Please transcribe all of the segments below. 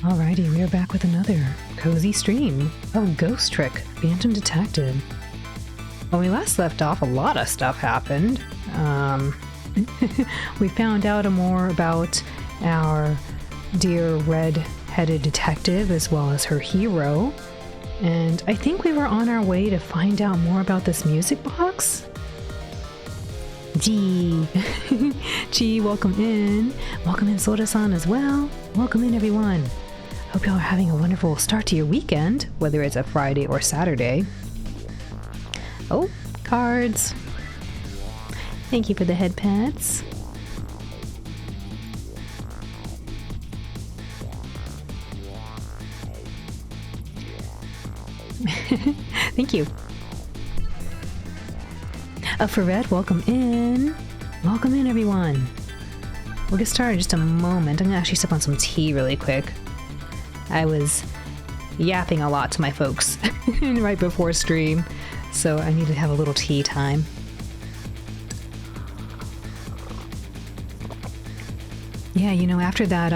Alrighty, we are back with another cozy stream of Ghost Trick Phantom Detective. When we last left off, a lot of stuff happened. We found out more about our dear red-headed detective as well as her hero. And I think we were on our way to find out more about this music box. Gee, Gee, welcome in. Welcome in Sora-san as well. Welcome in everyone. Hope y'all are having a wonderful start to your weekend, whether it's a Friday or Saturday. Oh, cards. Thank you for the head pats. Thank you. For Red, welcome in. Welcome in, everyone. We'll get started in just a moment. I'm gonna actually sip on some tea really quick. I was yapping a lot to my folks right before stream, so I need to have a little tea time. Yeah, you know, after that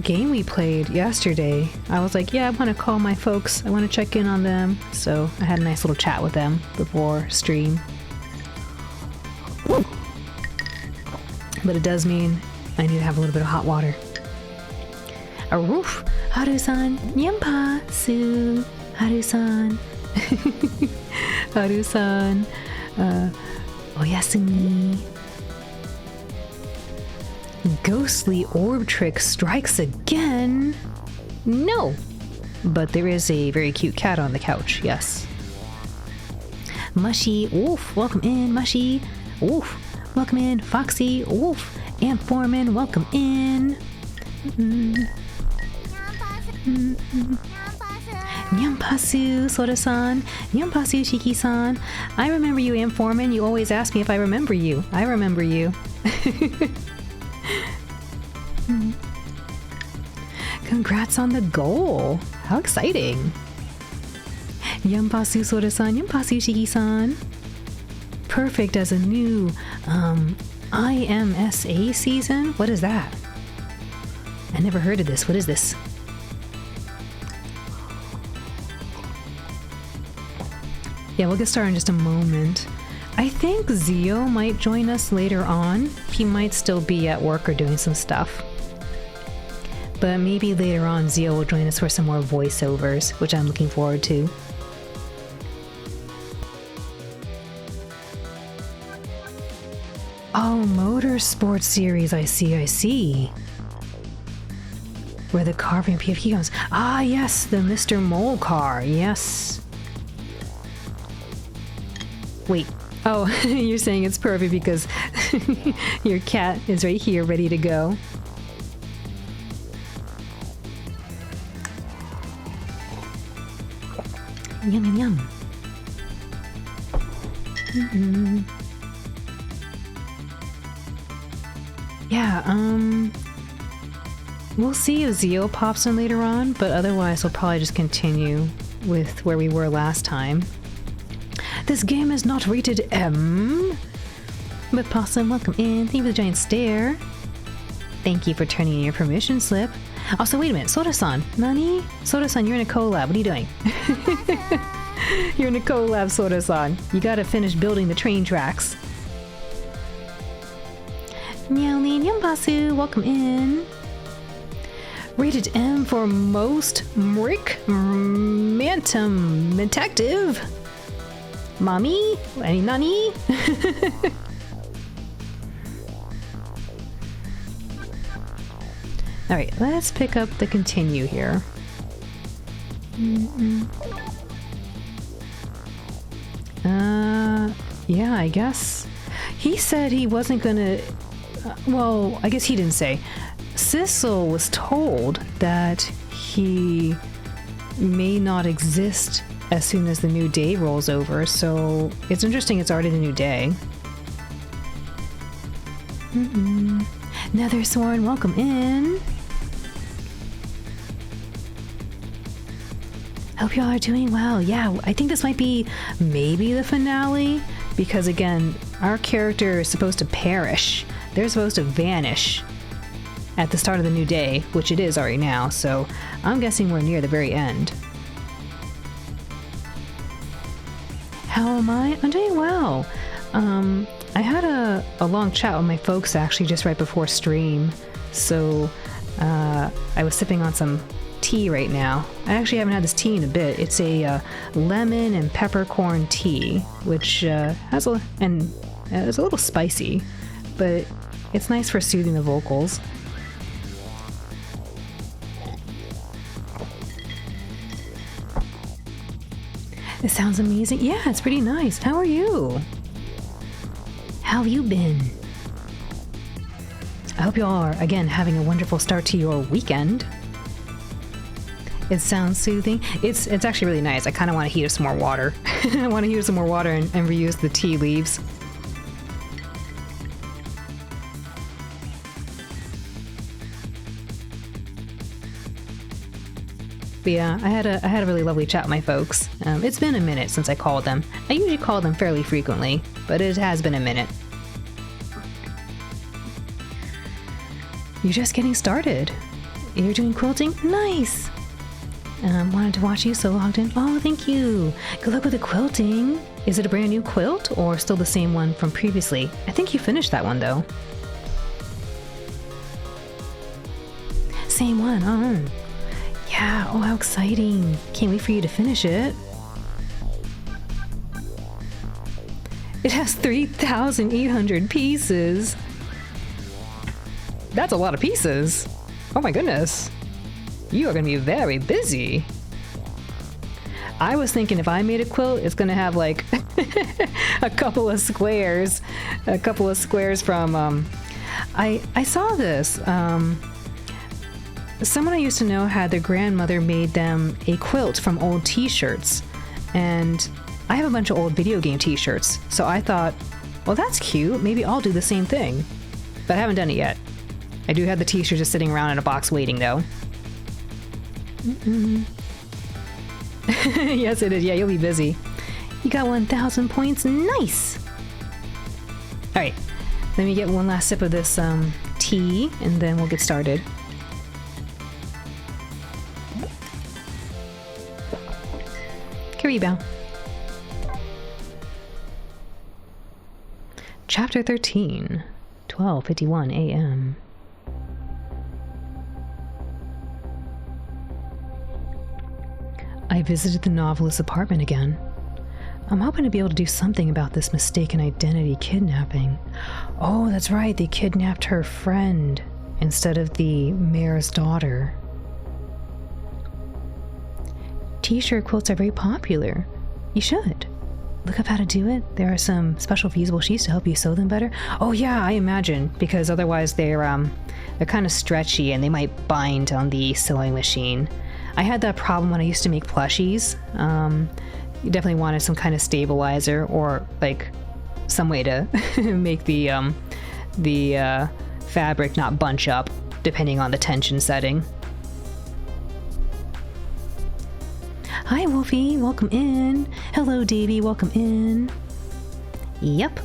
game we played yesterday, I was like, yeah, I want to call my folks. I want to check in on them. So I had a nice little chat with them before stream. But it does mean I need to have a little bit of hot water. A roof. Haru-san, Nyampasu. Haru-san. Haru-san. Oyasumi. Ghostly orb trick strikes again. No. But there is a very cute cat on the couch, yes. Mushy. Oof. Welcome in, Mushy. Oof. Welcome in, Foxy. Oof. Aunt Foreman, welcome in. Nyampasu, Sora-san. Nyampasu, Shiki-san. I remember you, Aunt Foreman. You always ask me if I remember you. I remember you. Congrats on the goal. How exciting. Nyampasu, Sora-san. Nyampasu, Shiki-san. Perfect as a new IMSA season? What is that? I never heard of this. What is this? Yeah, we'll get started in just a moment. I think Zio might join us later on. He might still be at work or doing some stuff. But maybe later on Zio will join us for some more voiceovers, which I'm looking forward to. Oh, Motorsports series, I see. Where the car from PFP comes. Ah, yes, the Mr. Mole car, yes. Wait, oh, you're saying it's perfect because your cat is right here ready to go. Yum, yum, yum. Mm-hmm. Yeah, we'll see if Zio pops in later on, but otherwise we'll probably just continue with where we were last time. This game is not rated M. But Possum, welcome in. Thank you for the giant stare. Thank you for turning in your permission slip. Also, wait a minute, Sora-san. Nani? Sora-san, you're in a collab. What are you doing? You're in a collab, Sora-san. You gotta finish building the train tracks. Meowly Nyampasu, welcome in. Rated M for most Mrick Mantum Detective. Mommy? Any Nani? Alright, let's pick up the continue here. Yeah, I guess. He said he wasn't gonna... well, I guess he didn't say. Sissel was told that he may not exist as soon as the new day rolls over, so it's interesting it's already the new day. Nethersworn, welcome in. Hope y'all are doing well. Yeah, I think this might be maybe the finale, because again, our character is supposed to perish. They're supposed to vanish at the start of the new day, which it is already now, so I'm guessing we're near the very end. How am I? I'm doing well. I had a long chat with my folks actually just right before stream, so I was sipping on some tea right now. I actually haven't had this tea in a bit. It's a lemon and peppercorn tea, which it's a little spicy, but it's nice for soothing the vocals. It sounds amazing. Yeah, it's pretty nice. How are you? How have you been? I hope you are, again, having a wonderful start to your weekend. It sounds soothing. It's actually really nice. I kind of want to heat up some more water. I want to heat up some more water and reuse the tea leaves. But yeah, I had a really lovely chat with my folks. It's been a minute since I called them. I usually call them fairly frequently, but it has been a minute. You're just getting started. You're doing quilting? Nice! Wanted to watch you, so logged in. Oh, thank you. Good luck with the quilting. Is it a brand new quilt or still the same one from previously? I think you finished that one though. Same one, oh. Yeah, oh how exciting. Can't wait for you to finish it. It has 3,800 pieces. That's a lot of pieces. Oh my goodness. You are going to be very busy. I was thinking if I made a quilt, it's going to have like a couple of squares. A couple of squares from... I saw this. Someone I used to know had their grandmother made them a quilt from old t-shirts. And I have a bunch of old video game t-shirts. So I thought, well, that's cute. Maybe I'll do the same thing. But I haven't done it yet. I do have the t-shirt just sitting around in a box waiting though. Yes, it is. Yeah, you'll be busy. You got 1,000 points. Nice! Alright, let me get one last sip of this tea, and then we'll get started. Caribou. Chapter 13, 12:51 a.m. I visited the novelist's apartment again. I'm hoping to be able to do something about this mistaken identity kidnapping. Oh, that's right, they kidnapped her friend instead of the mayor's daughter. T-shirt quilts are very popular. You should. Look up how to do it. There are some special feasible sheets to help you sew them better. Oh yeah, I imagine, because otherwise they're kind of stretchy and they might bind on the sewing machine. I had that problem when I used to make plushies. You definitely wanted some kind of stabilizer or like some way to make the fabric not bunch up depending on the tension setting. Hi Wolfie, welcome in. Hello Davey, welcome in. Yep.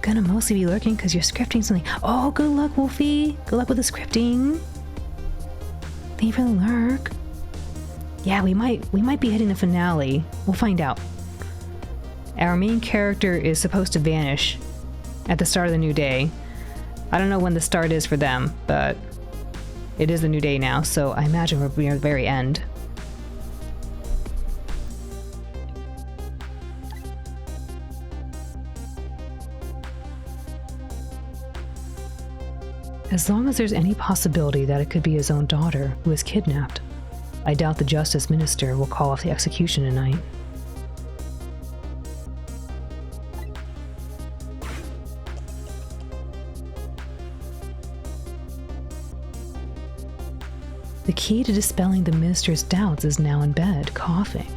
Gonna mostly be lurking because you're scripting something. Oh, good luck Wolfie. Good luck with the scripting. Thank you for the lurk. Yeah, we might be hitting the finale. We'll find out. Our main character is supposed to vanish at the start of the new day. I don't know when the start is for them, but it is the new day now, so I imagine we're near the very end. As long as there's any possibility that it could be his own daughter who was kidnapped, I doubt the Justice Minister will call off the execution tonight. The key to dispelling the Minister's doubts is now in bed, coughing.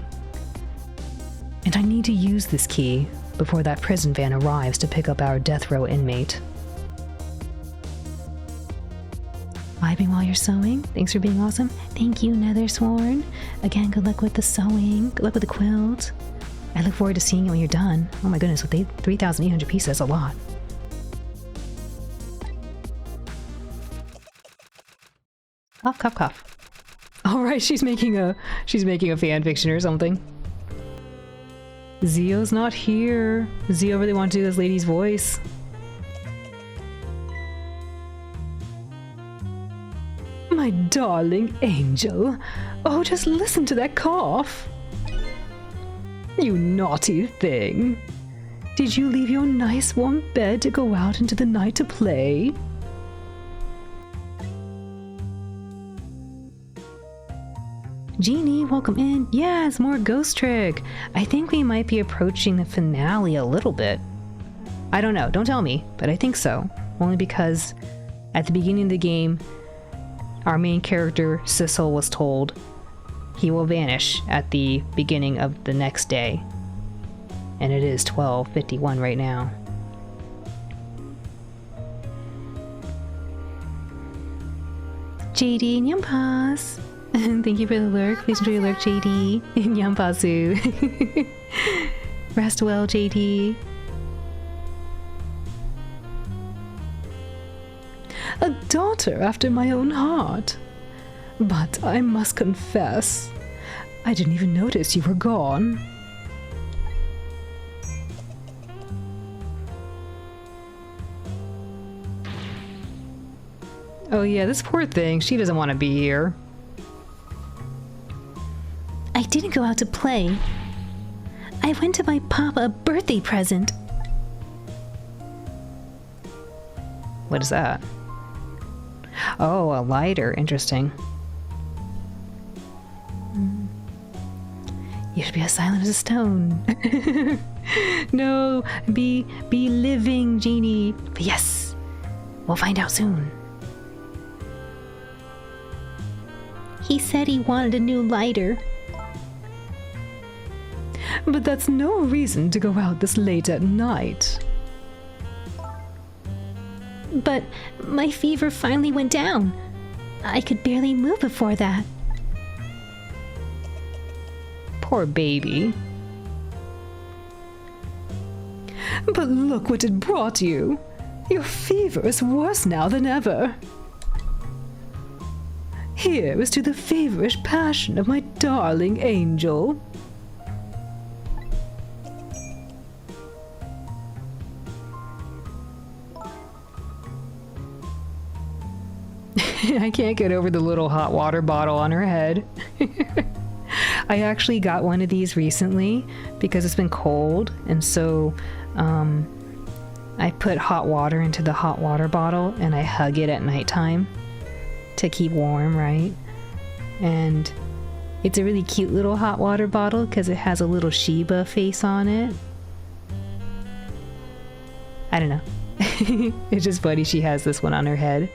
And I need to use this key before that prison van arrives to pick up our death row inmate. Vibing while you're sewing? Thanks for being awesome. Thank you, Nethersworn. Again, good luck with the sewing. Good luck with the quilt. I look forward to seeing it when you're done. Oh my goodness, with 3,800 pieces, that's a lot. Cough, cough, cough. All right, she's making a fan fiction or something. Zio's not here. Zio really wanted to do this lady's voice. My darling angel. Oh, just listen to that cough. You naughty thing. Did you leave your nice warm bed to go out into the night to play? Jeannie, welcome in. Yes, more Ghost Trick. I think we might be approaching the finale a little bit. I don't know, don't tell me, but I think so. Only because at the beginning of the game, our main character, Sissel, was told he will vanish at the beginning of the next day. And it is 12:51 right now. JD and Yampas. Thank you for the lurk. Please enjoy your lurk, JD. Yampasu. Rest well, JD. A daughter after my own heart. But I must confess, I didn't even notice you were gone. Oh yeah, this poor thing, she doesn't want to be here. I didn't go out to play. I went to buy Papa a birthday present. What is that? Oh, a lighter. Interesting. You should be as silent as a stone. No, be living, Jeannie. But yes, we'll find out soon. He said he wanted a new lighter. But that's no reason to go out this late at night. But my fever finally went down. I could barely move before that. Poor baby. But look what it brought you. Your fever is worse now than ever. Here is to the feverish passion of my darling angel. I can't get over the little hot water bottle on her head. I actually got one of these recently because it's been cold, and so I put hot water into the hot water bottle and I hug it at nighttime to keep warm, right? And it's a really cute little hot water bottle because it has a little Shiba face on it. I don't know. It's just funny she has this one on her head.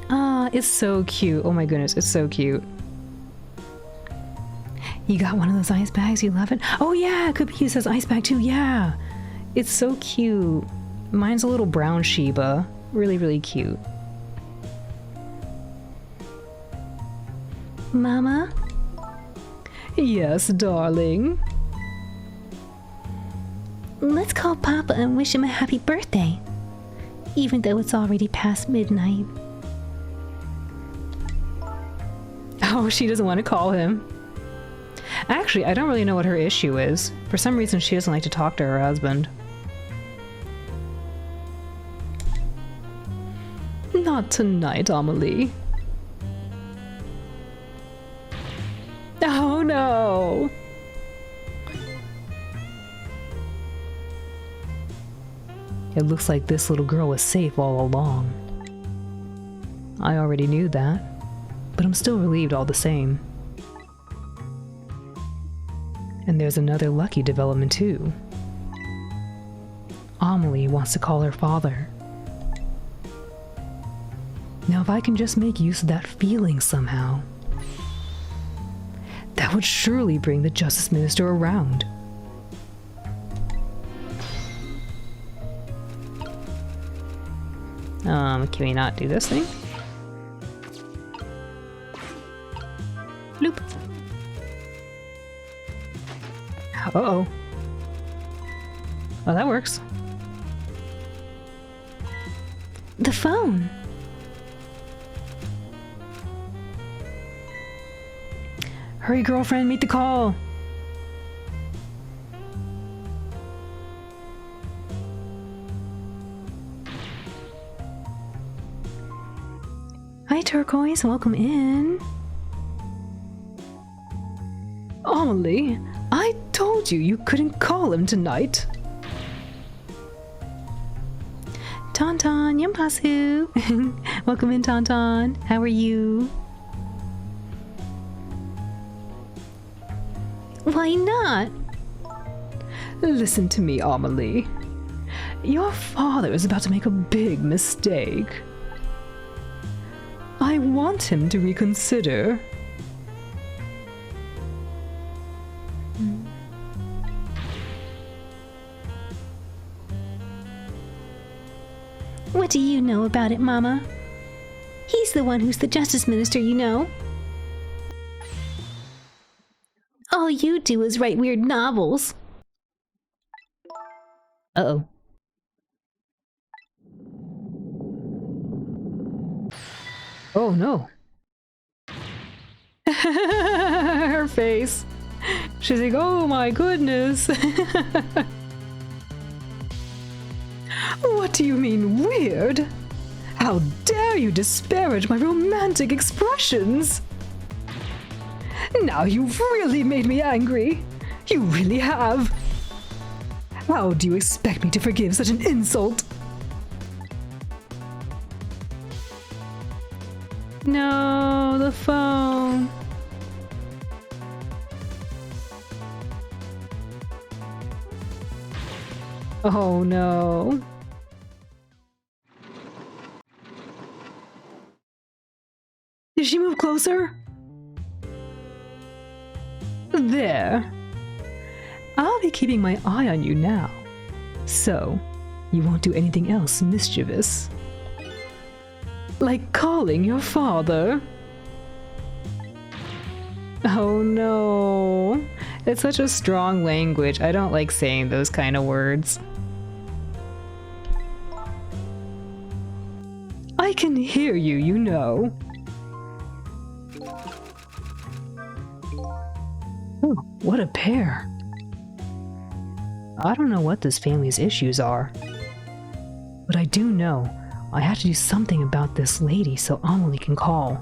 Ah, it's so cute. Oh my goodness, it's so cute. You got one of those ice bags? You love it? Oh yeah, it could be used as ice bag too. Yeah, it's so cute. Mine's a little brown Shiba. Really, really cute. Mama? Yes, darling. Let's call Papa and wish him a happy birthday. Even though it's already past midnight. Oh, she doesn't want to call him. Actually, I don't really know what her issue is. For some reason, she doesn't like to talk to her husband. Not tonight, Amelie. Oh no! It looks like this little girl was safe all along. I already knew that, but I'm still relieved all the same. And there's another lucky development too. Amelie wants to call her father. Now if I can just make use of that feeling somehow, that would surely bring the Justice Minister around. Can we not do this thing? Bloop. Uh-oh. Oh, that works. The phone. Hurry, girlfriend, meet the call. Hi, Turquoise. Welcome in. Amelie, I told you you couldn't call him tonight. Tauntaun, Yampasu. Welcome in, Tauntaun. How are you? Why not? Listen to me, Amelie. Your father is about to make a big mistake. I want him to reconsider. What do you know about it, Mama? He's the one who's the justice minister, you know. All you do is write weird novels. Uh-oh. Oh no. Her face. She's like, oh my goodness. What do you mean weird? How dare you disparage my romantic expressions? Now you've really made me angry. You really have. How do you expect me to forgive such an insult? No, the phone. Oh no. Did she move closer? There. I'll be keeping my eye on you now. So, you won't do anything else mischievous. Like calling your father. Oh no. It's such a strong language. I don't like saying those kind of words. I can hear you, you know. Oh, what a pair. I don't know what this family's issues are. But I do know I have to do something about this lady so Amelie can call.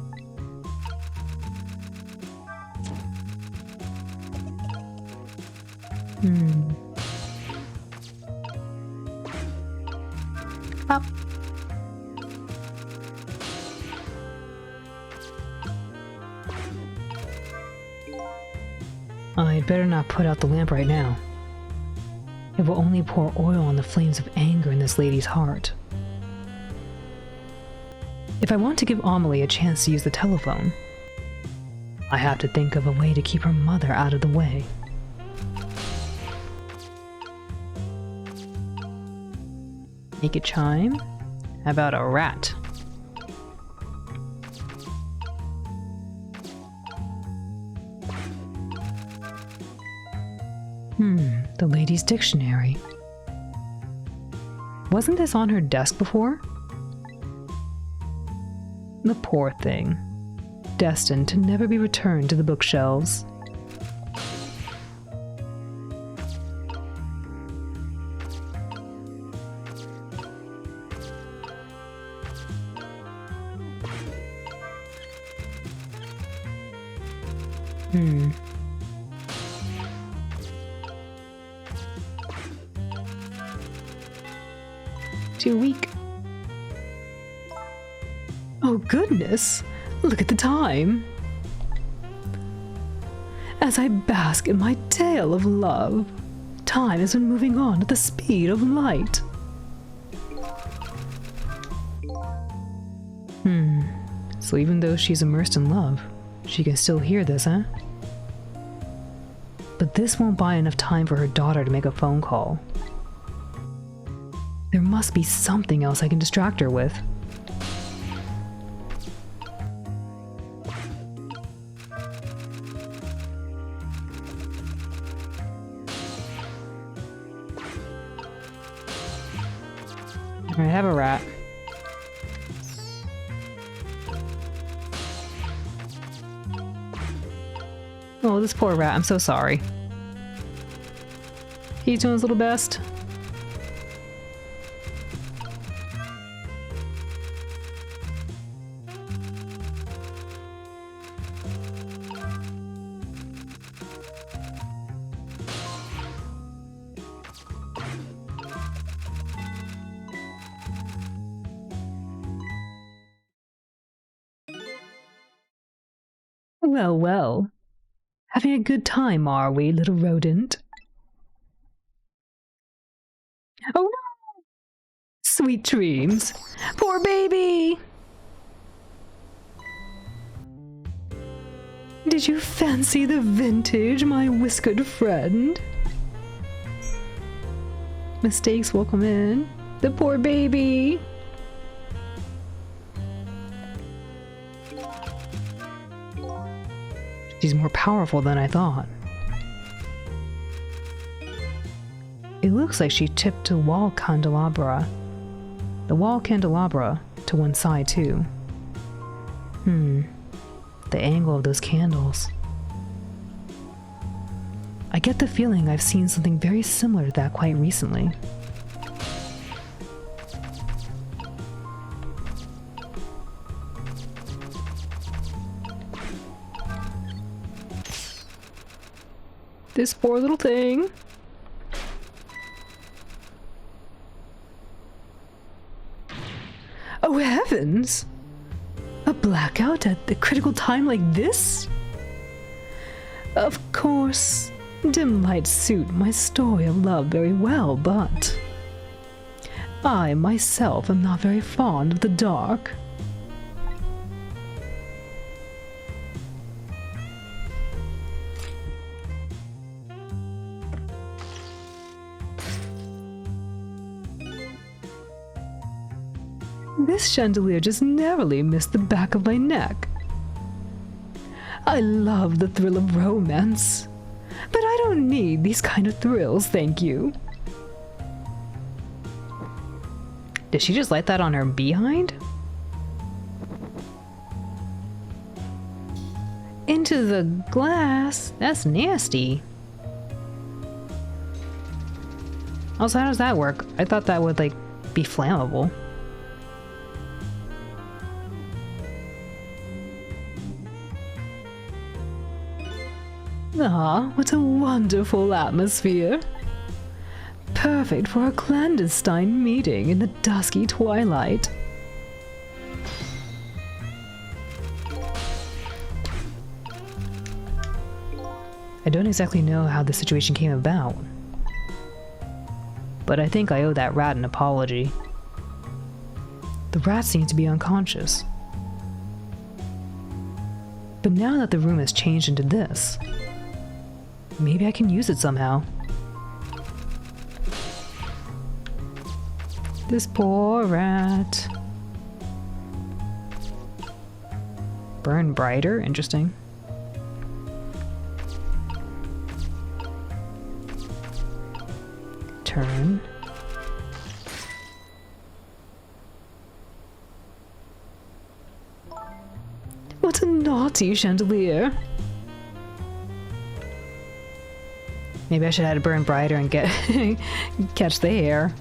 Up. I'd better not put out the lamp right now. It will only pour oil on the flames of anger in this lady's heart. If I want to give Amelie a chance to use the telephone, I have to think of a way to keep her mother out of the way. Make it chime? How about a rat? The lady's dictionary. Wasn't this on her desk before? The poor thing. Destined to never be returned to the bookshelves. Too weak. Oh goodness, look at the time. As I bask in my tale of love, time has been moving on at the speed of light. So even though she's immersed in love, she can still hear this, huh? But this won't buy enough time for her daughter to make a phone call. There must be something else I can distract her with. Alright, have a rat. Oh, this poor rat. I'm so sorry. He's doing his little best. Well, well. Having a good time, are we, little rodent? Oh no! Sweet dreams. Poor baby! Did you fancy the vintage, my whiskered friend? Mistakes will come in. The poor baby! She's more powerful than I thought. It looks like she tipped the wall candelabra to one side too. The angle of those candles. I get the feeling I've seen something very similar to that quite recently. This poor little thing. Oh heavens! A blackout at the critical time like this? Of course, dim lights suit my story of love very well, but I myself am not very fond of the dark. This chandelier just narrowly missed the back of my neck. I love the thrill of romance, but I don't need these kind of thrills, thank you. Did she just light that on her behind? Into the glass? That's nasty. Also, how does that work? I thought that would, like, be flammable. Ah, what a wonderful atmosphere. Perfect for a clandestine meeting in the dusky twilight. I don't exactly know how the situation came about, but I think I owe that rat an apology. The rat seemed to be unconscious. But now that the room has changed into this, maybe I can use it somehow. This poor rat. Burn brighter? Interesting. Turn. What a naughty chandelier. Maybe I should have to burn brighter and get catch the hair.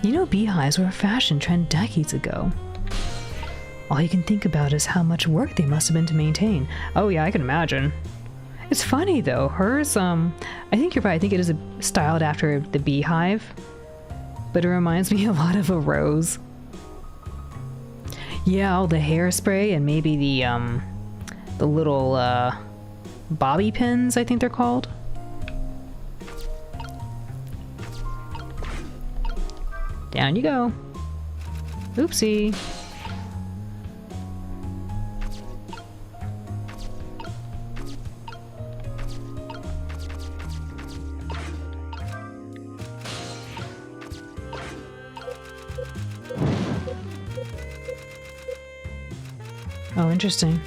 You know, beehives were a fashion trend decades ago. All you can think about is how much work they must have been to maintain. Oh yeah, I can imagine. It's funny though, hers, I think you're right, I think it is styled after the beehive, but it reminds me a lot of a rose. Yeah, all the hairspray and maybe the little, bobby pins, I think they're called. Down you go. Oopsie. Oh, interesting.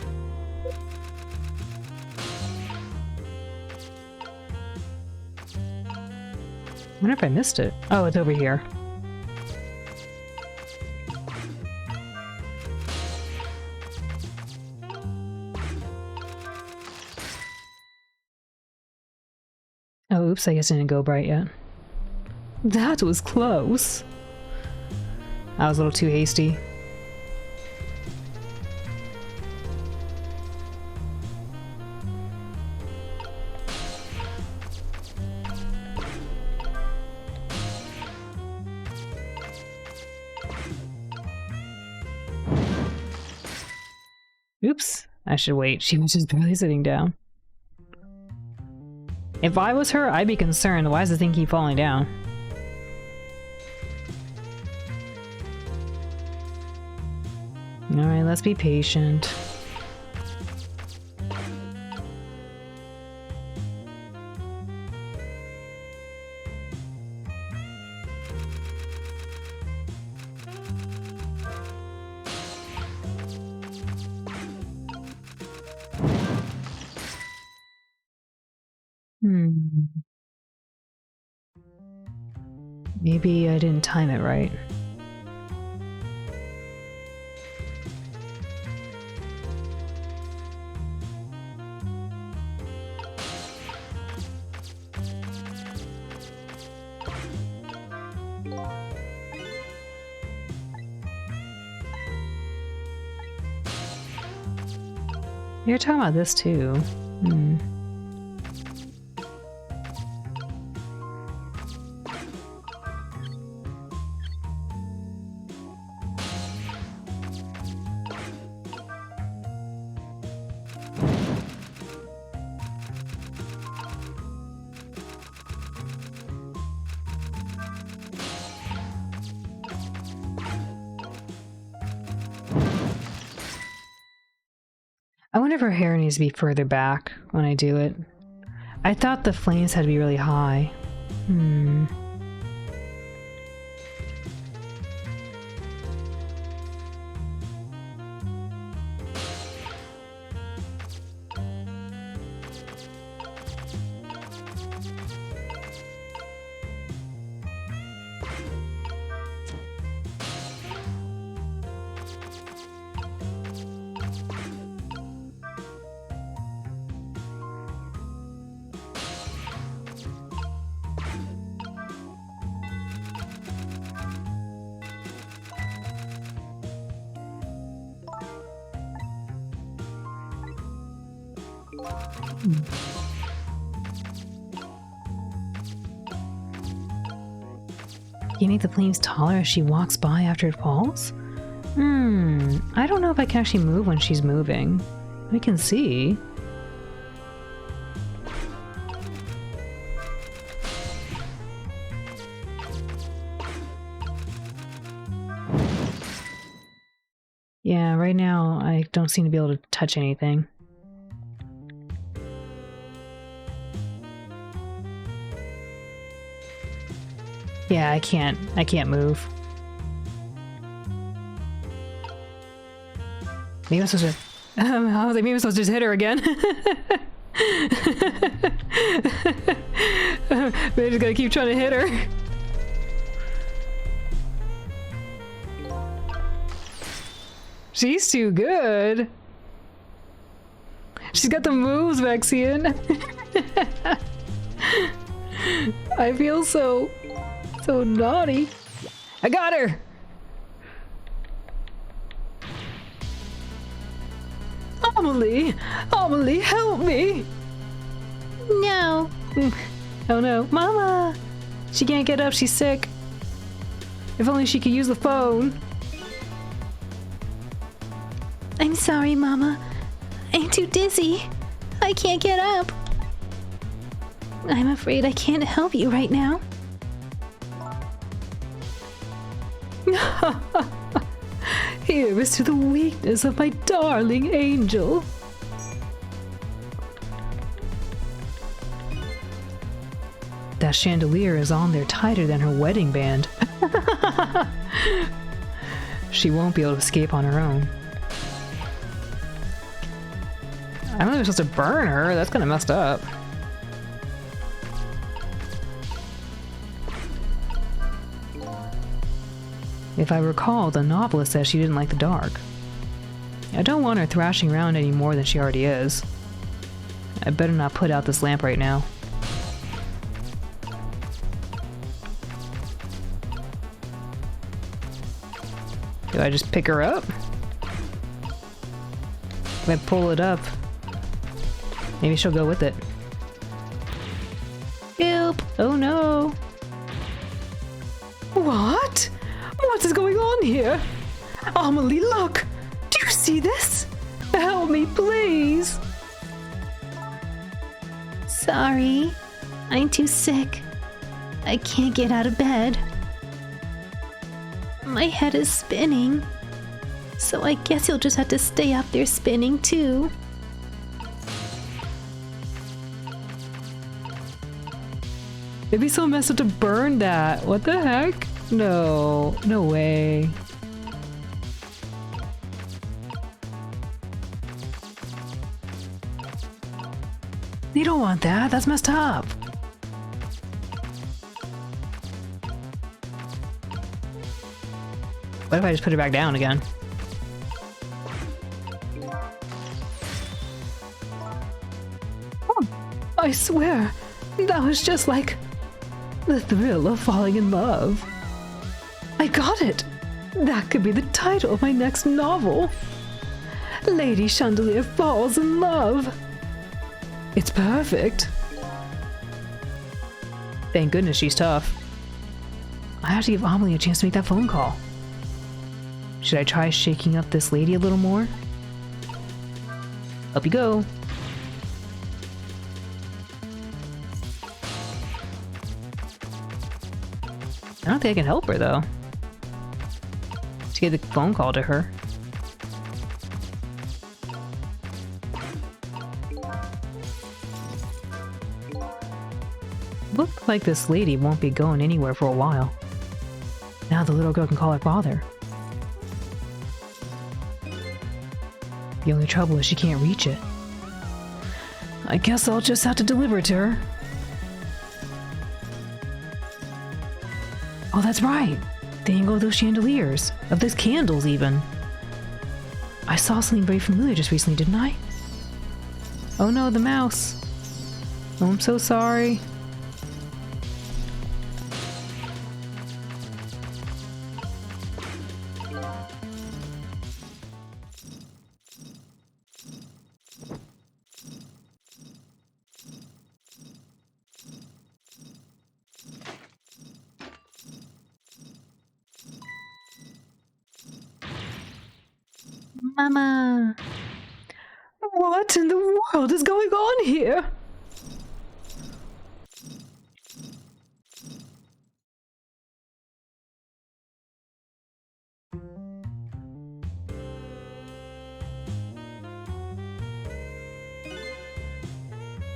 I wonder if I missed it. Oh, it's over here. Oh, oops, I guess it didn't go bright yet. That was close. I was a little too hasty. Oops, I should wait. She was just barely sitting down. If I was her, I'd be concerned. Why does the thing keep falling down? Alright, let's be patient. Maybe I didn't time it right. You're talking about this too. I wonder if her hair needs to be further back when I do it. I thought the flames had to be really high. You make the flames taller as she walks by after it falls? I don't know if I can actually move when she's moving. I can see. Yeah, right now I don't seem to be able to touch anything. Yeah, I can't move. Maybe I'm supposed to... I was like, maybe I'm supposed to just hit her again. But I just gotta keep trying to hit her. She's too good. She's got the moves, Vexian. I feel so naughty. I got her! Amelie, help me! No. Oh no. Mama! She can't get up, she's sick. If only she could use the phone. I'm sorry, Mama. I'm too dizzy. I can't get up. I'm afraid I can't help you right now. Here is to the weakness of my darling angel. That chandelier is on there tighter than her wedding band. She won't be able to escape on her own. I don't think we're supposed to burn her. That's kind of messed up. If I recall, the novelist says she didn't like the dark. I don't want her thrashing around any more than she already is. I better not put out this lamp right now. Do I just pick her up? If I pull it up, maybe she'll go with it. Help! Oh no! What? What is going on here? Amelie, look! Do you see this? Help me, please! Sorry. I'm too sick. I can't get out of bed. My head is spinning. So I guess you'll just have to stay up there spinning too. It'd be so messed up to burn that. What the heck? No. No way. You don't want that. That's messed up. What if I just put it back down again? Oh, I swear, that was just like the thrill of falling in love. I got it! That could be the title of my next novel. Lady Chandelier Falls in Love. It's perfect. Thank goodness she's tough. I have to give Amelie a chance to make that phone call. Should I try shaking up this lady a little more? Up you go. I don't think I can help her though. To get the phone call to her. Look like this lady won't be going anywhere for a while. Now the little girl can call her father. The only trouble is she can't reach it. I guess I'll just have to deliver it to her. Oh, that's right. The angle of those chandeliers. Of those candles, even. I saw something very familiar just recently, didn't I? Oh no, the mouse. Oh, I'm so sorry. Mama! What in the world is going on here?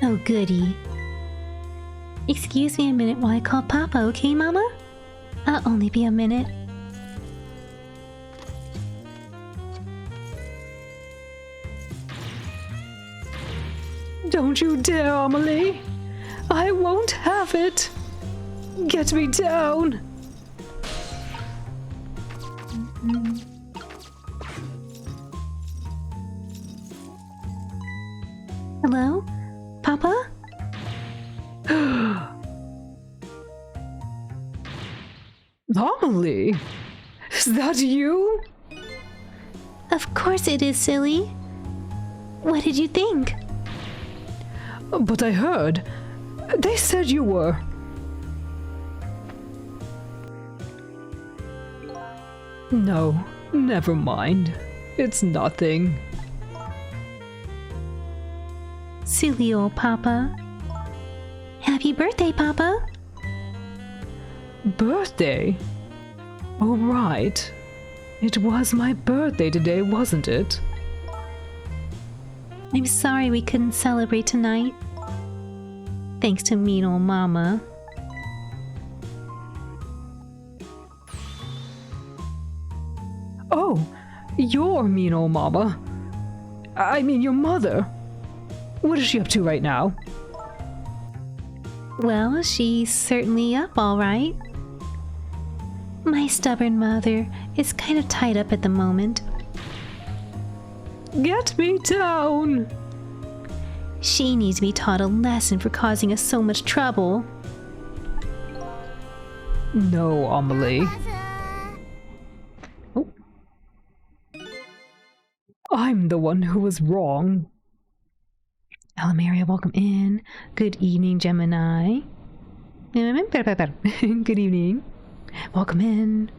Oh, goody. Excuse me a minute while I call Papa, okay, Mama? I'll only be a minute. Don't you dare, Amelie! I won't have it! Get me down! Hello? Papa? Amelie! Is that you? Of course it is, silly. What did you think? But I heard. They said you were. No, never mind. It's nothing. Silly old Papa. Happy birthday, Papa. Birthday? Oh, right. It was my birthday today, wasn't it? I'm sorry we couldn't celebrate tonight. Thanks to mean old Mama. Oh, your mean old mama. I mean your mother. What is she up to right now? Well, she's certainly up all right. My stubborn mother is kind of tied up at the moment. Get me down! She needs to be taught a lesson for causing us so much trouble. No, Amelie. Oh, I'm the one who was wrong. Almeria, welcome in. Good evening, Gemini. Good evening. Welcome in.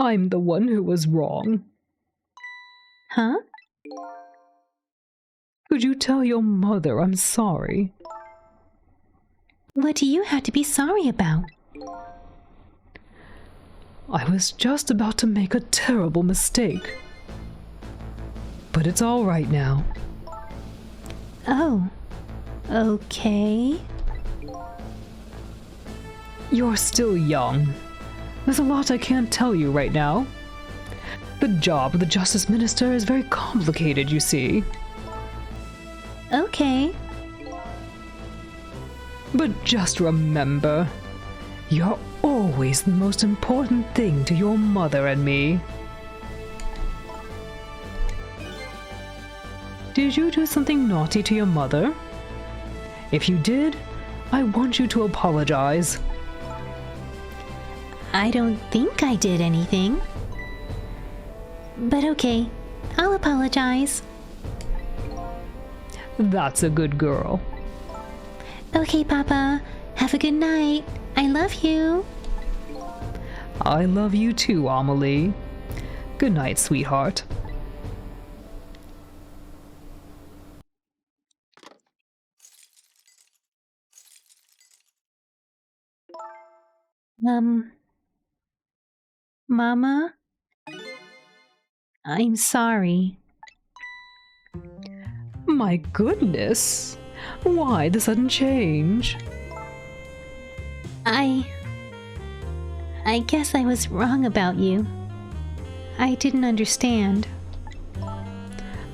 I'm the one who was wrong. Huh? Could you tell your mother I'm sorry? What do you have to be sorry about? I was just about to make a terrible mistake. But it's all right now. Oh. Okay. You're still young. There's a lot I can't tell you right now. The job of the Justice Minister is very complicated, you see. Okay. But just remember, you're always the most important thing to your mother and me. Did you do something naughty to your mother? If you did, I want you to apologize. I don't think I did anything. But okay, I'll apologize. That's a good girl. Okay, Papa. Have a good night. I love you. I love you too, Amelie. Good night, sweetheart. Mama? I'm sorry. My goodness! Why the sudden change? I guess I was wrong about you. I didn't understand.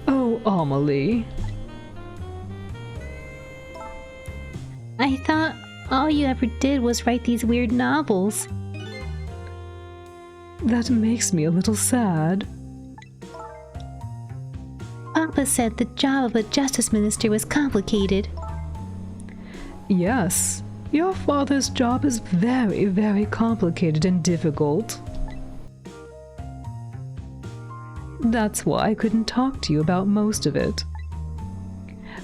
Oh, Amelie. I thought all you ever did was write these weird novels. That makes me a little sad. Papa said the job of a justice minister was complicated. Yes, your father's job is very, very complicated and difficult. That's why I couldn't talk to you about most of it.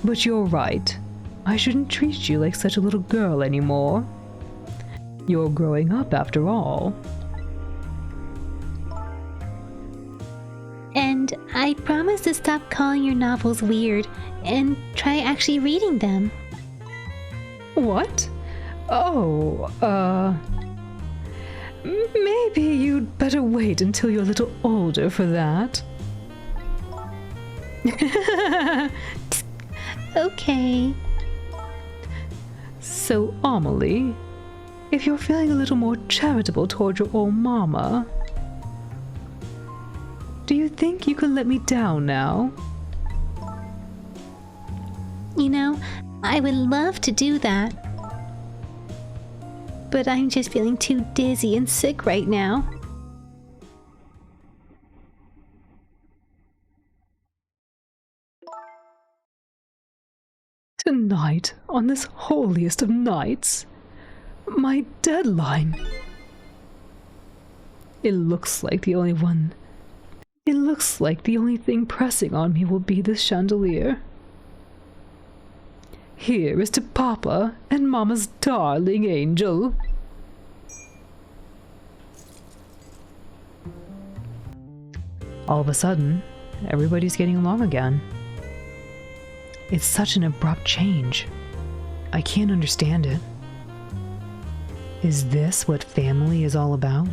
But you're right. I shouldn't treat you like such a little girl anymore. You're growing up after all. And I promise to stop calling your novels weird and try actually reading them. What? Oh, maybe you'd better wait until you're a little older for that. Okay. So, Amelie, if you're feeling a little more charitable toward your old mama, do you think you can let me down now? You know, I would love to do that. But I'm just feeling too dizzy and sick right now. Tonight, on this holiest of nights, my deadline. It looks like the only thing pressing on me will be this chandelier. Here is to Papa and Mama's darling angel. All of a sudden, everybody's getting along again. It's such an abrupt change. I can't understand it. Is this what family is all about?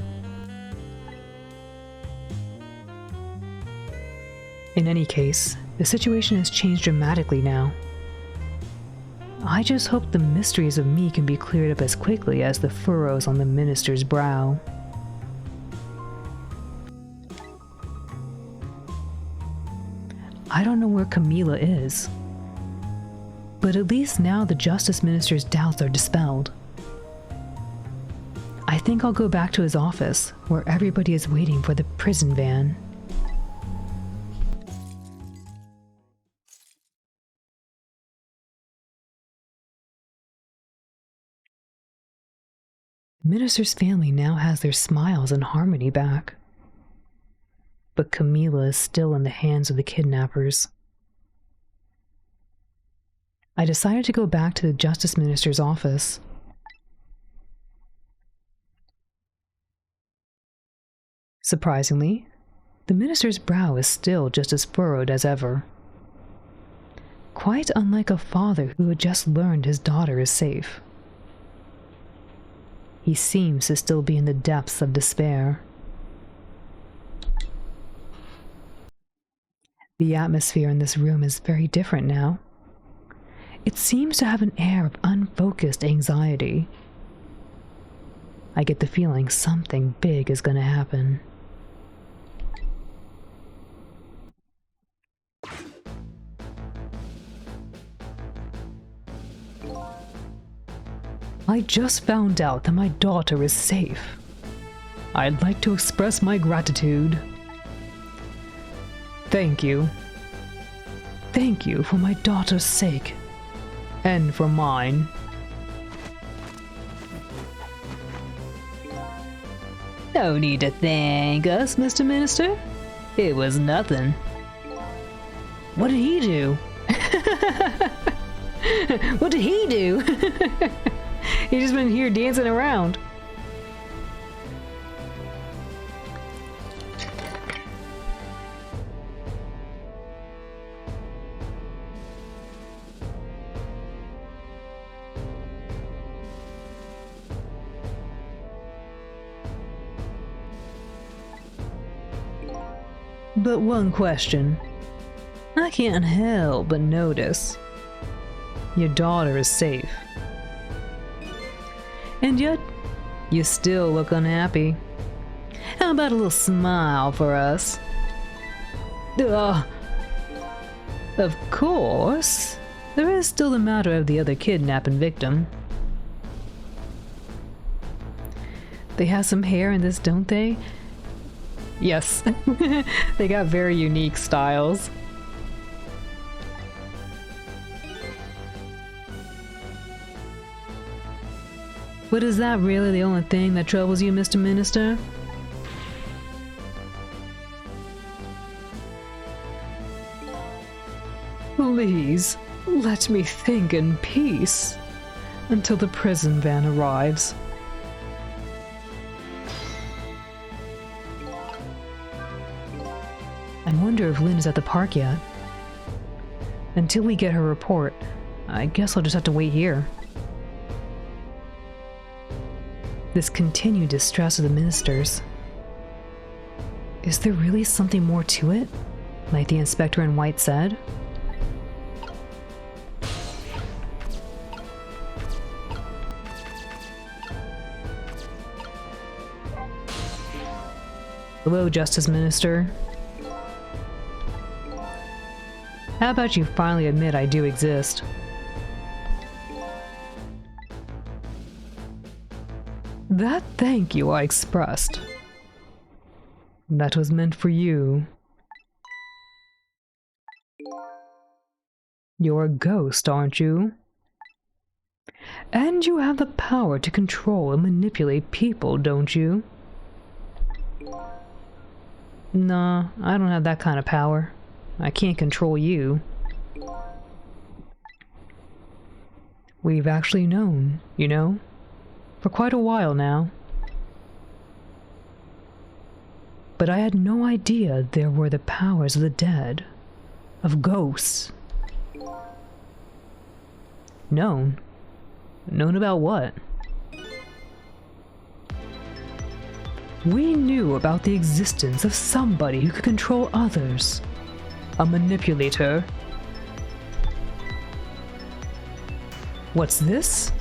In any case, the situation has changed dramatically now. I just hope the mysteries of me can be cleared up as quickly as the furrows on the minister's brow. I don't know where Camila is, but at least now the Justice Minister's doubts are dispelled. I think I'll go back to his office, where everybody is waiting for the prison van. Minister's family now has their smiles and harmony back. But Camila is still in the hands of the kidnappers. I decided to go back to the Justice Minister's office. Surprisingly, the minister's brow is still just as furrowed as ever. Quite unlike a father who had just learned his daughter is safe. He seems to still be in the depths of despair. The atmosphere in this room is very different now. It seems to have an air of unfocused anxiety. I get the feeling something big is going to happen. I just found out that my daughter is safe. I'd like to express my gratitude. Thank you. Thank you for my daughter's sake. And for mine. No need to thank us, Mr. Minister. It was nothing. What did he do? What did he do? He's just been here dancing around. But one question. I can't help but notice. Your daughter is safe. And yet, you still look unhappy. How about a little smile for us? Of course, there is still the matter of the other kidnapping victim. They have some hair in this, don't they? Yes, they got very unique styles. But is that really the only thing that troubles you, Mr. Minister? Please, let me think in peace until the prison van arrives. I wonder if Lynn is at the park yet. Until we get her report, I guess I'll just have to wait here. This continued distress of the ministers. Is there really something more to it? Like the inspector in white said? Hello, Justice Minister. How about you finally admit I do exist? That thank you I expressed. That was meant for you. You're a ghost, aren't you? And you have the power to control and manipulate people, don't you? Nah, I don't have that kind of power. I can't control you. We've actually known, you know, for quite a while now. But I had no idea there were the powers of the dead, of ghosts. Known? Known about what? We knew about the existence of somebody who could control others. A manipulator. What's this?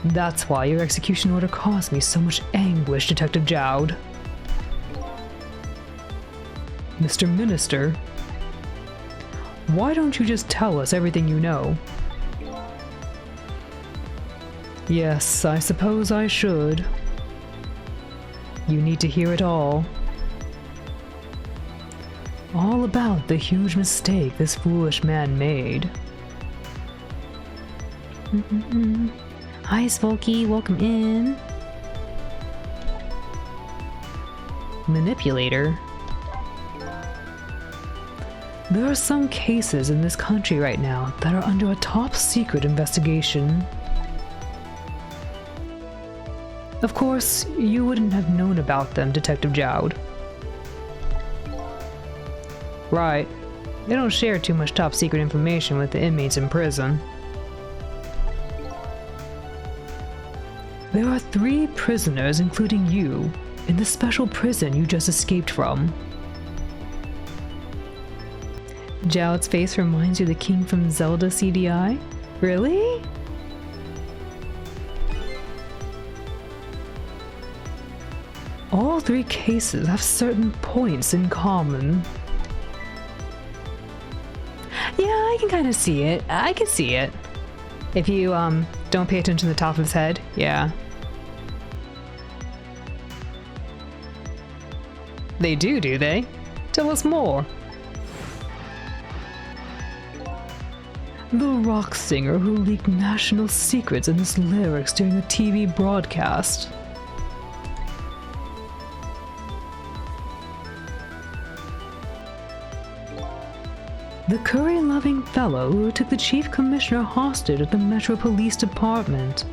That's why your execution order caused me so much anguish, Detective Jowd. Mr. Minister, why don't you just tell us everything you know? Yes, I suppose I should. You need to hear it all. All about the huge mistake this foolish man made. Hi, Svolky, welcome in. Manipulator. There are some cases in this country right now that are under a top secret investigation. Of course, you wouldn't have known about them, Detective Jowd. Right. They don't share too much top secret information with the inmates in prison. There are 3 prisoners, including you, in the special prison you just escaped from. Jowd's face reminds you of the king from Zelda CDI? Really? All 3 cases have certain points in common. Yeah, I can kind of see it. I can see it. If you, don't pay attention to the top of his head, yeah. They do they? Tell us more. The rock singer who leaked national secrets in his lyrics during a TV broadcast. The curry-loving fellow who took the chief commissioner hostage at the Metro Police Department.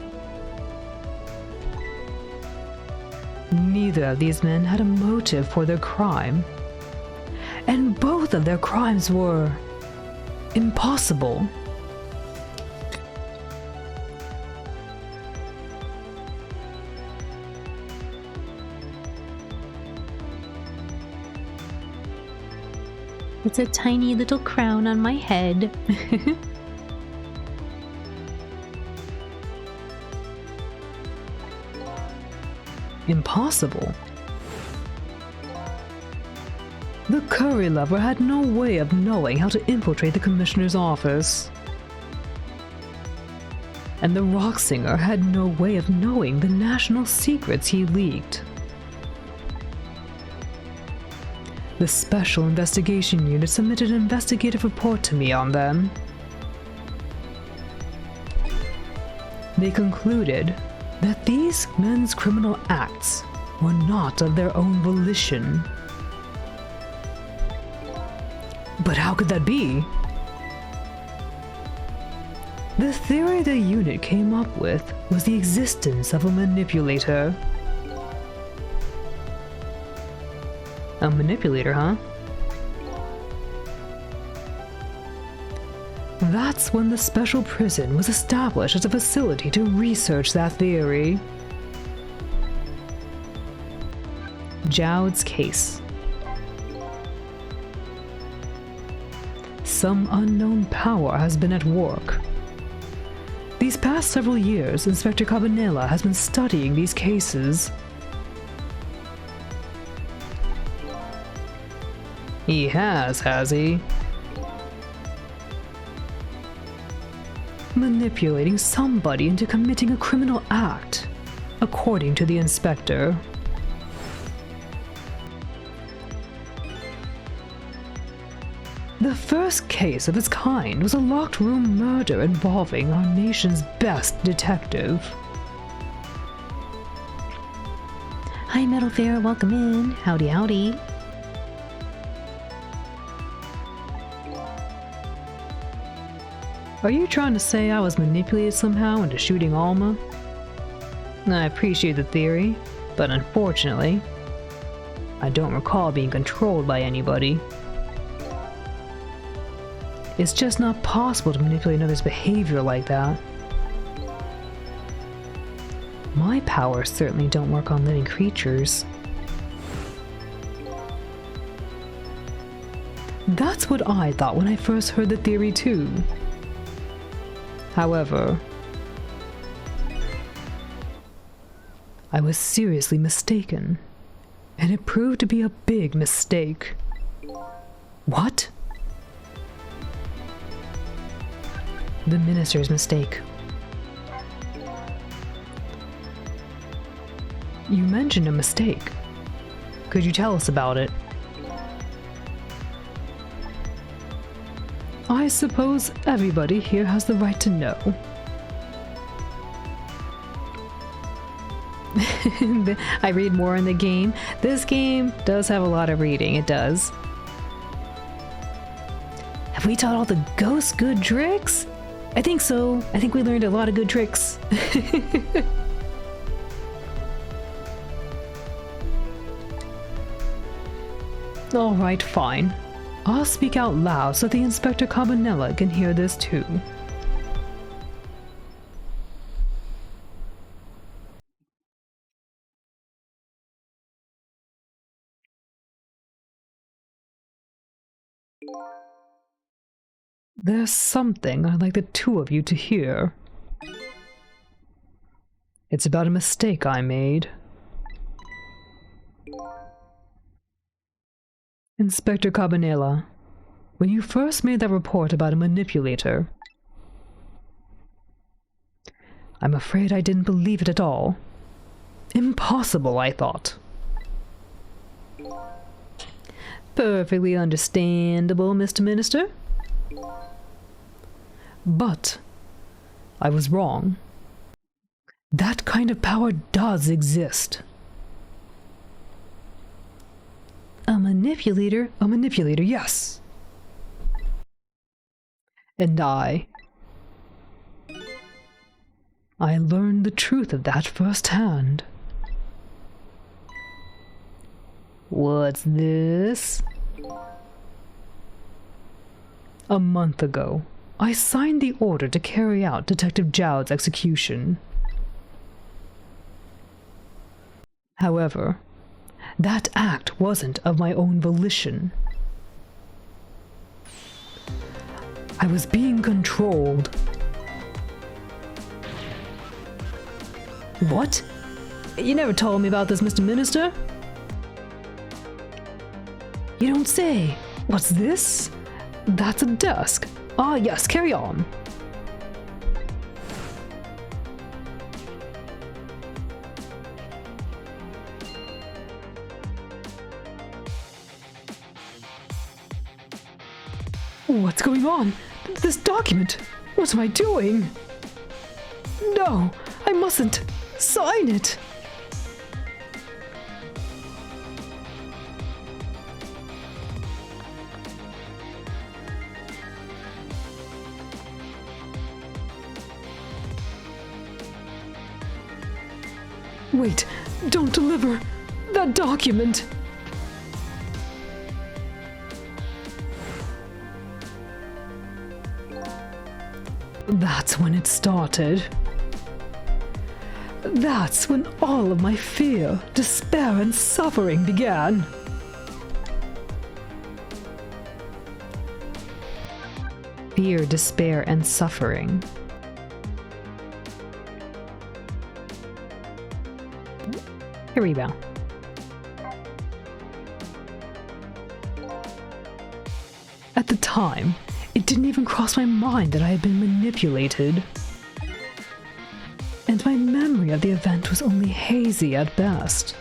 Neither of these men had a motive for their crime. And both of their crimes were impossible. It's a tiny little crown on my head. Impossible? The curry lover had no way of knowing how to infiltrate the commissioner's office. And the rock singer had no way of knowing the national secrets he leaked. The Special Investigation Unit submitted an investigative report to me on them. They concluded that these men's criminal acts were not of their own volition. But how could that be? The theory the unit came up with was the existence of a manipulator. A manipulator, huh? That's when the special prison was established as a facility to research that theory. Jowd's case. Some unknown power has been at work. These past several years, Inspector Cabanela has been studying these cases. He has he? Manipulating somebody into committing a criminal act, according to the inspector. The first case of its kind was a locked room murder involving our nation's best detective. Hi, Metal Fair, welcome in. Howdy, howdy. Are you trying to say I was manipulated somehow into shooting Alma? I appreciate the theory, but unfortunately, I don't recall being controlled by anybody. It's just not possible to manipulate another's behavior like that. My powers certainly don't work on living creatures. That's what I thought when I first heard the theory too. However, I was seriously mistaken, and it proved to be a big mistake. What? The minister's mistake. You mentioned a mistake. Could you tell us about it? I suppose everybody here has the right to know. I read more in the game. This game does have a lot of reading, it does. Have we taught all the ghosts good tricks? I think so. I think we learned a lot of good tricks. Alright, fine. I'll speak out loud so the Inspector Cabanela can hear this too. There's something I'd like the two of you to hear. It's about a mistake I made. Inspector Cabanela, when you first made that report about a manipulator, I'm afraid I didn't believe it at all. Impossible, I thought. Perfectly understandable, Mr. Minister. But I was wrong. That kind of power does exist. A manipulator? A manipulator, yes. And I learned the truth of that firsthand. What's this? A month ago, I signed the order to carry out Detective Jowd's execution. However, that act wasn't of my own volition. I was being controlled. What? You never told me about this, Mr. Minister? You don't say. What's this? That's a desk. Ah, yes, carry on. What's going on? This document! What am I doing? No, I mustn't sign it! Wait, don't deliver that document! That's when it started. That's when all of my fear, despair, and suffering began. Fear, despair, and suffering. Here we go. At the time, it didn't even cross my mind that I had been manipulated. And my memory of the event was only hazy at best.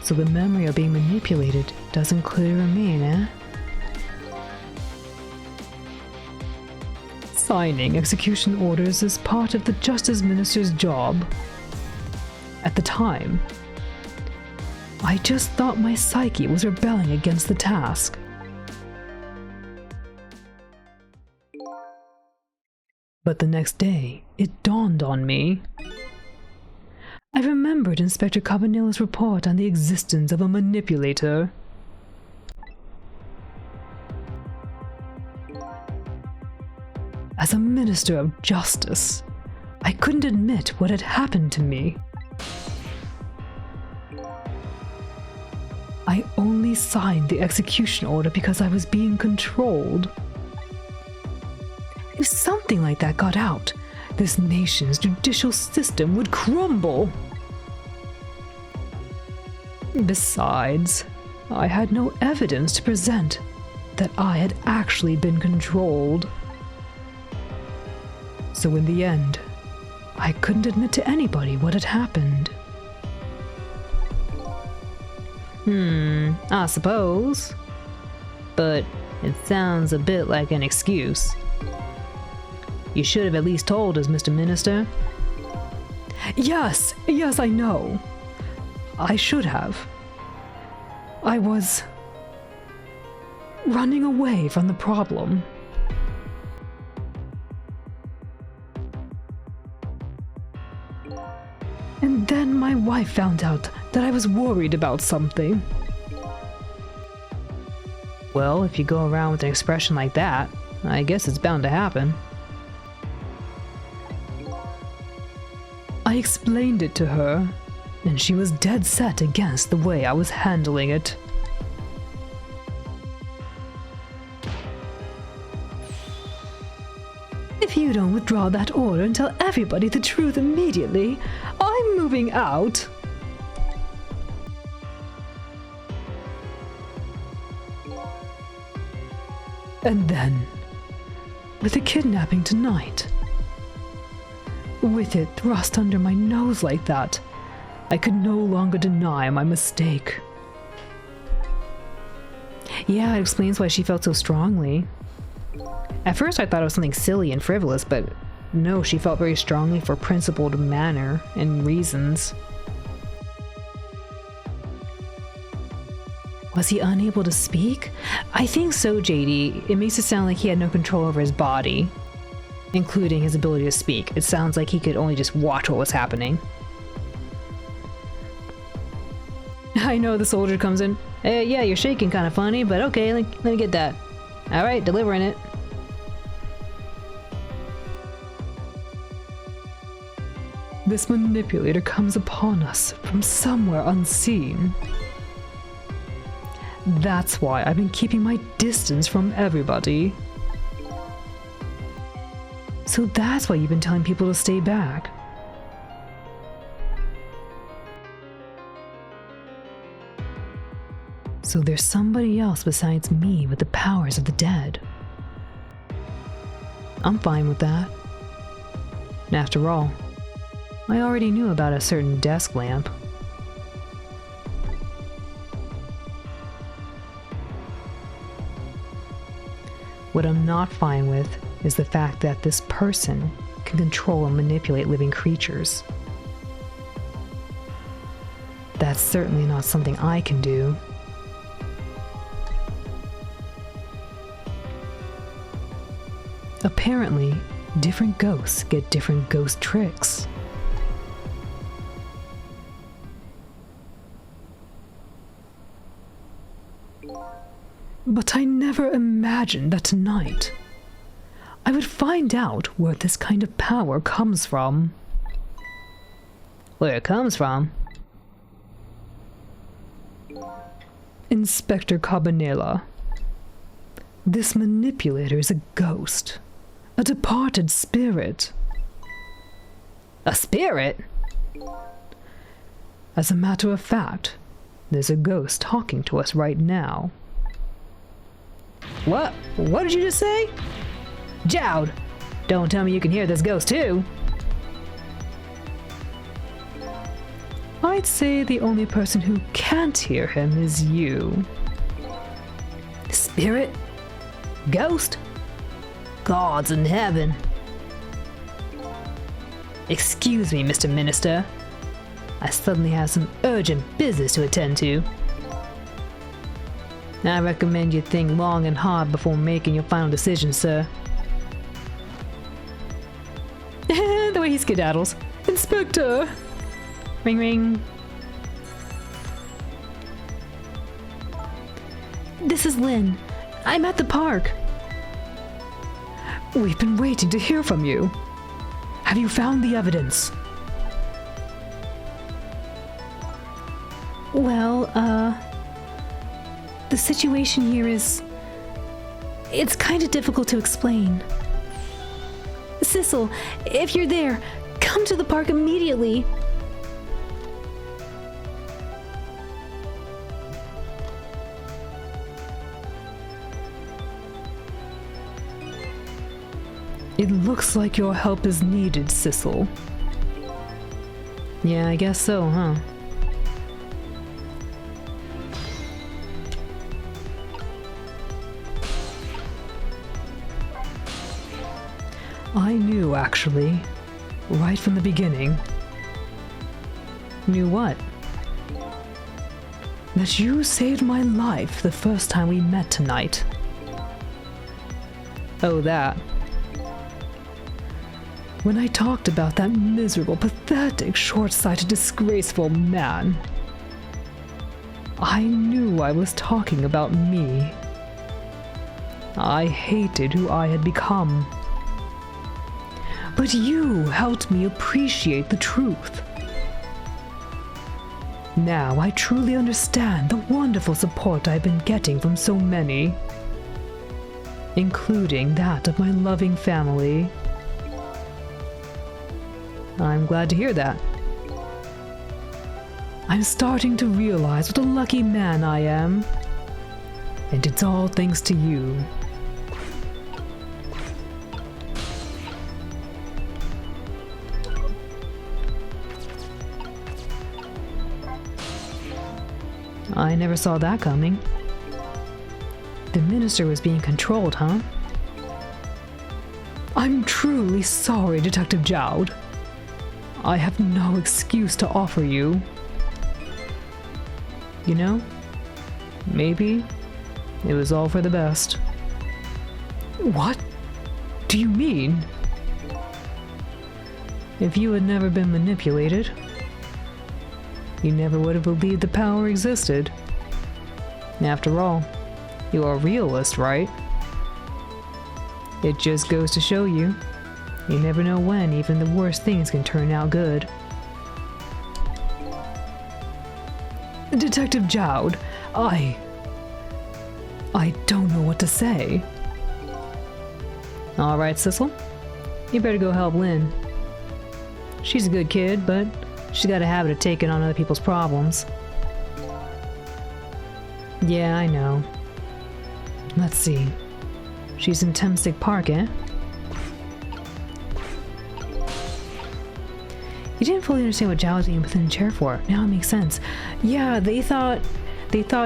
So the memory of being manipulated doesn't clearly remain, eh? Signing execution orders is part of the Justice Minister's job. At the time, I just thought my psyche was rebelling against the task. But the next day, it dawned on me. I remembered Inspector Cabanela's report on the existence of a manipulator. As a minister of justice, I couldn't admit what had happened to me. I only signed the execution order because I was being controlled. If something like that got out, this nation's judicial system would crumble. Besides, I had no evidence to present that I had actually been controlled. So in the end, I couldn't admit to anybody what had happened. I suppose. But it sounds a bit like an excuse. You should have at least told us, Mr. Minister. Yes, I know. I should have. I was running away from the problem. And then my wife found out that I was worried about something. Well, if you go around with an expression like that, I guess it's bound to happen. I explained it to her, and she was dead set against the way I was handling it. If you don't withdraw that order and tell everybody the truth immediately, I'm moving out. And then, with the kidnapping tonight, with it thrust under my nose like that, I could no longer deny my mistake. Yeah, it explains why she felt so strongly. At first I thought it was something silly and frivolous, but no, she felt very strongly for principled manner and reasons. Was he unable to speak? I think so, JD. It makes it sound like he had no control over his body, including his ability to speak. It sounds like he could only just watch what was happening. I know the soldier comes in. Hey, yeah, you're shaking kind of funny, but okay, let me get that. Alright, delivering it. This manipulator comes upon us from somewhere unseen. That's why I've been keeping my distance from everybody. So that's why you've been telling people to stay back. So there's somebody else besides me with the powers of the dead. I'm fine with that. After all, I already knew about a certain desk lamp. What I'm not fine with is the fact that this person can control and manipulate living creatures. That's certainly not something I can do. Apparently, different ghosts get different ghost tricks. But I never imagined that tonight I would find out where this kind of power comes from. Where it comes from? Inspector Cabanela. This manipulator is a ghost. A departed spirit. A spirit? As a matter of fact, there's a ghost talking to us right now. What? What did you just say? Jowd, don't tell me you can hear this ghost too. I'd say the only person who can't hear him is you. Spirit? Ghost? Gods in heaven. Excuse me, Mr. Minister. I suddenly have some urgent business to attend to. I recommend you think long and hard before making your final decision, sir. The way he skedaddles. Inspector! Ring ring. This is Lynn. I'm at the park. We've been waiting to hear from you. Have you found the evidence? Well, the situation here is... it's kind of difficult to explain. Sissel, if you're there, come to the park immediately. It looks like your help is needed, Sissel. Yeah, I guess so, huh? I knew, actually, right from the beginning. Knew what? That you saved my life the first time we met tonight. Oh, that. When I talked about that miserable, pathetic, short-sighted, disgraceful man, I knew I was talking about me. I hated who I had become. But you helped me appreciate the truth. Now I truly understand the wonderful support I've been getting from so many, including that of my loving family. I'm glad to hear that. I'm starting to realize what a lucky man I am, and it's all thanks to you. I never saw that coming. The minister was being controlled, huh? I'm truly sorry, Detective Jowd. I have no excuse to offer you. You know, maybe it was all for the best. What do you mean? If you had never been manipulated, you never would have believed the power existed. After all, you're a realist, right? It just goes to show you, you never know when even the worst things can turn out good. Detective Jowd, I don't know what to say. All right, Sissel, you better go help Lynn. She's a good kid, but she's got a habit of taking on other people's problems. Yeah, I know. Let's see. She's in Temsig Park, eh? You didn't fully understand what Jowd was being put in the chair for. Now it makes sense. Yeah, they thought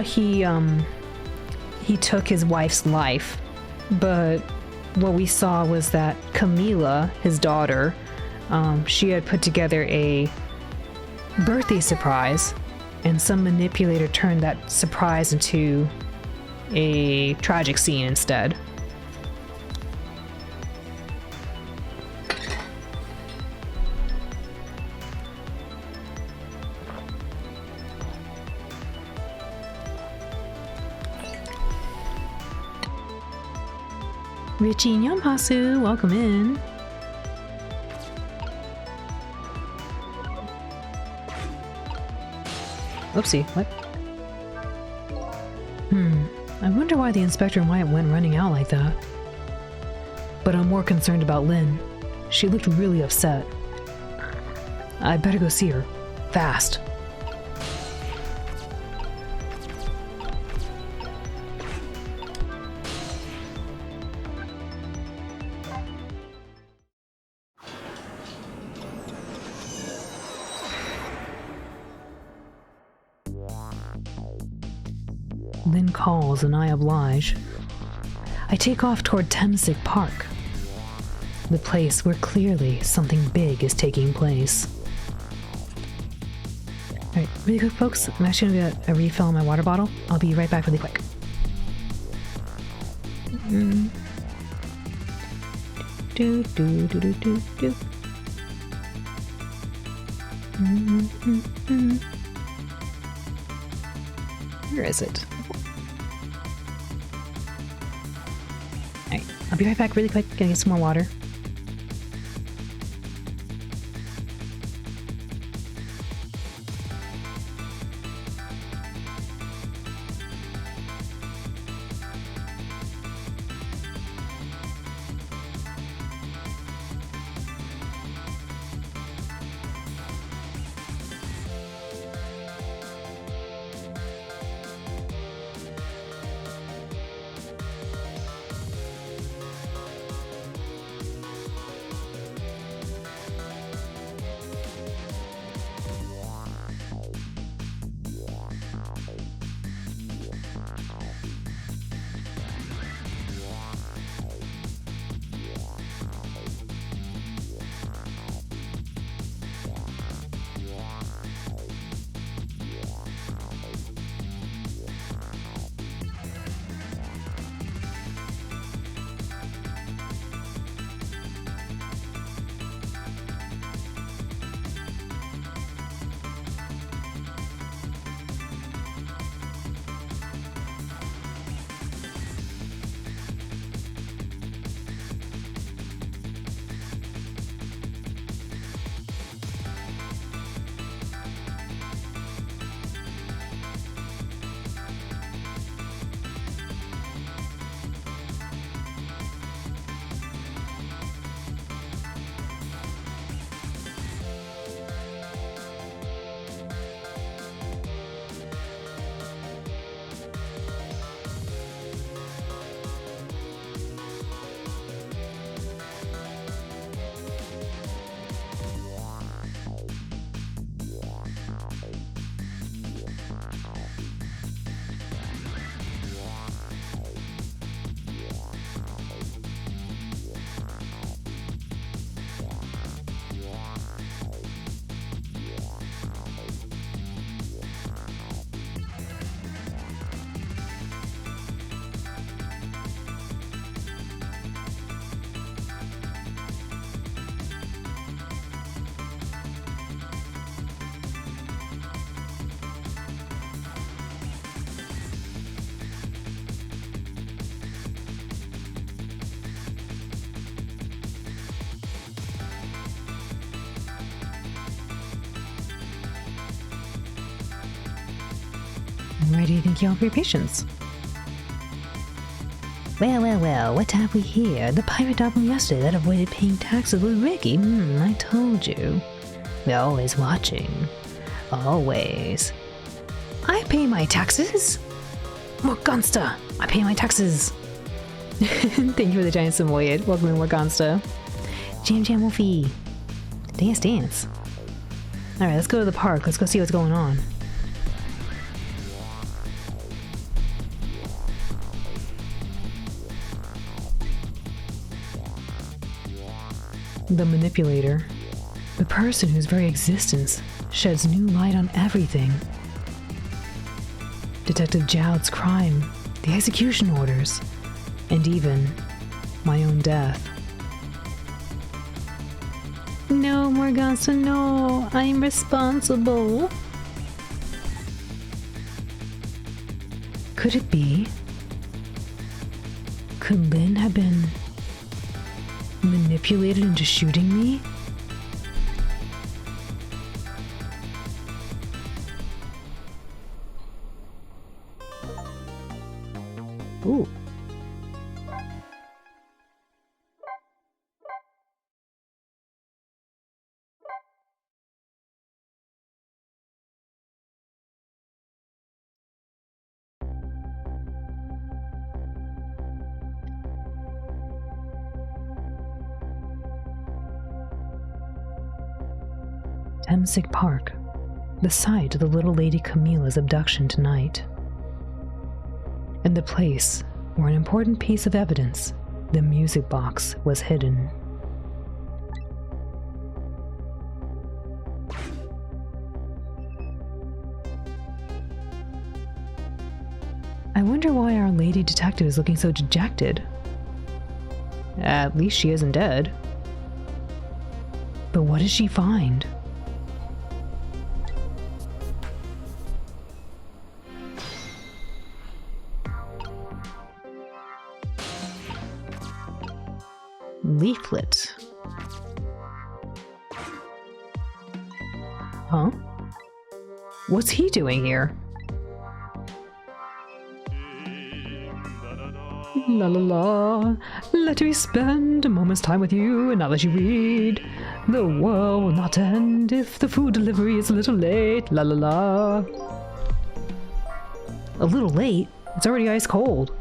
he took his wife's life, but what we saw was that Camila, his daughter, she had put together a birthday surprise, and some manipulator turned that surprise into a tragic scene instead. Richie and Yamhasu, welcome in. Oopsie, what? I wonder why the inspector and Wyatt went running out like that. But I'm more concerned about Lynn. She looked really upset. I better go see her. Fast. Lynn calls and I oblige. I take off toward Temsig Park, the place where clearly something big is taking place. Alright, really quick folks, I'm actually gonna get a refill on my water bottle. I'll be right back really quick. Where is it? Alright, I'll be right back really quick. Gonna get some more water. Why do you think you have your patience? Well, what have we here? The pirate dog from yesterday that avoided paying taxes with Ricky. I told you. We're always watching. Always. I pay my taxes? Morgansta, I pay my taxes. Thank you for the giant Samoyed. Welcome to Morgansta. Jam Wolfie. Dance. Alright, let's go to the park. Let's go see what's going on. The manipulator. The person whose very existence sheds new light on everything. Detective Jowd's crime, the execution orders, and even my own death. No, Morgansta, no. I'm responsible. Could it be? Could Lynn have been manipulated into shooting me? Ooh. Temsig Park, the site of the little lady Camilla's abduction tonight. And the place where an important piece of evidence, the music box, was hidden. I wonder why our lady detective is looking so dejected. At least she isn't dead. But what does she find? Leaflet. Huh? What's he doing here? La la la, let me spend a moment's time with you and not let you read. The world will not end if the food delivery is a little late. La la la. A little late? It's already ice cold.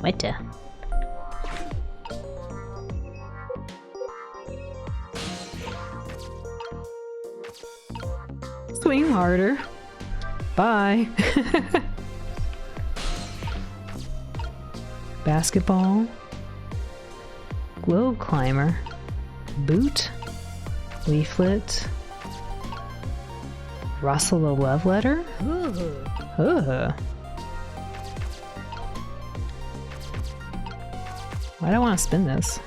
What the? Swing harder. Bye. Basketball. Globe climber. Boot. Leaflet. Rustle a love letter? Why do I want to spin this?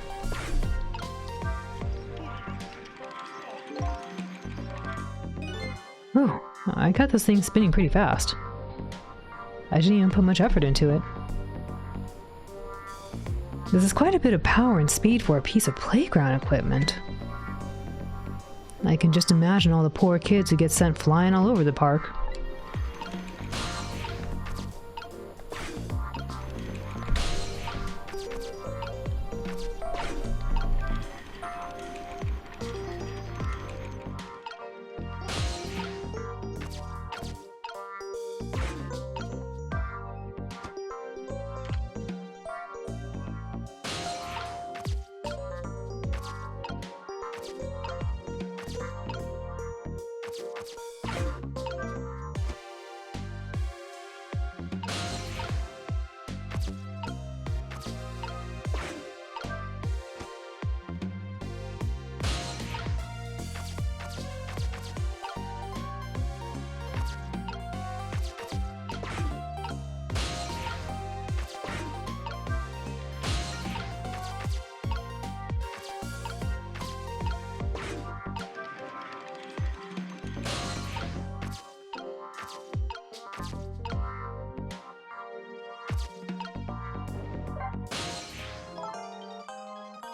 Oh, I got this thing spinning pretty fast. I didn't even put much effort into it. This is quite a bit of power and speed for a piece of playground equipment. I can just imagine all the poor kids who get sent flying all over the park.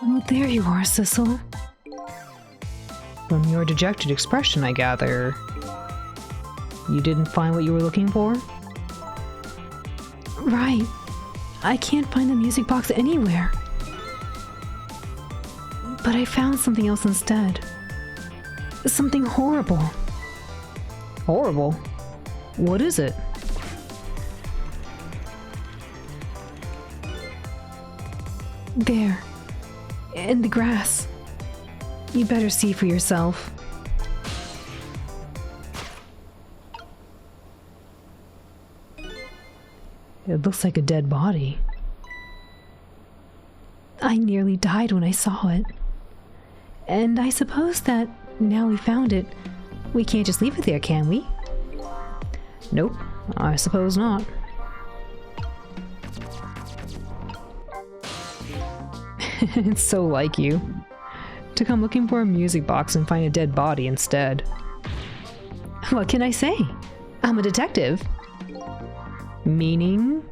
Oh, there you are, Sissel. From your dejected expression, I gather, you didn't find what you were looking for? Right. I can't find the music box anywhere. But I found something else instead. Something horrible. Horrible? What is it? There. In the grass. You better see for yourself. It looks like a dead body. I nearly died when I saw it. And I suppose that now we found it, we can't just leave it there, can we? Nope, I suppose not. It's so like you. To come looking for a music box and find a dead body instead. What can I say? I'm a detective. Meaning?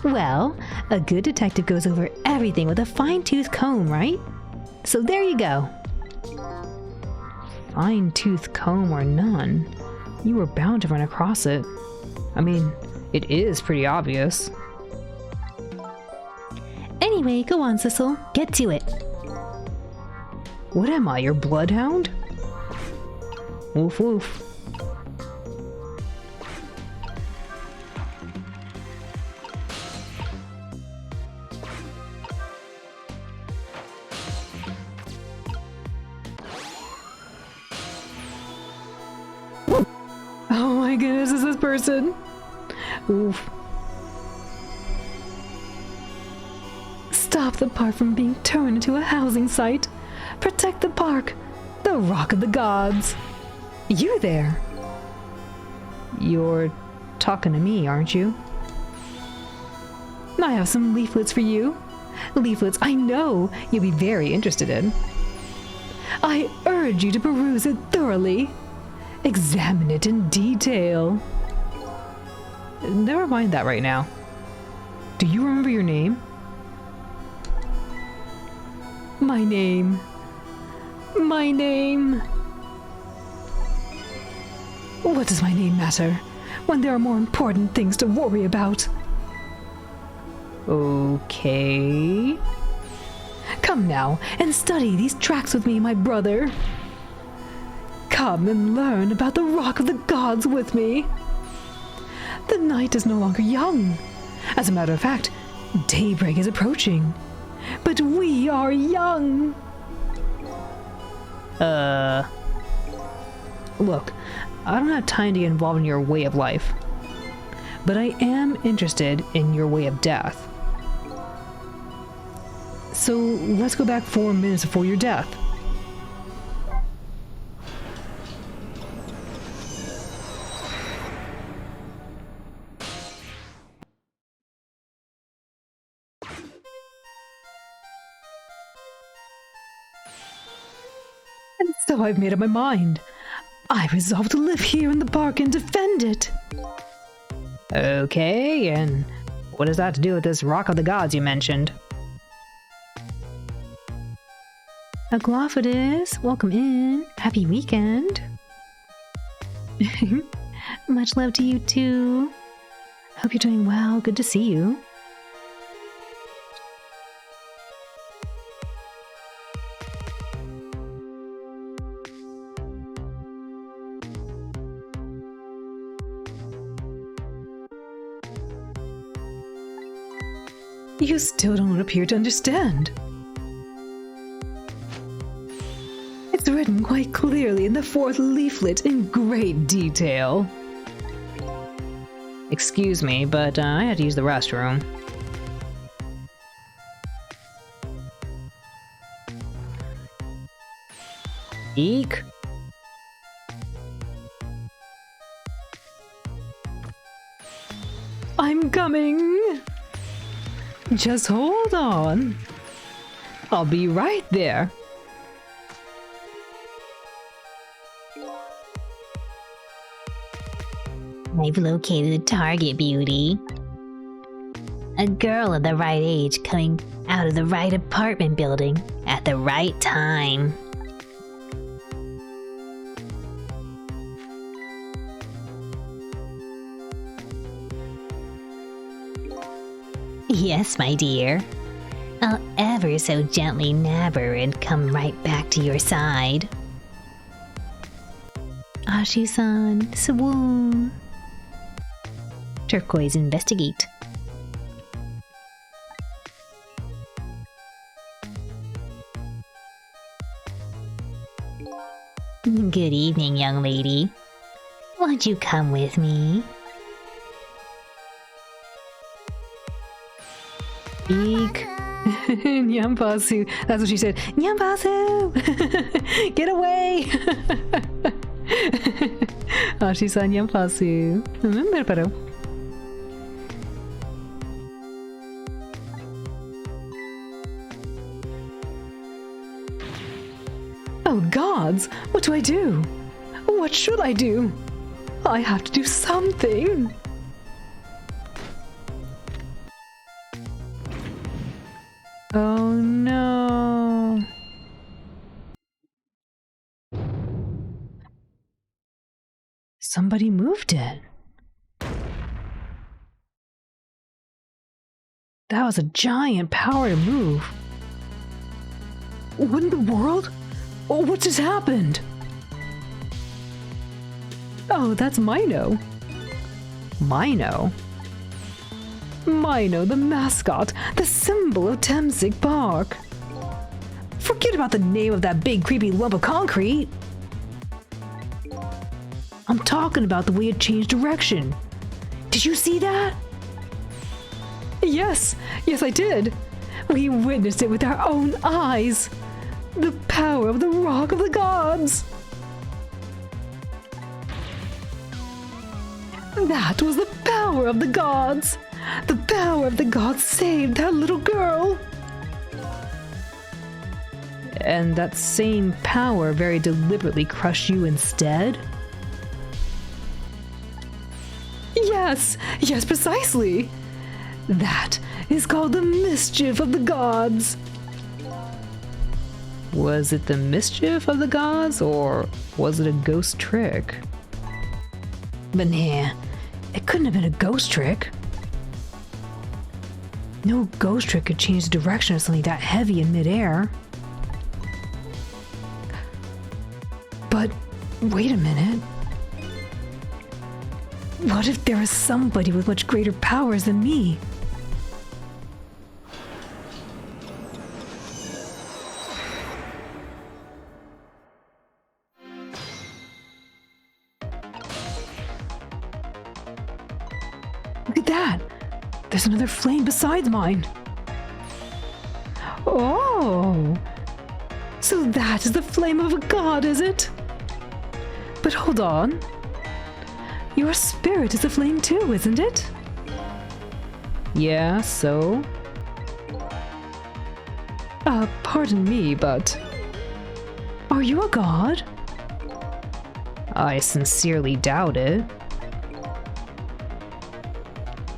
Well, a good detective goes over everything with a fine-tooth comb, right? So there you go. Fine-tooth comb or none, you were bound to run across it. I mean, it is pretty obvious. Anyway, go on, Sissel. Get to it. What am I, your bloodhound? Woof woof. Oh my goodness, is this person? Oof. Stop the park from being turned into a housing site. Protect the park. The Rock of the Gods. You there. You're talking to me, aren't you? I have some leaflets for you. Leaflets I know you'll be very interested in. I urge you to peruse it thoroughly. Examine it in detail. Never mind that right now. Do you remember your name? My name. My name. What does my name matter when there are more important things to worry about? Okay. Come now and study these tracks with me, my brother. Come and learn about the Rock of the Gods with me. The night is no longer young. As a matter of fact, daybreak is approaching. But we are young. Look, I don't have time to get involved in your way of life. But I am interested in your way of death. So let's go back 4 minutes before your death. And so I've made up my mind. I resolve to live here in the park and defend it. Okay, and what does that have to do with this Rock of the Gods you mentioned? Aglophidus, welcome in. Happy weekend. Much love to you too. Hope you're doing well. Good to see you. You still don't appear to understand. It's written quite clearly in the 4th leaflet in great detail. Excuse me, but I had to use the restroom. Eek. I'm coming. Just hold on. I'll be right there. I've located the target, Beauty. A girl of the right age coming out of the right apartment building at the right time. Yes, my dear. I'll ever so gently nab her and come right back to your side. Ashi-san, swoon. Turquoise investigate. Good evening, young lady. Won't you come with me? Eek. Nyampasu. That's what she said. Nyampasu! Get away! Ashi-san Nyampasu. Pero. Oh gods! What do I do? What should I do? I have to do something! Oh no! Somebody moved it. That was a giant power to move. What in the world? Oh, what just happened? Oh, that's Mino. Mino? Mino, the mascot, the symbol of Temsig Park. Forget about the name of that big creepy lump of concrete. I'm talking about the way it changed direction. Did you see that? Yes, I did. We witnessed it with our own eyes. The power of the Rock of the Gods. That was the power of the gods. The power of the gods saved that little girl. And that same power very deliberately crushed you instead? Yes, precisely. That is called the mischief of the gods. Was it the mischief of the gods, or was it a ghost trick? But nah, it couldn't have been a ghost trick. No ghost trick could change the direction of something that heavy in midair. But wait a minute. What if there was somebody with much greater powers than me? Look at that! There's another flame besides mine. Oh! So that is the flame of a god, is it? But hold on. Your spirit is a flame too, isn't it? Yeah, so? Pardon me, but... Are you a god? I sincerely doubt it.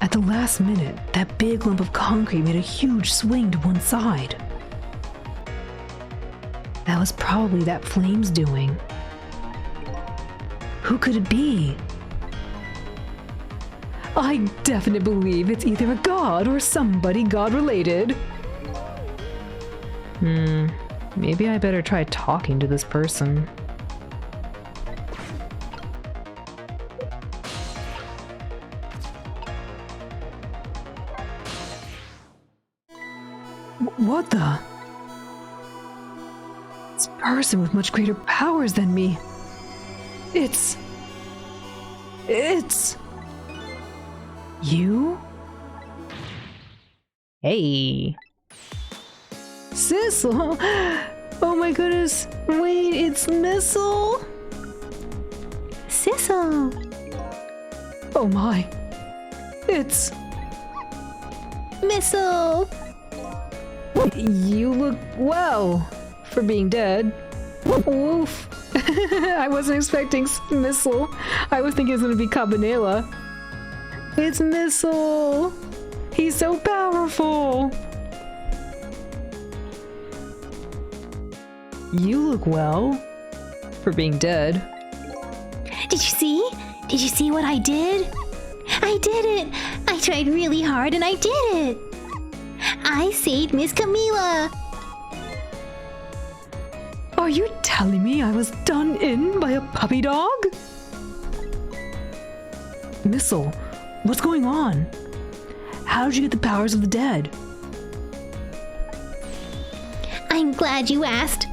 At the last minute, that big lump of concrete made a huge swing to one side. That was probably that flame's doing. Who could it be? I definitely believe it's either a god or somebody god-related. Maybe I better try talking to this person. What the? This person with much greater powers than me. It's... You? Hey. Sissel! Oh my goodness. Wait, it's Missile? Sissel! Oh my. It's... Missile! You look well for being dead. Woof. I wasn't expecting Missile. I was thinking it was going to be Cabanela. It's Missile. He's so powerful! You look well for being dead. Did you see? Did you see what I did? I did it! I tried really hard and I did it! I saved Miss Camila! Are you telling me I was done in by a puppy dog? Missile, what's going on? How did you get the powers of the dead? I'm glad you asked.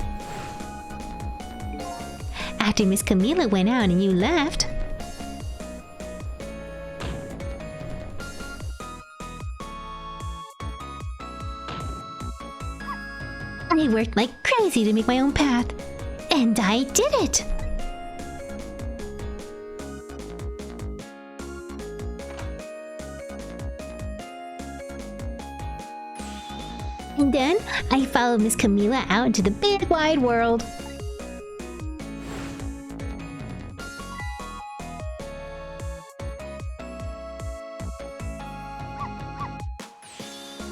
After Miss Camila went out and you left, I worked like crazy to make my own path, and I did it! And then I followed Miss Camila out into the big wide world.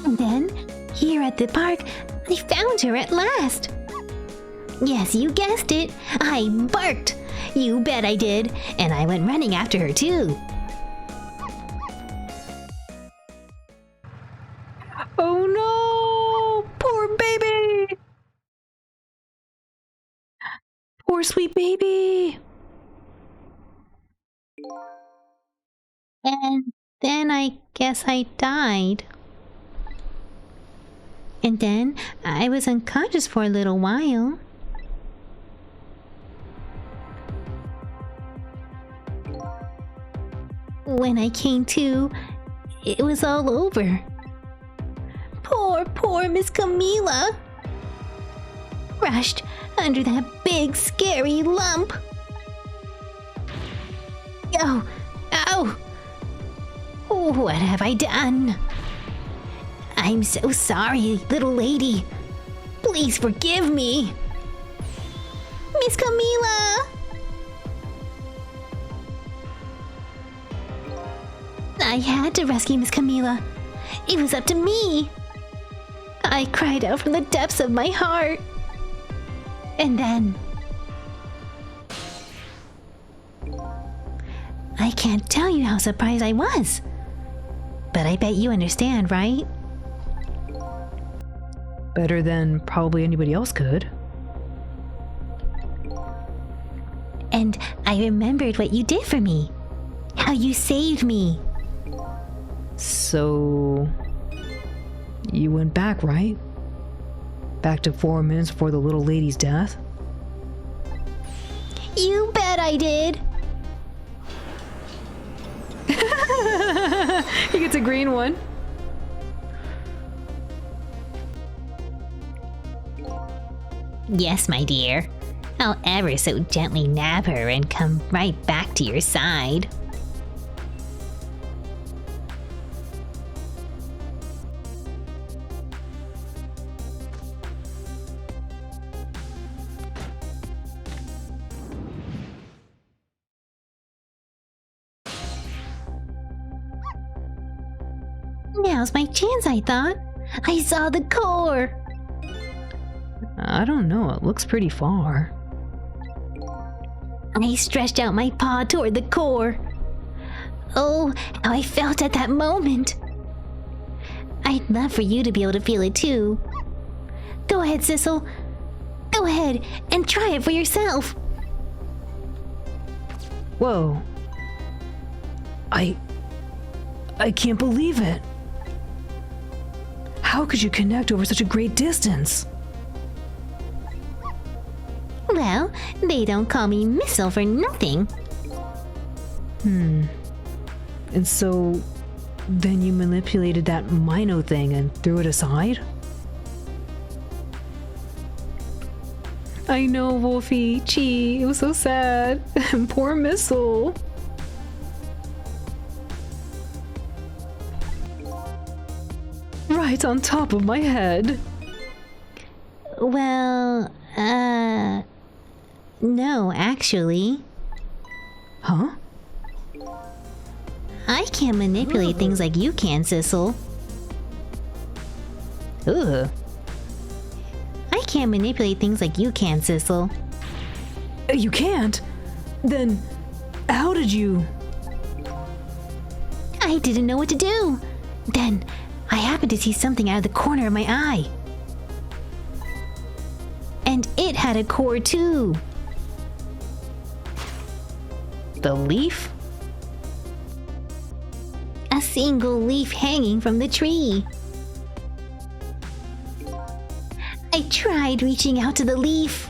And then, here at the park, I found her at last. Yes, you guessed it. I barked. You bet I did. And I went running after her too. Oh no! Poor baby! Poor sweet baby! And then I guess I died. And then I was unconscious for a little while. When I came to, it was all over. Poor Miss Camila. Crushed under that big scary lump. Oh, ow! What have I done? I'm so sorry, little lady. Please forgive me. Miss Camila! I had to rescue Miss Camila. It was up to me. I cried out from the depths of my heart. And then... I can't tell you how surprised I was. But I bet you understand, right? Better than probably anybody else could. And I remembered what you did for me. How you saved me. So... you went back, right? Back to 4 minutes before the little lady's death? You bet I did. He gets a green one. Yes, my dear. I'll ever so gently nab her and come right back to your side. Now's my chance, I thought. I saw the core. I don't know, it looks pretty far. I stretched out my paw toward the core. Oh, how I felt at that moment. I'd love for you to be able to feel it too. Go ahead, Sissel. Go ahead and try it for yourself. Whoa. I can't believe it. How could you connect over such a great distance? Well, they don't call me Missile for nothing. And so, then you manipulated that Mino thing and threw it aside? I know, Wolfie. Gee, it was so sad. Poor Missile. Right on top of my head. Well, no, actually. Huh? I can't manipulate things like you can, Sissel. Ugh. I can't manipulate things like you can, Sissel. You can't? Then how did you... I didn't know what to do. Then I happened to see something out of the corner of my eye. And it had a core too. The leaf? A single leaf hanging from the tree. I tried reaching out to the leaf.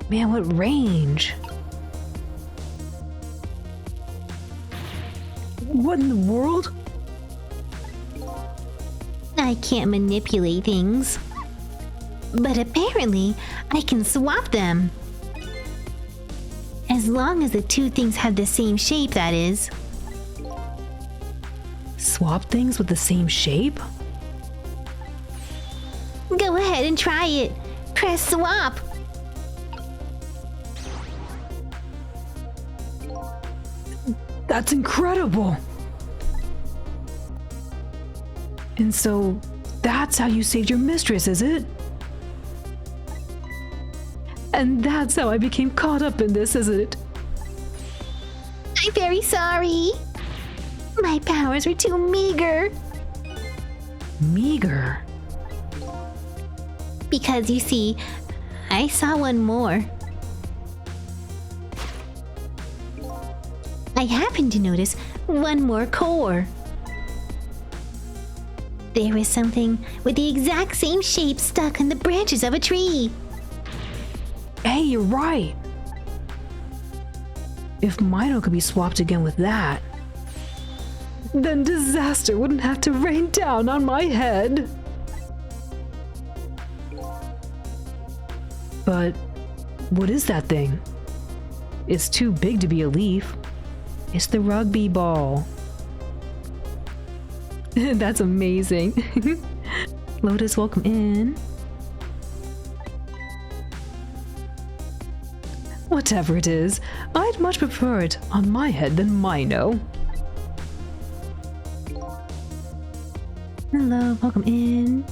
Man, what range? What in the world? I can't manipulate things. But apparently, I can swap them. As long as the two things have the same shape, that is. Swap things with the same shape? Go ahead and try it. Press swap. That's incredible! And so, that's how you saved your mistress, is it? And that's how I became caught up in this, is it? I'm very sorry. My powers were too meager. Meager? Because you see, I saw one more. I happened to notice one more core. There was something with the exact same shape stuck in the branches of a tree. Hey, you're right! If Mino could be swapped again with that, then disaster wouldn't have to rain down on my head! But what is that thing? It's too big to be a leaf. It's the rugby ball. That's amazing. Lotus, welcome in. Whatever it is, I'd much prefer it on my head than Mino. Hello, welcome in.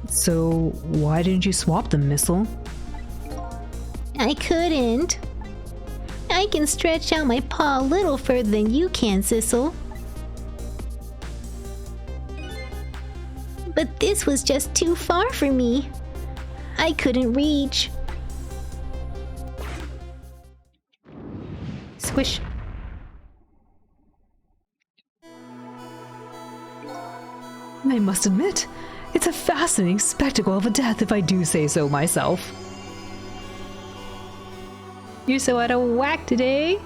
So, why didn't you swap them, Missile? I couldn't. I can stretch out my paw a little further than you can, Sissel. But this was just too far for me. I couldn't reach. Squish. I must admit, it's a fascinating spectacle of a death if I do say so myself. You're so out of whack today.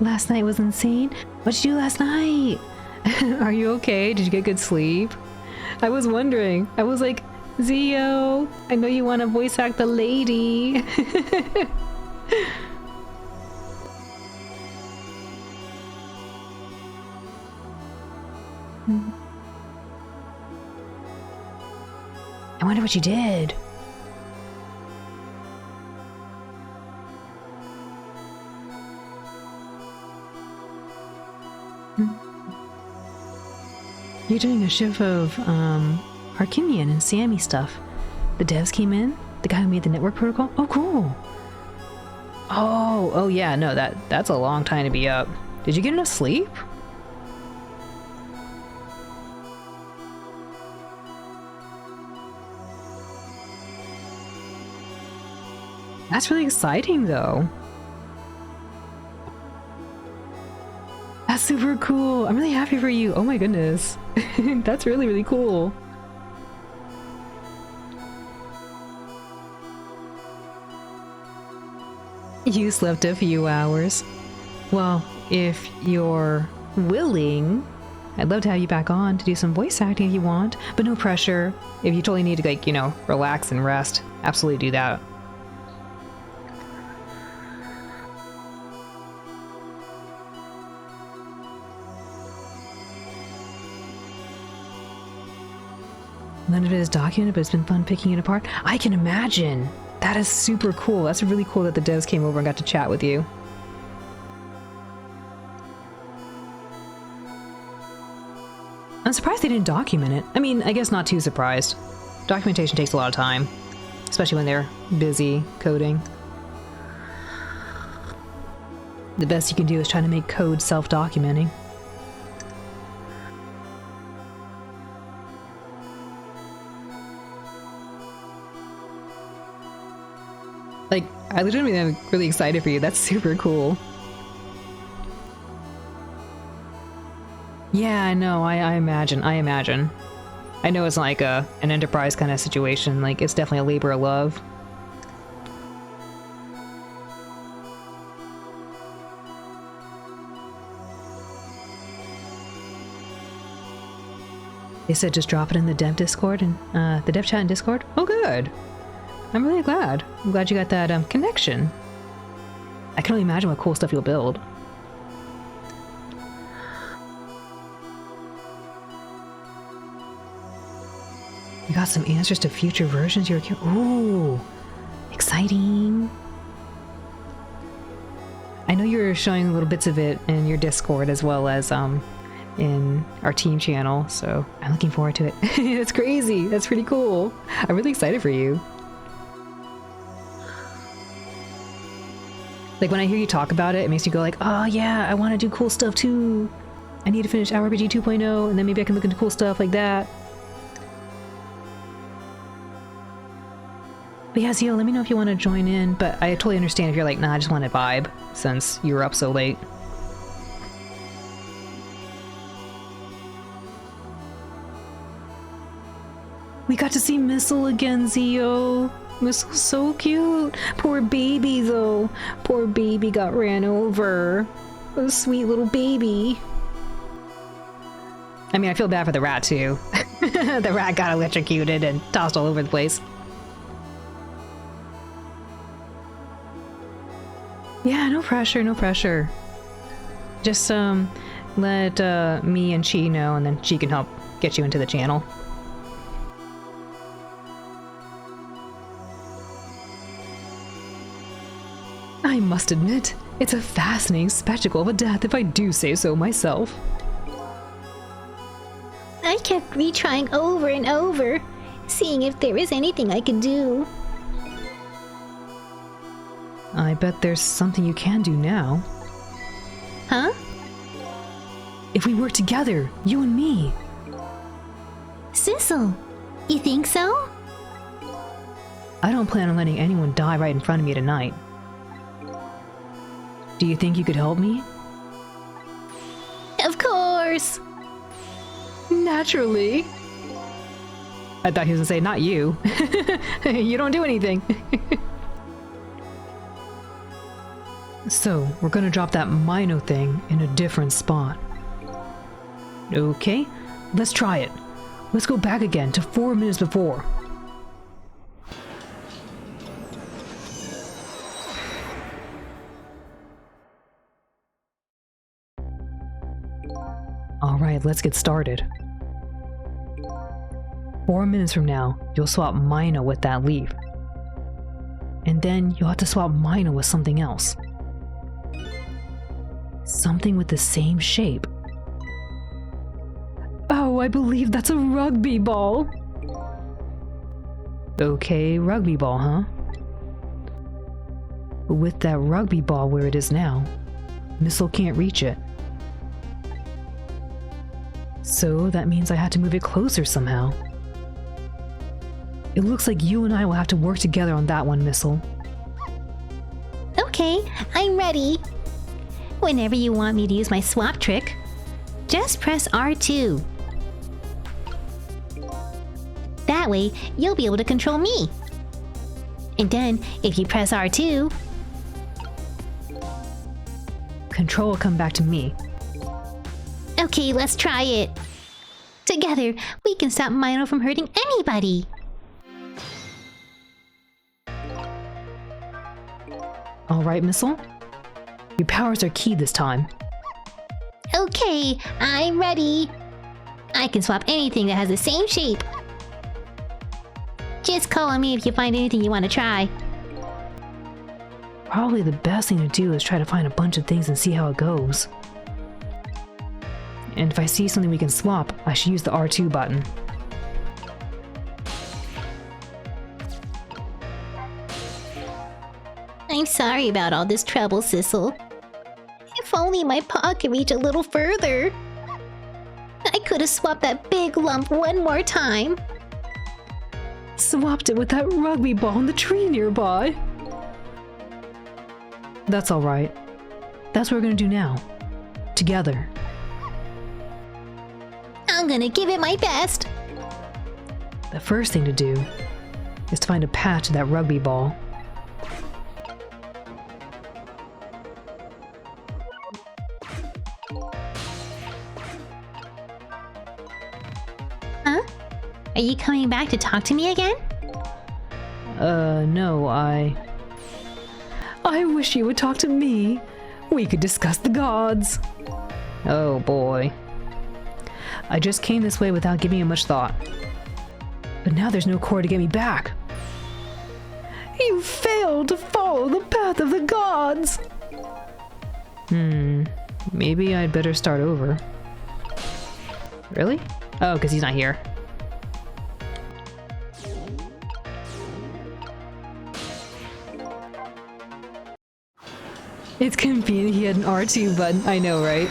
Last night was insane. What'd you do last night? Are you okay? Did you get good sleep? I was wondering. I was like, Zio, I know you want to voice act the lady. I wonder what you did. You're doing a shift of Archimian and Sammy stuff. The devs came in? The guy who made the network protocol? Oh, cool. Oh yeah, no, that's a long time to be up. Did you get enough sleep? That's really exciting, though. That's super cool. I'm really happy for you. Oh my goodness. That's really, really cool. You slept a few hours. Well, if you're willing, I'd love to have you back on to do some voice acting if you want, but no pressure. If you totally need to, like, you know, relax and rest, absolutely do that. None of it is documented, but it's been fun picking it apart. I can imagine. That is super cool. That's really cool that the devs came over and got to chat with you. I'm surprised they didn't document it. I mean, I guess not too surprised. Documentation takes a lot of time, especially when they're busy coding. The best you can do is try to make code self-documenting. Like, I legitimately am really excited for you. That's super cool. Yeah, I know. I imagine. I know it's not like an Enterprise kind of situation. Like, it's definitely a labor of love. They said just drop it in the dev Discord and the dev chat in Discord. Oh, good. I'm really glad. I'm glad you got that connection. I can only imagine what cool stuff you'll build. You got some answers to future versions you're... Ooh, exciting. I know you're showing little bits of it in your Discord as well as in our team channel, so I'm looking forward to it. That's crazy. That's pretty cool. I'm really excited for you. Like, when I hear you talk about it, it makes you go like, oh yeah, I want to do cool stuff too. I need to finish RPG 2.0, and then maybe I can look into cool stuff like that. But yeah, Zio, let me know if you want to join in, but I totally understand if you're like, nah, I just want to vibe, since you were up so late. We got to see Missile again, Zio. Missile's so cute. Poor baby, though. Poor baby got ran over. A sweet little baby. I mean, I feel bad for the rat, too. The rat got electrocuted and tossed all over the place. Yeah, no pressure, no pressure. Just, let, me and Chi know, and then she can help get you into the channel. I must admit, it's a fascinating spectacle of a death if I do say so myself. I kept retrying over and over, seeing if there was anything I could do. I bet there's something you can do now. Huh? If we work together, you and me. Sissel, you think so? I don't plan on letting anyone die right in front of me tonight. Do you think you could help me? Of course! Naturally. I thought he was gonna say, not you. You don't do anything. So, we're gonna drop that Mino thing in a different spot. Okay, let's try it. Let's go back again to 4 minutes before. Alright, let's get started. 4 minutes from now, you'll swap Mino with that leaf. And then you'll have to swap Mino with something else. Something with the same shape. Oh, I believe that's a rugby ball. Okay, rugby ball, huh? But with that rugby ball where it is now, Missile can't reach it. So that means I had to move it closer somehow. It looks like you and I will have to work together on that one, Missile. Okay, I'm ready. Whenever you want me to use my swap trick, just press R2. That way, you'll be able to control me. And then, if you press R2, Control will come back to me. okay, let's try it. Together, we can stop Mino from hurting anybody. Alright, Missile? Your powers are key this time. Okay, I'm ready. I can swap anything that has the same shape. Just call on me if you find anything you want to try. Probably the best thing to do is try to find a bunch of things and see how it goes. and if I see something we can swap, I should use the R2 button. I'm sorry about all this trouble, Sissel. If only my paw could reach a little further. I could have swapped that big lump one more time. Swapped it with that rugby ball in the tree nearby. That's alright. That's what we're gonna do now. Together. I'm gonna give it my best. The first thing to do is to find a patch of that rugby ball. Huh? Are you coming back to talk to me again? No, I wish you would talk to me. We could discuss the gods. Oh boy. I just came this way without giving it much thought. But now there's no core to get me back. You failed to follow the path of the gods! Maybe I'd better start over. Really? Oh, because he's not here. It's convenient he had an R2 button. I know, right?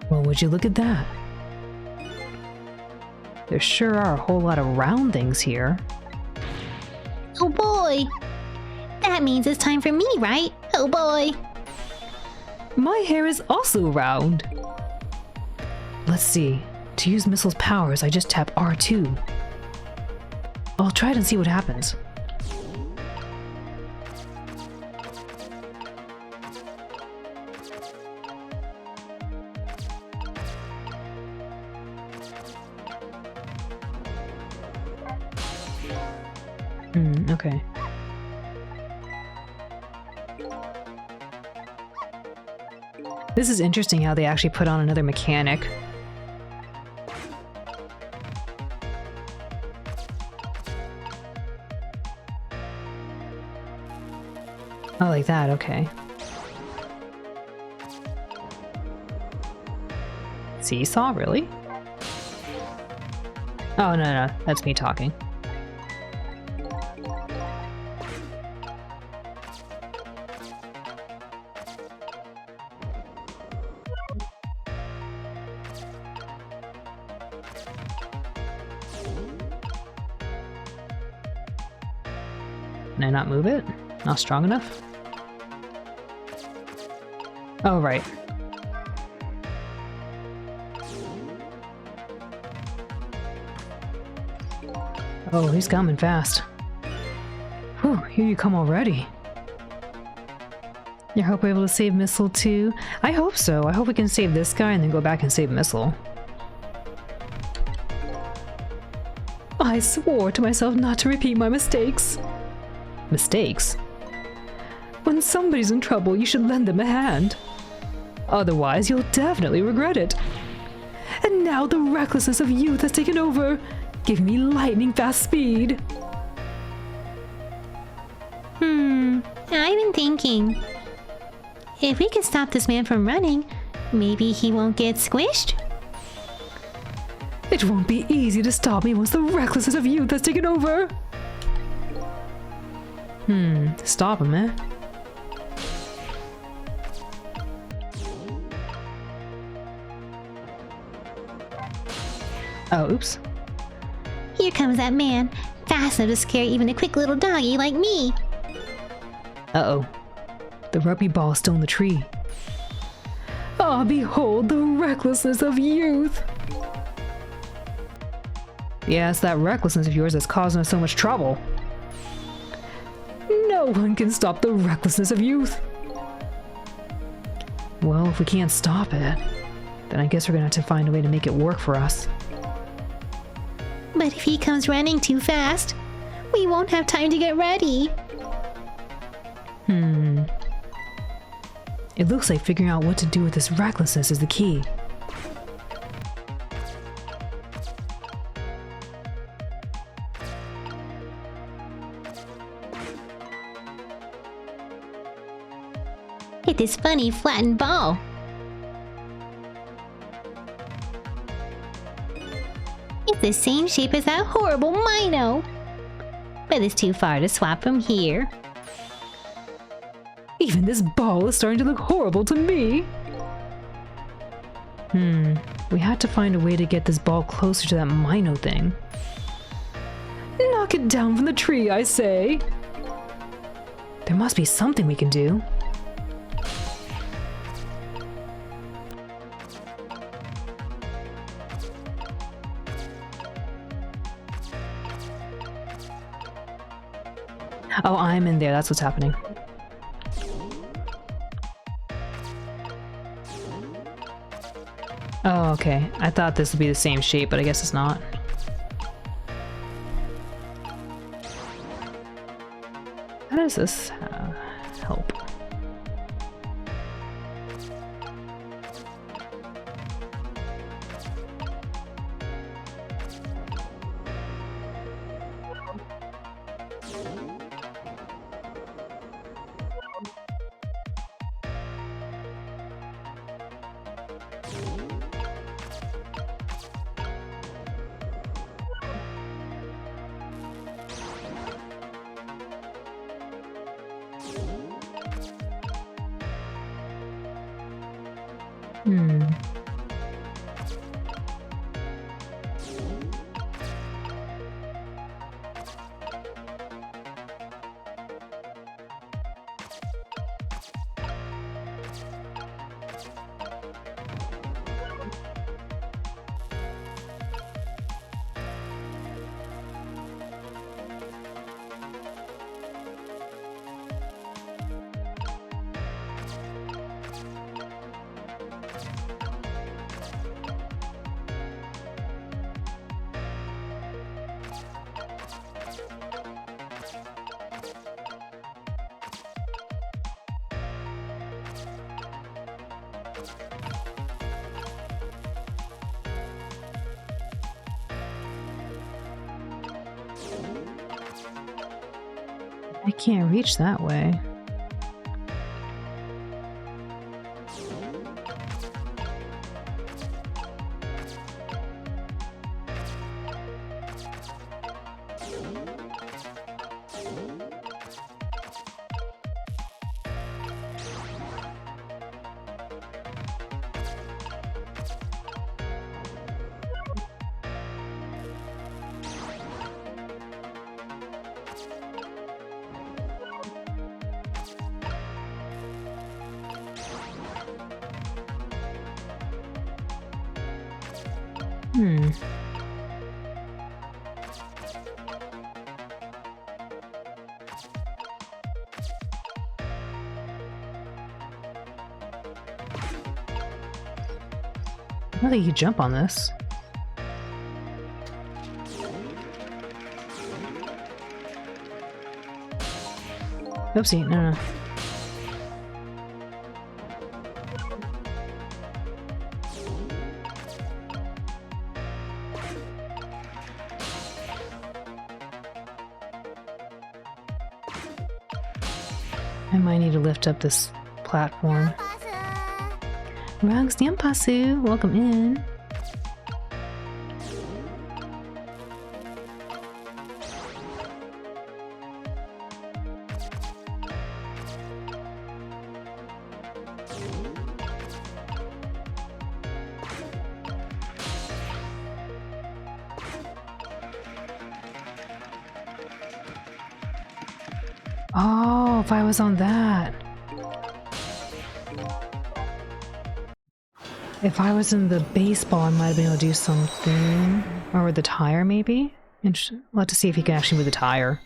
Well, would you look at that? There sure are a whole lot of round things here. Oh boy! That means it's time for me, right? Oh boy! My hair is also round. Let's see. To use Missel's powers, I just tap R2. I'll try it and see what happens. Okay. This is interesting how they actually put on another mechanic. Oh, like that, okay. Seesaw, really? Oh, no, that's me talking. Can I not move it? Not strong enough? Oh, right. Oh, he's coming fast. Whew, here you come already. You hope we're able to save Missile too? I hope so. I hope we can save this guy and then go back and save Missile. I swore to myself not to repeat my mistakes. Mistakes? When somebody's in trouble, you should lend them a hand. Otherwise, you'll definitely regret it. And now the recklessness of youth has taken over, giving me lightning fast speed. I've been thinking. If we can stop this man from running, maybe he won't get squished? It won't be easy to stop me once the recklessness of youth has taken over. Stop him, eh? Oh, oops. Here comes that man, fast enough to scare even a quick little doggy like me. Uh-oh. The rugby ball is still in the tree. Ah, behold the recklessness of youth! Yeah, it's that recklessness of yours that's causing us so much trouble. No one can stop the recklessness of youth. Well, if we can't stop it, then I guess we're gonna have to find a way to make it work for us. But if he comes running too fast, we won't have time to get ready. It looks like figuring out what to do with this recklessness is the key. Hit this funny flattened ball. It's the same shape as that horrible Mino. But it's too far to swap from here. Even this ball is starting to look horrible to me. We had to find a way to get this ball closer to that Mino thing. Knock it down from the tree, I say. There must be something we can do. Oh, I'm in there. That's what's happening. Oh, okay. I thought this would be the same shape, but I guess it's not. How does this help? I can't reach that way. I don't think you jump on this. Oopsie, no. I might need to lift up this platform. Rugs Nyampasu, welcome in. Oh, if I was on that. If I was in the baseball, I might have been able to do something. Or with the tire, maybe? We'll have to see if he can actually move the tire.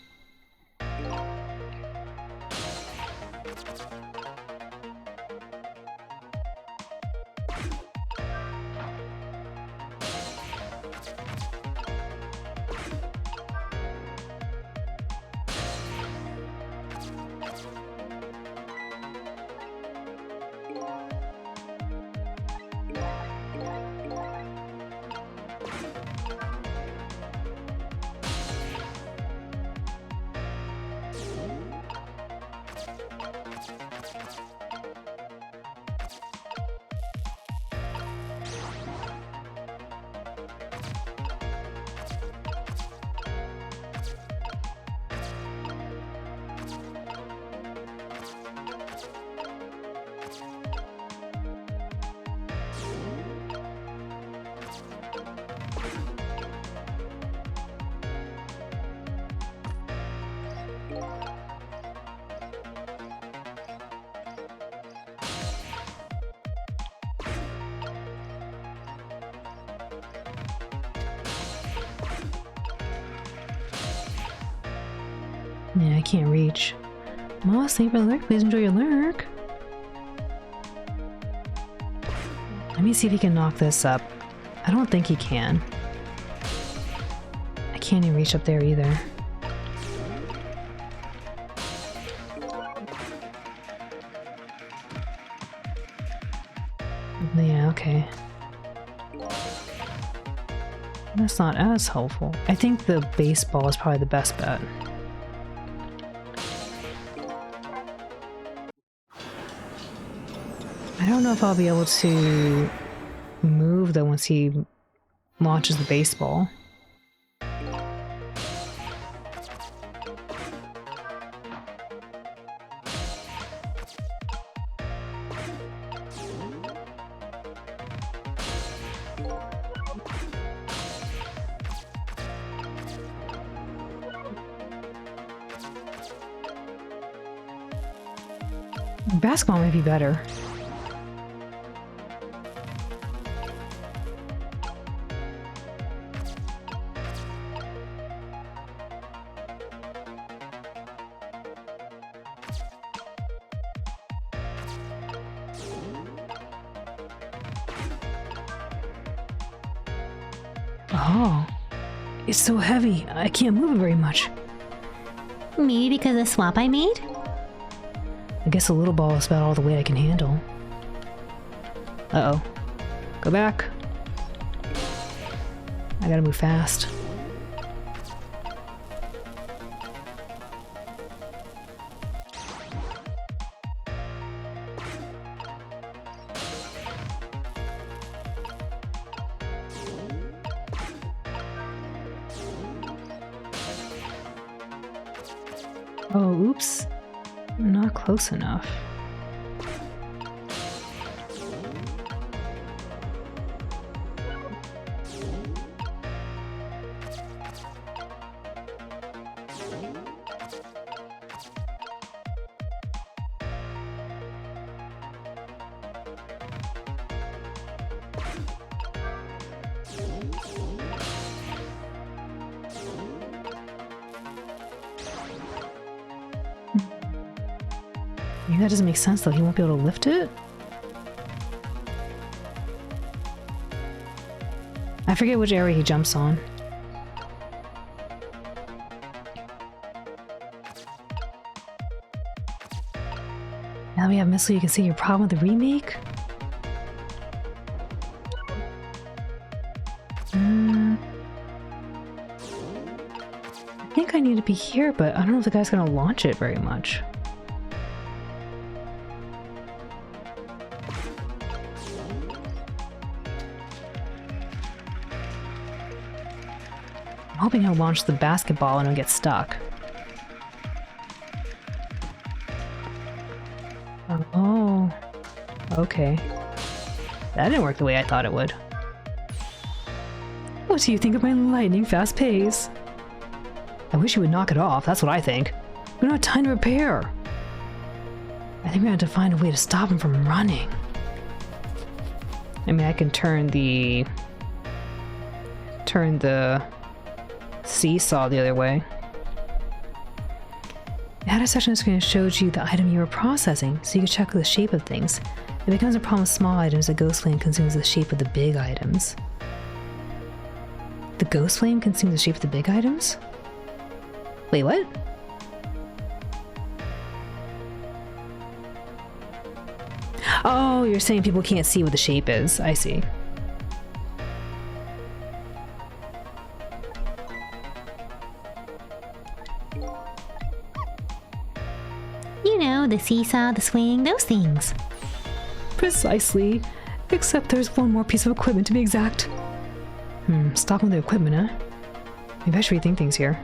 Yeah, I can't reach. Moss, thank you for the lurk. Please enjoy your lurk. Let me see if he can knock this up. I don't think he can. I can't even reach up there either. Yeah, okay. That's not as helpful. I think the baseball is probably the best bet. I don't know if I'll be able to move though once he launches the baseball. Basketball might be better. Oh, it's so heavy. I can't move it very much. Maybe because of the swap I made? I guess a little ball is about all the weight I can handle. Uh-oh. Go back. I gotta move fast. Oh, oops. Not close enough. Maybe that doesn't make sense though. He won't be able to lift it? I forget which area he jumps on. Now we have Missile, you can see your problem with the remake? I think I need to be here, but I don't know if the guy's gonna launch it very much. I'm hoping he'll launch the basketball and it'll get stuck. Oh, okay. That didn't work the way I thought it would. What do you think of my lightning fast pace? I wish you would knock it off, that's what I think. We don't have time to repair. I think we have to find a way to stop him from running. I mean, I can turn the seesaw the other way. It had a section on the screen that showed you the item you were processing, so you could check the shape of things. It becomes a problem with small items that Ghost Flame consumes the shape of the big items. The Ghost Flame consumes the shape of the big items? Wait, what? Oh, you're saying people can't see what the shape is. I see. You know, the seesaw, the swing, those things. Precisely. Except there's one more piece of equipment to be exact. Stop with the equipment, huh? Maybe I should rethink things here.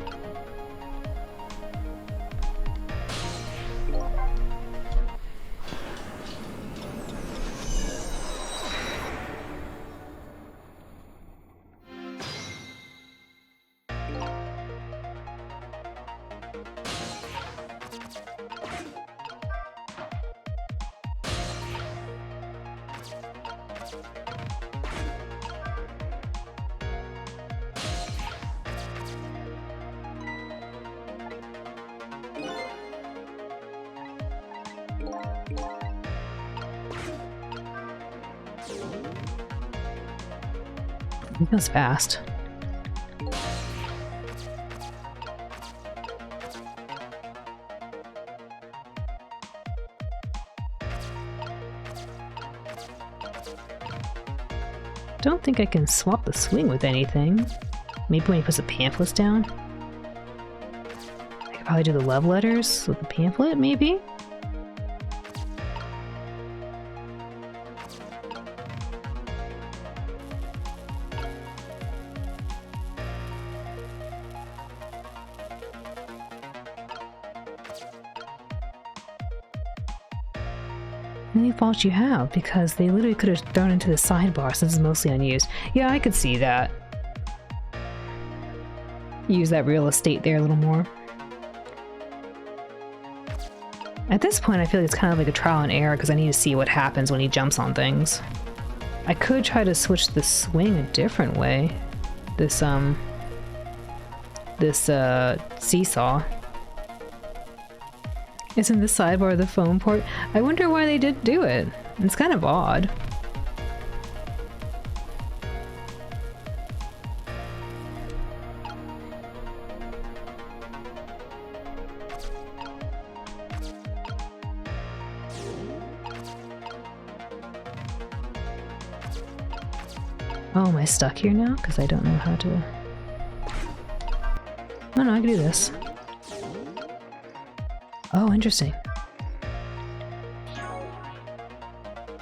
He goes fast. Don't think I can swap the swing with anything. Maybe when he puts the pamphlets down? I could probably do the love letters with the pamphlet, maybe? Any fault you have, because they literally could have thrown into the sidebar since it's mostly unused. Yeah, I could see that. Use that real estate there a little more. At this point, I feel like it's kind of like a trial and error because I need to see what happens when he jumps on things. I could try to switch the swing a different way. This seesaw. Isn't the sidebar the phone port? I wonder why they did do it. It's kind of odd. Oh, am I stuck here now? Because I don't know how to... Oh no, I can do this. Oh, interesting.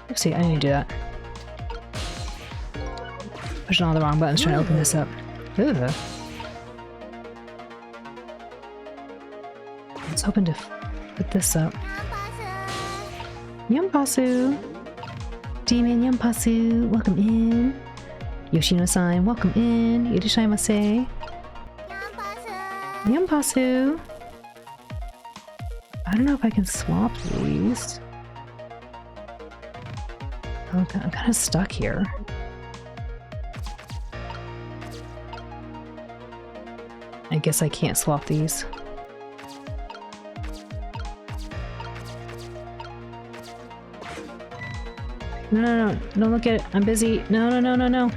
Oopsie, I didn't do that. Pushing all the wrong buttons trying to open this up. Ugh. I was hoping to put this up. Yampasu! Demon Yampasu, welcome in. Yoshino-san, welcome in. Irashaimase. Yampasu! I don't know if I can swap these. Oh, I'm kind of stuck here. I guess I can't swap these. No, no, no, don't look at it. I'm busy. No, no, no, no, no.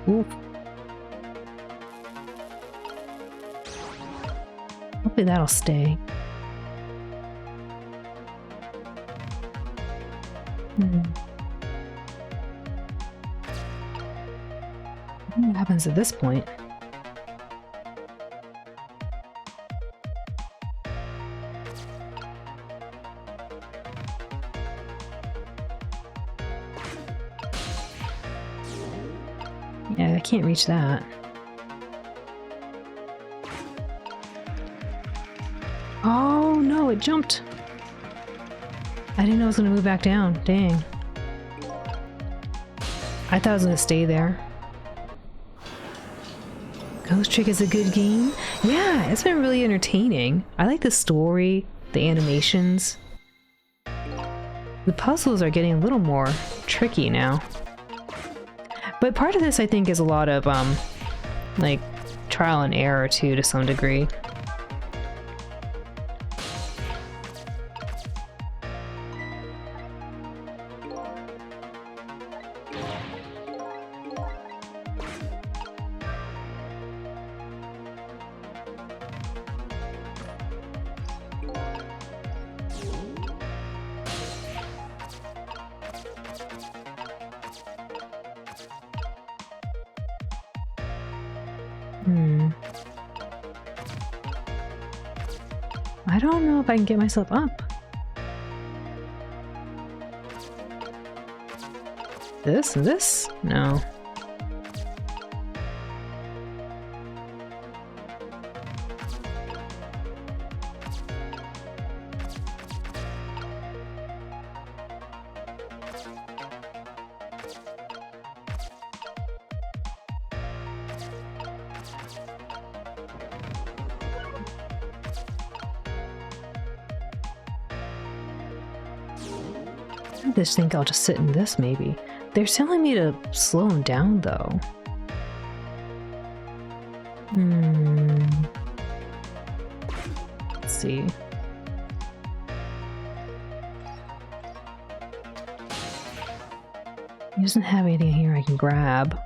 Oof. Hopefully that'll stay. What happens at this point? Yeah, I can't reach that. Oh no, it jumped. I didn't know it was gonna move back down. Dang. I thought it was gonna stay there. Ghost Trick is a good game. Yeah, it's been really entertaining. I like the story, the animations. The puzzles are getting a little more tricky now. But part of this, I think, is a lot of, like, trial and error, too, to some degree. I don't know if I can get myself up. This and this? No. I just think I'll just sit in this, maybe. They're telling me to slow him down, though. Let's see. He doesn't have anything here I can grab.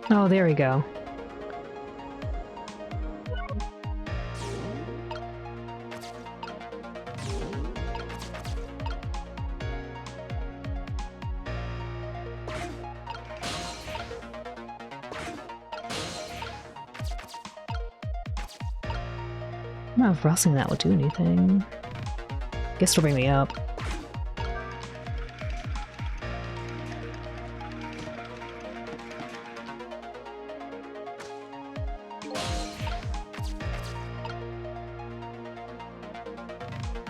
Oh, there we go. I don't know if rustling that will do anything. Guess it'll bring me up.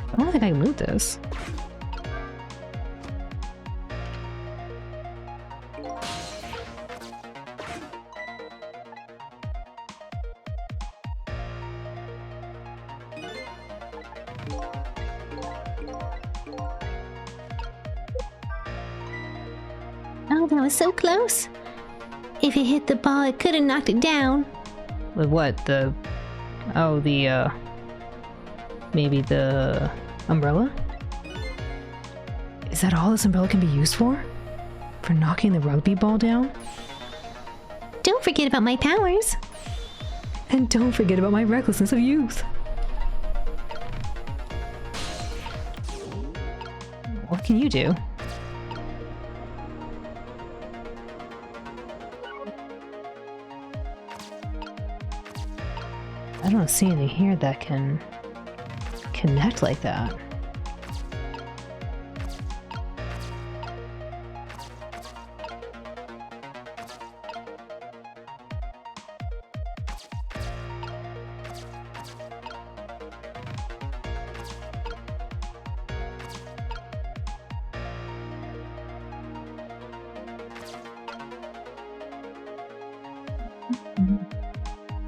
I don't think I can move this. Oh, that was so close. If it hit the ball, it could have knocked it down. With what? The... Oh, the, maybe the umbrella? Is that all this umbrella can be used for? For knocking the rugby ball down? Don't forget about my powers. And don't forget about my recklessness of youth. What can you do? I don't see anything here that can connect like that.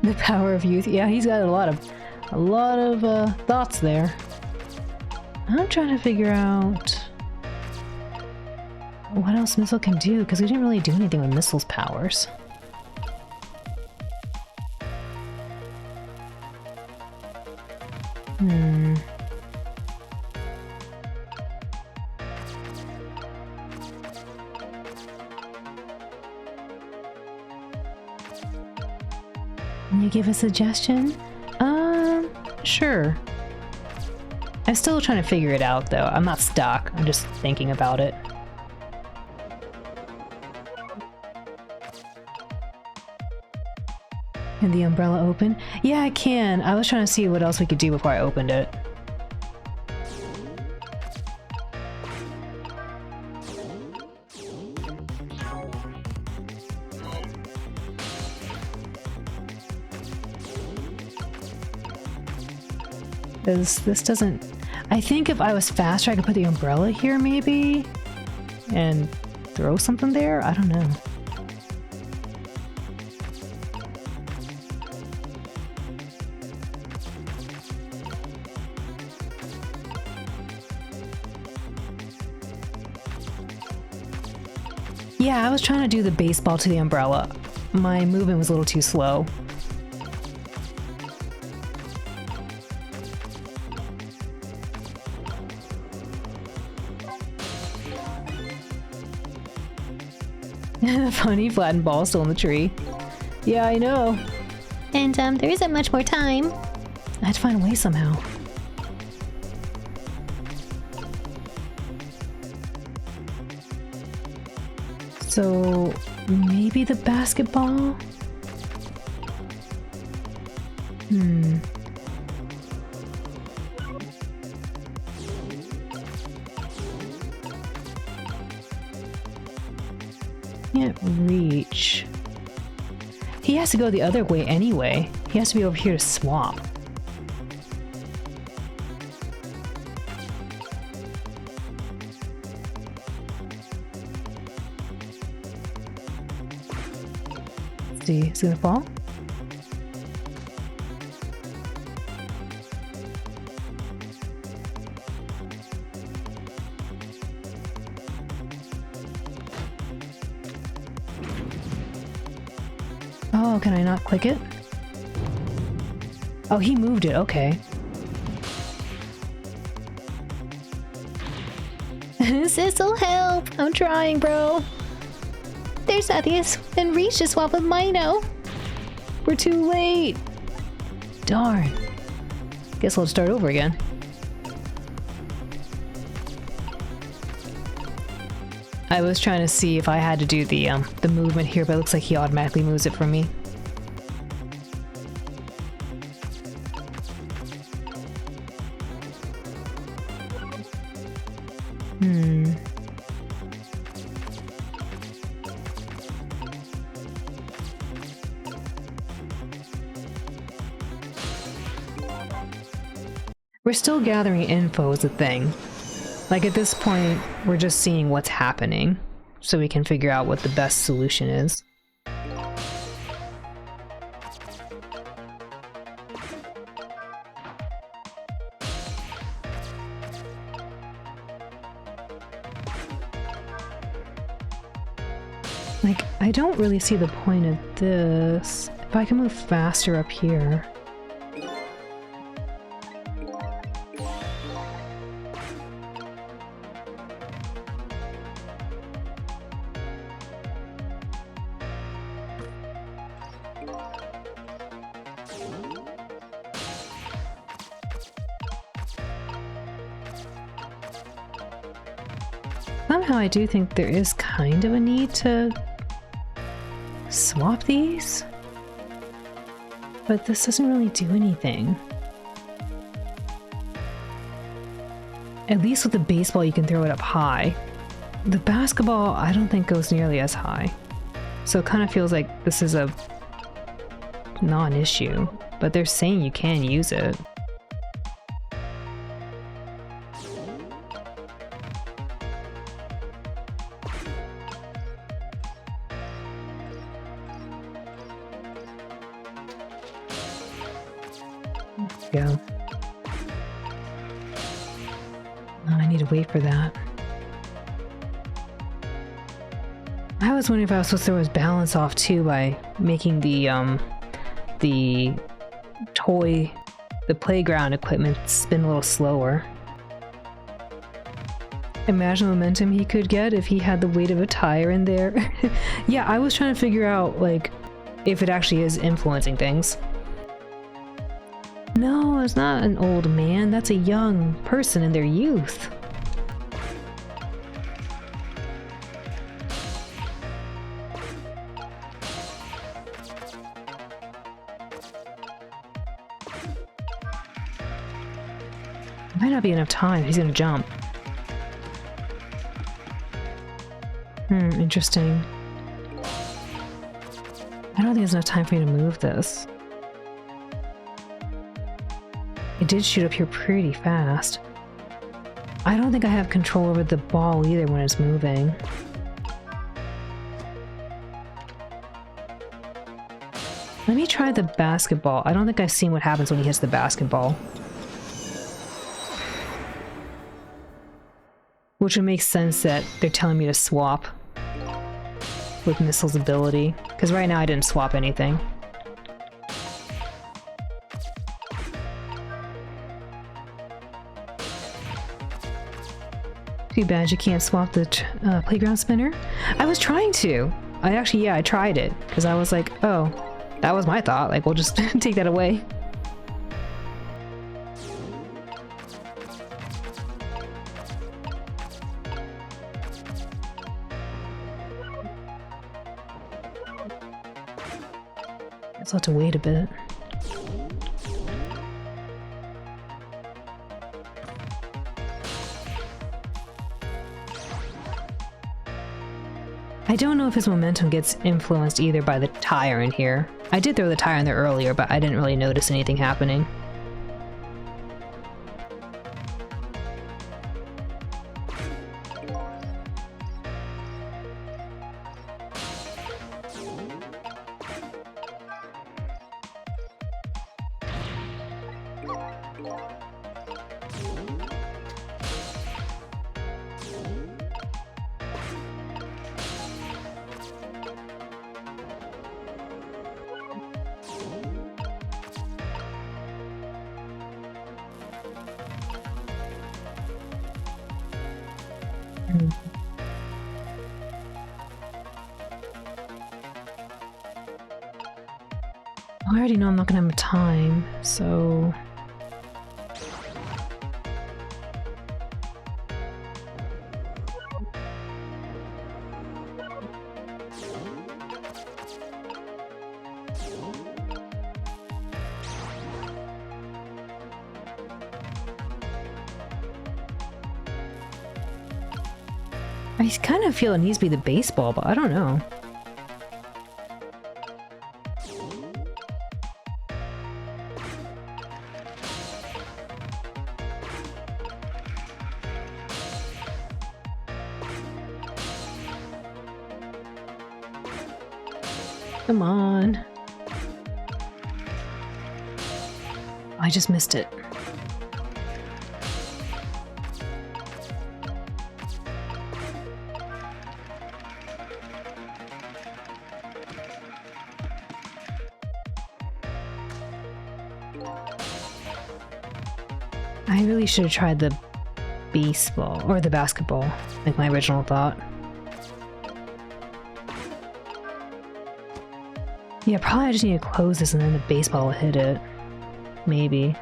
The power of youth. Yeah, he's got a lot of thoughts there. I'm trying to figure out what else Missile can do, because we didn't really do anything with Missile's powers. Can you give a suggestion? Sure. I'm still trying to figure it out, though. I'm not stuck. I'm just thinking about it. Can the umbrella open? Yeah, I can. I was trying to see what else we could do before I opened it. This doesn't... I think if I was faster, I could put the umbrella here, maybe? And throw something there? I don't know. Yeah, I was trying to do the baseball to the umbrella. My movement was a little too slow. Funny flattened ball still in the tree. Yeah, I know. And there isn't much more time. I had to find a way somehow. So maybe the basketball? Can't reach. He has to go the other way anyway. He has to be over here to swap. Let's see, is it gonna fall? Oh, can I not click it? Oh, he moved it. Okay. Sissel, help! I'm trying, bro. There's nothing in reach to swap with Mino. We're too late. Darn. Guess I'll start over again. I was trying to see if I had to do the movement here, but it looks like he automatically moves it for me. We're still gathering info is the thing. Like at this point, we're just seeing what's happening, so we can figure out what the best solution is. Like, I don't really see the point of this. If I can move faster up here. Somehow I do think there is kind of a need to swap these, but this doesn't really do anything. At least with the baseball you can throw it up high. The basketball I don't think goes nearly as high. So it kind of feels like this is a non-issue, but they're saying you can use it. Go. Oh, I need to wait for that. I was wondering if I was supposed to throw his balance off too by making the playground equipment spin a little slower. Imagine the momentum he could get if he had the weight of a tire in there. Yeah, I was trying to figure out like if it actually is influencing things. No, it's not an old man. That's a young person in their youth. Might not be enough time. He's gonna jump. Interesting. I don't think there's enough time for me to move this. It did shoot up here pretty fast. I don't think I have control over the ball either when it's moving. Let me try the basketball. I don't think I've seen what happens when he hits the basketball. Which would make sense that they're telling me to swap with Missile's ability. Because right now I didn't swap anything. Too bad you can't swap the playground spinner. I was trying to. I tried it. Because I was like, oh, that was my thought. Like, we'll just take that away. I'll have to wait a bit. I don't know if his momentum gets influenced either by the tire in here. I did throw the tire in there earlier, but I didn't really notice anything happening. Hmm. I already know I'm not gonna have time, so... I kind of feel it needs to be the baseball, but I don't know. Come on. I just missed it. I really should have tried the baseball or the basketball, like my original thought. Yeah, probably I just need to close this and then the baseball will hit it. Maybe.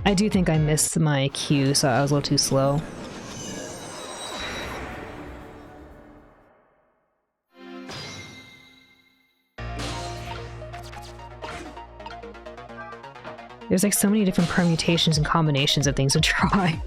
I do think I missed my cue, so I was a little too slow. There's like so many different permutations and combinations of things to try.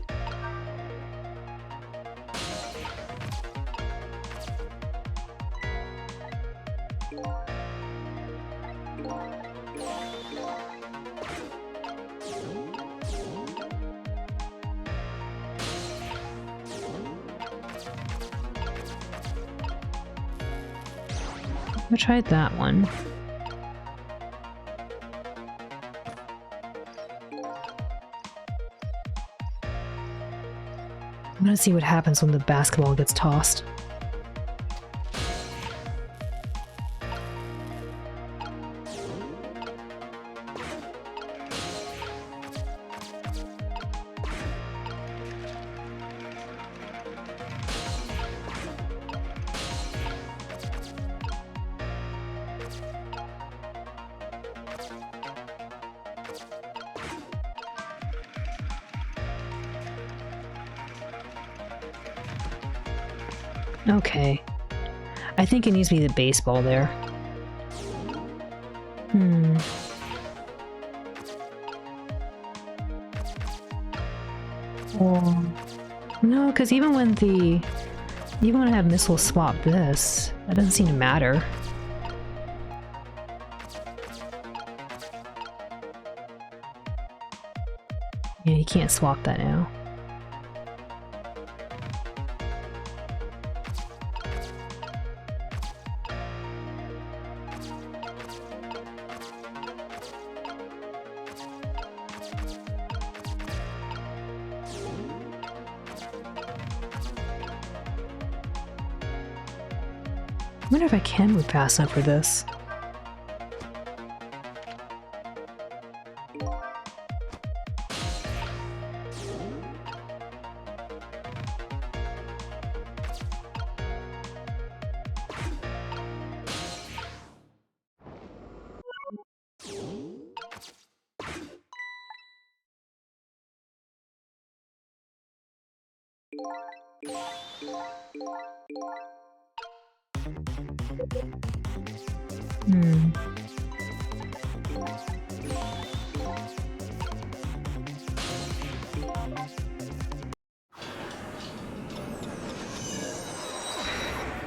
I tried that one. I'm gonna see what happens when the basketball gets tossed. Okay. I think it needs to be the baseball there. Oh. No, because even when I have missile swap this, that doesn't seem to matter. Yeah, you can't swap that now. I wonder if I can move fast enough for this.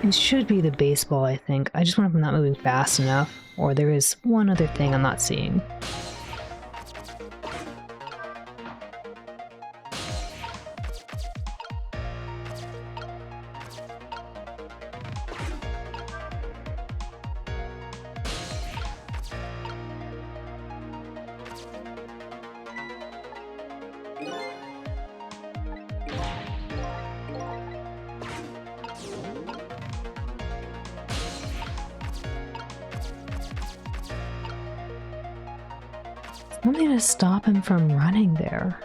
It should be the baseball, I think. I just wonder if I'm not moving fast enough, or there is one other thing I'm not seeing. Something to stop him from running there.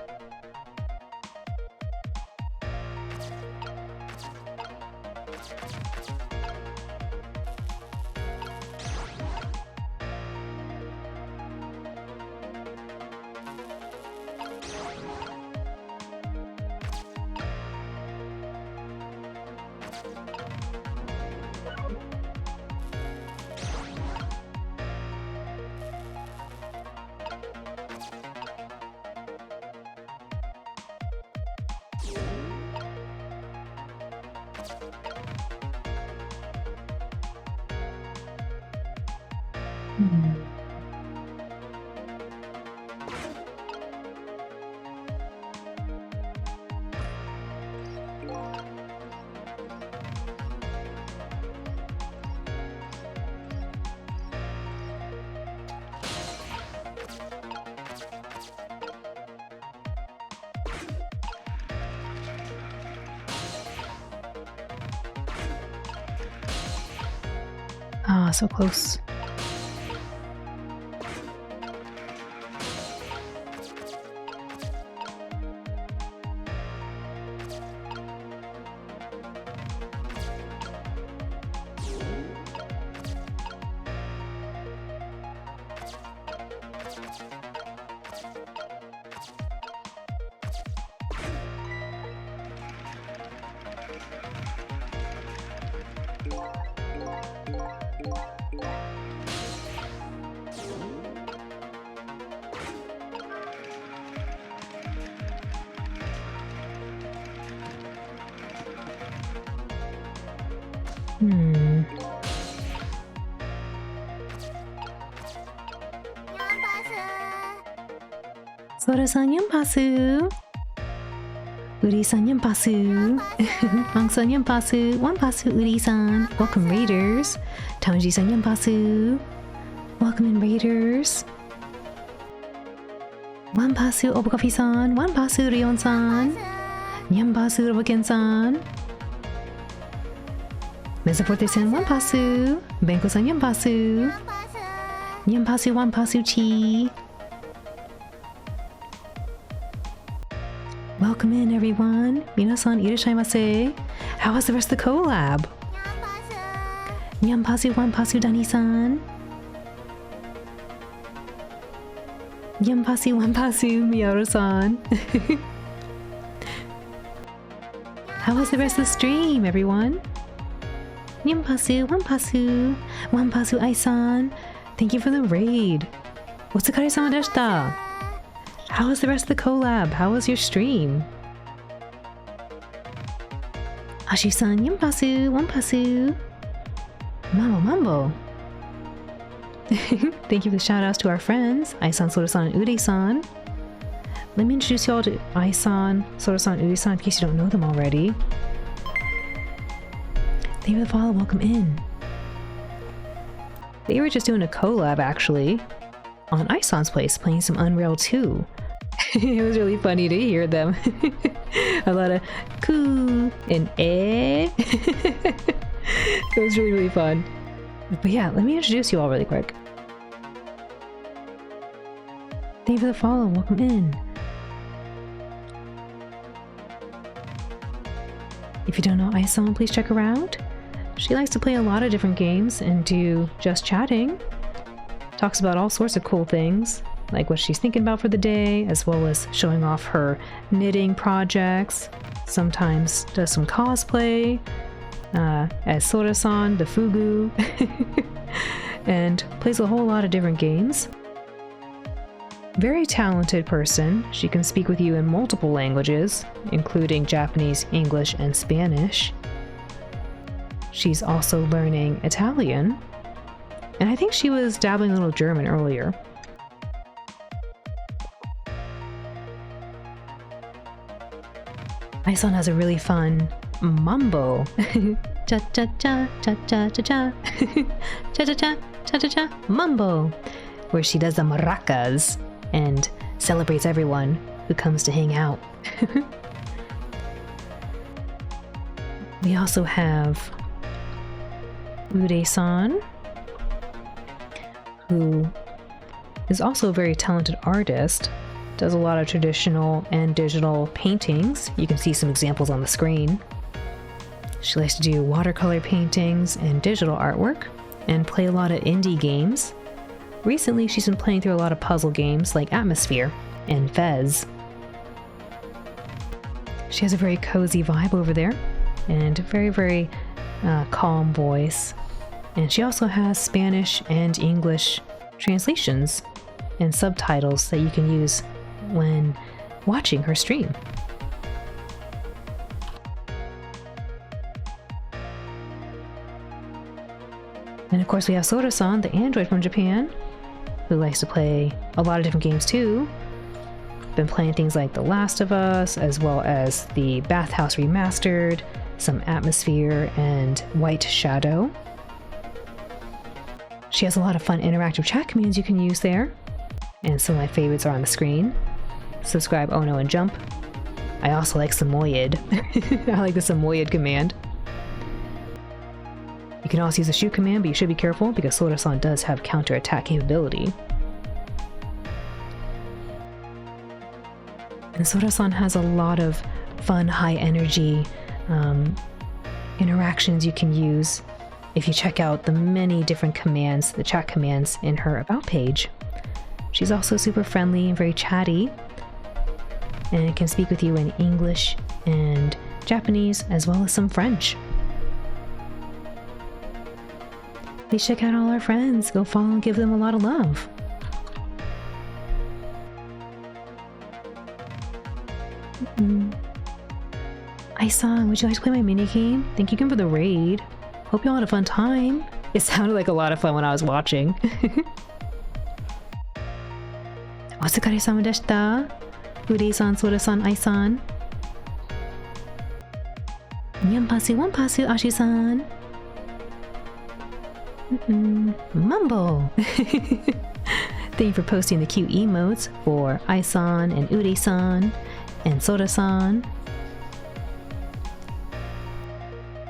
Ah, so close. Sora-san Yunpasu! Uri-san Yunpasu! Mang-san Yunpasu! Wanpasu Uri-san! Welcome, Raiders! Tanji-san Yunpasu! Welcome in, Raiders! Wanpasu Obukafi-san! Wanpasu Rion-san! Yunpasu Roboken-san! Mesaforte-san Wanpasu! Benko-san Yunpasu! Yunpasu Wanpasu Chi! Welcome in, everyone. Minasan irashaimase. How was the rest of the collab? Nyampasu wanpasu Dani-san. Nyampasu wanpasu Miyaru-san. How was the rest of the stream, everyone? Nyampasu wanpasu. Wanpasu Ai-san. Thank you for the raid. Otsukare-sama deshita. How was the rest of the collab? How was your stream? Ashi-san, Yunpasu, Wanpasu. Mambo. Thank you for the shoutouts to our friends, Ai-san, Sora-san, and Uri-san. Let me introduce y'all to Ai-san, Sora-san, and Uri-san in case you don't know them already. Thank you for the follow, welcome in. They were just doing a collab, actually, on Ai-san's place, playing some Unreal 2. It was really funny to hear them. A lot of coo and eh. It was really, really fun. But yeah, let me introduce you all really quick. Thank you for the follow. Welcome in. If you don't know Ai-san, please check her out. She likes to play a lot of different games and do just chatting. Talks about all sorts of cool things, like what she's thinking about for the day, as well as showing off her knitting projects. Sometimes does some cosplay, as Sora-san, the Fugu, and plays a whole lot of different games. Very talented person. She can speak with you in multiple languages, including Japanese, English, and Spanish. She's also learning Italian, and I think she was dabbling a little German earlier. Ai-san has a really fun mambo. Cha cha cha cha cha cha cha. Cha cha cha cha cha cha mambo, where she does the maracas and celebrates everyone who comes to hang out. We also have Ure-san, who is also a very talented artist, does a lot of traditional and digital paintings. You can see some examples on the screen. She likes to do watercolor paintings and digital artwork, and play a lot of indie games. Recently, she's been playing through a lot of puzzle games like Atmosphere and Fez. She has a very cozy vibe over there, and very, very calm voice. And she also has Spanish and English translations and subtitles that you can use when watching her stream. And of course we have Sora-san, the android from Japan, who likes to play a lot of different games too. Been playing things like The Last of Us, as well as the Bathhouse Remastered, some Atmosphere, and White Shadow. She has a lot of fun interactive chat commands you can use there, and some of my favorites are on the screen. Subscribe, Ono, and Jump. I also like Samoyed. I like the Samoyed command. You can also use the shoot command, but you should be careful because Sora-san does have counter-attack capability. And Sora-san has a lot of fun, high-energy interactions you can use if you check out the many different commands, the chat commands in her About page. She's also super friendly and very chatty, and can speak with you in English and Japanese, as well as some French. Please check out all our friends. Go follow and give them a lot of love. Ai-san, would you like to play my minigame? Thank you again for the raid. Hope you all had a fun time. It sounded like a lot of fun when I was watching. Otsukare-sama deshita. Uri-san, Sora-san, Ai-san. Nyanpasu, wanpasu, Ashi-san. Mumbo! Thank you for posting the cute emotes for Ai-san and Uri-san and Sora-san.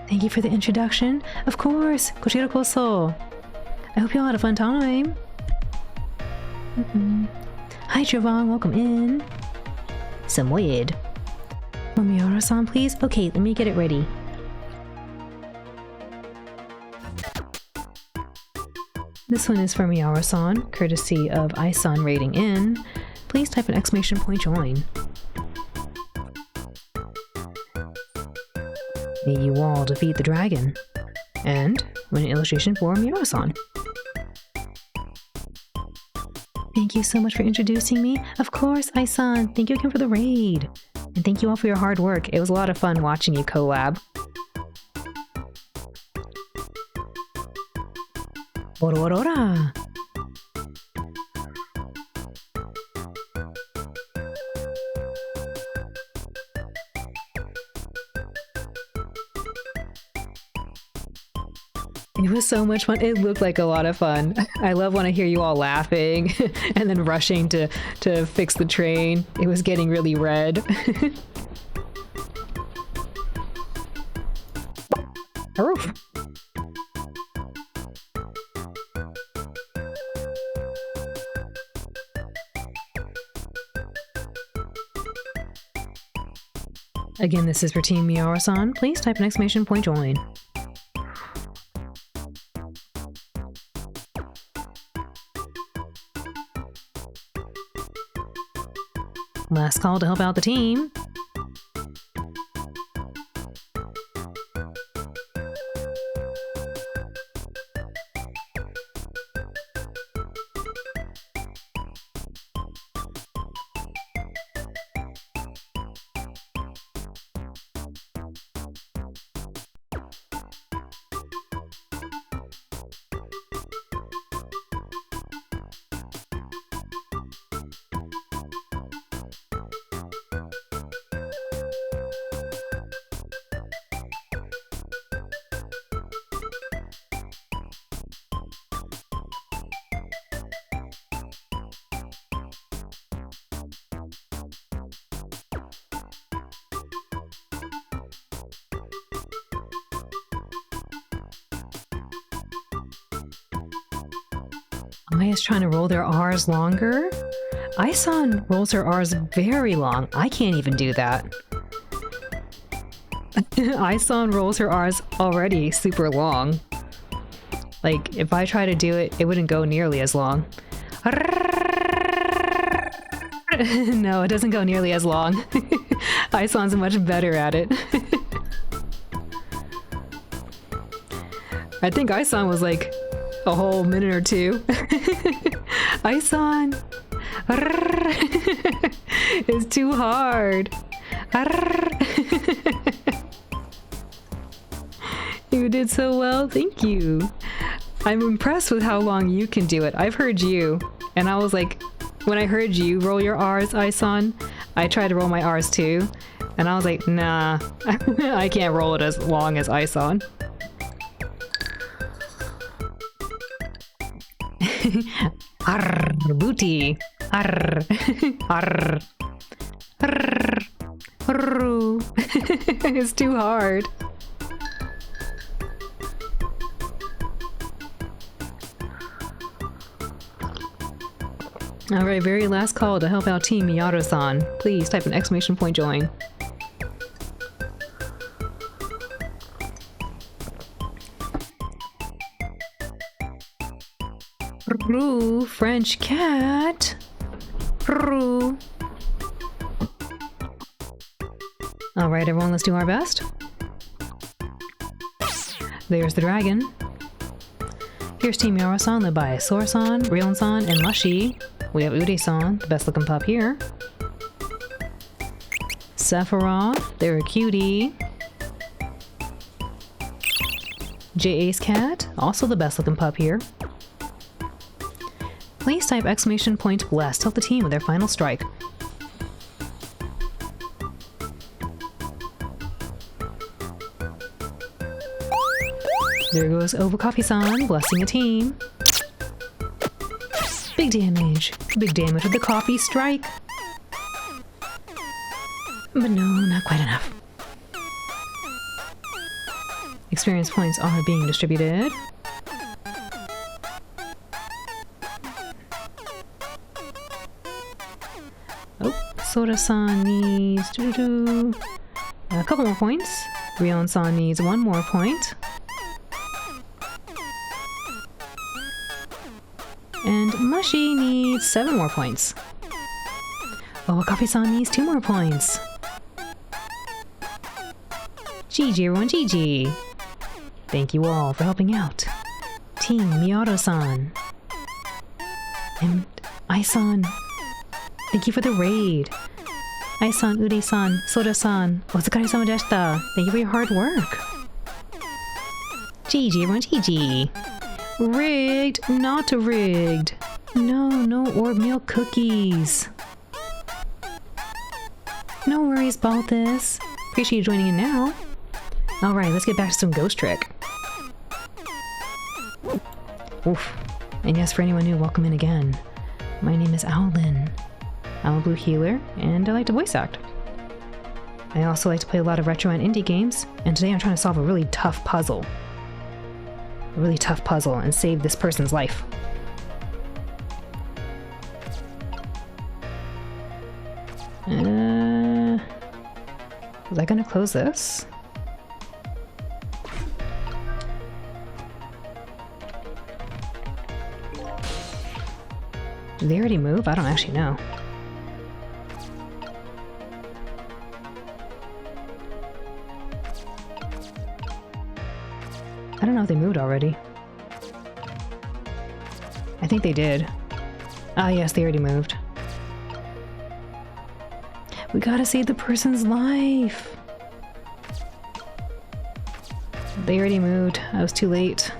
Thank you for the introduction. Of course! Koshiro koso! I hope you all had a fun time. Hi Jovan, welcome in. Samoyed. Momiara-san, please? Okay, let me get it ready. This one is from Miara-san, courtesy of Ai-san rating in. Please type an exclamation point join. May you all defeat the dragon. And win an illustration for Miara-san. Thank you so much for introducing me. Of course, Ai-san. Thank you again for the raid. And thank you all for your hard work. It was a lot of fun watching you collab. Ororora! It was so much fun. It looked like a lot of fun. I love when I hear you all laughing and then rushing to fix the train. It was getting really red. Aroof. Again, this is for Team Miara-san. Please type an exclamation point join. Last call to help out the team. Maya's trying to roll their R's longer? Ai-san rolls her R's very long. I can't even do that. Ai-san rolls her R's already super long. Like, if I try to do it, it wouldn't go nearly as long. No, it doesn't go nearly as long. Ai-san's much better at it. I think Isan was like a whole minute or two. Isan! It's too hard. You did so well, thank you. I'm impressed with how long you can do it. I've heard you, and I was like, when I heard you roll your R's, Isan, I tried to roll my R's too, and I was like, nah, I can't roll it as long as Isan. Arr, booty. Arr. Arr. Arr. Arr. It's too hard. Alright, very last call to help out Team Miyato-san. Please type an exclamation point join. Roo, French cat. Roo. Alright, everyone, let's do our best. There's the dragon. Here's Team Miyato-san, led by Sora-san, Rion-san, and Mushi. We have Ude-san, the best looking pup here. Sephiroth, they're a cutie. J-Ace Cat, also the best looking pup here. Please type exclamation point blessed to help the team with their final strike. There goes Overcoffee-san, blessing a team. Big damage. Big damage with the coffee strike. But no, not quite enough. Experience points are being distributed. Oh, Sora-san needs a couple more points. Rion-san needs 1 more point. And Mushi needs 7 more points. Oh, Coffee-san needs 2 more points. GG everyone, GG. Thank you all for helping out. Team Miyato-san. And Isan. Thank you for the raid. Isan, Ude-san, Sora-san, Otsukare-sama deshita. Thank you for your hard work. GG everyone, GG. Rigged, not rigged. No orb meal cookies. No worries about this. Appreciate you joining in now. Alright, let's get back to some Ghost Trick. Oof. And yes, for anyone new, welcome in again. My name is Owlin. I'm a blue healer, and I like to voice act. I also like to play a lot of retro and indie games, and today I'm trying to solve a really tough puzzle. A really tough puzzle and save this person's life. Was I gonna close this? Did they already move? I don't actually know. I don't know if they moved already. I think they did. Ah, yes, they already moved. We gotta save the person's life! They already moved. I was too late.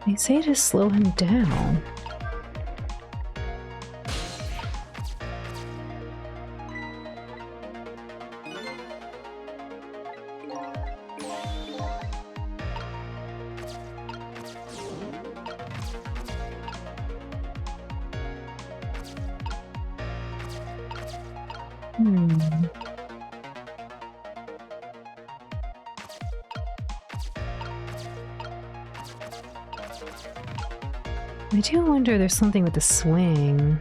They say to slow him down. Hmm. I do wonder if there's something with the swing.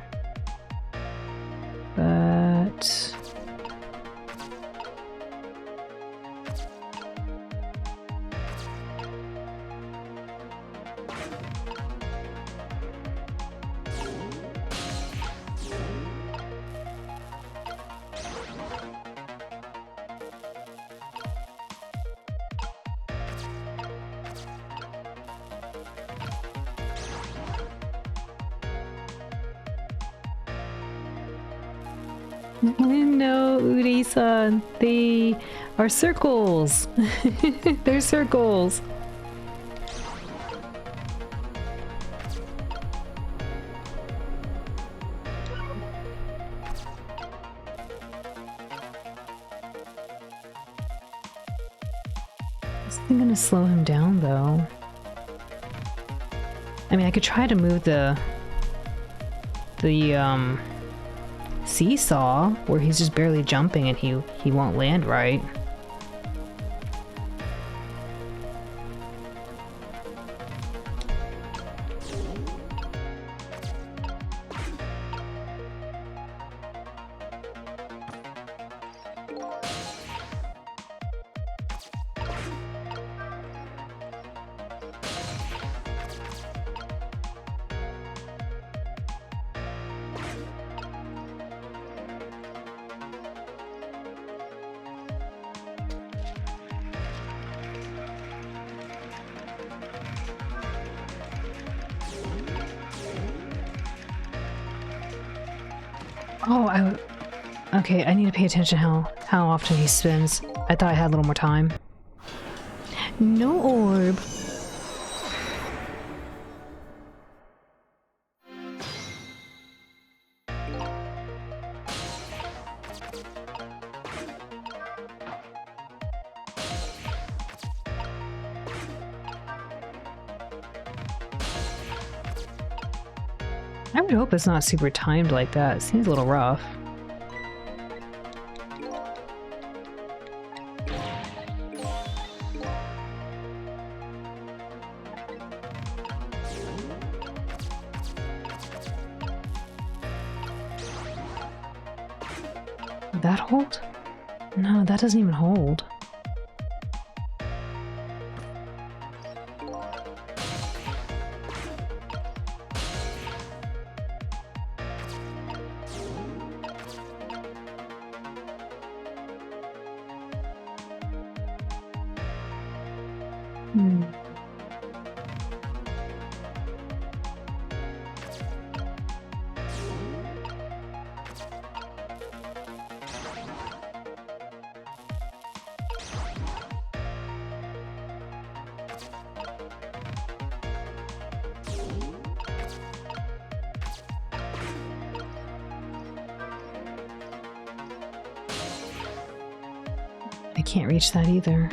But... No, Uri-san, they are circles. They're circles. Is this gonna slow him down though? I mean, I could try to move the seesaw where he's just barely jumping and he won't land right. Oh, okay, I need to pay attention how often he spins. I thought I had a little more time. No orb. I would hope it's not super timed like that. It seems a little rough. Did that hold? No, that doesn't even hold. Hmm. I can't reach that either.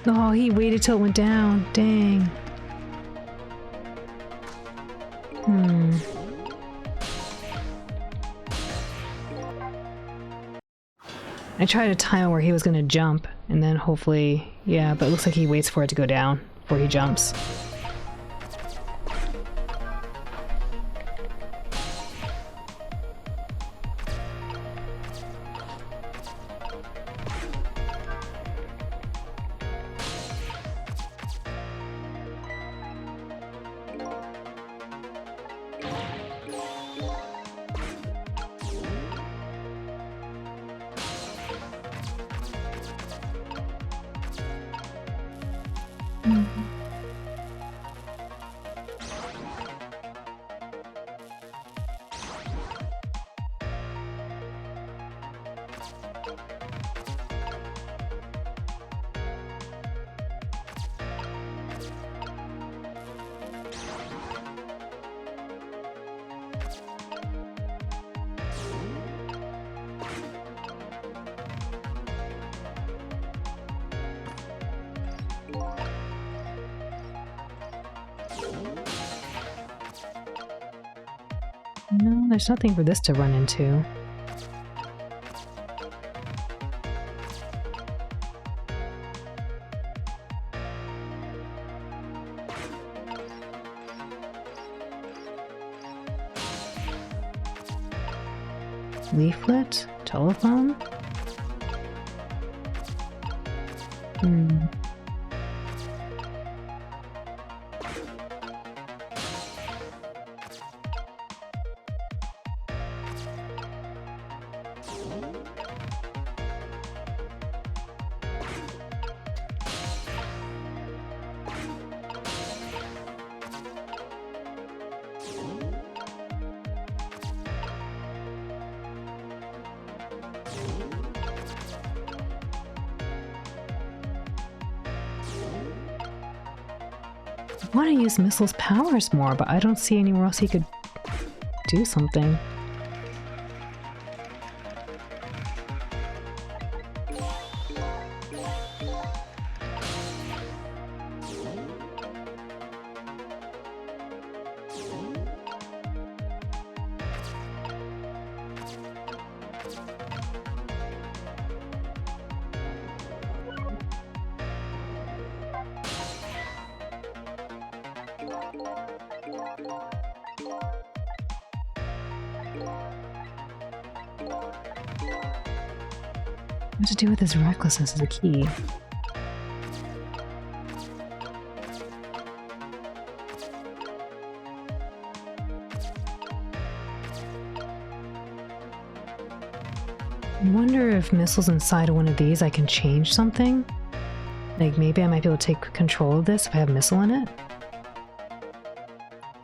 Oh, he waited till it went down. Dang. Hmm. I tried to time where he was gonna jump, and then hopefully, yeah, but it looks like he waits for it to go down before he jumps. No, there's nothing for this to run into. Leaflet? Telephone? Hmm. I want to use Missile's powers more, but I don't see anywhere else he could do something. What to do with his recklessness as a key? I wonder if Missile's inside of one of these I can change something? Like maybe I might be able to take control of this if I have Missile in it?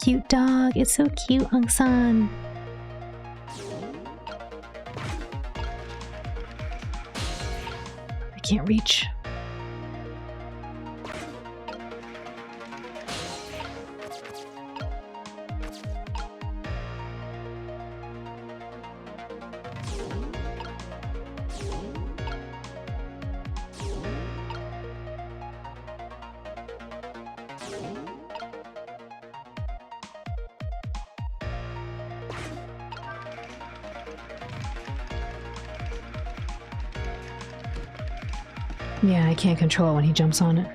Cute dog, it's so cute, Aung-san. I can't reach. Yeah, I can't control it when he jumps on it.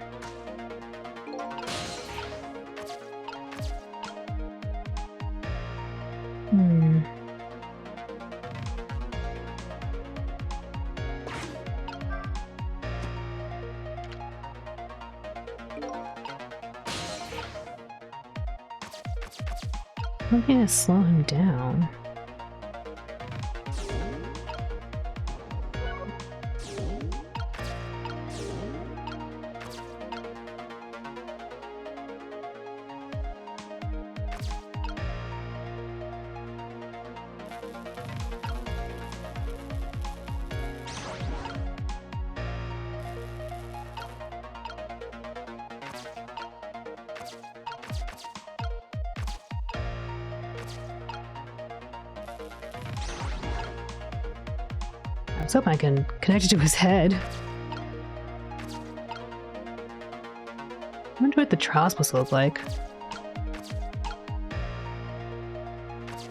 I'm gonna slow him down. I was hoping I can connect it to his head. I wonder what the trowel's supposed to look like.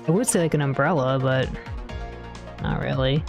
I would say like an umbrella, but not really.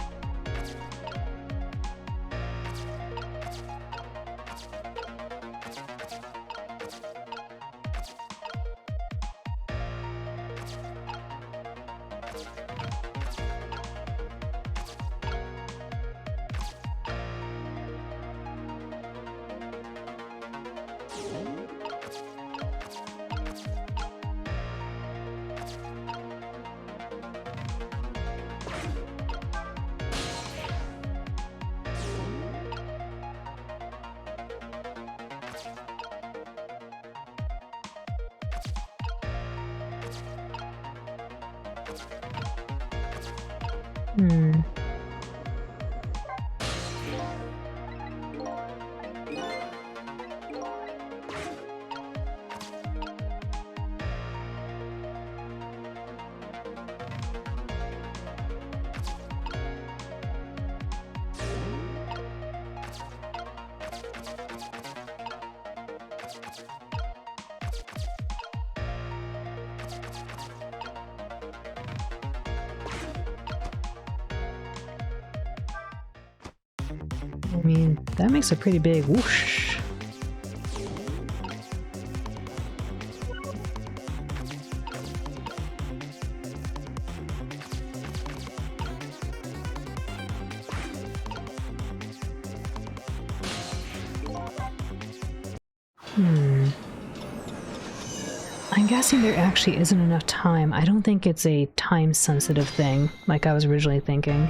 I mean, that makes a pretty big whoosh. I'm guessing there actually isn't enough time. I don't think it's a time-sensitive thing, like I was originally thinking.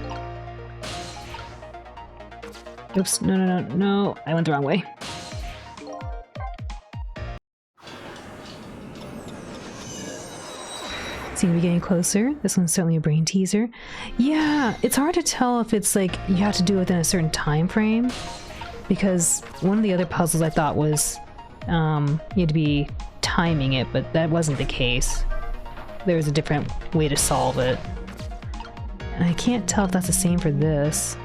Oops, no, I went the wrong way. Seem to be getting closer. This one's certainly a brain teaser. Yeah, it's hard to tell if it's like you have to do it within a certain time frame, because one of the other puzzles I thought was you had to be timing it, but that wasn't the case. There was a different way to solve it. And I can't tell if that's the same for this.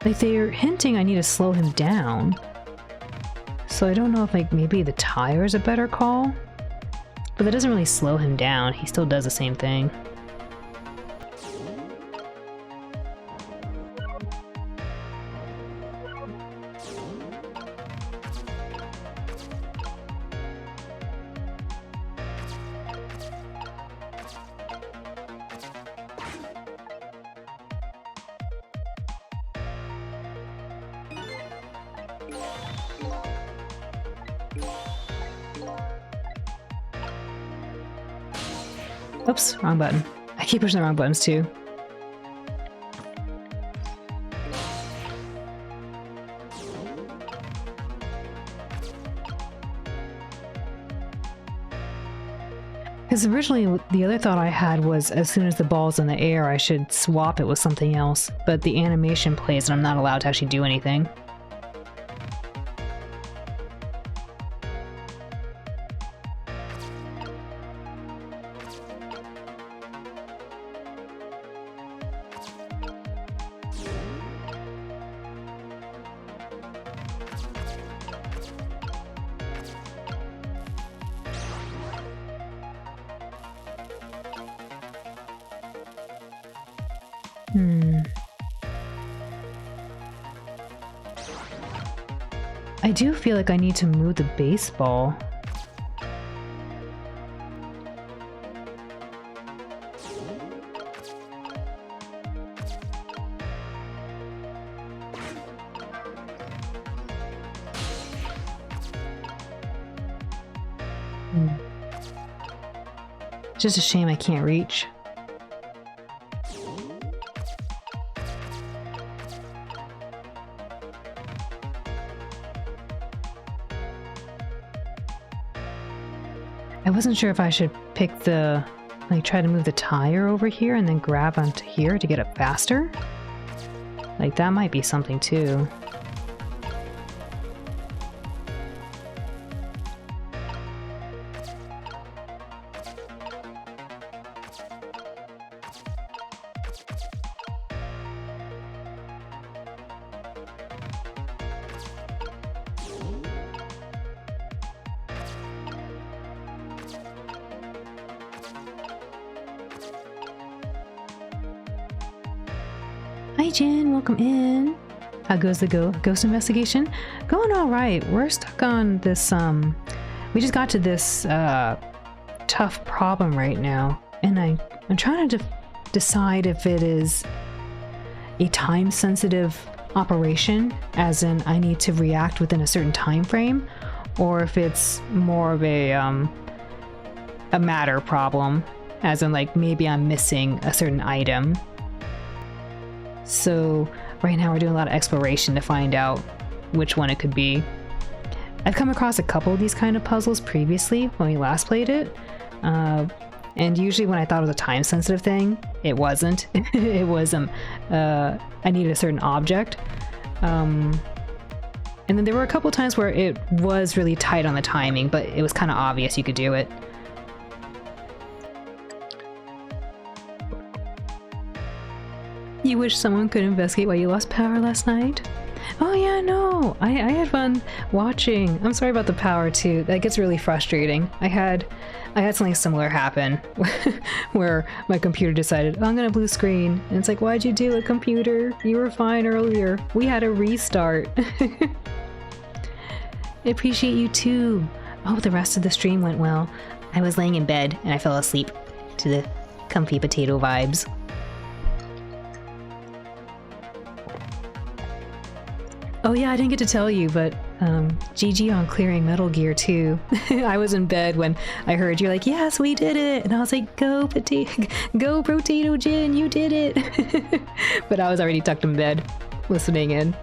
Like, they're hinting I need to slow him down. So I don't know if, like, maybe the tire is a better call. But that doesn't really slow him down. He still does the same thing. Oops, wrong button. I keep pushing the wrong buttons too. Because originally the other thought I had was as soon as the ball's in the air I should swap it with something else, but the animation plays and I'm not allowed to actually do anything. I do feel like I need to move the baseball. Just a shame I can't reach. I wasn't sure if I should pick the, like, try to move the tire over here and then grab onto here to get it faster. Like, that might be something too. Hi Jen, welcome in. How goes the ghost investigation? Going all right. We're stuck on this, we just got to this tough problem right now, and I'm trying to decide if it is a time-sensitive operation, as in I need to react within a certain time frame, or if it's more of a matter problem, as in, like, maybe I'm missing a certain item. So right now we're doing a lot of exploration to find out which one it could be. I've come across a couple of these kind of puzzles previously when we last played it, and usually when I thought it was a time-sensitive thing, it wasn't. It was I needed a certain object, and then there were a couple times where it was really tight on the timing, but it was kind of obvious you could do it. You wish someone could investigate why you lost power last night? Oh yeah, no. I had fun watching. I'm sorry about the power too. That gets really frustrating. I had something similar happen where my computer decided, oh, I'm gonna blue screen. And it's like, why'd you do it, computer? You were fine earlier. We had a restart. I appreciate you too. I hope the rest of the stream went well. I was laying in bed and I fell asleep to the comfy potato vibes. Oh yeah, I didn't get to tell you, but GG on clearing Metal Gear 2. I was in bed when I heard you're like, yes, we did it! And I was like, go Potato Jin, you did it! But I was already tucked in bed, listening in.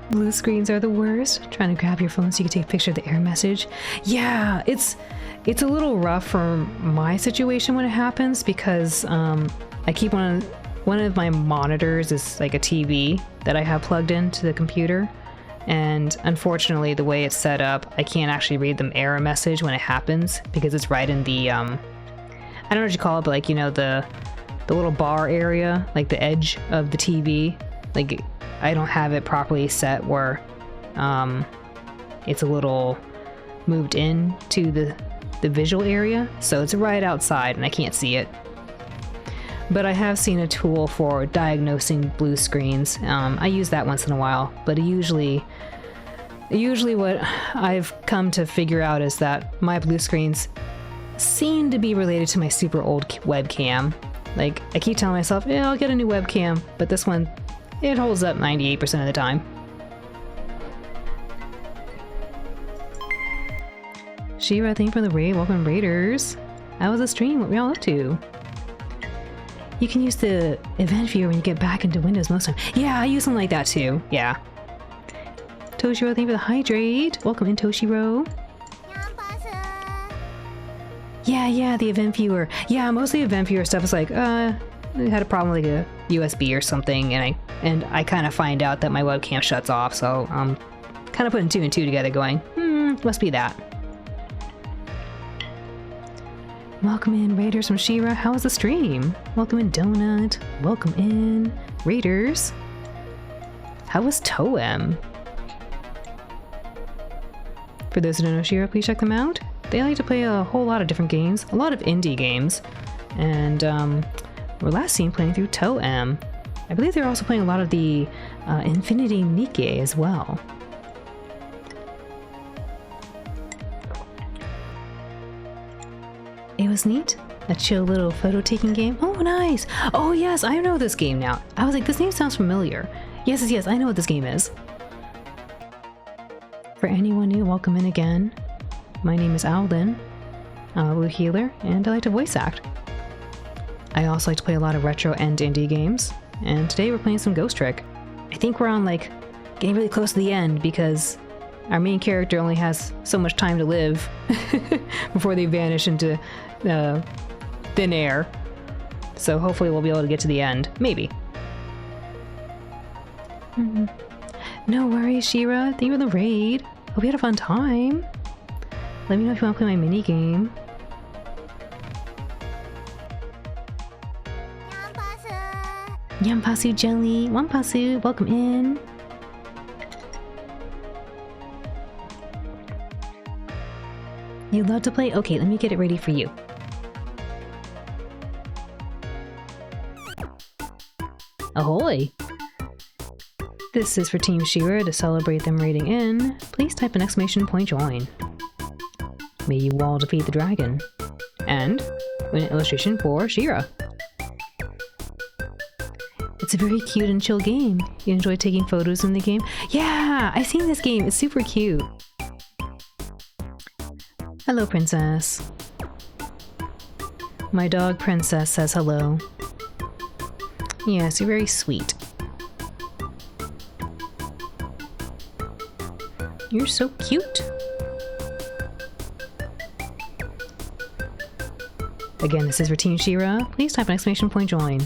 Blue screens are the worst. Trying to grab your phone so you can take a picture of the error message. Yeah, it's a little rough for my situation when it happens because I keep one of my monitors is like a TV that I have plugged into the computer, and unfortunately the way it's set up, I can't actually read the error message when it happens because it's right in the I don't know what you call it, but like, you know, the little bar area, like the edge of the TV. Like I don't have it properly set where it's a little moved in to the visual area, so it's right outside and I can't see it. But I have seen a tool for diagnosing blue screens. I use that once in a while, but usually what I've come to figure out is that my blue screens seem to be related to my super old webcam. Like, I keep telling myself, yeah, I'll get a new webcam, but this one, it holds up 98% of the time. Shira, thank you for the raid. Welcome, Raiders. How was the stream? What were y'all up to? You can use the event viewer when you get back into Windows most time. Yeah, I use something like that too. Yeah. Toshiro, thank you for the hydrate. Welcome in, Toshiro. Yeah, the event viewer. Yeah, most of the event viewer stuff is like, I had a problem with like a USB or something, and I kind of find out that my webcam shuts off, so I'm kind of putting two and two together going, must be that. Welcome in, Raiders from Shira. How was the stream? Welcome in, Donut. Welcome in, Raiders. How was Toem? For those who don't know Shira, please check them out. They like to play a whole lot of different games, a lot of indie games, and we're last seen playing through Toem. I believe they're also playing a lot of the Infinity Nikke as well. It was neat. A chill little photo-taking game. Oh, nice. Oh, yes, I know this game now. I was like, this name sounds familiar. Yes, I know what this game is. For anyone new, welcome in again. My name is Alden. I'm a Blue Healer, and I like to voice act. I also like to play a lot of retro and indie games, and today we're playing some Ghost Trick. I think we're on, like, getting really close to the end because our main character only has so much time to live before they vanish into thin air. So hopefully we'll be able to get to the end. Maybe. No worries, Shira. Thank you for the raid. Hope you had a fun time. Let me know if you want to play my mini game. Yampasu Jelly. Wampasu, welcome in. You love to play? Okay, let me get it ready for you. Ahoy! This is for Team Shira. To celebrate them raiding in, please type an exclamation point join. May you all defeat the dragon. And win an illustration for Shira. It's a very cute and chill game. You enjoy taking photos in the game? Yeah! I've seen this game. It's super cute. Hello, Princess. My dog Princess says hello. Yes, you're very sweet. You're so cute. Again, this is for Team Shira. Please type an exclamation point join.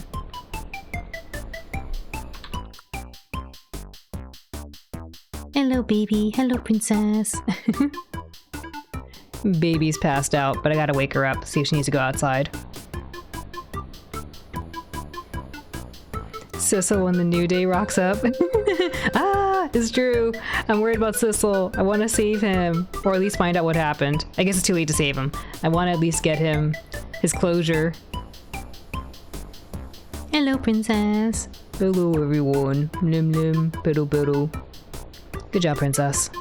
Hello, baby. Hello, princess. Baby's passed out, but I gotta wake her up, see if she needs to go outside. Sissel when the New Day rocks up. Ah, it's true. I'm worried about Sissel. I want to save him, or at least find out what happened. I guess it's too late to save him. I want to at least get him his closure. Hello, princess. Hello, everyone. Lim lim, biddle biddle. Good job, princess.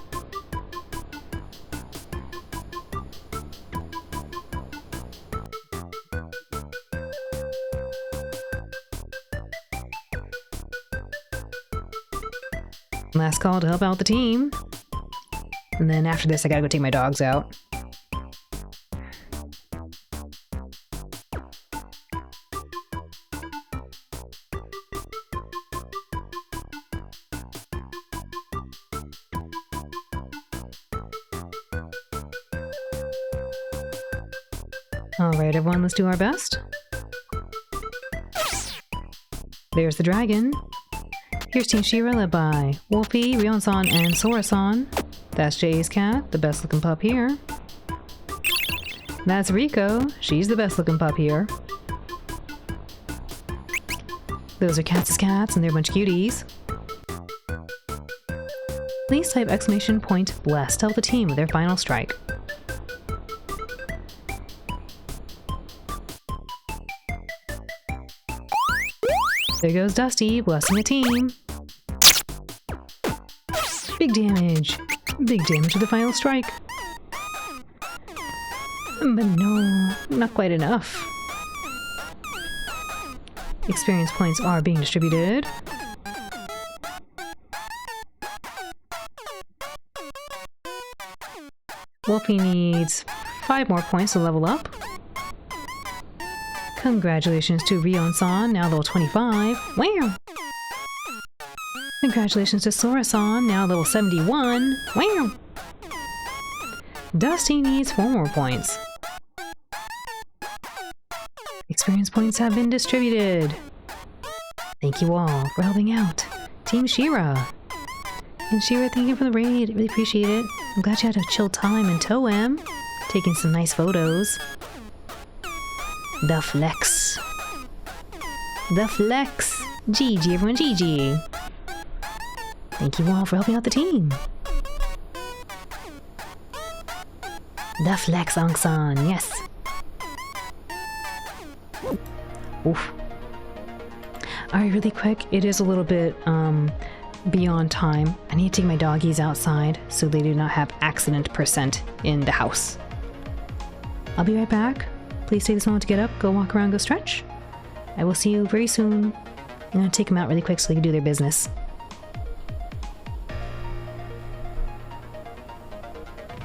Last call to help out the team. And then after this, I gotta go take my dogs out. Alright, everyone, let's do our best. There's the dragon. Here's Team She-Ra led by Wolfie, Ryon-san, and Sora-san. That's Jay's cat, the best looking pup here. That's Rico. She's the best looking pup here. Those are Cats' cats, and they're a bunch of cuties. Please type exclamation point blessed to help the team with their final strike. There goes Dusty, blessing the team. Big damage. Big damage with the final strike. But no, not quite enough. Experience points are being distributed. Wolfie needs 5 more points to level up. Congratulations to Ryon-san, now level 25. Wow! Congratulations to Sora-san, now level 71. Wow! Dusty needs 4 more points. Experience points have been distributed. Thank you all for helping out. Team She-Ra. And She-Ra, thank you for the raid. Really appreciate it. I'm glad you had a chill time in Toem. Taking some nice photos. The flex. The flex. GG, everyone, GG. Thank you all for helping out the team. The flex, Ong-san, yes. Oof. Alright, really quick, it is a little bit beyond time. I need to take my doggies outside so they do not have accident percent in the house. I'll be right back. Please take this moment to get up, go walk around, go stretch. I will see you very soon. I'm going to take them out really quick so they can do their business.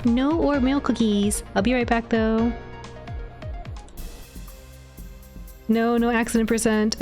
No oatmeal cookies. I'll be right back though. No accident percent.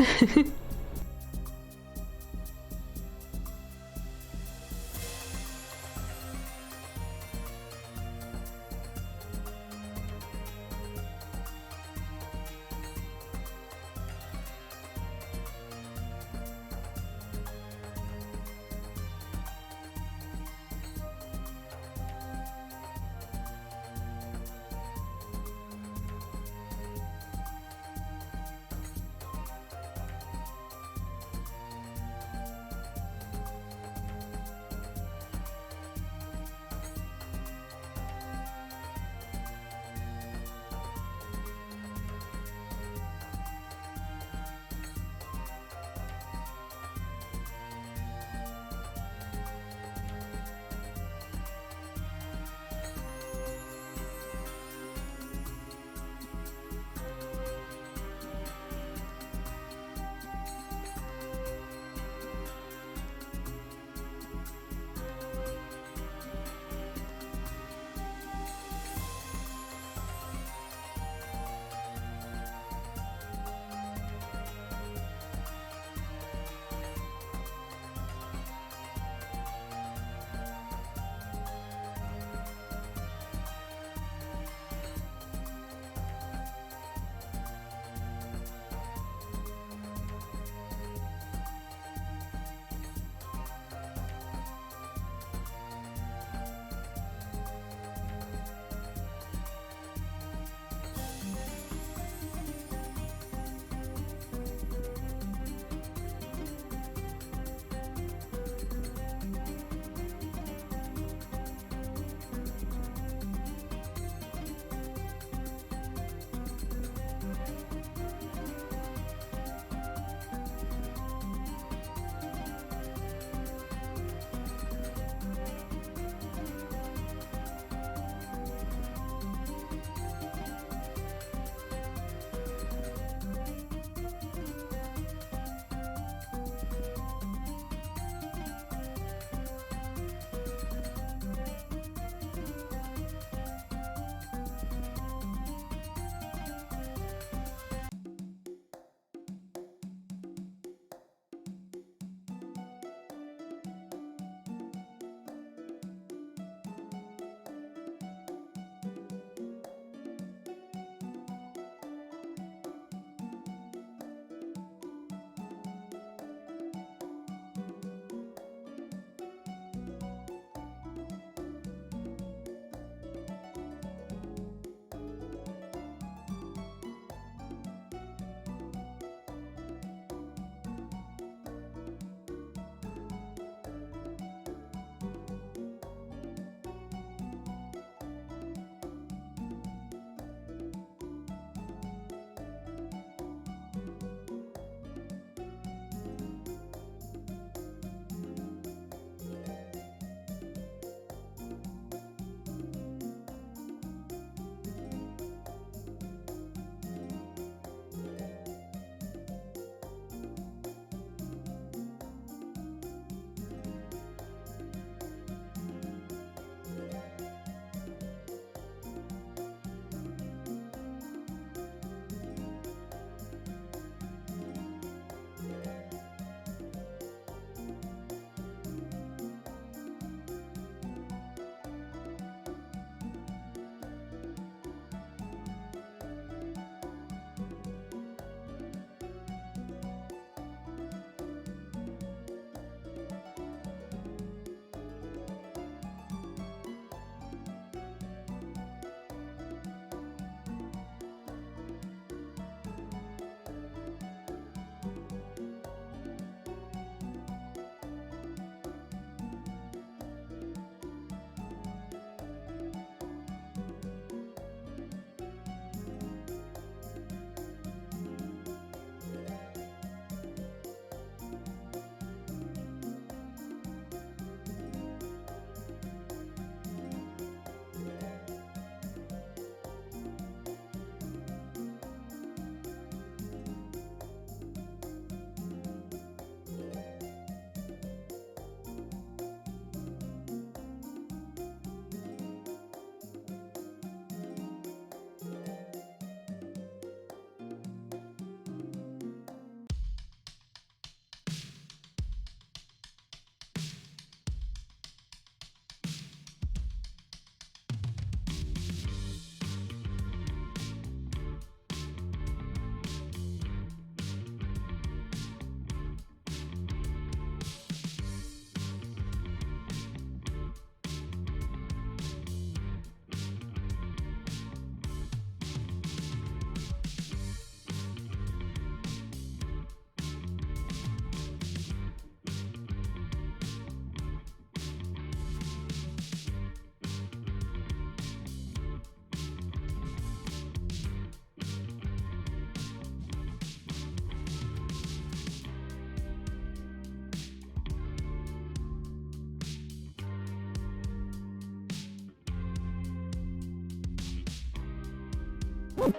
Oh,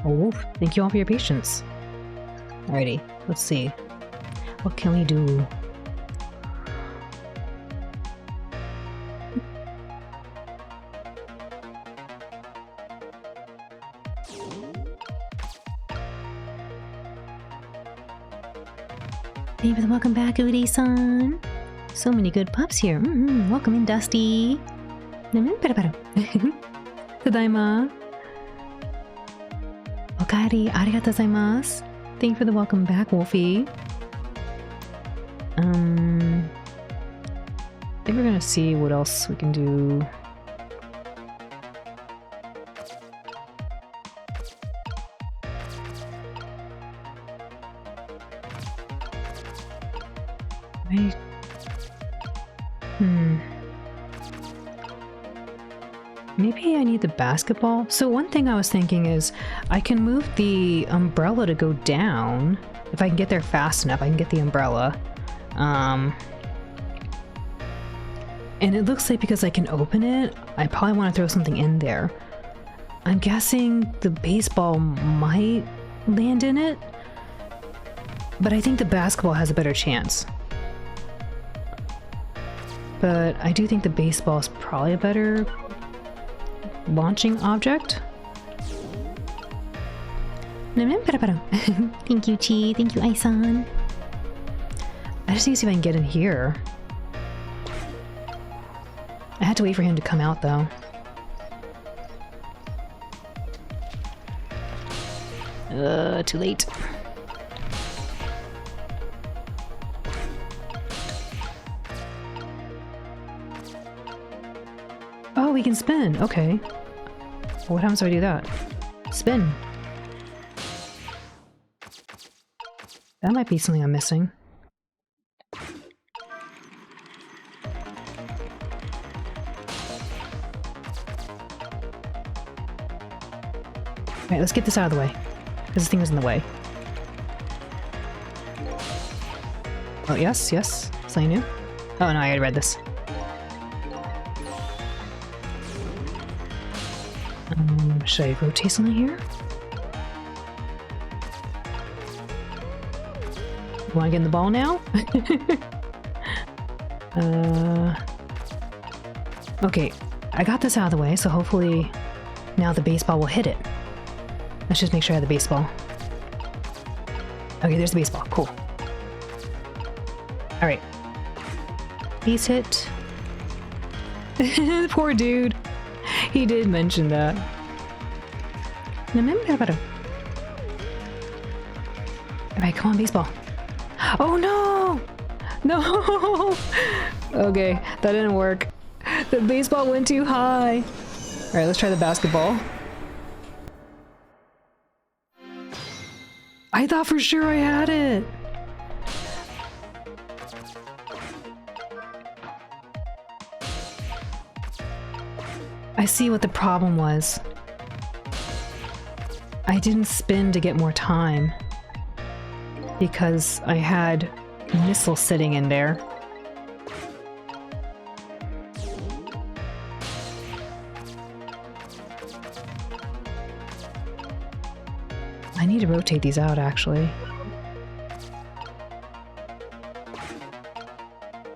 Wolf, thank you all for your patience. Alrighty, let's see. What can we do? Thank you for the welcome back, Udi-san. So many good pups here. Welcome in, Dusty. Tadaima. Okaeri, arigatou gozaimasu. Thank you for the welcome back, Wolfie. I think we're gonna see what else we can do. Right. Maybe I need the basketball. So one thing I was thinking is I can move the umbrella to go down. If I can get there fast enough, I can get the umbrella. And it looks like because I can open it, I probably want to throw something in there. I'm guessing the baseball might land in it, but I think the basketball has a better chance. But I do think the baseball is probably a better launching object. Thank you, Chi. Thank you, Aisan. I just need to see if I can get in here. I had to wait for him to come out, though. Too late. Oh, we can spin. Okay. What happens if I do that? Spin. That might be something I'm missing. Alright, let's get this out of the way. Because this thing is in the way. Oh, yes, yes. Something new? Oh, no, I already read this. Should I rotate something here? You want to get in the ball now? Okay, I got this out of the way, so hopefully now the baseball will hit it. Let's just make sure I have the baseball. Okay, there's the baseball. Cool. Alright. He's hit. Poor dude. He did mention that. Alright, come on, baseball. Oh no! No! Okay, that didn't work. The baseball went too high. Alright, let's try the basketball. I thought for sure I had it! I see what the problem was. I didn't spin to get more time because I had missile sitting in there. I need to rotate these out, actually.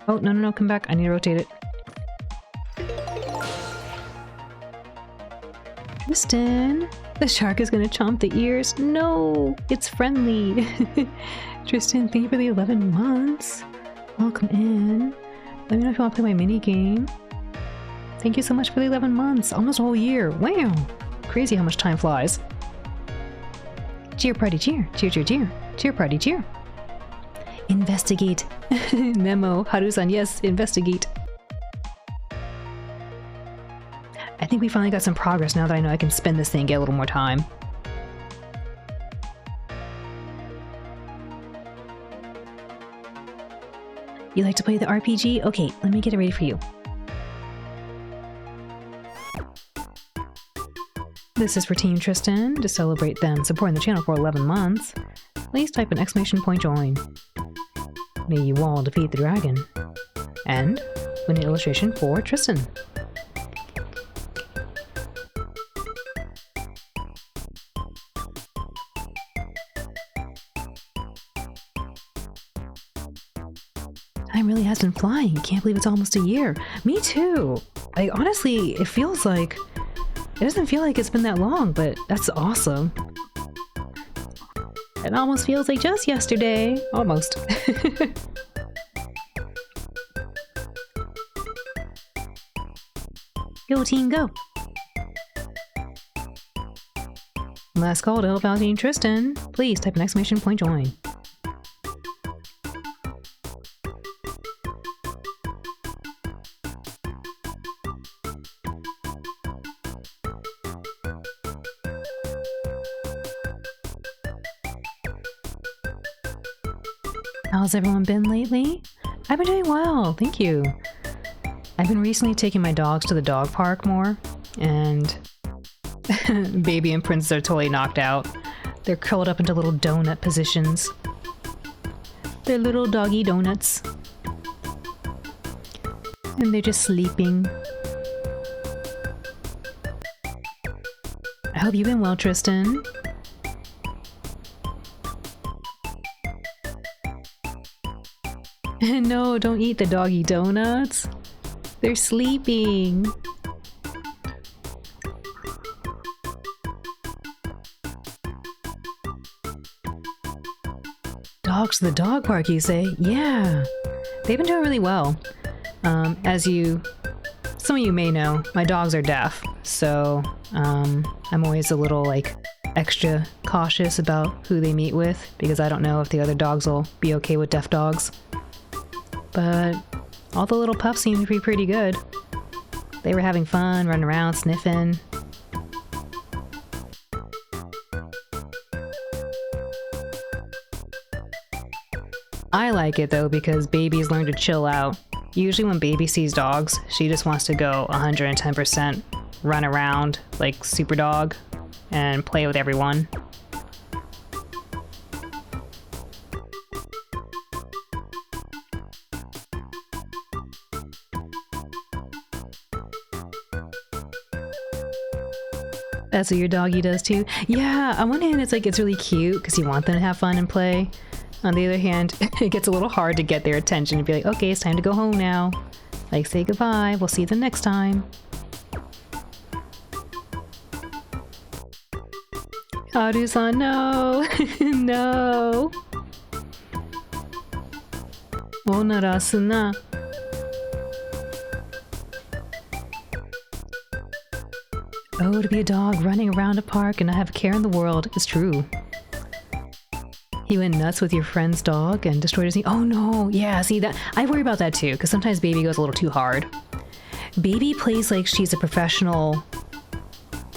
Oh, no, no, no, come back. I need to rotate it. Tristan! The shark is gonna chomp the ears. No! It's friendly! Tristan, thank you for the 11 months. Welcome in. Let me know if you want to play my mini game. Thank you so much for the 11 months. Almost a whole year. Wow! Crazy how much time flies. Cheer, party, cheer. Cheer, cheer, cheer. Cheer, party, cheer. Investigate. Memo. Haru-san, yes, investigate. I think we finally got some progress now that I know I can spin this thing and get a little more time. You like to play the RPG? Okay, let me get it ready for you. This is for Team Tristan. To celebrate them supporting the channel for 11 months, please type an exclamation point join. May you all defeat the dragon. And win an illustration for Tristan. has been flying. Can't believe it's almost a year. Me too. I honestly, it doesn't feel like it's been that long, but that's awesome. It almost feels like just yesterday. Almost. Go team, go. Last call to help out Team Tristan. Please type an exclamation point join. How's everyone been lately? I've been doing well, thank you. I've been recently taking my dogs to the dog park more, and Baby and Princess are totally knocked out. They're curled up into little donut positions. They're little doggy donuts. And they're just sleeping. I hope you've been well, Tristan. No, don't eat the doggy donuts. They're sleeping. Dogs to the dog park, you say? Yeah. They've been doing really well. As some of you may know, my dogs are deaf, so I'm always a little like extra cautious about who they meet with because I don't know if the other dogs will be okay with deaf dogs. But all the little pups seem to be pretty good. They were having fun, running around, sniffing. I like it though because babies learn to chill out. Usually when baby sees dogs, she just wants to go 110%, run around like super dog, and play with everyone. That's what your doggy does too? Yeah, on one hand it's like it's really cute because you want them to have fun and play. On the other hand, it gets a little hard to get their attention and be like, okay, it's time to go home now. Like, say goodbye, we'll see them next time. Haru-san, no! No! Onarasu na. Oh, to be a dog running around a park and not have a care in the world is true. You went nuts with your friend's dog and destroyed his knee. Oh no, yeah, see that, I worry about that too, because sometimes Baby goes a little too hard. Baby plays like she's a professional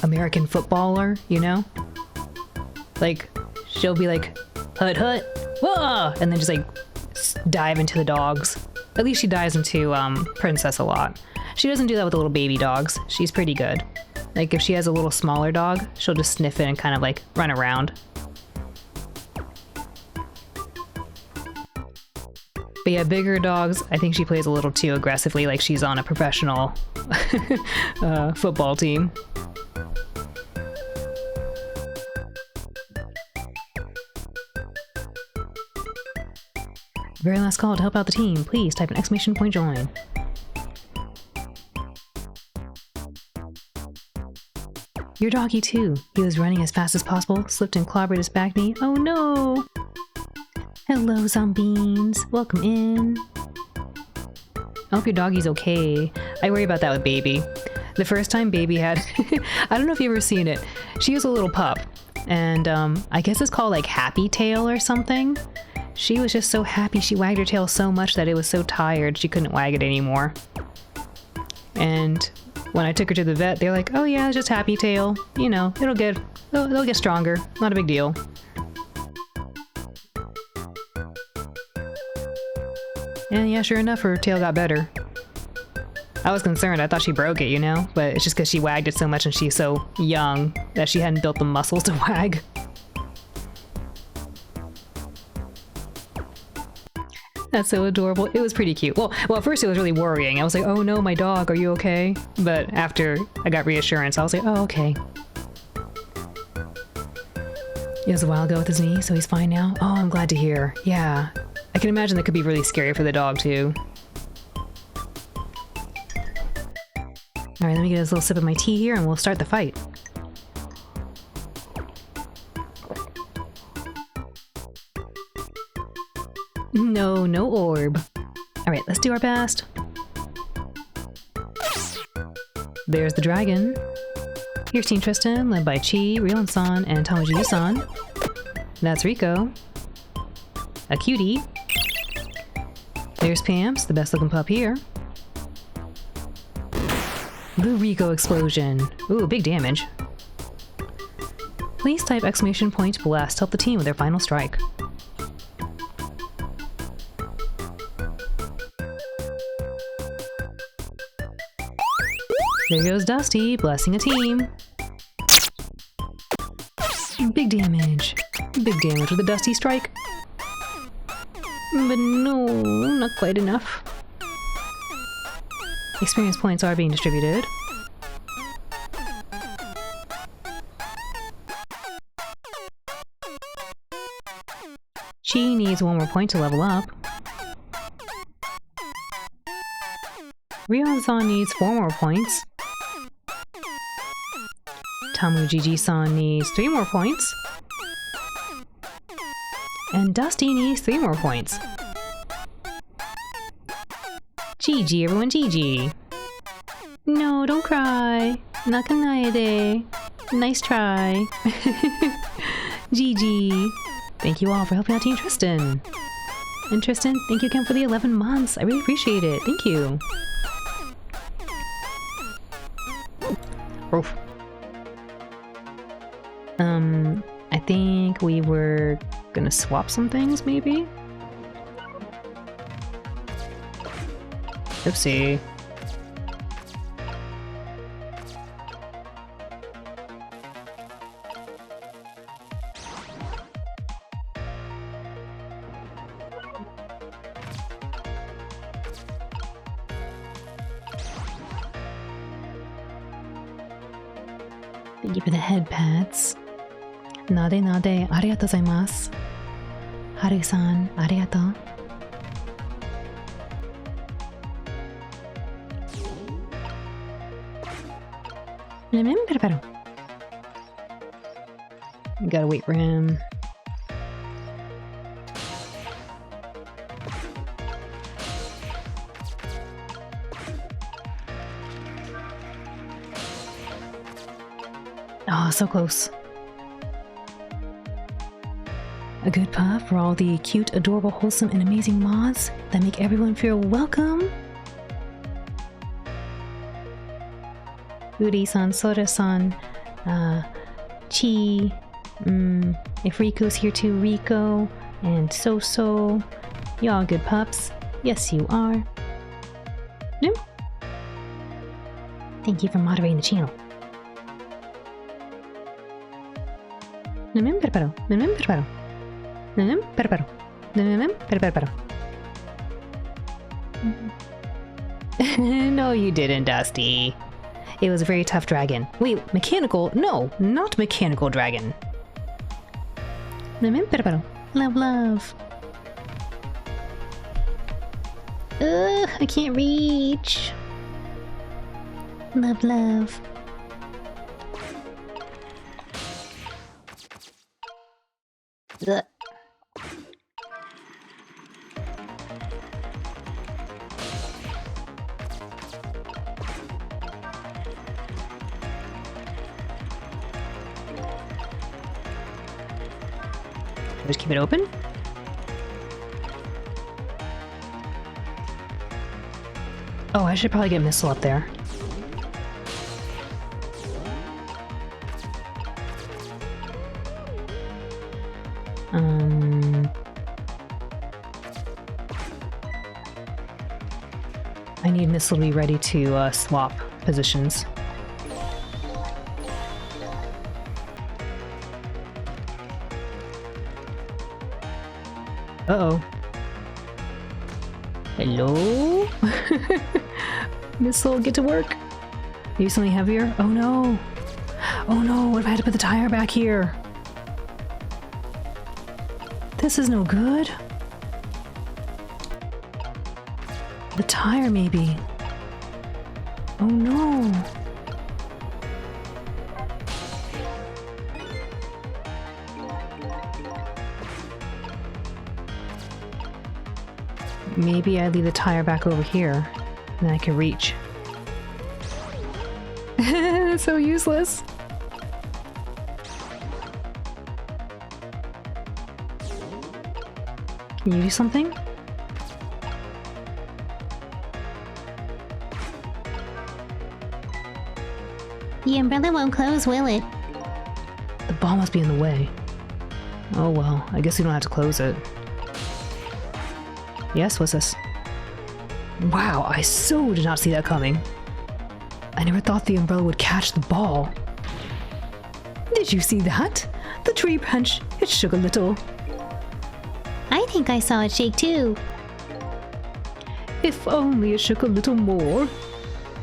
American footballer, you know? Like, she'll be like, hut hut, whoa, and then just like dive into the dogs. At least she dives into Princess a lot. She doesn't do that with the little baby dogs. She's pretty good. Like if she has a little smaller dog, she'll just sniff it and kind of like run around. But yeah, bigger dogs, I think she plays a little too aggressively, like she's on a professional football team. Very last call to help out the team. Please type an exclamation point join. Your doggy too. He was running as fast as possible, slipped and clobbered his back knee. Oh no! Hello, Zombeans. Welcome in. I hope your doggy's okay. I worry about that with Baby. The first time Baby had... I don't know if you've ever seen it. She was a little pup. And I guess it's called like Happy Tail or something. She was just so happy. She wagged her tail so much that it was so tired she couldn't wag it anymore. And when I took her to the vet, they're like, oh yeah, it's just Happy Tail. You know, it'll get stronger. Not a big deal. And yeah, sure enough, her tail got better. I was concerned. I thought she broke it, you know? But it's just because she wagged it so much and she's so young that she hadn't built the muscles to wag. That's so adorable. It was pretty cute. Well, at first it was really worrying. I was like, oh no, my dog, are you okay? But after I got reassurance, I was like, oh, okay. It was a while ago with his knee, so he's fine now. Oh, I'm glad to hear. Yeah. I can imagine that could be really scary for the dog, too. Alright, let me get a little sip of my tea here and we'll start the fight. No, no orb. Alright, let's do our best. There's the dragon. Here's Team Tristan, led by Chi, Ryon-san, and Tamuji-san. That's Rico. A cutie. There's Pamps, the best looking pup here. The Rico explosion. Ooh, big damage. Please type exclamation point blast to help the team with their final strike. There goes Dusty, blessing a team. Big damage. Big damage with the Dusty strike. But no, not quite enough. Experience points are being distributed. Chi needs one more point to level up. Ryon-san needs 4 more points. Tamuji-san needs 3 more points. And Dusty needs 3 more points. GG, everyone, GG. No, don't cry. Nakanaede. Nice try. GG. Thank you all for helping out Team Tristan. And Tristan, thank you again for the 11 months. I really appreciate it. Thank you. Oof. I think we were gonna swap some things, maybe? Oopsie. Thank you for the head pats. Nade nade, arigatou gozaimasu. Haru-san, arigatou. Gotta wait for him. Oh, so close. A good puff for all the cute, adorable, wholesome, and amazing moths that make everyone feel welcome. Uri-san, Sora-san, Chi, if Riko's here too, Rico, and So-So. Y'all good pups. Yes, you are. No? Thank you for moderating the channel. No, you didn't, Dusty. It was a very tough dragon. Wait, mechanical? No, not mechanical dragon. Love, love. Ugh, I can't reach. Love, love. Ugh. Just keep it open. Oh, I should probably get Missile up there. I need Missile to be ready to swap positions. Uh-oh. Hello? Missile, get to work. Maybe something heavier? Oh no. Oh no, what if I had to put the tire back here? This is no good. The tire, maybe. Oh no. Maybe I leave the tire back over here, and then I can reach. So useless. Can you do something? The umbrella won't close, will it? The ball must be in the way. Oh well, I guess we don't have to close it. Yes, what's this? Wow, I so did not see that coming. I never thought the umbrella would catch the ball. Did you see that? The tree branch, it shook a little. I think I saw it shake too. If only it shook a little more,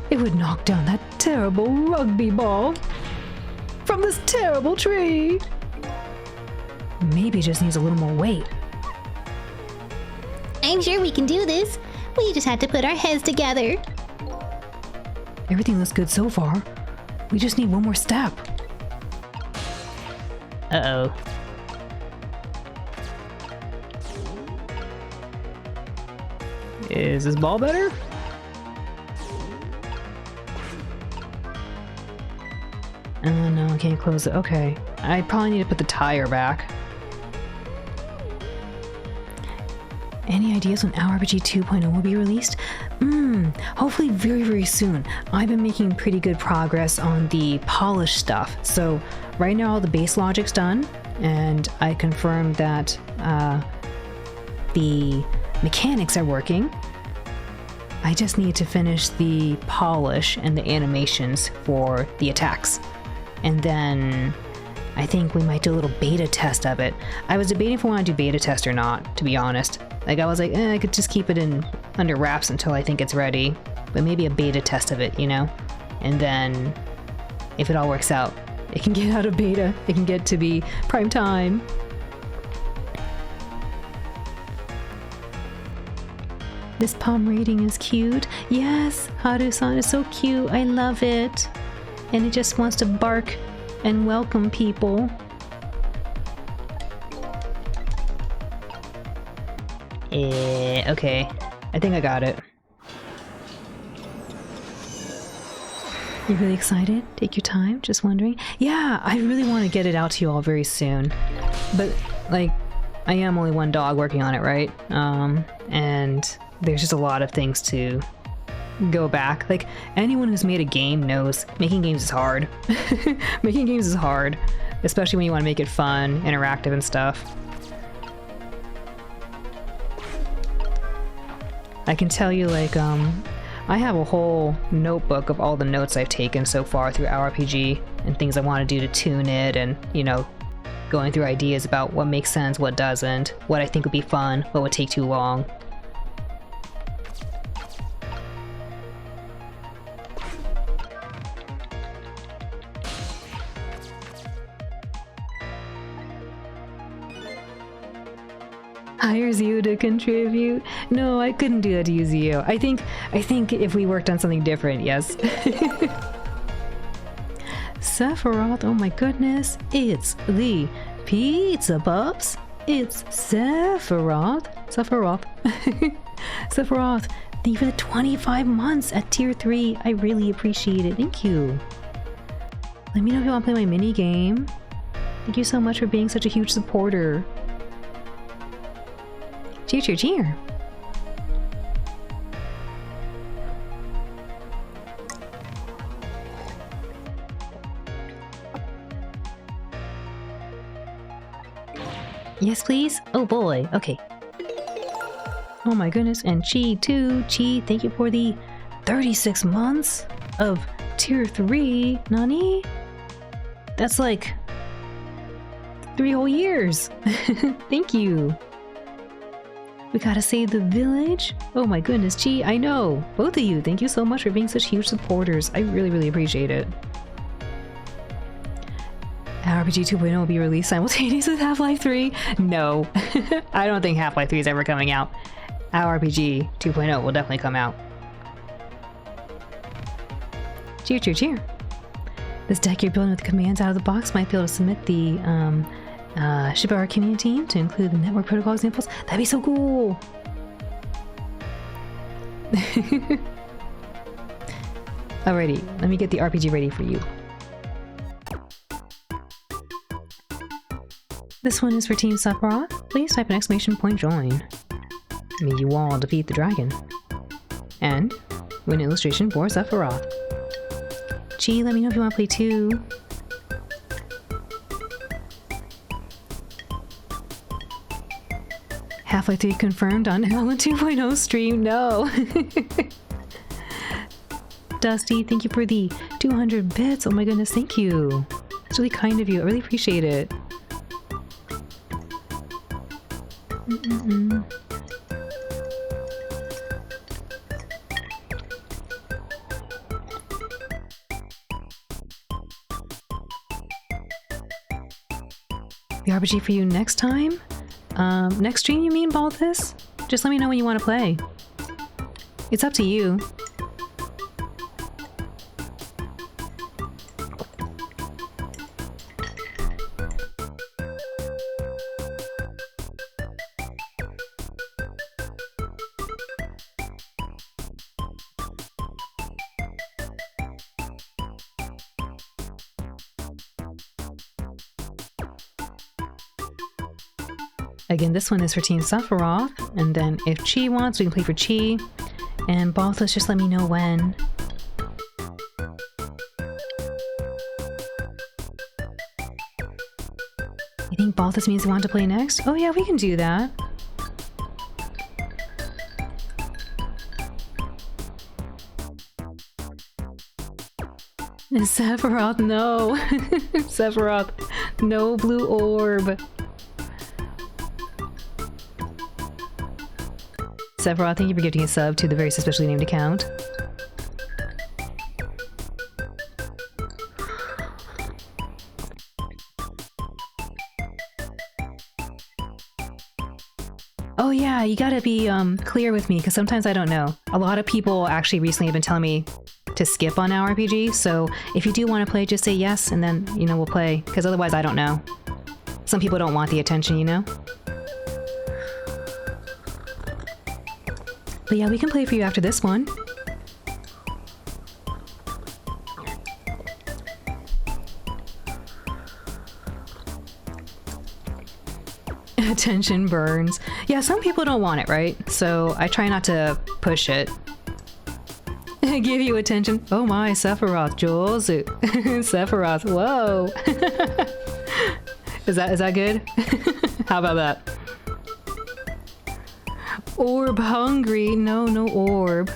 it would knock down that terrible rugby ball from this terrible tree. Maybe it just needs a little more weight. I'm sure we can do this. We just have to put our heads together. Everything looks good so far. We just need one more step. Uh-oh. Is this ball better? No, I can't close it. Okay. I probably need to put the tire back. Any ideas when Our RPG 2.0 will be released? Hopefully very, very soon. I've been making pretty good progress on the polish stuff. So right now all the base logic's done, and I confirmed that the mechanics are working. I just need to finish the polish and the animations for the attacks. And then I think we might do a little beta test of it. I was debating if I want to do beta test or not, to be honest. Like I was like, I could just keep it in under wraps until I think it's ready. But maybe a beta test of it, you know? And then if it all works out, it can get out of beta. It can get to be prime time. This palm reading is cute. Yes, Haru-san is so cute. I love it. And it just wants to bark and welcome people. Okay. I think I got it. You really excited? Take your time, just wondering. Yeah, I really want to get it out to you all very soon. But, like, I am only one dog working on it, right? And there's just a lot of things to go back. Like, anyone who's made a game knows making games is hard. Making games is hard, especially when you want to make it fun, interactive and stuff. I can tell you, like, I have a whole notebook of all the notes I've taken so far through Our RPG and things I want to do to tune it, and, you know, going through ideas about what makes sense, what doesn't, what I think would be fun, what would take too long. Hire Zio to contribute? No, I couldn't do that to you, Zio. I think if we worked on something different, yes. Sephiroth, oh my goodness, it's the Pizza Pups. It's Sephiroth. Sephiroth, thank you for the 25 months at tier 3. I really appreciate it. Thank you. Let me know if you want to play my mini game. Thank you so much for being such a huge supporter. Cheer, cheer, cheer. Yes, please? Oh boy, okay. Oh my goodness, and Chi too. Chi, thank you for the 36 months of tier 3. Nani? That's like 3 whole years. Thank you. We gotta save the village? Oh my goodness, Chi, I know. Both of you, thank you so much for being such huge supporters. I really, really appreciate it. RPG 2.0 will be released simultaneously with Half-Life 3? No. I don't think Half-Life 3 is ever coming out. Our RPG 2.0 will definitely come out. Cheer, cheer, cheer. This deck you're building with commands out of the box might be able to submit the ship our community team to include the network protocol examples. That'd be so cool. Alrighty, let me get the RPG ready for you. This one is for Team Sephiroth. Please type an exclamation point join. May you all defeat the dragon. And win illustration for Sephiroth. Chi, let me know if you want to play too. Half-Life 3 confirmed on Helen 2.0 stream. No. Dusty, thank you for the 200 bits. Oh my goodness, thank you. It's really kind of you. I really appreciate it. The RPG for you next time? Next stream you mean, Balthus? Just let me know when you want to play. It's up to you. Again, this one is for Team Sephiroth, and then if Chi wants, we can play for Chi. And Balthus, just let me know when. You think Balthus means they want to play next? Oh yeah, we can do that. Sephiroth, no. Sephiroth, no blue orb. Sephiroth, thank you for gifting a sub to the very suspiciously named account. Oh yeah, you gotta be clear with me, because sometimes I don't know. A lot of people actually recently have been telling me to skip on our RPG, so if you do want to play, just say yes, and then, you know, we'll play, because otherwise I don't know. Some people don't want the attention, you know? But yeah, we can play for you after this one. Attention burns. Yeah, some people don't want it, right? So I try not to push it. Give you attention. Oh my, Sephiroth, Jozu. Sephiroth, whoa. Is that good? How about that? Orb hungry. No, no orb.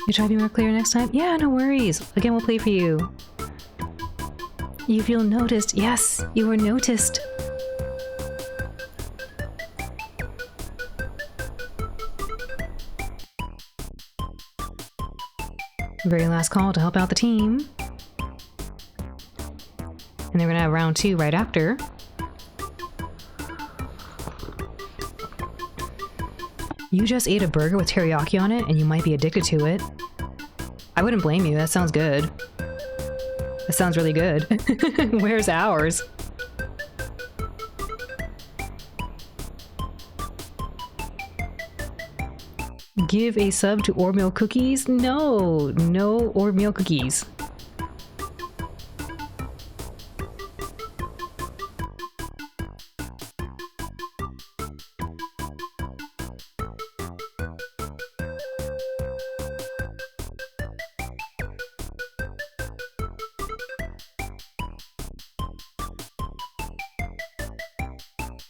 You try to be more clear next time? Yeah, no worries. Again, we'll play for you. You feel noticed. Yes, you were noticed. Very last call to help out the team. And they're gonna have round 2 right after. You just ate a burger with teriyaki on it and you might be addicted to it. I wouldn't blame you, that sounds good. That sounds really good. Where's ours? Give a sub to Orb Meal Cookies? No, no Orb Meal Cookies.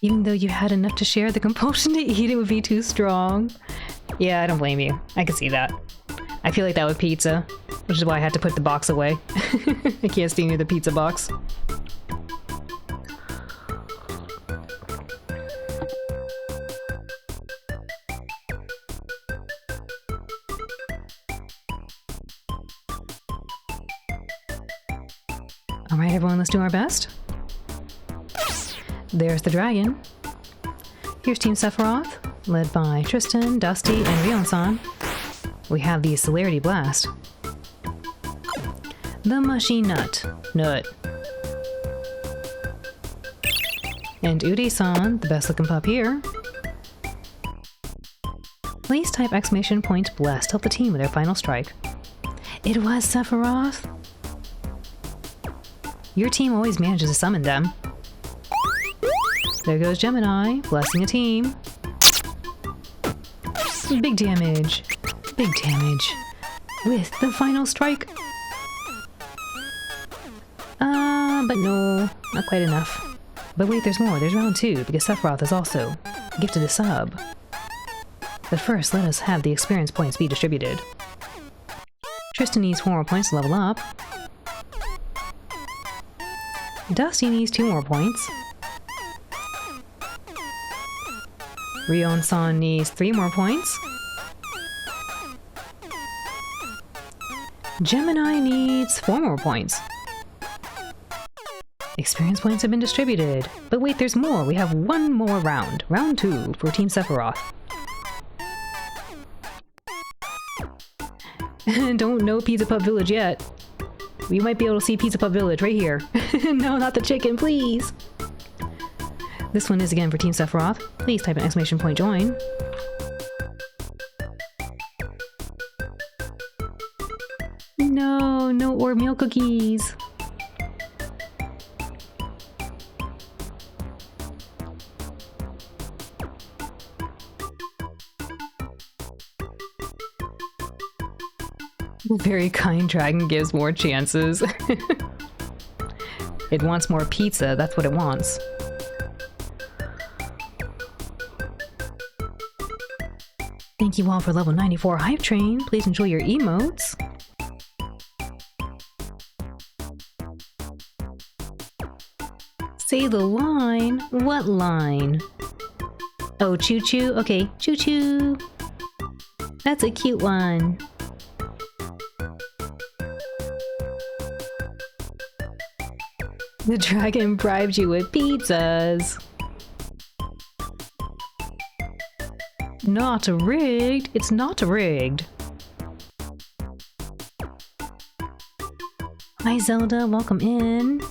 Even though you had enough to share, the compulsion to eat it would be too strong. Yeah, I don't blame you. I can see that. I feel like that with pizza, which is why I had to put the box away. I can't stay near the pizza box. Alright everyone, let's do our best. There's the dragon. Here's Team Sephiroth, led by Tristan, Dusty, and Rionsan. We have the Celerity Blast. The Mushy Nut. And Ude-san, the best looking pup here. Please type exclamation point blessed to help the team with their final strike. It was Sephiroth. Your team always manages to summon them. There goes Gemini, blessing a team. Big damage. Big damage. With the final strike. But no, not quite enough. But wait, there's more. There's round 2, because Sephiroth is also gifted a sub. But first, let us have the experience points be distributed. Tristan needs 4 more points to level up. Dusty needs 2 more points. Rion-san needs 3 more points. Gemini needs 4 more points. Experience points have been distributed. But wait, there's more. We have 1 more round. Round 2 for Team Sephiroth. Don't know Pizza Pup Village yet. We might be able to see Pizza Pup Village right here. No, not the chicken, please. This one is again for Team Sephiroth. Please type an exclamation point join. No, no oatmeal cookies. Very kind dragon gives more chances. It wants more pizza, that's what it wants. Thank you all for level 94 Hype Train. Please enjoy your emotes. Say the line. What line? Oh, Choo Choo? Okay, Choo Choo. That's a cute one. The dragon bribed you with pizzas. Not rigged. It's not rigged. Hi Zelda, welcome in.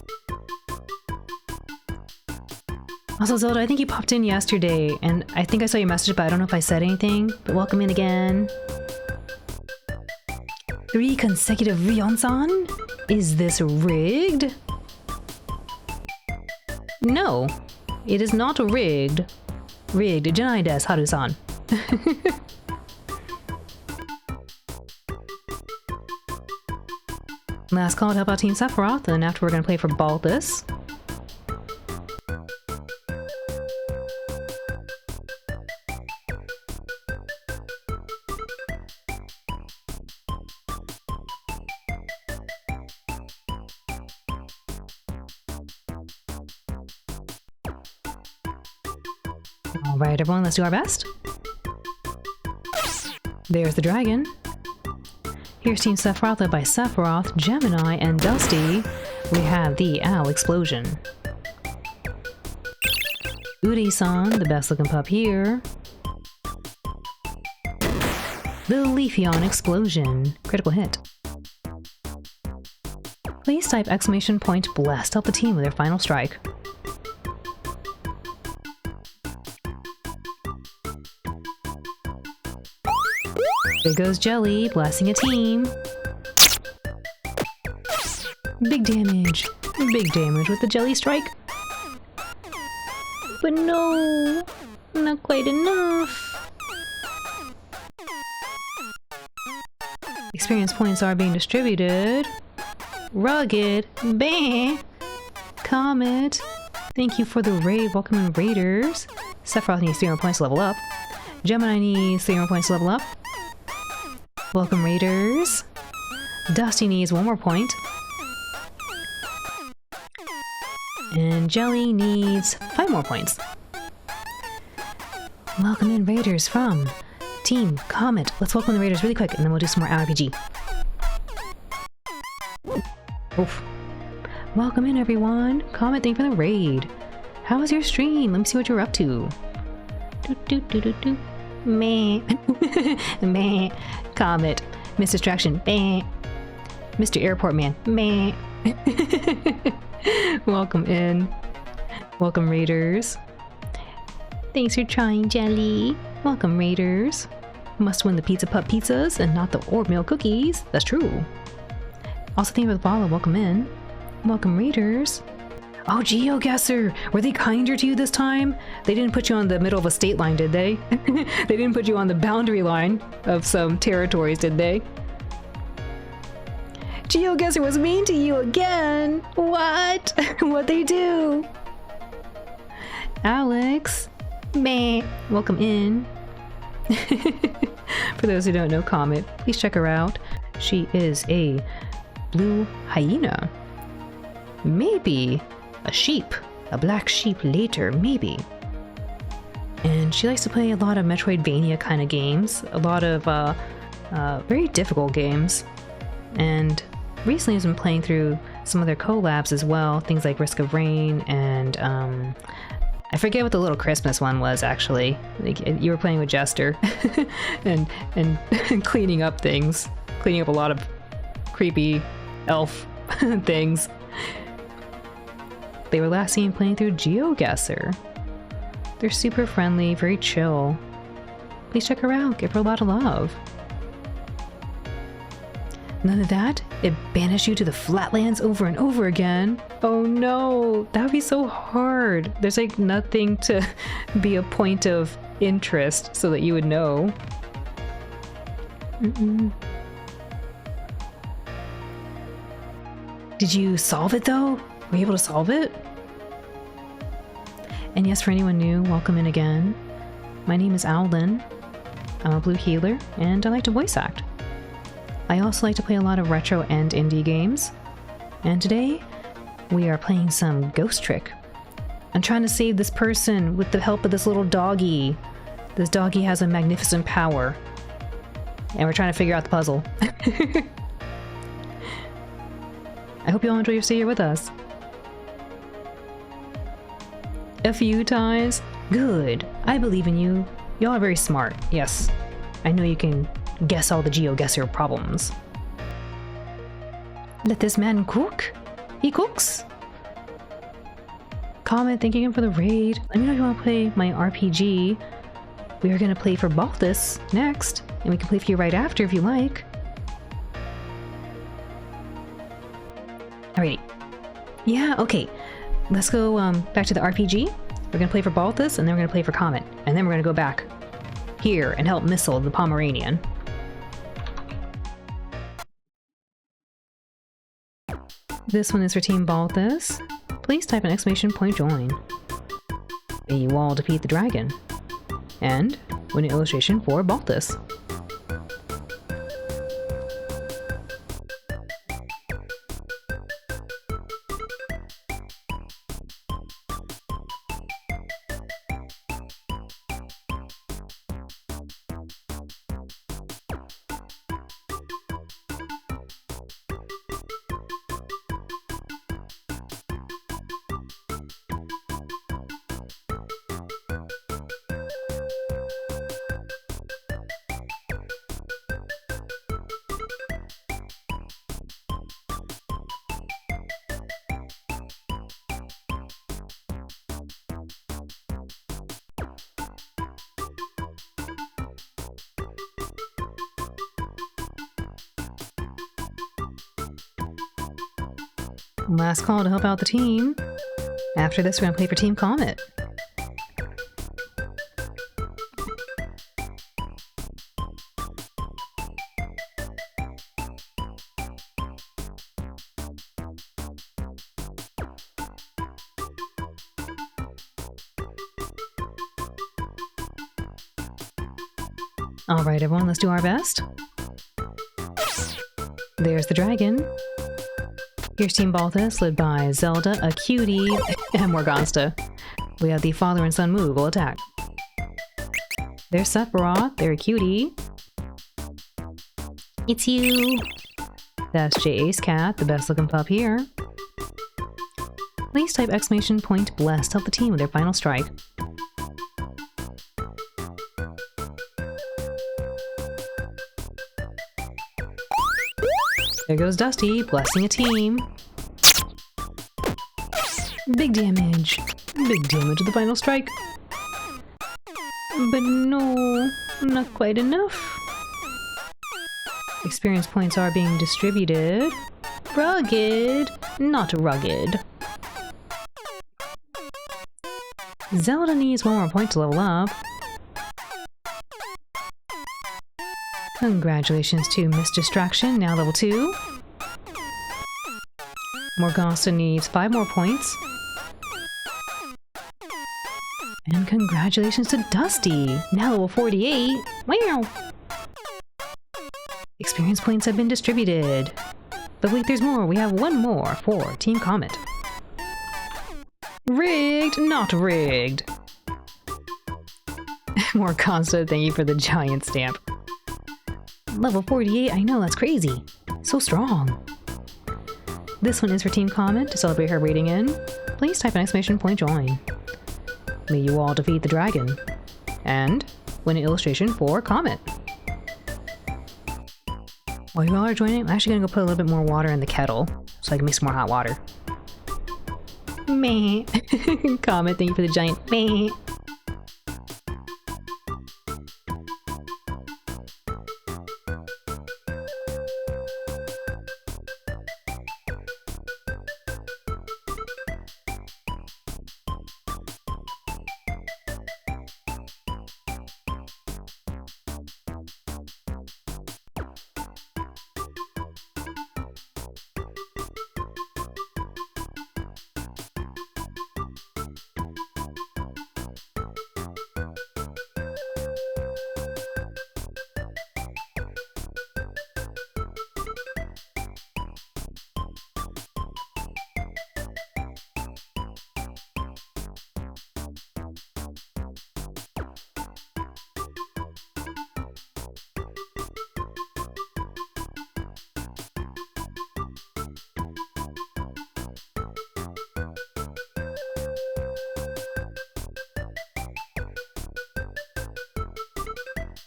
Also Zelda, I think you popped in yesterday and I think I saw your message, but I don't know if I said anything. But welcome in again. 3 consecutive Rion-san? Is this rigged? No, it is not rigged. Rigged, Janai desu, Haru-san. Last call to help out Team Sephiroth, and after we're gonna play for Balthus. Alright everyone, let's do our best. There's the dragon. Here's Team Sephiroth led by Sephiroth, Gemini, and Dusty. We have the Owl Explosion. Ude-san, the best looking pup here. The Leafeon Explosion. Critical hit. Please type exclamation point blessed to help the team with their final strike. There goes Jelly, blessing a team. Big damage. Big damage with the Jelly strike. But no, not quite enough. Experience points are being distributed. Rugged, bang. Comet, thank you for the raid. Welcome in Raiders. Sephiroth needs 3 more points to level up. Gemini needs 3 more points to level up. Welcome Raiders. Dusty needs 1 more point. And Jelly needs 5 more points. Welcome in Raiders from Team Comet. Let's welcome the Raiders really quick and then we'll do some more RPG. Oof. Welcome in everyone. Comet, thank you for the raid. How was your stream? Let me see what you're up to. Do do do do do. Meh. Meh. Comet. Miss Distraction. Meh. Mr. Airport Man. Meh. Welcome in. Welcome, Raiders. Thanks for trying, Jelly. Welcome, Raiders. Must win the Pizza Pup pizzas and not the oatmeal cookies. That's true. Also, thank you for the follow. Welcome in. Welcome, Raiders. Oh, GeoGuessr! Were they kinder to you this time? They didn't put you on the middle of a state line, did they? They didn't put you on the boundary line of some territories, did they? GeoGuessr was mean to you again! What? What'd they do? Alex! Meh! Welcome in. For those who don't know Comet, please check her out. She is a blue hyena. Maybe a sheep. A black sheep later, maybe. And she likes to play a lot of Metroidvania kind of games. A lot of very difficult games. And recently has been playing through some of their collabs as well. Things like Risk of Rain and I forget what the Little Christmas one was, actually. Like, you were playing with Jester and cleaning up things. Cleaning up a lot of creepy elf things. They were last seen playing through GeoGuessr. They're super friendly, very chill. Please check her out, give her a lot of love. None of that? It banished you to the Flatlands over and over again? Oh no, that would be so hard. There's like nothing to be a point of interest so that you would know. Did you solve it though? Were you able to solve it? And yes, for anyone new, welcome in again. My name is Owlin. I'm a blue healer and I like to voice act. I also like to play a lot of retro and indie games. And today, we are playing some Ghost Trick. I'm trying to save this person with the help of this little doggy. This doggy has a magnificent power. And we're trying to figure out the puzzle. I hope you all enjoy your stay here with us. A few times? Good. I believe in you. Y'all are very smart. Yes. I know you can guess all the GeoGuessr problems. Let this man cook. He cooks. Comment thanking him for the raid. Let me know if you want to play my RPG. We are going to play for Balthus next, and we can play for you right after if you like. Alrighty. Yeah, okay. Let's go back to the RPG. We're going to play for Balthus, and then we're going to play for Comet. And then we're going to go back here and help Missile the Pomeranian. This one is for Team Balthus. Please type an exclamation point join. You all defeat the dragon. And win an illustration for Balthus. Last call to help out the team. After this, we're gonna play for Team Comet. All right, everyone, let's do our best. There's the dragon. Here's Team Balthus, led by Zelda, a cutie, and Morgansta. We have the father and son move, will attack. There's Sephiroth, they're a cutie. It's you. That's J Ace Cat, the best looking pup here. Please type exclamation point blessed to help the team with their final strike. There goes Dusty, blessing a team. Big damage. Big damage at the final strike. But no, not quite enough. Experience points are being distributed. Rugged, not rugged. Zelda needs one more point to level up. Congratulations to Miss Distraction, now level 2. Morgana needs 5 more points. And congratulations to Dusty, now level 48. Wow! Experience points have been distributed. But wait, there's more. We have one more for Team Comet. Rigged, not rigged. Morgana, thank you for the giant stamp. Level 48, I know, that's crazy. So strong. This one is for Team Comet to celebrate her rating in. Please type an exclamation point join. May you all defeat the dragon. And win an illustration for Comet. While you all are joining, I'm actually gonna go put a little bit more water in the kettle so I can make some more hot water. Meh. Comet, thank you for the giant meh.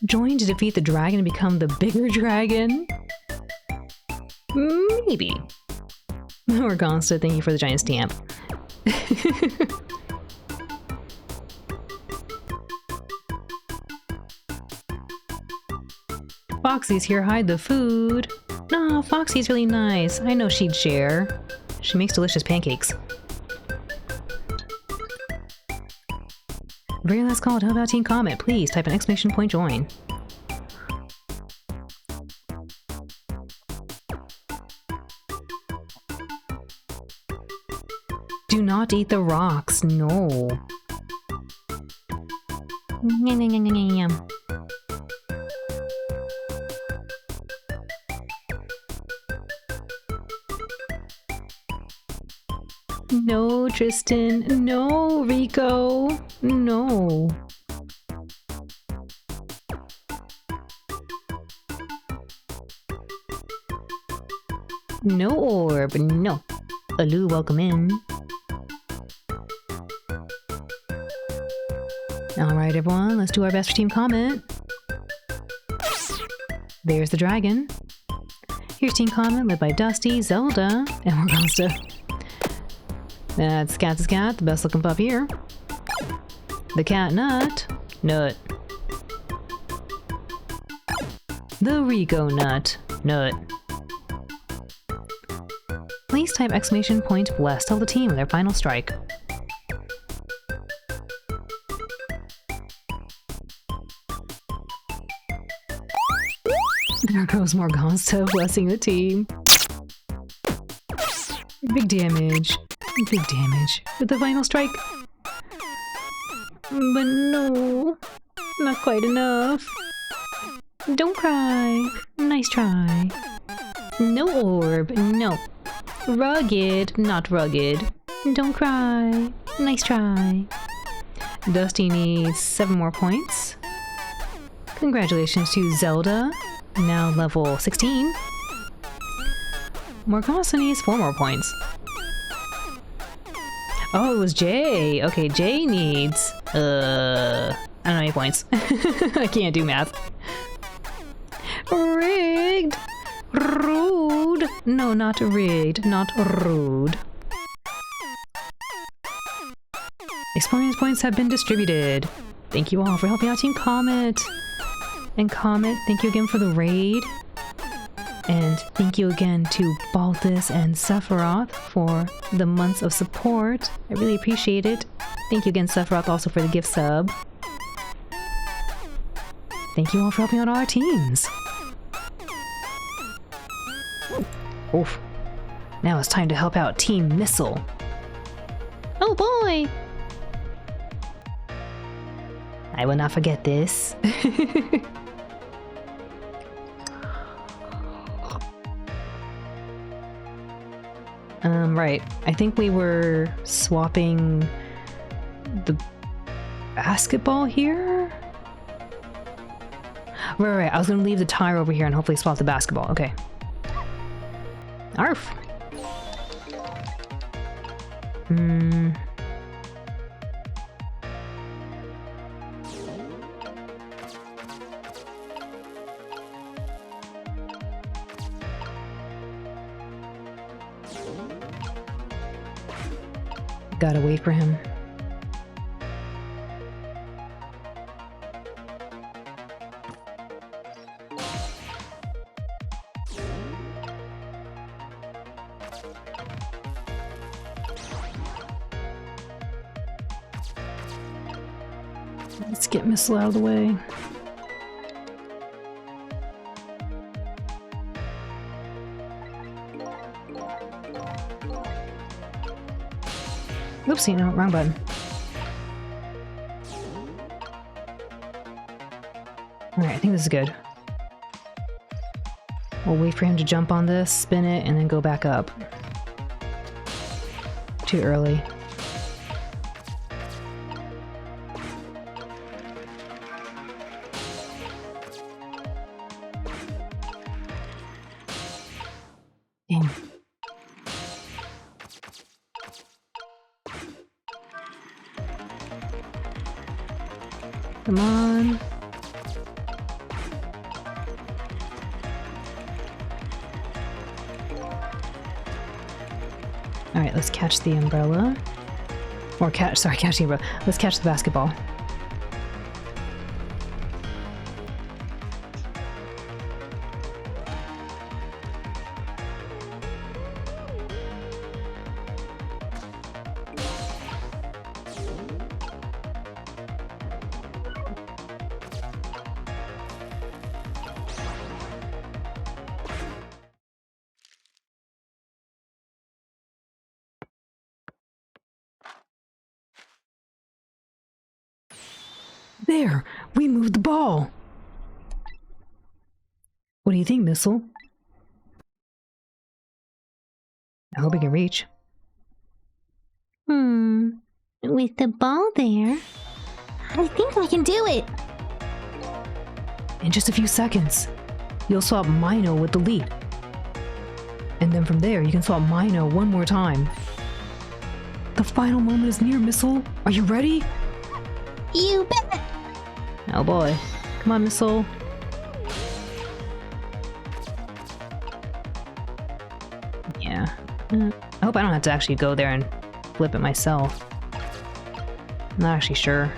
Join to defeat the dragon and become the bigger dragon? Maybe. Morgana, thank you for the giant stamp. Foxy's here, hide the food. No, Foxy's really nice. I know she'd share. She makes delicious pancakes. Very last call to help out Team Comet. Please type an exclamation point join. Do not eat the rocks, no. No, Tristan. No, Rico. No. No orb. No. Alu, welcome in. Alright, everyone. Let's do our best for Team Comet. There's the dragon. Here's Team Comet, led by Dusty, Zelda, and Morgana. That's Cat's cat, the best looking pup here. The cat nut. Nut. The Rico nut. Nut. Please type exclamation point blessed. Tell the team their final strike. There goes Morgana blessing the team. Big damage. Big damage with the final strike. But no, not quite enough. Don't cry. Nice try. No orb. No. Rugged. Not rugged. Don't cry. Nice try. Dusty needs 7 more points. Congratulations to Zelda, now level 16. Morgana needs 4 more points. Oh, it was Jay. Okay, Jay needs, I don't know how many points. I can't do math. Rigged! Rude! No, not rigged. Not rude. Experience points have been distributed. Thank you all for helping out Team Comet. And Comet, thank you again for the raid. And thank you again to Balthus and Sephiroth for the months of support. I really appreciate it. Thank you again, Sephiroth, also for the gift sub. Thank you all for helping out our teams. Oof. Now it's time to help out Team Missile. Oh boy! I will not forget this. Right. I think we were swapping the basketball here? Right. I was gonna leave the tire over here and hopefully swap the basketball. Okay. Arf! Gotta wait for him. Let's get Missile out of the way. Oopsie, no, wrong button. Alright, I think this is good. We'll wait for him to jump on this, spin it, and then go back up. Too early. Damn. Come on. Alright, let's catch the umbrella. Or catch the umbrella. Let's catch the basketball. There! We moved the ball! What do you think, Missile? I hope we can reach. With the ball there, I think I can do it. In just a few seconds, you'll swap Mino with the lead. And then from there, you can swap Mino one more time. The final moment is near, Missile. Are you ready? You bet! Oh boy. Come on, Missile. Yeah. I hope I don't have to actually go there and flip it myself. I'm not actually sure.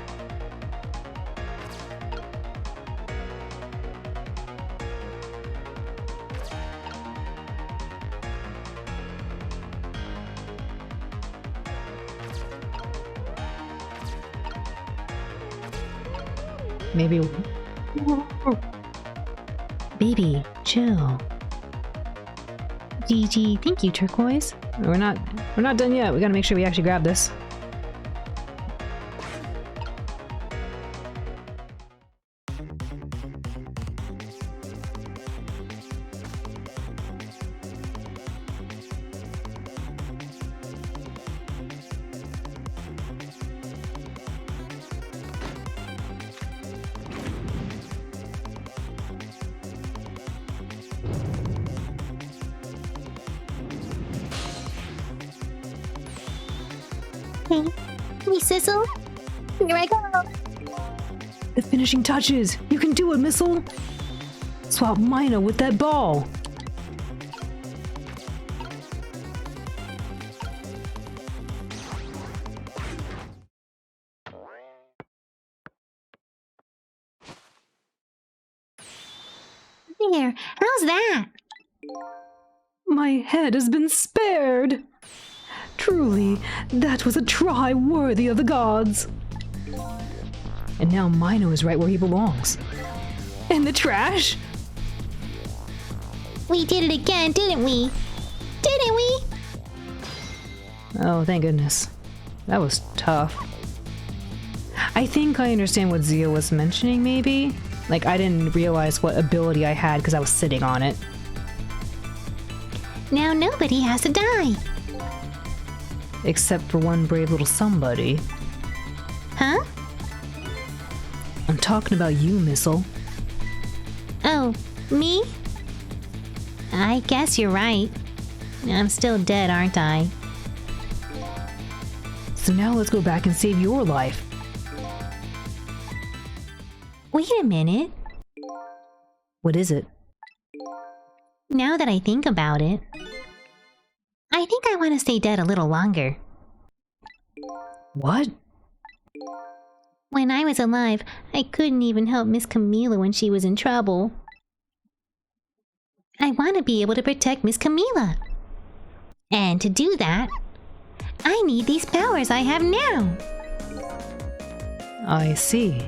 Maybe... Baby, chill. GG, thank you, Turquoise. We're not done yet. We gotta make sure we actually grab this. Me sizzle. Here I go. The finishing touches! You can do it, Missile! Swap Mino with that ball! There, how's that? My head has been spared! Truly, that was a try worthy of the gods! And now Mino is right where he belongs. In the trash? We did it again, didn't we? Didn't we? Oh, thank goodness. That was tough. I think I understand what Zio was mentioning, maybe? Like, I didn't realize what ability I had because I was sitting on it. Now nobody has to die. Except for one brave little somebody. Huh? I'm talking about you, Missile. Oh, me? I guess you're right. I'm still dead, aren't I? So now let's go back and save your life. Wait a minute. What is it? Now that I think about it, I think I want to stay dead a little longer. What? When I was alive, I couldn't even help Miss Camila when she was in trouble. I want to be able to protect Miss Camila. And to do that, I need these powers I have now. I see.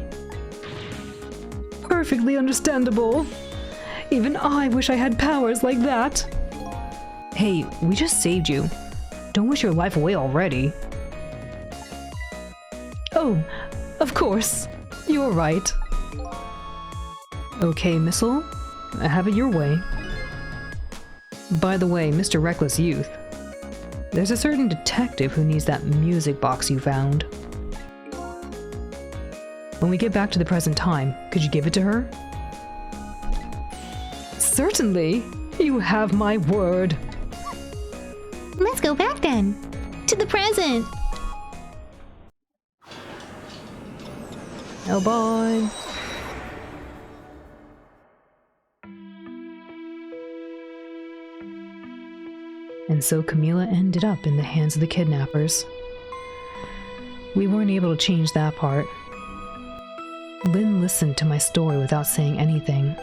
Perfectly understandable. Even I wish I had powers like that. Hey, we just saved you. Don't wish your life away already. Oh, of course. You're right. Okay, Missile. Have it your way. By the way, Mr. Reckless Youth, there's a certain detective who needs that music box you found. When we get back to the present time, could you give it to her? Certainly! You have my word! Let's go back then. To the present. Oh boy! And so Camila ended up in the hands of the kidnappers. We weren't able to change that part. Lynn listened to my story without saying anything.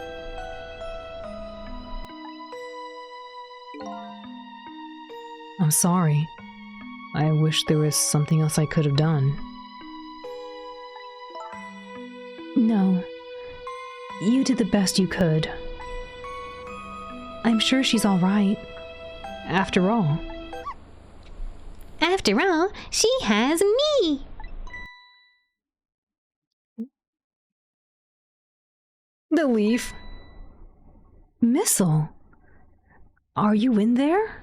I'm sorry. I wish there was something else I could have done. No. You did the best you could. I'm sure she's all right. After all. After all, she has me. The leaf. Missile. Are you in there?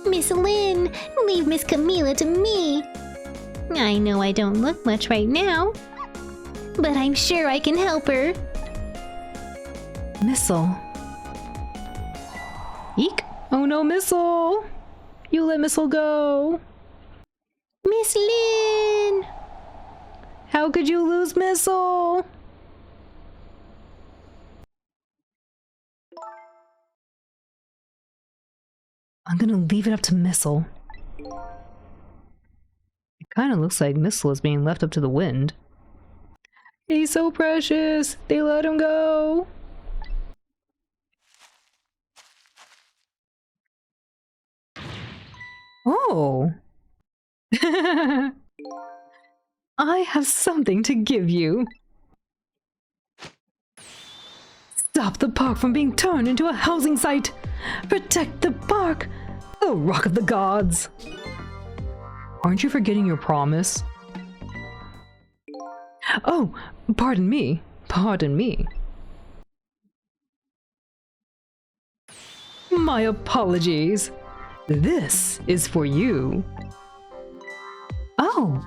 Miss Lynn, leave Miss Camila to me. I know I don't look much right now, but I'm sure I can help her. Missile. Eek! Oh no, Missile! You let Missile go! Miss Lynn! How could you lose Missile? I'm gonna leave it up to Missile. It kinda looks like Missile is being left up to the wind. He's so precious! They let him go! Oh! I have something to give you. Stop the park from being turned into a housing site! Protect the park! The Rock of the Gods! Aren't you forgetting your promise? Oh, pardon me. Pardon me. My apologies. This is for you. Oh!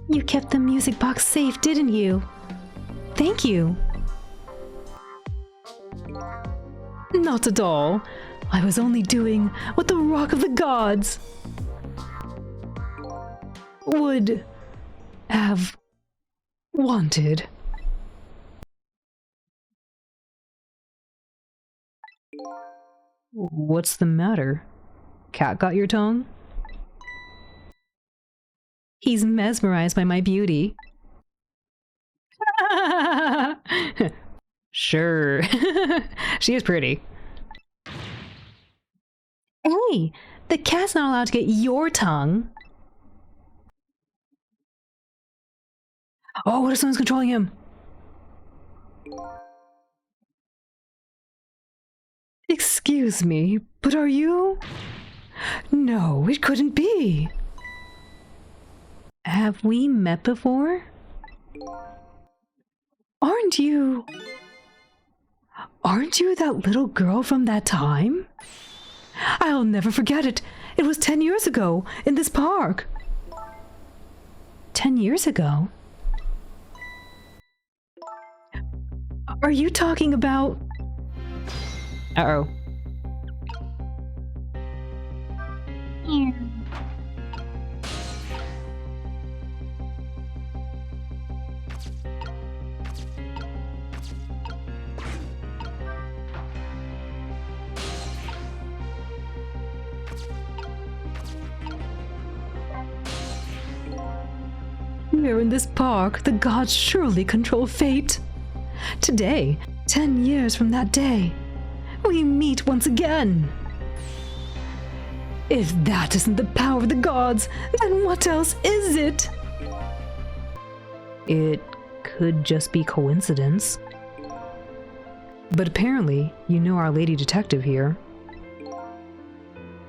You kept the music box safe, didn't you? Thank you. Not at all. I was only doing what the Rock of the Gods would have wanted. What's the matter? Cat got your tongue? He's mesmerized by my beauty. Sure. She is pretty. Hey, the cat's not allowed to get your tongue. Oh, what if someone's controlling him? Excuse me, but are you? No, it couldn't be. Have we met before? Aren't you that little girl from that time? I'll never forget it. It was 10 years ago, in this park. 10 years ago? Are you talking about... Uh-oh. Here in this park, the gods surely control fate. Today, 10 years from that day, we meet once again. If that isn't the power of the gods, then what else is it? It could just be coincidence. But apparently, you know our lady detective here.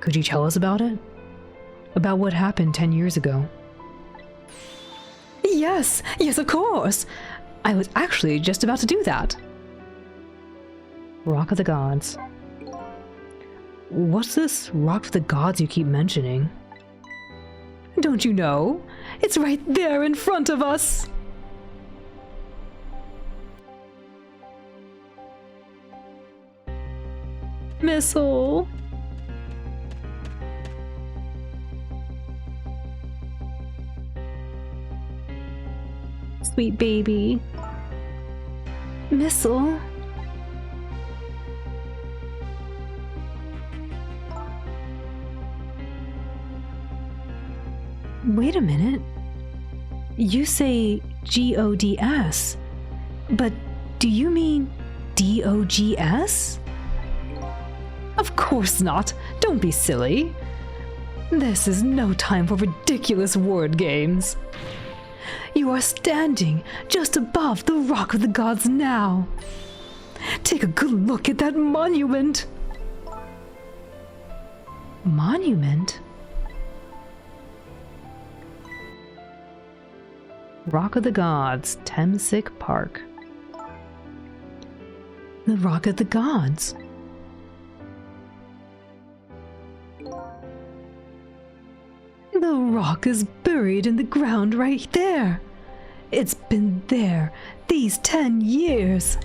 Could you tell us about it? About what happened 10 years ago? Yes, of course. I was actually just about to do that. Rock of the Gods. What's this Rock of the Gods you keep mentioning? Don't you know? It's right there in front of us! Missile! Sweet baby. Missile? Wait a minute. You say G-O-D-S, but do you mean D-O-G-S? Of course not. Don't be silly. This is no time for ridiculous word games. You are standing just above the Rock of the Gods now. Take a good look at that monument. Monument? Rock of the Gods, Temsic Park. The Rock of the Gods. The rock is buried in the ground right there. It's been there these 10 years.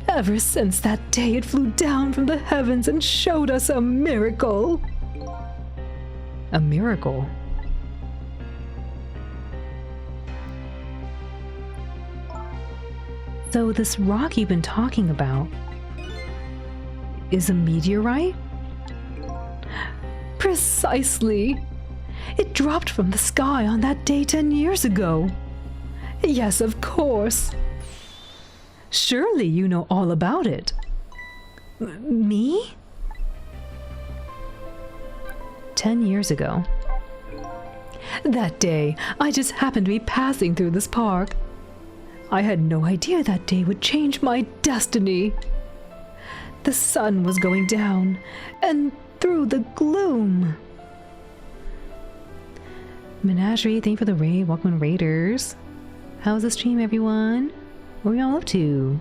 Ever since that day it flew down from the heavens and showed us a miracle. A miracle? So this rock you've been talking about is a meteorite? Precisely. It dropped from the sky on that day 10 years ago. Yes, of course. Surely you know all about it. Me? 10 years ago. That day, I just happened to be passing through this park. I had no idea that day would change my destiny. The sun was going down, and through the gloom. Menagerie, thank you for the raid. Welcome, Raiders. How's the stream, everyone? What are we all up to?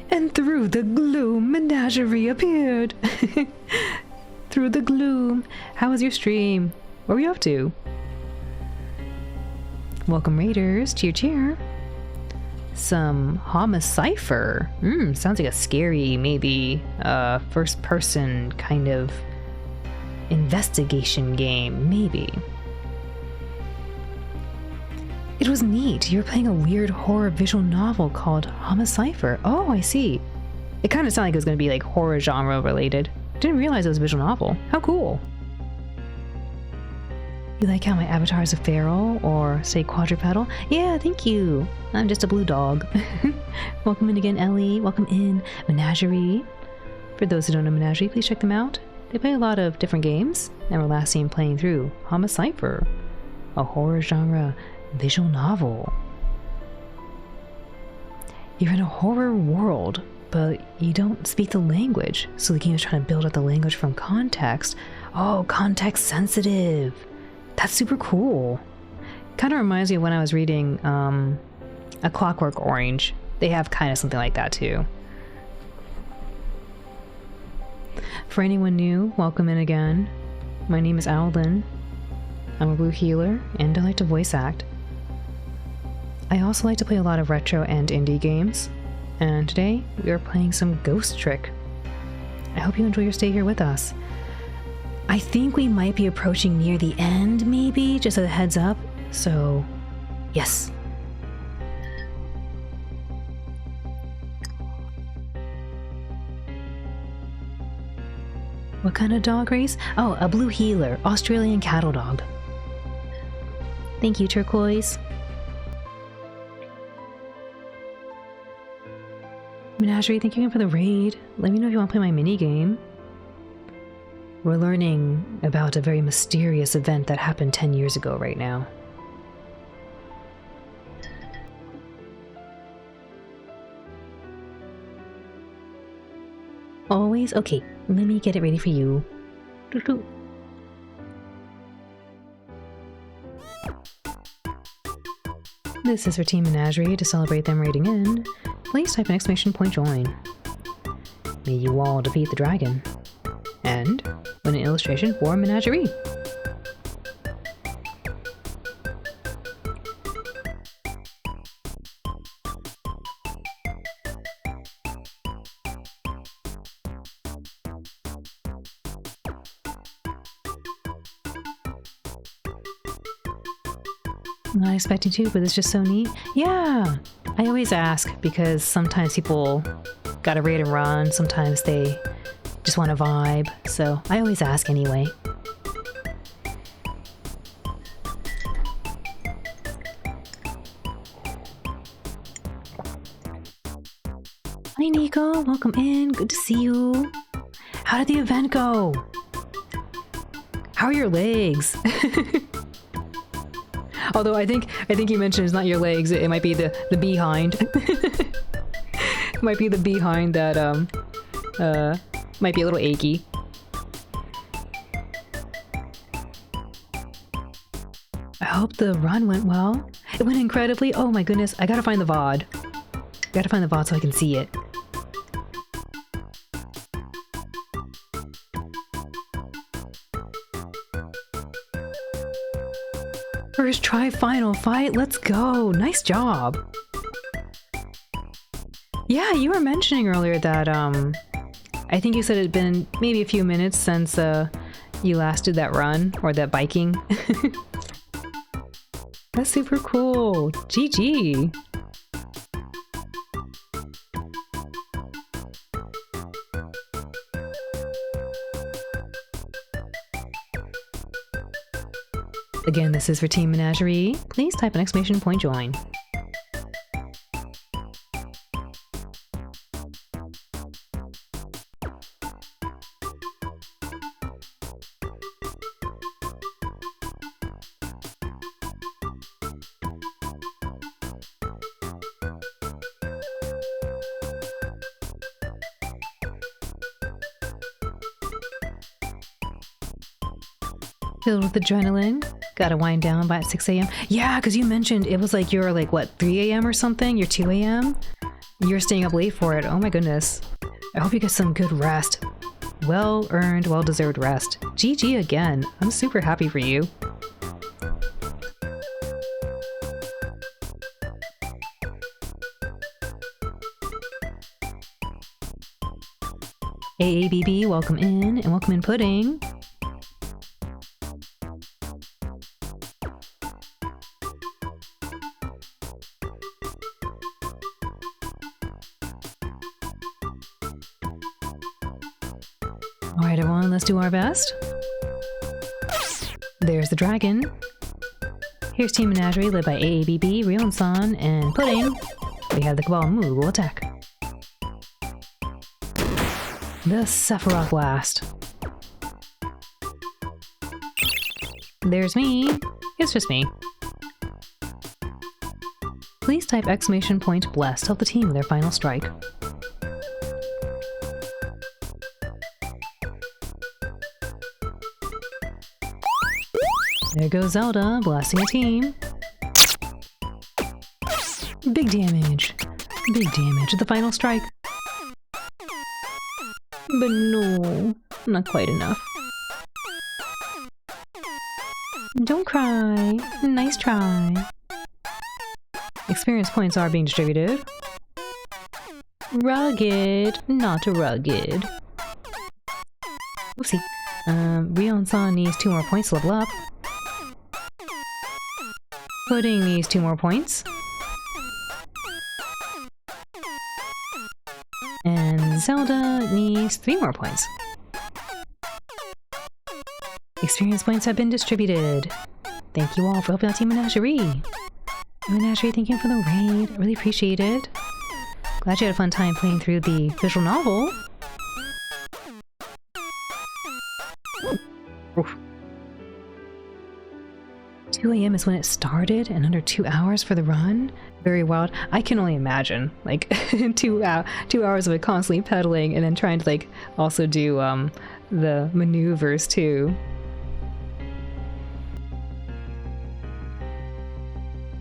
And through the gloom, Menagerie appeared. Through the gloom. How was your stream? What were you up to? Welcome, Raiders. Cheer, cheer. Some Homicipher. Sounds like a scary, maybe first-person kind of investigation game, maybe. It was neat. You were playing a weird horror visual novel called Homicipher. Oh, I see. It kind of sounded like it was going to be like horror genre related. Didn't realize it was a visual novel. How cool. You like how my avatar is a feral or say quadrupedal? Yeah, thank you. I'm just a blue dog. Welcome in again, Ellie. Welcome in, Menagerie. For those who don't know Menagerie, please check them out. They play a lot of different games, and we're last seen playing through Homicipher, a horror genre visual novel. You're in a horror world, but you don't speak the language, so the game is trying to build up the language from context. Oh, context sensitive. That's super cool. Kind of reminds me of when I was reading A Clockwork Orange. They have kind of something like that too. For anyone new, welcome in again. My name is Alden. I'm a blue healer and I like to voice act. I also like to play a lot of retro and indie games, and today we are playing some Ghost Trick. I hope you enjoy your stay here with us. I think we might be approaching near the end, maybe, just as a heads up, so yes. What kind of dog race? Oh, a blue healer, Australian cattle dog. Thank you, Turquoise. Menagerie, thank you again for the raid. Let me know if you want to play my mini game. We're learning about a very mysterious event that happened 10 years ago right now. Always? Okay, let me get it ready for you. Doo-doo. This is for Team Menagerie. To celebrate them raiding in, please type an exclamation point join. May you all defeat the dragon. And win an illustration for Menagerie. I'm not expecting to, but it's just so neat. Yeah! I always ask because sometimes people gotta raid and run, sometimes they just want to vibe, so I always ask anyway. Hi Nico, welcome in, good to see you. How did the event go? How are your legs? Although I think you mentioned it's not your legs, it might be the behind. It might be the behind that might be a little achy. I hope the run went well. It went incredibly. Oh my goodness, I gotta find the VOD. Gotta find the VOD so I can see it. First try final fight, let's go. Nice job. Yeah, you were mentioning earlier that I think you said it'd been maybe a few minutes since you last did that run or that biking. That's super cool. GG. Again, this is for Team Menagerie. Please type an exclamation point join. Filled with adrenaline. Gotta wind down by 6 a.m. Yeah, because you mentioned it was like you're like, what, 3 a.m. or something? You're 2 a.m.? You're staying up late for it. Oh my goodness. I hope you get some good rest. Well-earned, well-deserved rest. GG again. I'm super happy for you. AABB, welcome in, and welcome in Pudding. Alright everyone, let's do our best. There's There's the dragon. Here's Team Menagerie led by AABB, Ryon-san, and Pudding. We have the Cabal move will attack. The Sephiroth Blast. There's me. It's just me. Please type exclamation point blessed to help the team with their final strike. There goes Zelda, blasting a team. Big damage. Big damage at the final strike. But no, not quite enough. Don't cry. Nice try. Experience points are being distributed. Rugged, not rugged. Oopsie. Ryon-san needs 2 more points to level up. Pudding needs 2 more points. And Zelda needs 3 more points. Experience points have been distributed. Thank you all for helping out Team Menagerie. Menagerie, thank you for the raid. Really appreciate it. Glad you had a fun time playing through the visual novel. Oof. 2 a.m. is when it started, and under 2 hours for the run. Very wild. I can only imagine, like, 2 hours of it constantly pedaling, and then trying to, like, also do the maneuvers too.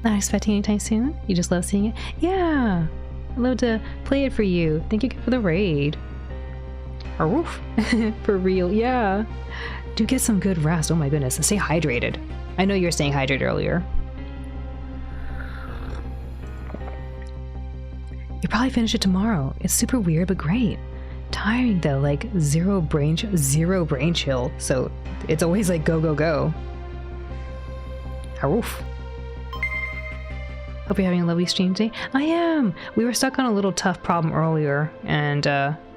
Not expecting anytime soon? You just love seeing it? Yeah! I'd love to play it for you. Thank you for the raid. Aroof. For real, yeah. Do get some good rest, oh my goodness, and stay hydrated. I know you were staying hydrated earlier. You'll probably finish it tomorrow. It's super weird, but great. Tiring though, like zero brain chill, so it's always like go, go, go. Aroof. Hope you're having a lovely stream today. I am! We were stuck on a little tough problem earlier, and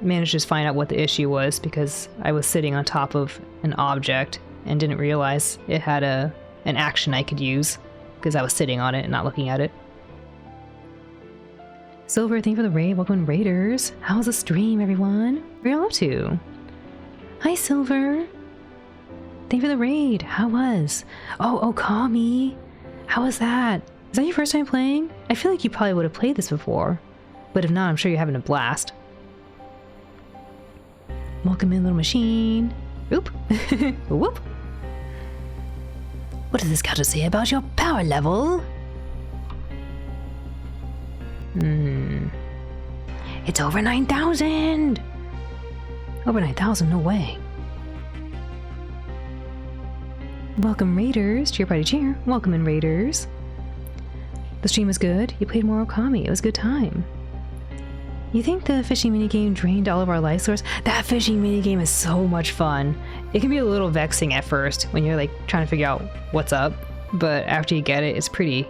managed to just find out what the issue was because I was sitting on top of an object and didn't realize it had an action I could use because I was sitting on it and not looking at it. Silver, thank you for the raid. Welcome Raiders. How was the stream, everyone? What are y'all up to? Hi, Silver. Thank you for the raid. How was? Oh, Okami. How was that? Is that your first time playing? I feel like you probably would have played this before. But if not, I'm sure you're having a blast. Welcome in, little machine. Oop. Whoop. What does this got to say about your power level? It's over 9,000! Over 9,000, no way. Welcome Raiders, cheer party cheer. Welcome in Raiders. The stream was good. You played more Okami. It was a good time. You think the fishing minigame drained all of our life source? That fishing minigame is so much fun. It can be a little vexing at first when you're like trying to figure out what's up, but after you get it, it's pretty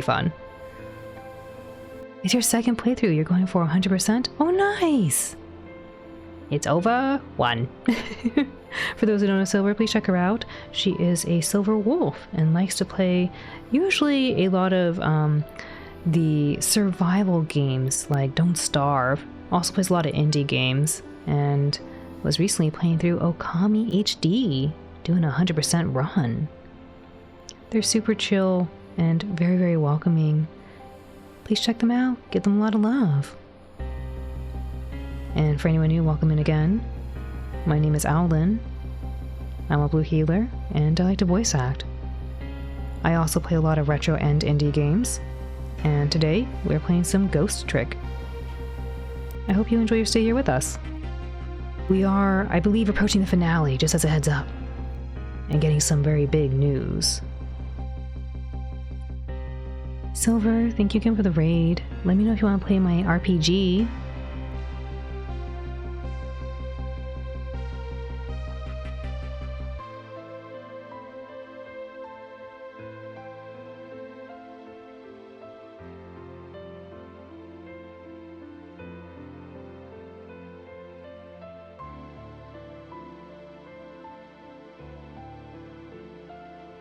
fun. It's your second playthrough. You're going for 100%? Oh, nice! It's over 1. For those who don't know Silver, please check her out. She is a silver wolf and likes to play usually a lot of the survival games like Don't Starve. Also plays a lot of indie games and was recently playing through Okami HD, doing a 100% run. They're super chill and very, very welcoming. Please check them out. Give them a lot of love. And for anyone new, welcome in again. My name is Owlin. I'm a blue healer, and I like to voice act. I also play a lot of retro and indie games, and today we're playing some Ghost Trick. I hope you enjoy your stay here with us. We are, I believe, approaching the finale, just as a heads up, and getting some very big news. Silver, thank you again for the raid. Let me know if you want to play my RPG.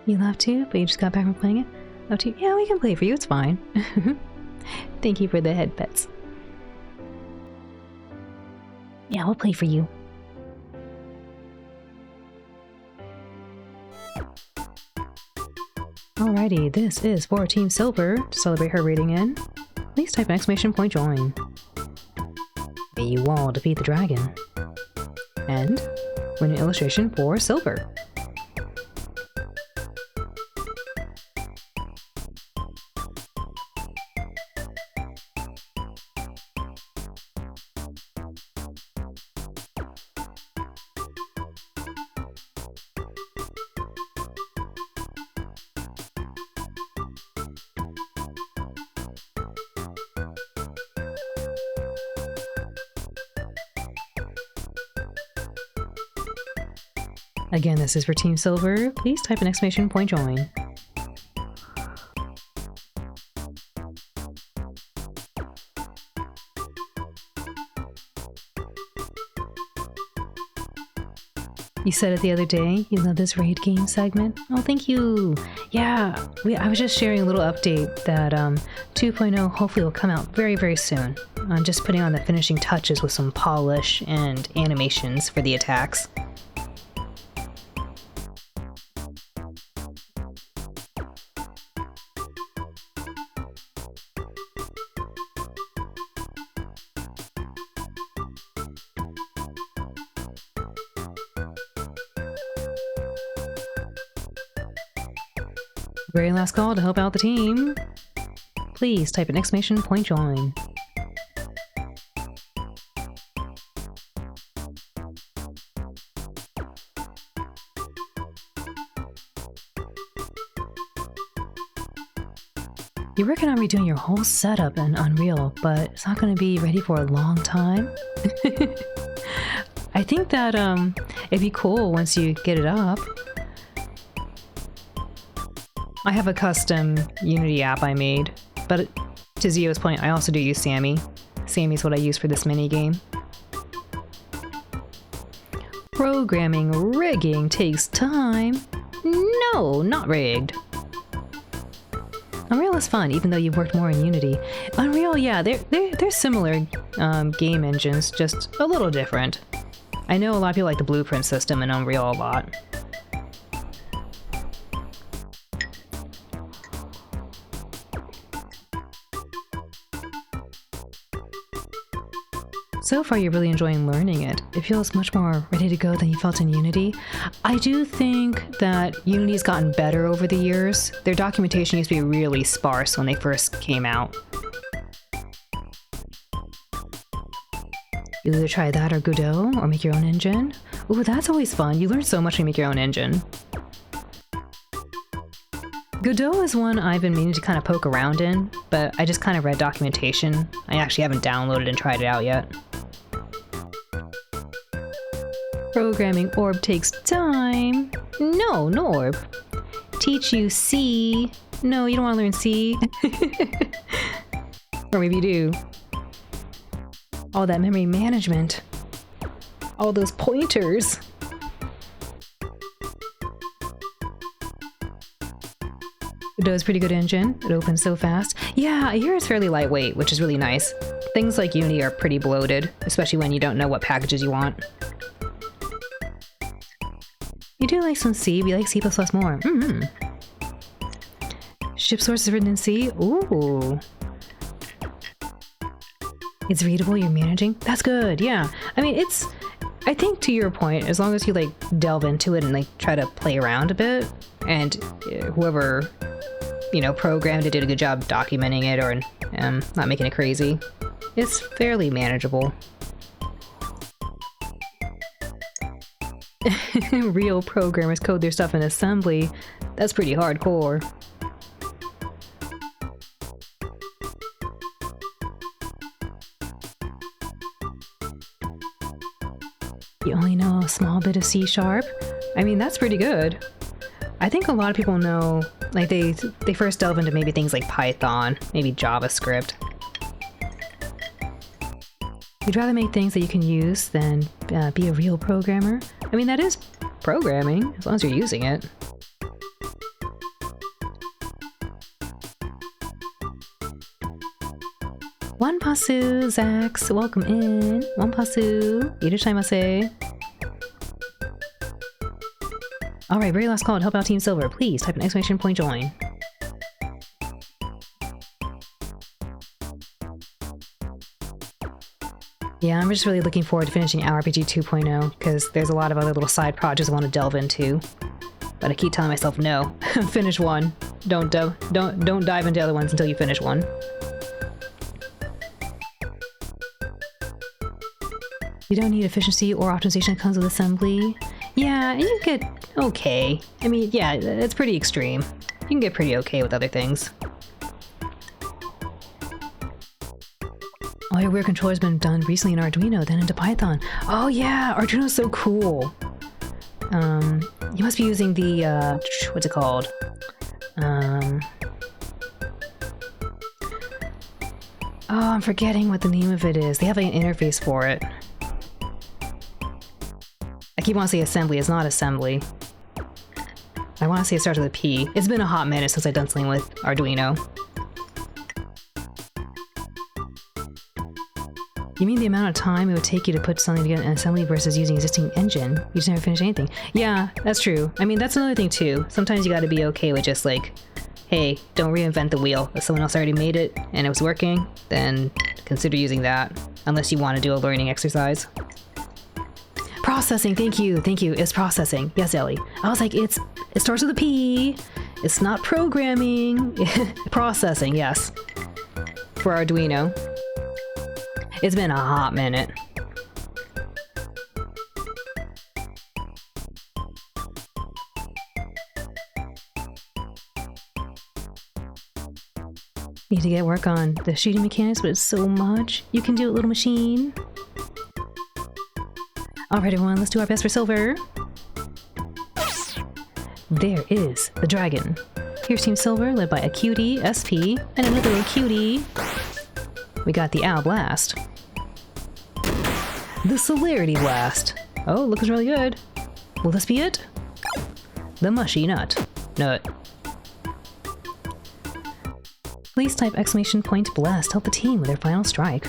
You love to, but you just got back from playing it? Love to? Yeah, we can play for you, it's fine. Thank you for the head pets. Yeah, we'll play for you. Alrighty, this is for Team Silver. To celebrate her rating in, please type an ! Join. May you all defeat the dragon. And win an illustration for Silver. Again, this is for Team Silver. Please type an ! Join. You said it the other day, you love this raid game segment. Oh, thank you. Yeah, I was just sharing a little update that 2.0 hopefully will come out very, very soon. I'm just putting on the finishing touches with some polish and animations for the attacks. Very last call to help out the team. Please type an ! Join. You're working on redoing your whole setup in Unreal, but it's not going to be ready for a long time. I think that it'd be cool once you get it up. I have a custom Unity app I made, but to Zio's point, I also do use Sammy. Sammy's what I use for this mini-game. Programming rigging takes time. No, not rigged. Unreal is fun, even though you've worked more in Unity. Unreal, yeah, they're similar game engines, just a little different. I know a lot of people like the Blueprint system in Unreal a lot. So far, you're really enjoying learning it. It feels much more ready to go than you felt in Unity. I do think that Unity's gotten better over the years. Their documentation used to be really sparse when they first came out. You either try that or Godot, or make your own engine. Ooh, that's always fun. You learn so much when you make your own engine. Godot is one I've been meaning to kind of poke around in, but I just kind of read documentation. I actually haven't downloaded and tried it out yet. Programming orb takes time. No, no orb. Teach you C. No, you don't want to learn C. Or maybe you do. All that memory management. All those pointers. Godot's a pretty good engine. It opens so fast. Yeah, I hear it's fairly lightweight, which is really nice. Things like Unity are pretty bloated, especially when you don't know what packages you want. You do like some C, but you like C++ more. Ship source is written in C? Ooh. It's readable, you're managing? That's good, yeah. I mean, I think to your point, as long as you like delve into it and like try to play around a bit, and whoever, you know, programmed it did a good job documenting it or not making it crazy, it's fairly manageable. Real programmers code their stuff in assembly. That's pretty hardcore. You only know a small bit of C#? I mean, that's pretty good. I think a lot of people know, like they first delve into maybe things like Python, maybe JavaScript. You'd rather make things that you can use than be a real programmer? I mean, that is programming, as long as you're using it. Wanpasu, Zax, welcome in. Wanpasu, irashaimase. Alright, very last call to help out Team Silver. Please type an exclamation point join. Yeah, I'm just really looking forward to finishing RPG 2.0, because there's a lot of other little side projects I want to delve into. But I keep telling myself, no, finish one. Don't dive into other ones until you finish one. You don't need efficiency or optimization that comes with assembly. Yeah, and you get okay. I mean, yeah, it's pretty extreme. You can get pretty okay with other things. All your weird controls have been done recently in Arduino, then into Python. Oh yeah, Arduino's so cool. You must be using the, what's it called? Oh, I'm forgetting what the name of it is. They have like an interface for it. I keep wanting to say assembly, it's not assembly. I want to say it starts with a P. It's been a hot minute since I've done something with Arduino. You mean the amount of time it would take you to put something together in assembly versus using existing engine? You just never finish anything. Yeah, that's true. I mean, that's another thing too. Sometimes you gotta be okay with just like, hey, don't reinvent the wheel. If someone else already made it and it was working, then consider using that. Unless you want to do a learning exercise. Processing, thank you, it's processing. Yes, Ellie. I was like, it starts with a P. It's not programming. Processing, yes. For Arduino. It's been a hot minute. Need to get work on the shooting mechanics, but it's so much. You can do it, little machine. Alright everyone, let's do our best for Silver. There is the dragon. Here's Team Silver, led by a cutie, SP, and another little cutie. We got the Owl Blast. The Celerity Blast. Oh, looks really good. Will this be it? The Mushy Nut. Please type exclamation point blast to help the team with their final strike.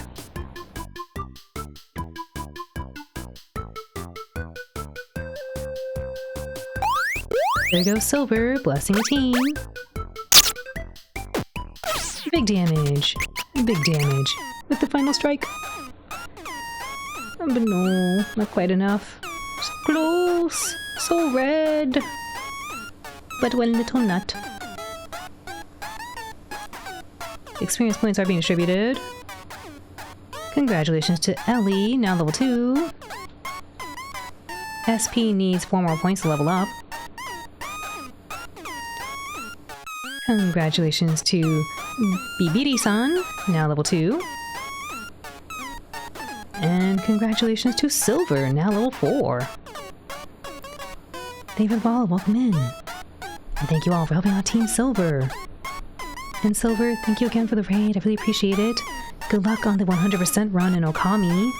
There goes Silver, blessing the team. Big damage. Big damage. With the final strike. But no, not quite enough. So close. So red. But one little nut. Experience points are being distributed. Congratulations to Ellie, now level 2. SP needs 4 more points to level up. Congratulations to Bibiri-san, now level 2. And congratulations to Silver, now level 4. Thank you for the follow, welcome in. And thank you all for helping out Team Silver. And Silver, thank you again for the raid, I really appreciate it. Good luck on the 100% run in Okami.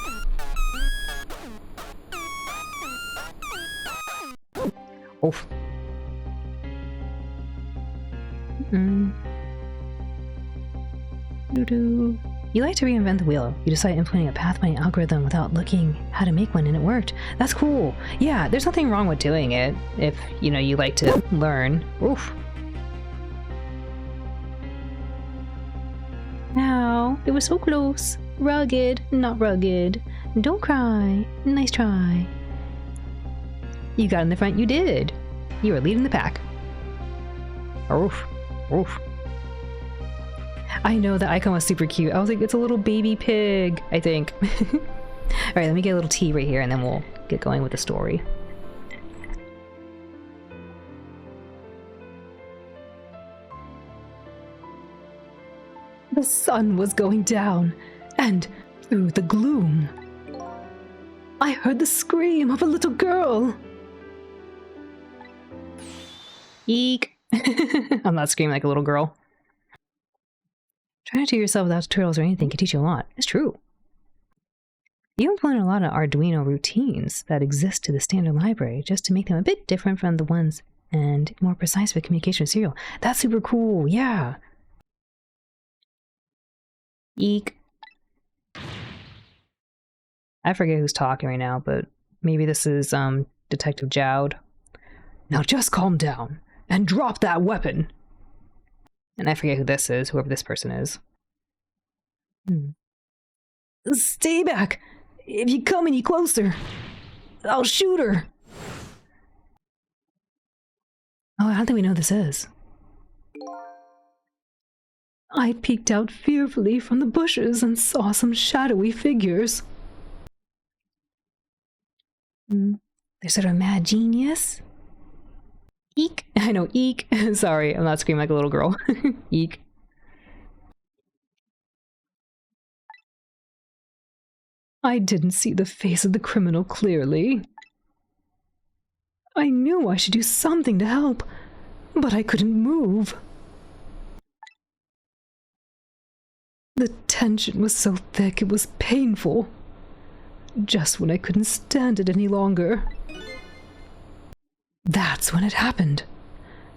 Oof. You like to reinvent the wheel. You decide implementing a pathfinding algorithm without looking how to make one, and it worked. That's cool. Yeah, there's nothing wrong with doing it if, you know, you like to learn. Oof. Now, it was so close. Rugged, not rugged. Don't cry. Nice try. You got in the front, you did. You were leading the pack. Oof. Oof. I know the icon was super cute. I was like, it's a little baby pig, I think. Alright, let me get a little tea right here and then we'll get going with the story. The sun was going down, and through the gloom, I heard the scream of a little girl. Eek. I'm not screaming like a little girl. Trying to do yourself without tutorials or anything can teach you a lot. It's true. You implement a lot of Arduino routines that exist to the standard library just to make them a bit different from the ones and more precise for communication with serial. That's super cool, yeah. Eek. I forget who's talking right now, but maybe this is Detective Jowd. Now just calm down and drop that weapon. And I forget who this is, whoever this person is. Stay back! If you come any closer, I'll shoot her! Oh, how do we know who this is? I peeked out fearfully from the bushes and saw some shadowy figures. They're sort of mad genius. Eek. I know, eek. Sorry, I'm not screaming like a little girl. Eek. I didn't see the face of the criminal clearly. I knew I should do something to help, but I couldn't move. The tension was so thick it was painful. Just when I couldn't stand it any longer. That's when it happened.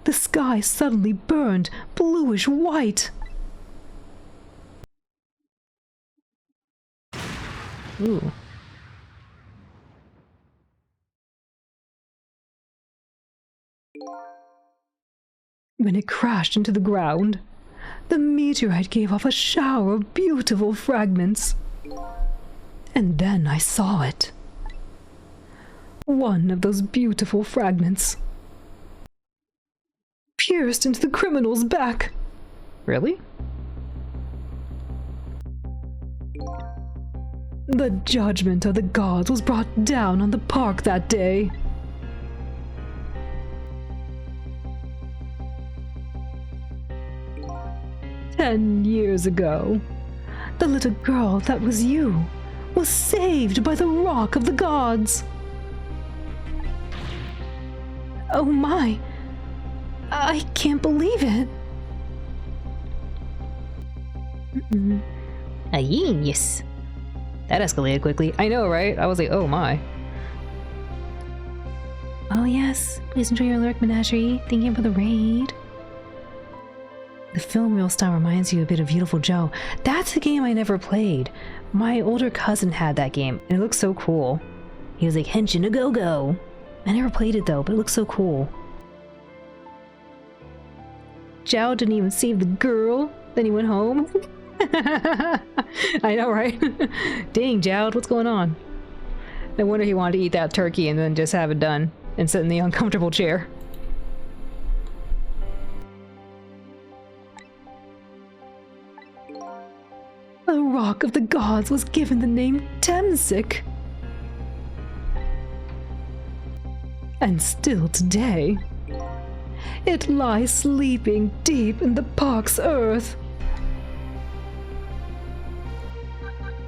The sky suddenly burned bluish white. Ooh. When it crashed into the ground, the meteorite gave off a shower of beautiful fragments. And then I saw it. One of those beautiful fragments pierced into the criminal's back. Really? The judgment of the gods was brought down on the park that day. "10 years ago, the little girl that was you was saved by the rock of the gods." Oh my! I can't believe it! A genius. That escalated quickly. I know, right? I was like, oh my. Oh yes, please enjoy your Lyric Menagerie. Thank you for the raid. The film reel style reminds you a bit of Beautiful Joe. That's a game I never played. My older cousin had that game, and it looks so cool. He was like, Henshin a go-go. I never played it though, but it looks so cool. Zhao didn't even save the girl. Then he went home. I know, right? Dang, Zhao, what's going on? No wonder he wanted to eat that turkey and then just have it done and sit in the uncomfortable chair. The Rock of the Gods was given the name Temsik. And still today, it lies sleeping deep in the park's earth.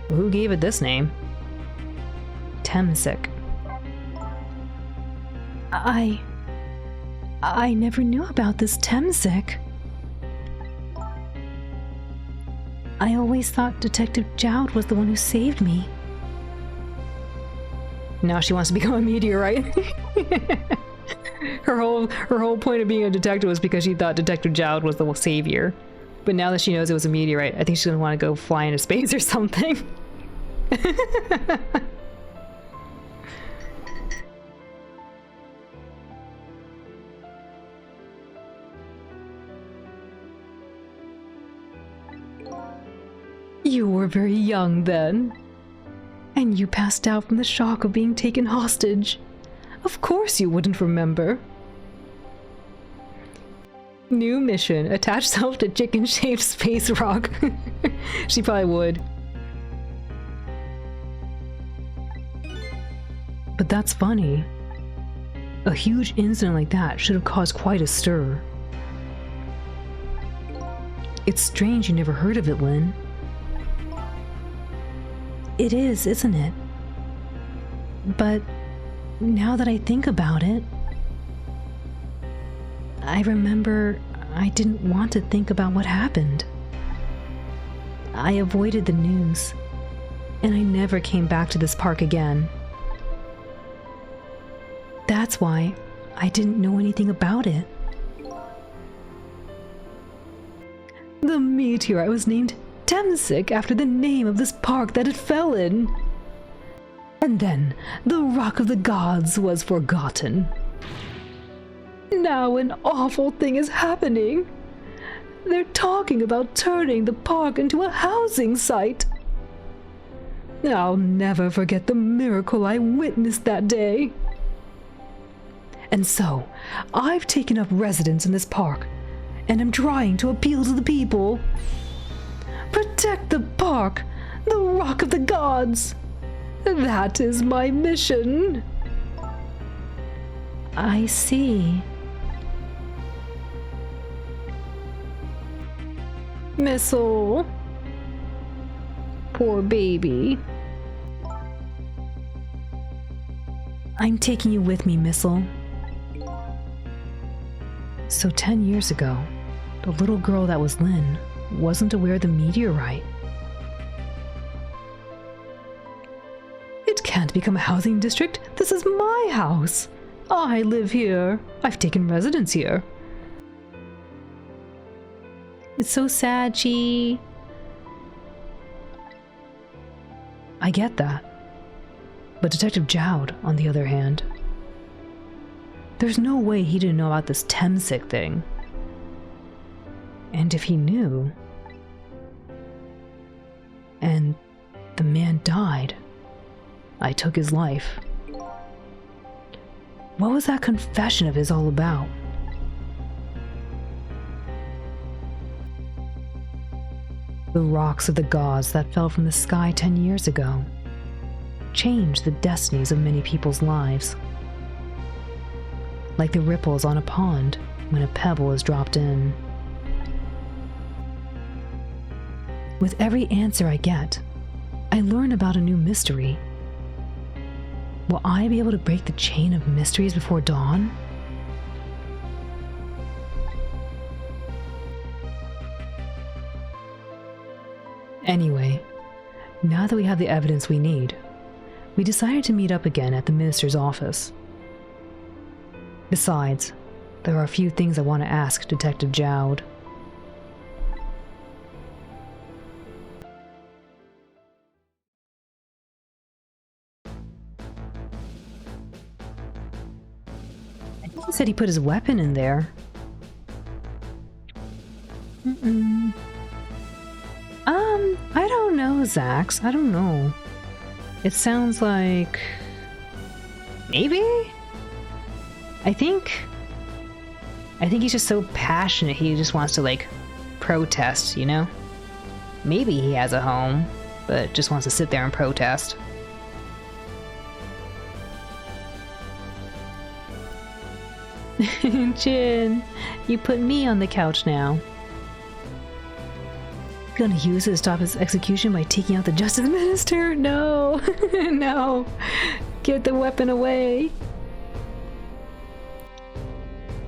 Who gave it this name? Temsik. I never knew about this Temsik. I always thought Detective Jowd was the one who saved me. Now she wants to become a meteorite. Her whole point of being a detective was because she thought Detective Jowd was the savior. But now that she knows it was a meteorite, I think she's gonna want to go fly into space or something. You were very young then, and you passed out from the shock of being taken hostage. Of course you wouldn't remember. New mission, attach self to chicken-shaped space rock. She probably would. But that's funny. A huge incident like that should have caused quite a stir. It's strange you never heard of it, Lynn. It is, isn't it? But now that I think about it, I remember I didn't want to think about what happened. I avoided the news, and I never came back to this park again. That's why I didn't know anything about it. The meteorite was named Temsik after the name of this park that it fell in. And then the Rock of the Gods was forgotten. Now an awful thing is happening. They're talking about turning the park into a housing site. I'll never forget the miracle I witnessed that day. And so, I've taken up residence in this park, and am trying to appeal to the people. Protect the park, the Rock of the Gods. That is my mission. I see. Missile. Poor baby. I'm taking you with me, Missile. So 10 years ago, the little girl that was Lynn wasn't aware of the meteorite. It can't become a housing district. This is my house. I live here. I've taken residence here. It's so sad, Chi. I get that. But Detective Jowd, on the other hand, there's no way he didn't know about this Temsic thing. And if he knew, and the man died, I took his life. What was that confession of his all about? The rocks of the gods that fell from the sky 10 years ago changed the destinies of many people's lives. Like the ripples on a pond when a pebble is dropped in. With every answer I get, I learn about a new mystery. Will I be able to break the chain of mysteries before dawn? Anyway, now that we have the evidence we need, we decided to meet up again at the minister's office. Besides, there are a few things I want to ask Detective Jowd. I think he said he put his weapon in there. I don't know, Zax. I don't know. It sounds like... maybe? I think he's just so passionate he just wants to, like, protest, you know? Maybe he has a home, but just wants to sit there and protest. Jin, you put me on the couch now. Gonna use it to stop his execution by taking out the Justice Minister? No! No! Get the weapon away!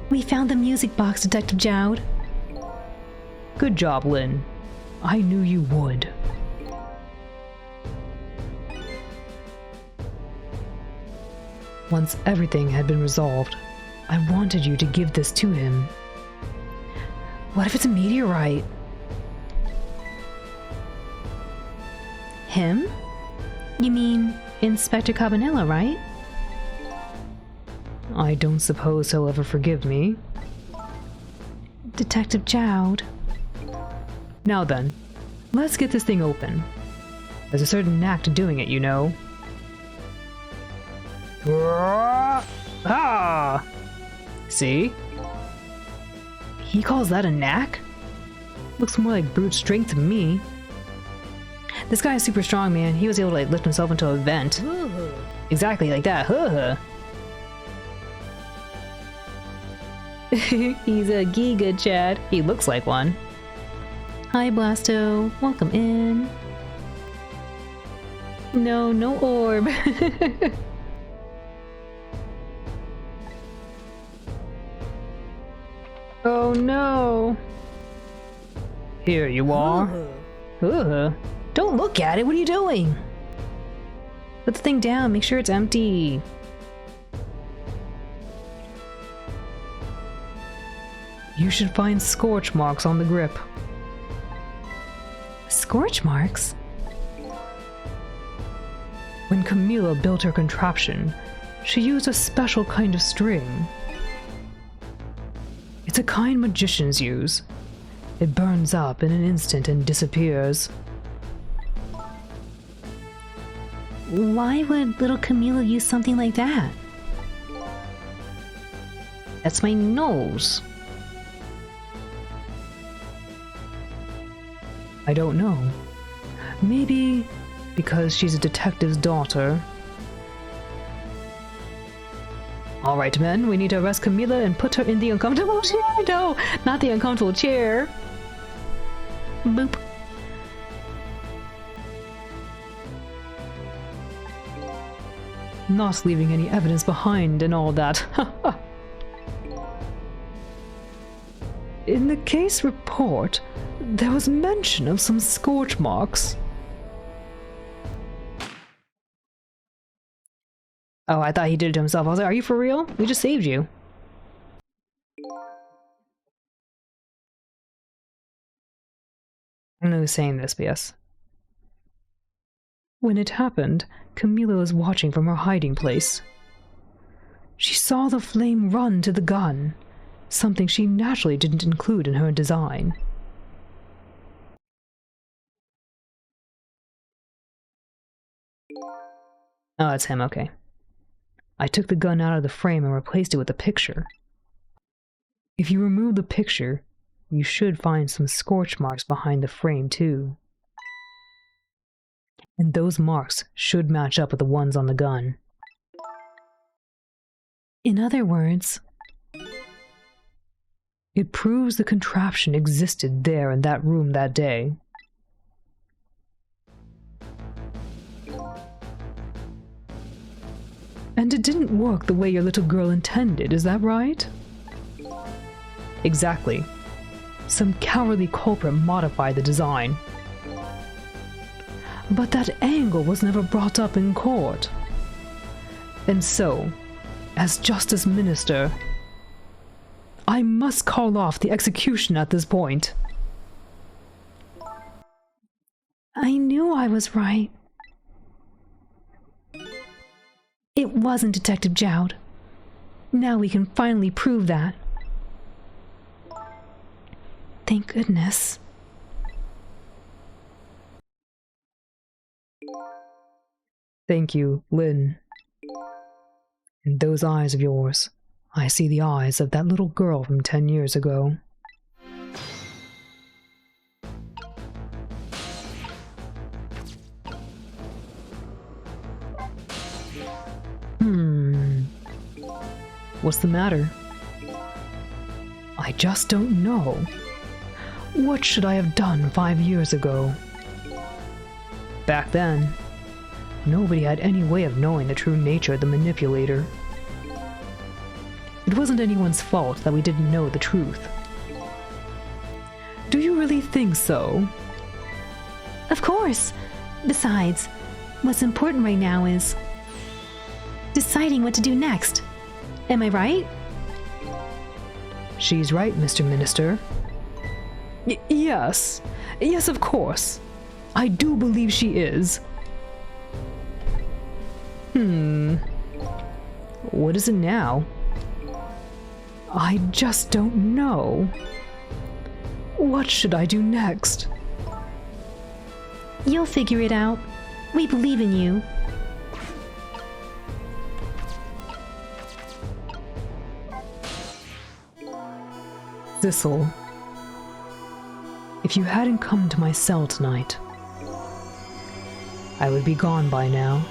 We found the music box, Detective Jowd. Good job, Lynn. I knew you would. Once everything had been resolved, I wanted you to give this to him. What if it's a meteorite? Him? You mean Inspector Cabanela, right? I don't suppose he'll ever forgive me. Detective Jowd. Now then, let's get this thing open. There's a certain knack to doing it, you know. Ah! See? He calls that a knack? Looks more like brute strength to me. This guy is super strong, man. He was able to like lift himself into a vent. Exactly like that. He's a Giga Chad. He looks like one. Hi, Blasto. Welcome in. No, no orb. Oh no. Here you are. Don't look at it. What are you doing? Put the thing down. Make sure it's empty. You should find scorch marks on the grip. Scorch marks? When Camilla built her contraption, she used a special kind of string. It's a kind magicians use. It burns up in an instant and disappears. Why would little Camilla use something like that? That's my nose. I don't know. Maybe because she's a detective's daughter. All right, men, we need to arrest Camilla and put her in the uncomfortable chair. No, not the uncomfortable chair. Boop. Not leaving any evidence behind and all that. In the case report, there was mention of some scorch marks. Oh, I thought he did it to himself. I was like, are you for real? We just saved you. I don't know who's saying this, but yes. When it happened, Camilla was watching from her hiding place. She saw the flame run to the gun, something she naturally didn't include in her design. Oh, it's him, okay. I took the gun out of the frame and replaced it with a picture. If you remove the picture, you should find some scorch marks behind the frame too. And those marks should match up with the ones on the gun. In other words, it proves the contraption existed there in that room that day. And it didn't work the way your little girl intended, is that right? Exactly. Some cowardly culprit modified the design. But that angle was never brought up in court. And so, as Justice Minister, I must call off the execution at this point. I knew I was right. It wasn't Detective Jowd. Now we can finally prove that. Thank goodness. Thank you, Lynn. In those eyes of yours, I see the eyes of that little girl from 10 years ago. What's the matter? I just don't know. What should I have done 5 years ago? Back then, nobody had any way of knowing the true nature of the manipulator. It wasn't anyone's fault that we didn't know the truth. Do you really think so? Of course. Besides, what's important right now is deciding what to do next. Am I right? She's right, Mr. Minister. Yes. Yes, of course. I do believe she is. What is it now? I just don't know. What should I do next? You'll figure it out. We believe in you. Sissel, if you hadn't come to my cell tonight, I would be gone by now,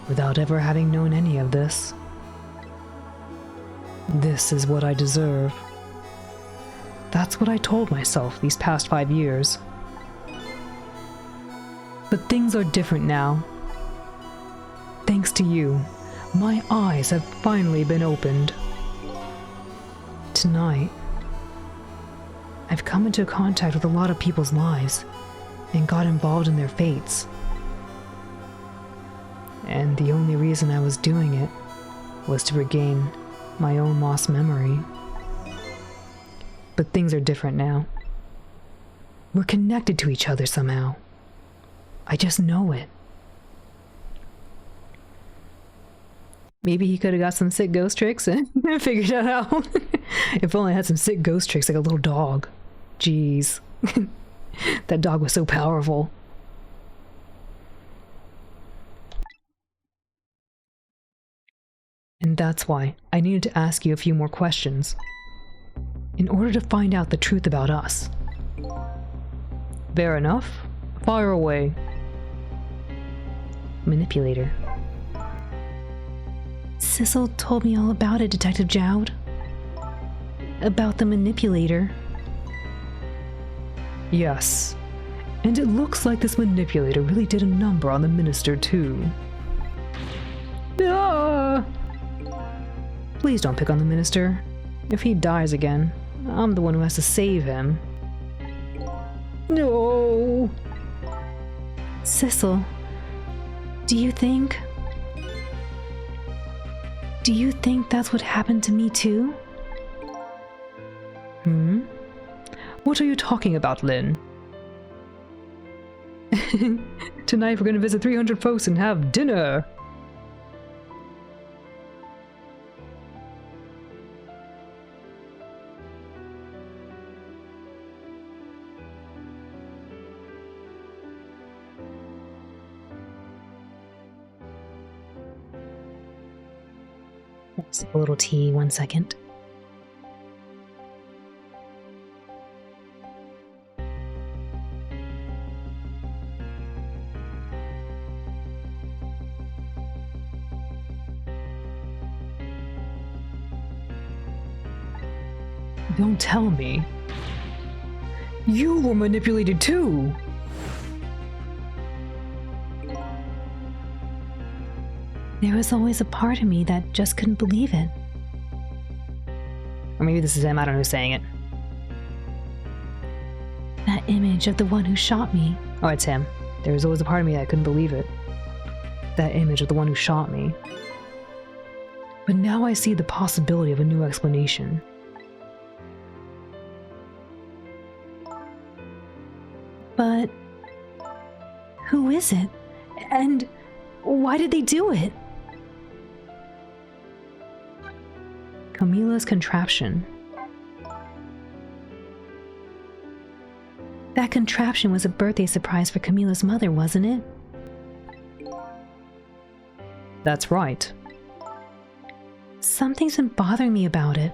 without ever having known any of this. This is what I deserve. That's what I told myself these past 5 years. But things are different now. Thanks to you, my eyes have finally been opened. Tonight, I've come into contact with a lot of people's lives and got involved in their fates. And the only reason I was doing it was to regain my own lost memory. But things are different now. We're connected to each other somehow. I just know it. Maybe he could have got some sick ghost tricks and figured it out. If only I had some sick ghost tricks like a little dog. Jeez. That dog was so powerful. And that's why I needed to ask you a few more questions. In order to find out the truth about us. Fair enough. Fire away. Manipulator. Sissel told me all about it, Detective Jowd. About the manipulator. Yes. And it looks like this manipulator really did a number on the minister, too. Ah! Please don't pick on the minister. If he dies again, I'm the one who has to save him. No! Sissel, do you think that's what happened to me too? What are you talking about, Lynn? Tonight we're gonna visit 300 folks and have dinner! Sip a little tea, 1 second. Don't tell me. You were manipulated too! There was always a part of me that just couldn't believe it. Or maybe this is him, I don't know who's saying it. That image of the one who shot me. Oh, it's him. There was always a part of me that couldn't believe it. That image of the one who shot me. But now I see the possibility of a new explanation. But who is it? And why did they do it? Camilla's contraption. That contraption was a birthday surprise for Camilla's mother, wasn't it? That's right. Something's been bothering me about it.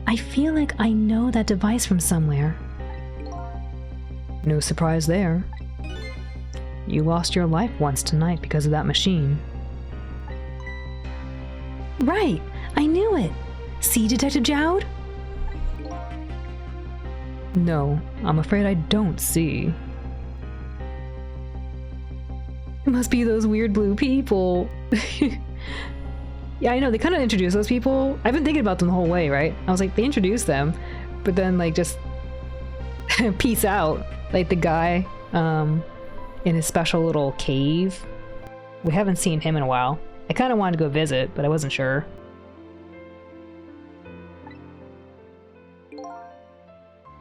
I feel like I know that device from somewhere. No surprise there. You lost your life once tonight because of that machine. Right! I knew it! See, Detective Jowd? No, I'm afraid I don't see. It must be those weird blue people. Yeah, I know, they kind of introduced those people. I've been thinking about them the whole way, right? I was like, they introduced them, but then, like, just peace out. Like the guy in his special little cave. We haven't seen him in a while. I kind of wanted to go visit, but I wasn't sure.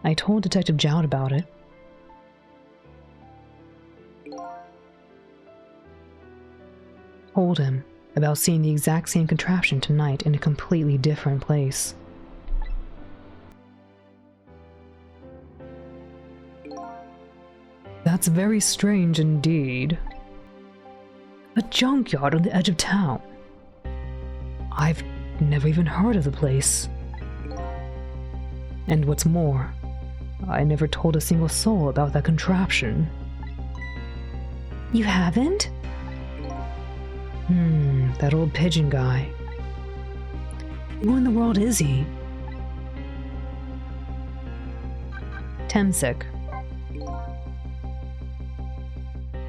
I told Detective Jowd about it. Told him about seeing the exact same contraption tonight in a completely different place. That's very strange indeed. A junkyard on the edge of town. I've never even heard of the place. And what's more, I never told a single soul about that contraption. You haven't? That old pigeon guy. Who in the world is he? Temsik.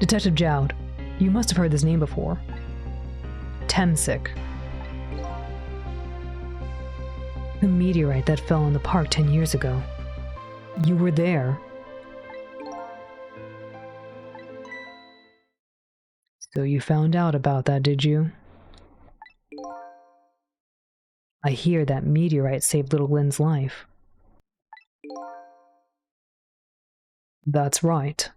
Detective Jowd, you must have heard this name before. Temsik. The meteorite that fell in the park 10 years ago. You were there. So you found out about that, did you? I hear that meteorite saved little Lynn's life. That's right.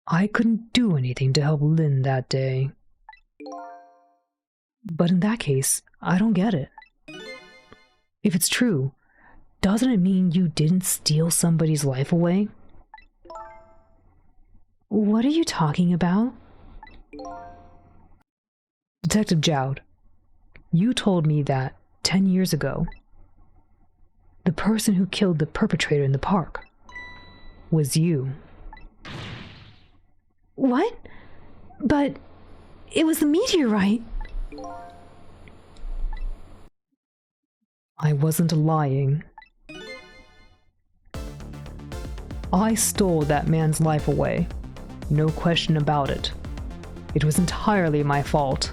I couldn't do anything to help Lynn that day. But in that case, I don't get it. If it's true, doesn't it mean you didn't steal somebody's life away? What are you talking about? Detective Jowd, you told me that 10 years ago, the person who killed the perpetrator in the park was you. What? But it was the meteorite. I wasn't lying. I stole that man's life away. No question about it. It was entirely my fault.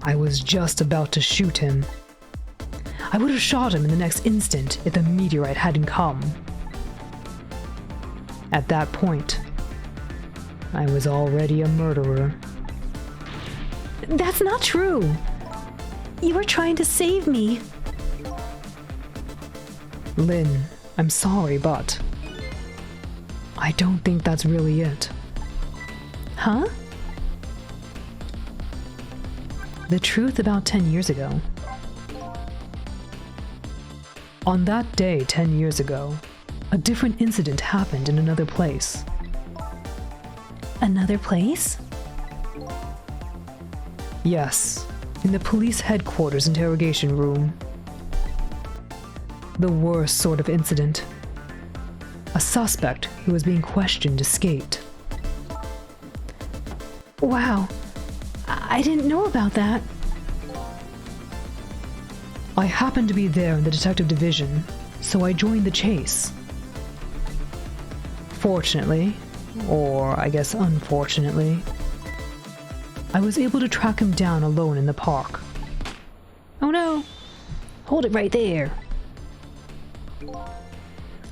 I was just about to shoot him. I would have shot him in the next instant if the meteorite hadn't come. At that point, I was already a murderer. That's not true. You were trying to save me. Lynn, I'm sorry, but I don't think that's really it. Huh? The truth about 10 years ago. On that day 10 years ago, a different incident happened in another place. Another place? Yes, in the police headquarters interrogation room. The worst sort of incident. A suspect who was being questioned escaped. Wow, I didn't know about that. I happened to be there in the detective division, so I joined the chase. Fortunately, or I guess unfortunately, I was able to track him down alone in the park. Oh no! Hold it right there.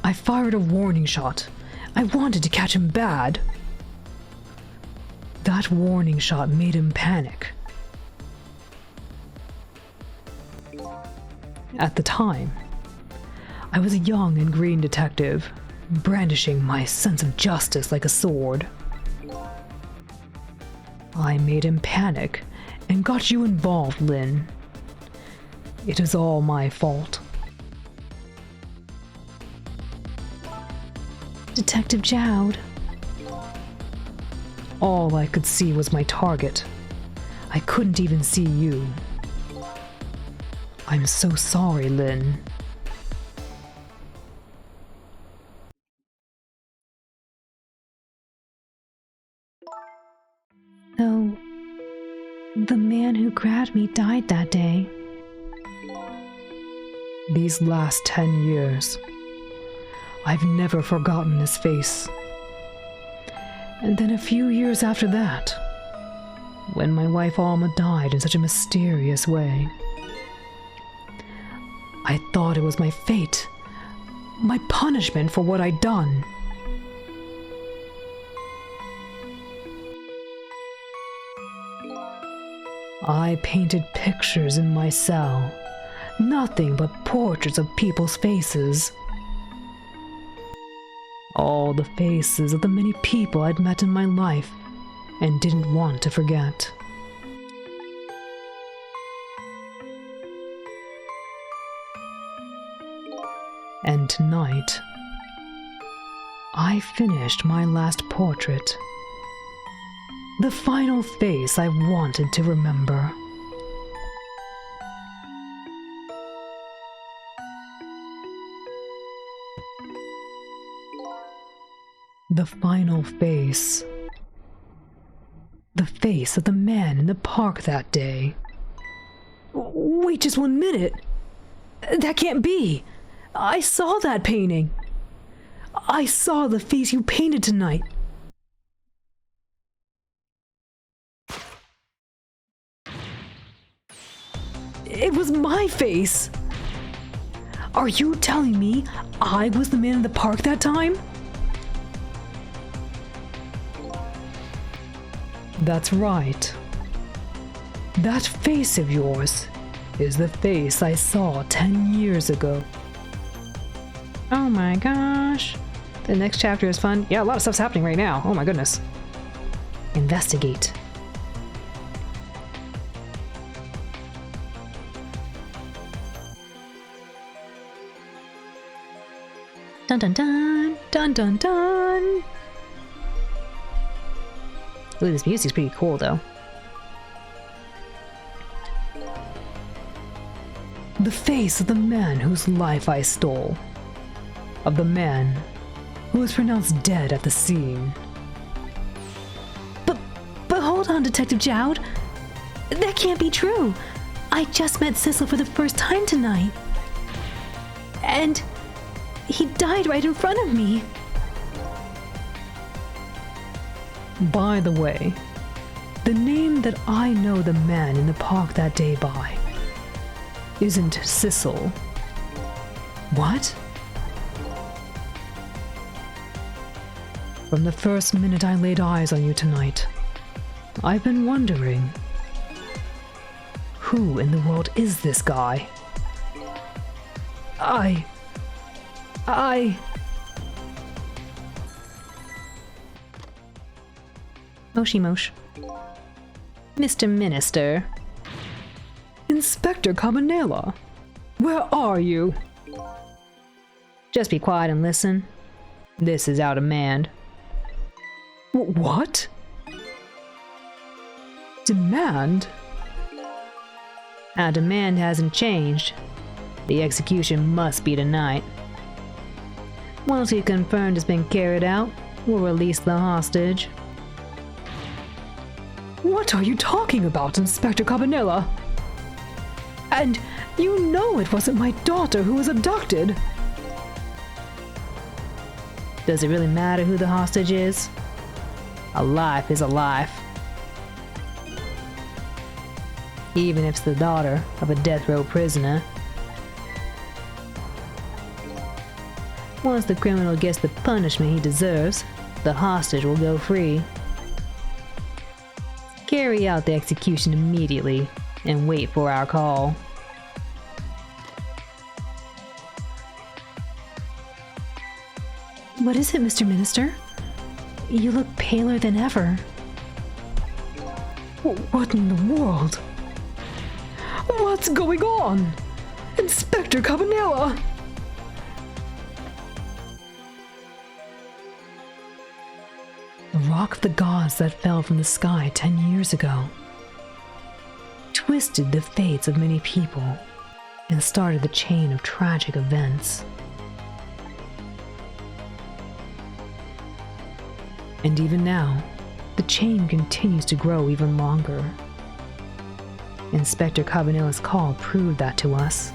I fired a warning shot. I wanted to catch him bad. That warning shot made him panic. At the time, I was a young and green detective, brandishing my sense of justice like a sword. I made him panic and got you involved, Lynn. It is all my fault. Detective Jowd. All I could see was my target. I couldn't even see you. I'm so sorry, Lynn. So, the man who grabbed me died that day. These last 10 years, I've never forgotten his face. And then a few years after that, when my wife Alma died in such a mysterious way, I thought it was my fate, my punishment for what I'd done. I painted pictures in my cell, nothing but portraits of people's faces. All the faces of the many people I'd met in my life and didn't want to forget. And tonight, I finished my last portrait. The final face I wanted to remember. The final face. The face of the man in the park that day. Wait just 1 minute. That can't be. I saw that painting. I saw the face you painted tonight. It was my face. Are you telling me I was the man in the park that time? That's right. That face of yours is the face I saw 10 years ago. Oh my gosh. The next chapter is fun. Yeah, a lot of stuff's happening right now. Oh my goodness. investigate. Dun dun dun! Dun dun dun! Ooh, this music's pretty cool though. The face of the man whose life I stole. Of the man who was pronounced dead at the scene. But hold on, Detective Jowd. That can't be true. I just met Sissel for the first time tonight. And he died right in front of me. By the way, the name that I know the man in the park that day by isn't Sissel. What? From the first minute I laid eyes on you tonight, I've been wondering, who in the world is this guy? Moshi Mosh. Mr. Minister. Inspector Cabanela, where are you? Just be quiet and listen. This is our demand. What? Demand? Our demand hasn't changed. The execution must be tonight. Once we confirmed it's been carried out, we'll release the hostage. What are you talking about, Inspector Cabanela? And you know it wasn't my daughter who was abducted. Does it really matter who the hostage is? A life is a life. Even if it's the daughter of a death row prisoner. Once the criminal gets the punishment he deserves, the hostage will go free. Carry out the execution immediately and wait for our call. What is it, Mr. Minister? You look paler than ever. What in the world? What's going on? Inspector Cabanela! The rock of the gods that fell from the sky 10 years ago twisted the fates of many people and started the chain of tragic events. And even now, the chain continues to grow even longer. Inspector Cabanela's call proved that to us.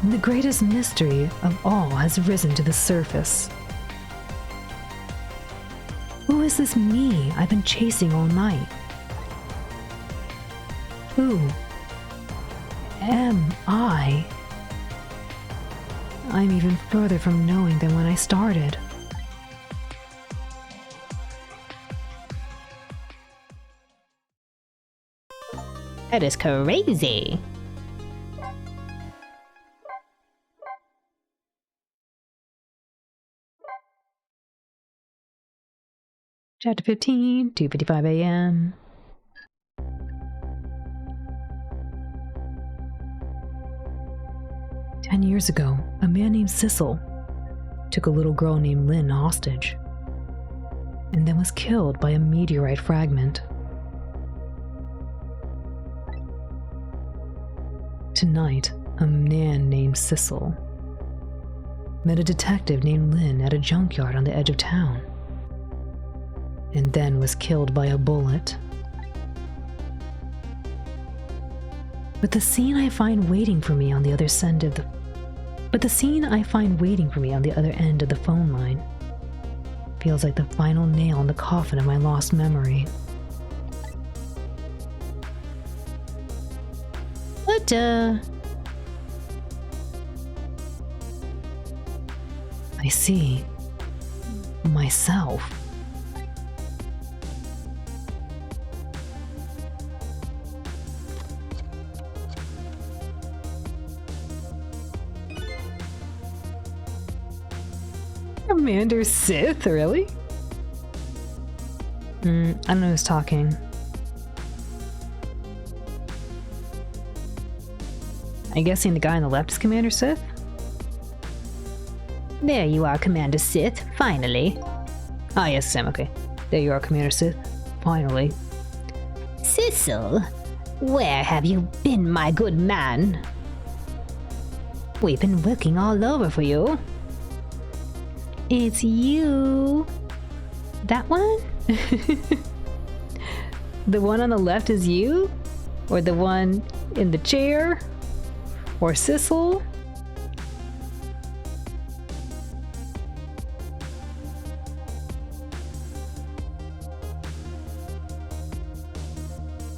The greatest mystery of all has risen to the surface. Who is this me I've been chasing all night? Who am I? I'm even further from knowing than when I started. That is crazy. Chapter 15, 2:55 a.m. "10 years ago, a man named Sissel took a little girl named Lynn hostage, and then was killed by a meteorite fragment. Tonight, a man named Sissel met a detective named Lynn at a junkyard on the edge of town, and then was killed by a bullet. But the scene I find waiting for me on the other end of the phone line feels like the final nail in the coffin of my lost memory. What, I see myself. Commander Sith, really? I don't know who's talking. I'm guessing the guy on the left is Commander Sith? There you are, Commander Sith, finally. Ah, yes, Sam, okay. There you are, Commander Sith. Finally. Sissel, where have you been, my good man? We've been looking all over for you. It's you. That one? The one on the left is you? Or the one in the chair? Or Sissel?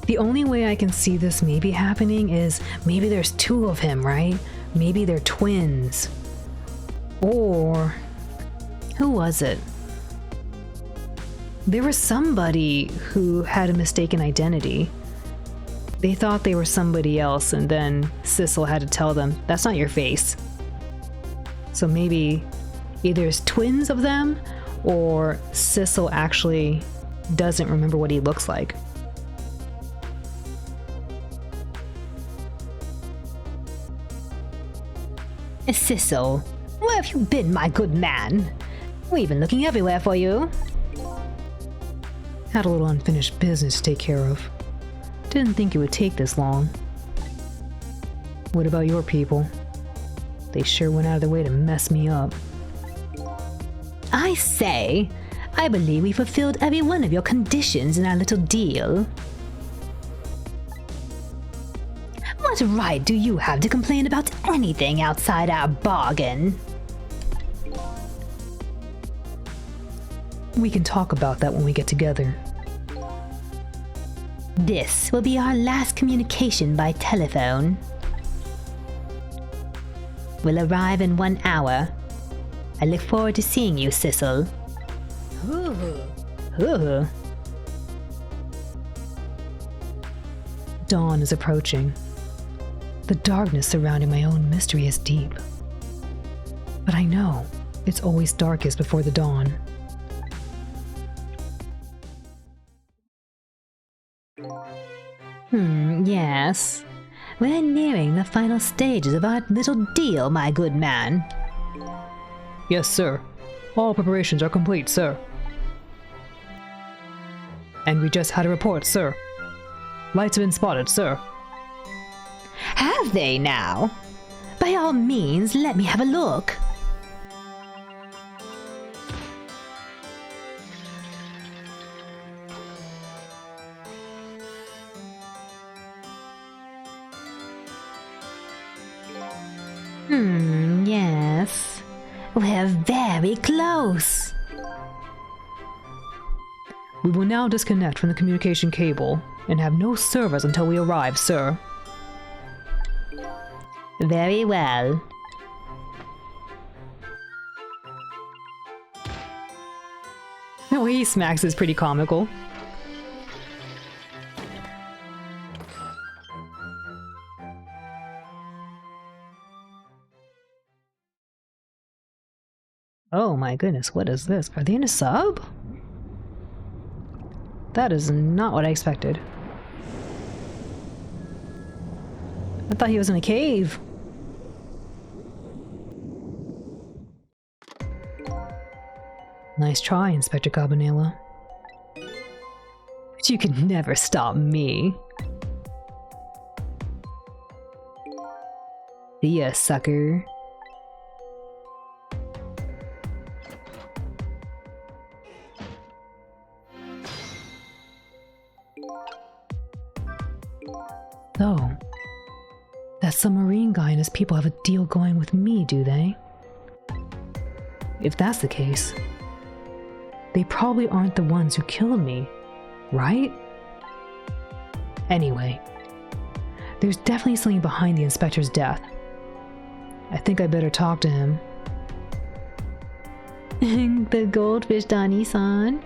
The only way I can see this maybe happening is maybe there's two of him, right? Maybe they're twins. Or who was it? There was somebody who had a mistaken identity. They thought they were somebody else, and then Sissel had to tell them, that's not your face. So maybe either it's twins of them, or Sissel actually doesn't remember what he looks like. Sissel, where have you been, my good man? We've been looking everywhere for you. Had a little unfinished business to take care of. Didn't think it would take this long. What about your people? They sure went out of their way to mess me up. I say, I believe we fulfilled every one of your conditions in our little deal. What right do you have to complain about anything outside our bargain? We can talk about that when we get together. This will be our last communication by telephone. We'll arrive in 1 hour. I look forward to seeing you, Sissel. Dawn is approaching. The darkness surrounding my own mystery is deep. But I know it's always darkest before the dawn. Yes. We're nearing the final stages of our little deal, my good man. Yes, sir. All preparations are complete, sir. And we just had a report, sir. Lights have been spotted, sir. Have they now? By all means, let me have a look. Yes. We're very close. We will now disconnect from the communication cable and have no servers until we arrive, sir. Very well. The way he smacks is pretty comical. Oh my goodness, what is this? Are they in a sub? That is not what I expected. I thought he was in a cave. Nice try, Inspector Cabanela. But you could never stop me. See ya, sucker. So, that submarine guy and his people have a deal going with me, do they? If that's the case, they probably aren't the ones who killed me, right? Anyway, there's definitely something behind the inspector's death. I think I better talk to him. The goldfish, Donnie-san.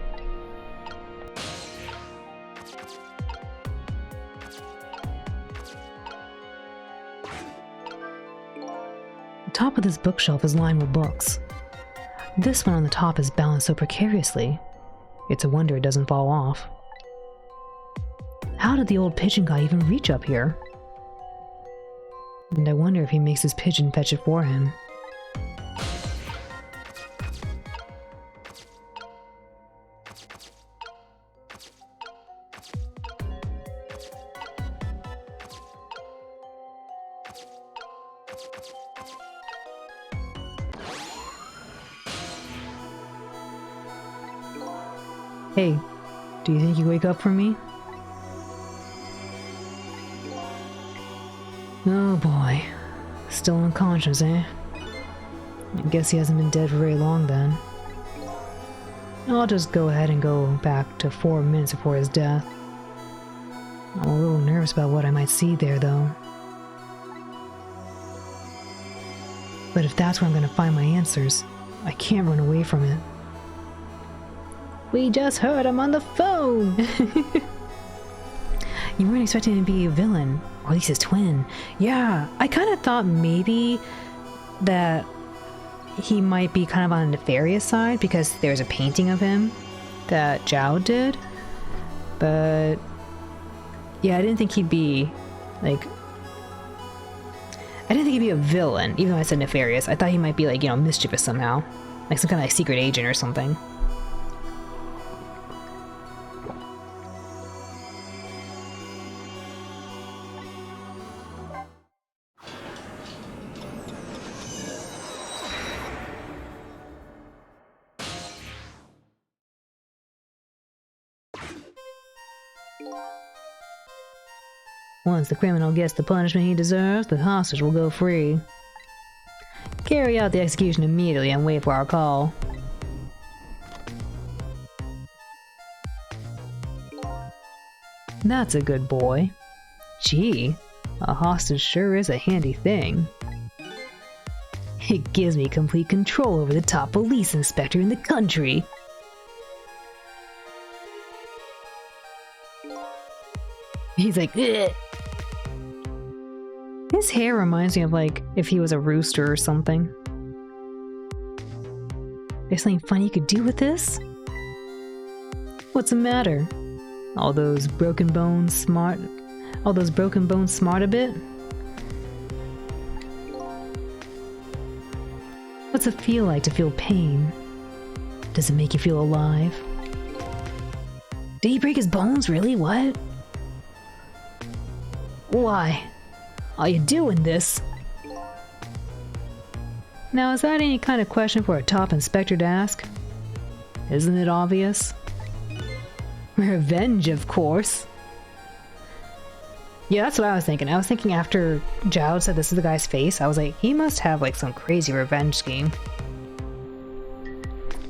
The top of this bookshelf is lined with books. This one on the top is balanced so precariously. It's a wonder it doesn't fall off. How did the old pigeon guy even reach up here? And I wonder if he makes his pigeon fetch it for him. Hey, do you think you wake up for me? Oh boy. Still unconscious, eh? I guess he hasn't been dead for very long then. I'll just go ahead and go back to 4 minutes before his death. I'm a little nervous about what I might see there, though. But if that's where I'm gonna find my answers, I can't run away from it. We just heard him on the phone! You weren't expecting him to be a villain, or at least his twin. Yeah, I kind of thought maybe that he might be kind of on the nefarious side because there's a painting of him that Zhao did. But yeah, I didn't think he'd be like... I didn't think he'd be a villain, even though I said nefarious. I thought he might be like, you know, mischievous somehow. Like some kind of like secret agent or something. Once the criminal gets the punishment he deserves, the hostage will go free. Carry out the execution immediately and wait for our call. That's a good boy. Gee, a hostage sure is a handy thing. It gives me complete control over the top police inspector in the country. He's like, ugh. His hair reminds me of like if he was a rooster or something. There's something funny you could do with this? What's the matter? All those broken bones smart a bit? What's it feel like to feel pain? Does it make you feel alive? Did he break his bones? Really? What? Why? Are you doing this? Now, is that any kind of question for a top inspector to ask? Isn't it obvious? Revenge, of course. Yeah, that's what I was thinking. I was thinking after Zhao said this is the guy's face, I was like, he must have like some crazy revenge scheme.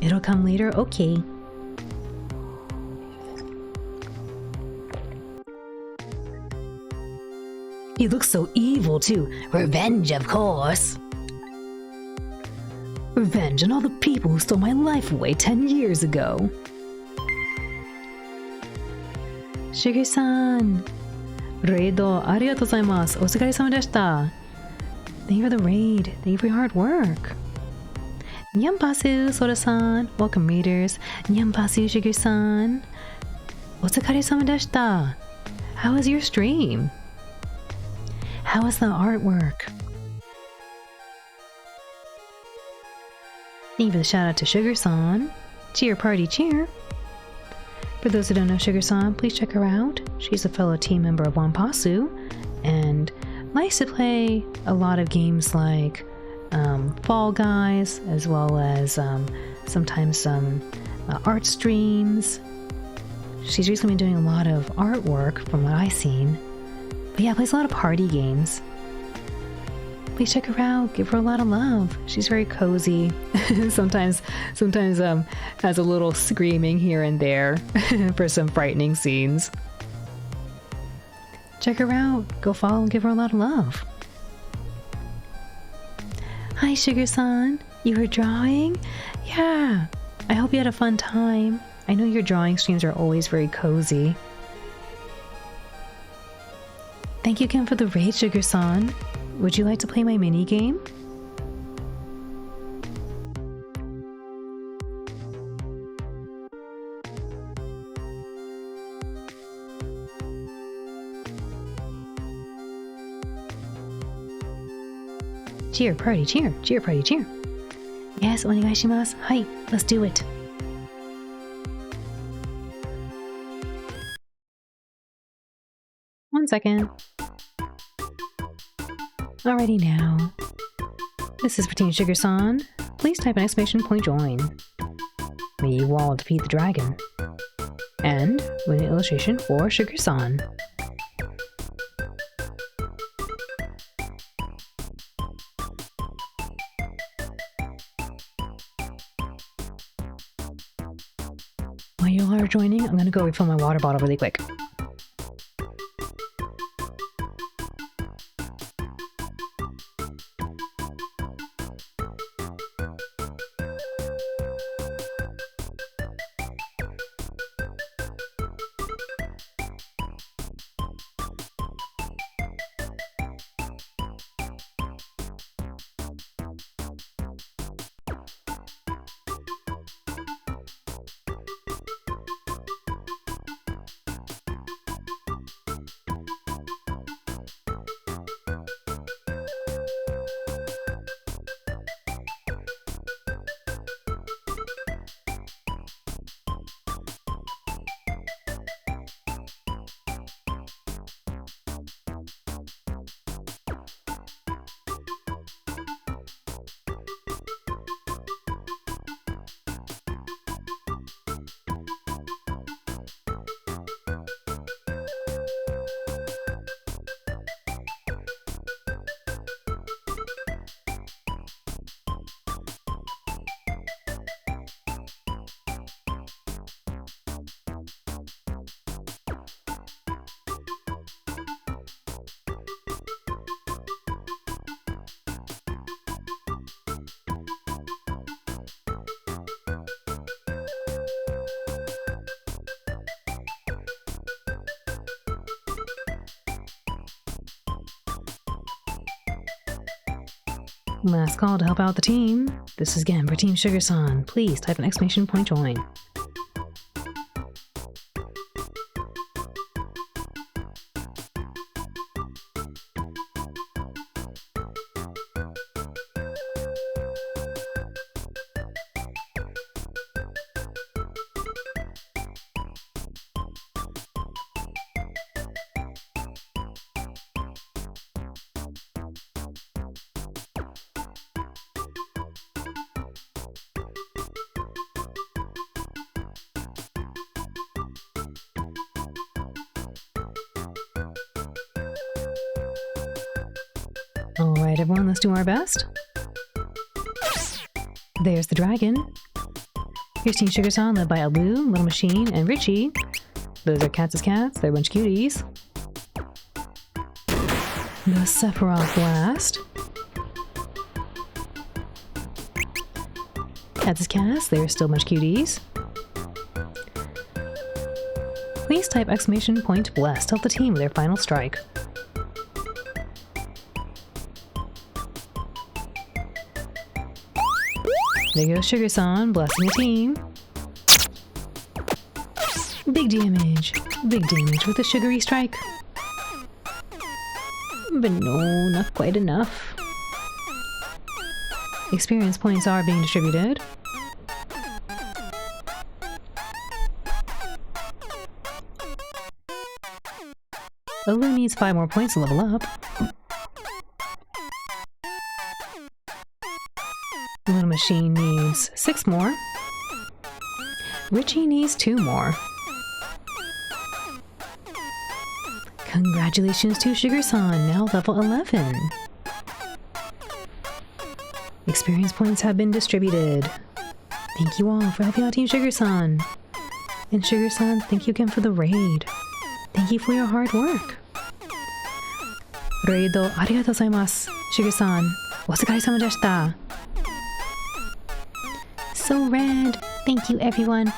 It'll come later? Okay. He looks so evil, too. Revenge, of course. Revenge on all the people who stole my life away 10 years ago. Sugar-san. Raid, arigatou gozaimasu. Otsukaresama deshita. Thank you for the raid. Thank you for your hard work. Nyampasu, Sora-san. Welcome, readers. Nyampasu, Sugar-san. Otsukaresama deshita. How was your stream? How was the artwork? Thank you for the shout out to Sugar-san. Cheer party cheer. For those who don't know Sugar-san, please check her out. She's a fellow team member of Wanpasu and likes to play a lot of games like Fall Guys, as well as sometimes some art streams. She's recently been doing a lot of artwork from what I've seen. But yeah, plays a lot of party games. Please check her out. Give her a lot of love. She's very cozy. sometimes has a little screaming here and there for some frightening scenes. Check her out. Go follow and give her a lot of love. Hi, Sugar-san. You were drawing? Yeah. I hope you had a fun time. I know your drawing streams are always very cozy. Thank you again for the raid, Sugar-san. Would you like to play my mini game? Cheer, party, cheer, cheer, party, cheer. Yes, onegaishimasu. Hi, let's do it. One second. Alrighty now. This is for Team Sugar-san. Please type an exclamation point join. May you all defeat the dragon. And win an illustration for Sugar-san. While you all are joining, I'm gonna go refill my water bottle really quick. Last call to help out the team. This is again for Team Sugar-san. Please type an exclamation point join. Alright everyone, let's do our best. There's the dragon. Here's Team Sugar-san led by Alu, Little Machine, and Richie. Those are Cats' cats, they're a bunch of cuties. The Sephiroth Blast. Cats' cats, they're still a bunch of cuties. Please type exclamation point blessed to help the team with their final strike. There goes Sugar-san, blessing the team. Big damage with a sugary strike. But no, not quite enough. Experience points are being distributed. Alu needs 5 more points to level up. Little Machine needs 6 more. Richie needs 2 more. Congratulations to Sugar-san, now level 11. Experience points have been distributed. Thank you all for helping out Team Sugar-san. And Sugar-san, thank you again for the raid. Thank you for your hard work. Raid arigatou gozaimasu. Sugar-san, otsukaresama deshita. So red. Thank you, everyone.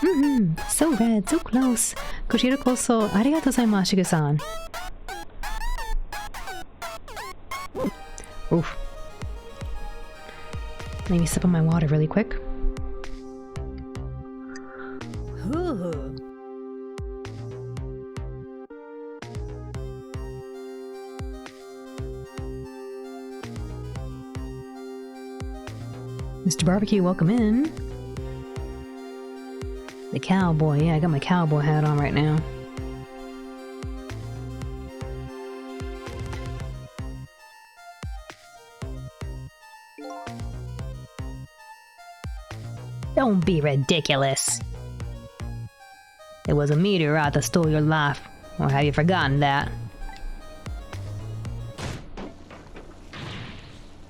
So red, so close. Kochira koso arigatou gozaimasu, Sugar-san. Oof. Let me sip on my water really quick. Mr. Barbecue, welcome in. The cowboy, yeah, I got my cowboy hat on right now. Don't be ridiculous. It was a meteorite that stole your life. Or have you forgotten that?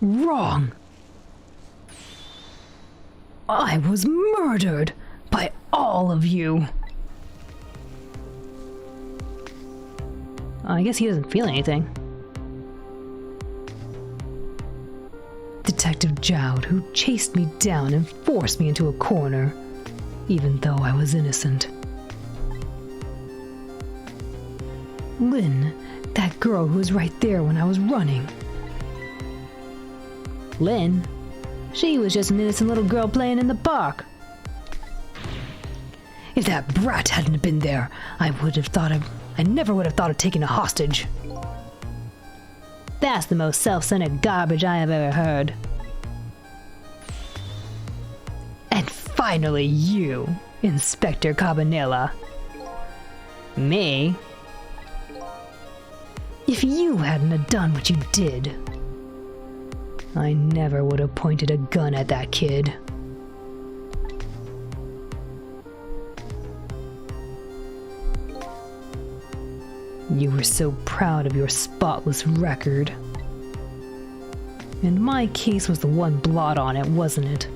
Wrong! I was murdered by all of you! I guess he doesn't feel anything. Detective Jowd, who chased me down and forced me into a corner, even though I was innocent. Lynn, that girl who was right there when I was running. Lynn? She was just an innocent little girl playing in the park. If that brat hadn't been there, I never would have thought of taking a hostage. That's the most self-centered garbage I have ever heard. And finally you, Inspector Cabanela. Me? If you hadn't have done what you did, I never would have pointed a gun at that kid. You were so proud of your spotless record. And my case was the one blot on it, wasn't it?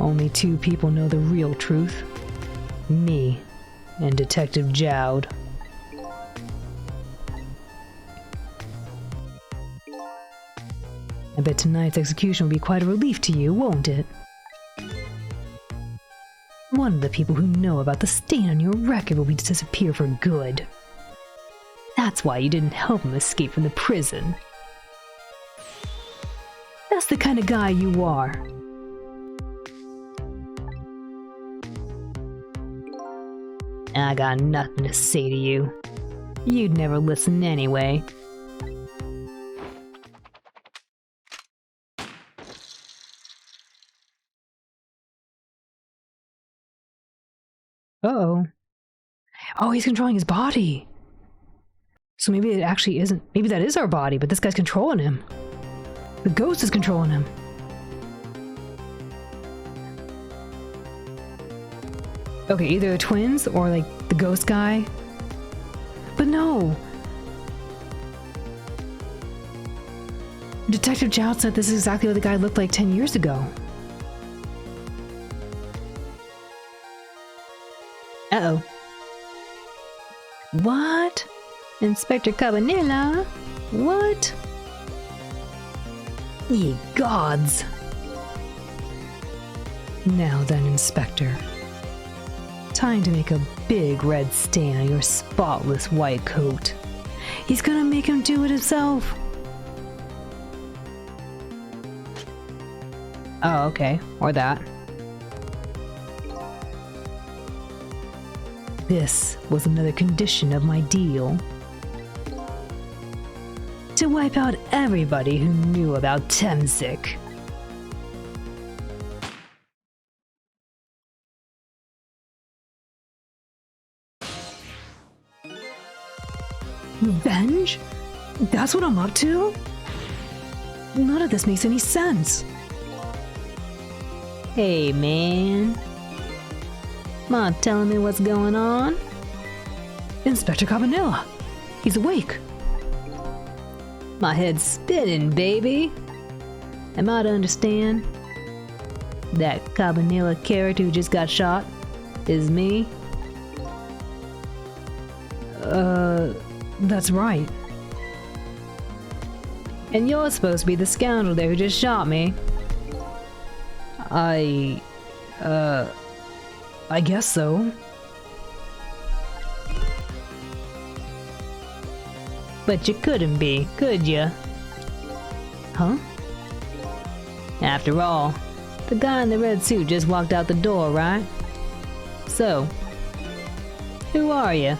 Only two people know the real truth. Me and Detective Jowd. I bet tonight's execution will be quite a relief to you, won't it? One of the people who know about the stain on your record will be to disappear for good. That's why you didn't help him escape from the prison. That's the kind of guy you are. I got nothing to say to you. You'd never listen anyway. Uh-oh. Oh, he's controlling his body. So maybe it actually isn't. Maybe that is our body, but this guy's controlling him. The ghost is controlling him. Okay, either the twins or like the ghost guy. But no. Detective Jowd said this is exactly what the guy looked like 10 years ago. Uh-oh. What? Inspector Cabanela? What? Ye gods! Now then, Inspector. Time to make a big red stain on your spotless white coat. He's gonna make him do it himself. Oh, okay. Or that. This was another condition of my deal. To wipe out everybody who knew about Temzik. Revenge? That's what I'm up to? None of this makes any sense. Hey, man. Mind telling me what's going on? Inspector Cabanela. He's awake. My head's spinning, baby. Am I to understand that Cabanela character who just got shot is me? That's right. And you're supposed to be the scoundrel there who just shot me. I guess so. But you couldn't be, could you? Huh? After all, the guy in the red suit just walked out the door, right? So, who are you?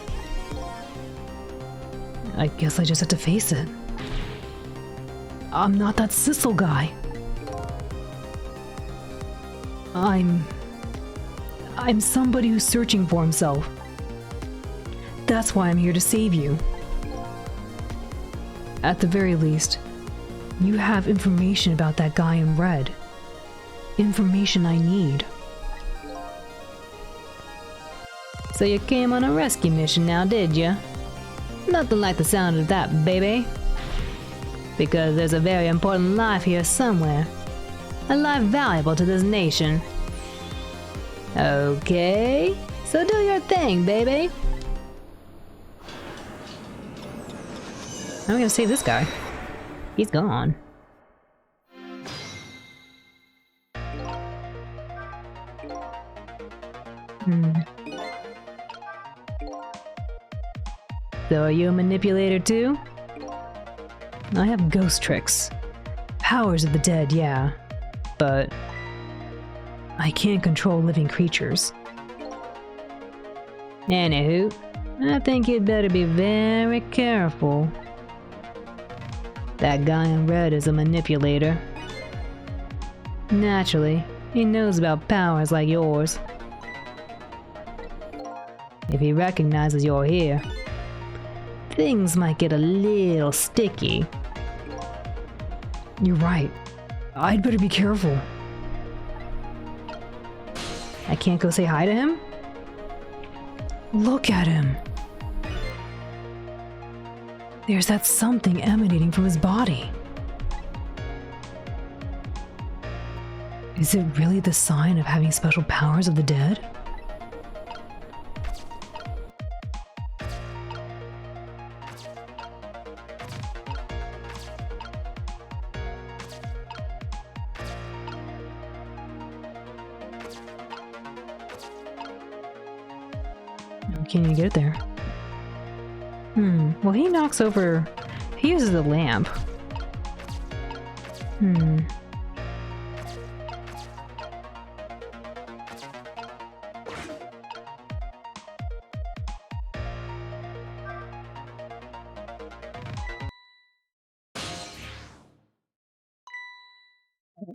I guess I just have to face it. I'm not that Sissel guy. I'm somebody who's searching for himself. That's why I'm here to save you. At the very least, you have information about that guy in red. Information I need. So you came on a rescue mission now, did ya? Nothing like the sound of that, baby. Because there's a very important life here somewhere. A life valuable to this nation. Okay, so do your thing, baby. I'm gonna save this guy. He's gone. So are you a manipulator too? I have ghost tricks. Powers of the dead, yeah. But I can't control living creatures. Anywho, I think you'd better be very careful. That guy in red is a manipulator. Naturally, he knows about powers like yours. If he recognizes you're here, things might get a little sticky. You're right. I'd better be careful. I can't go say hi to him? Look at him. There's that something emanating from his body. Is it really the sign of having special powers of the dead? Can't even get there. Well, he knocks over... He uses the lamp.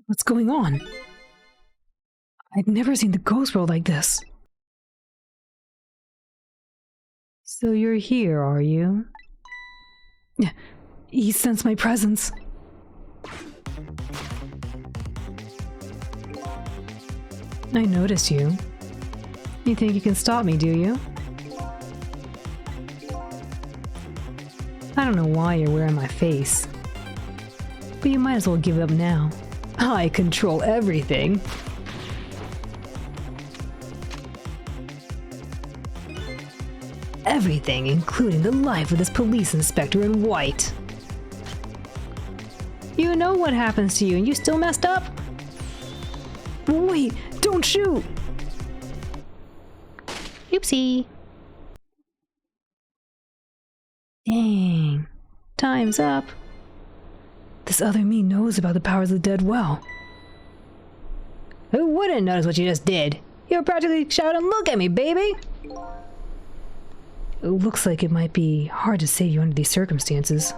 What's going on? I've never seen the ghost world like this. So you're here, are you? He sensed my presence. I noticed you. You think you can stop me, do you? I don't know why you're wearing my face. But you might as well give it up now. I control everything. Everything, including the life of this police inspector in white. You know what happens to you and you still messed up? Wait, don't shoot! Oopsie. Dang, time's up. This other me knows about the powers of the dead well. Who wouldn't notice what you just did? You're practically shouting, "Look at me, baby!" It looks like it might be hard to save you under these circumstances.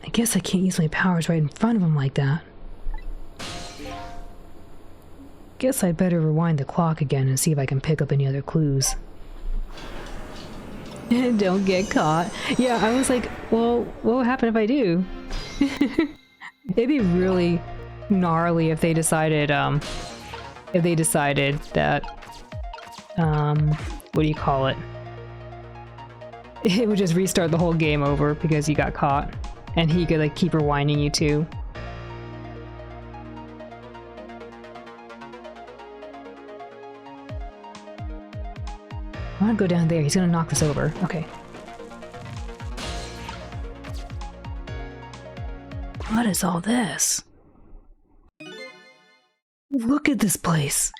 I guess I can't use my powers right in front of him like that. Guess I better rewind the clock again and see if I can pick up any other clues. Don't get caught. Yeah, I was like, well, what would happen if I do? It'd be really gnarly if they decided, that, what do you call it? It would just restart the whole game over because you got caught. And he could, like, keep rewinding you too. I want to go down there. He's gonna knock this over. Okay. What is all this? Look at this place.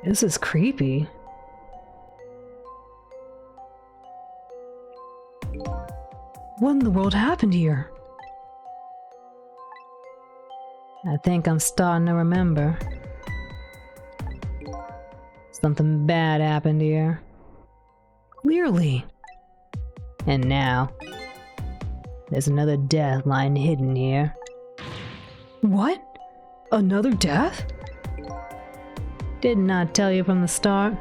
This is creepy. What in the world happened here? I think I'm starting to remember. Something bad happened here. Clearly. And now, There's another death lying hidden here. What? Another death? Didn't I tell you from the start?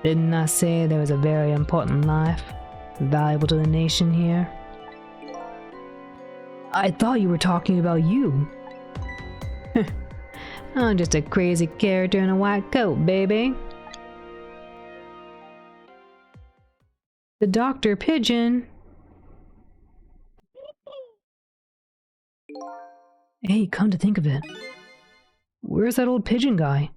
Didn't I say there was a very important life, valuable to the nation here? I thought you were talking about you. I'm just a crazy character in a white coat, baby. The Dr. Pigeon. Hey, come to think of it, where's that old pigeon guy?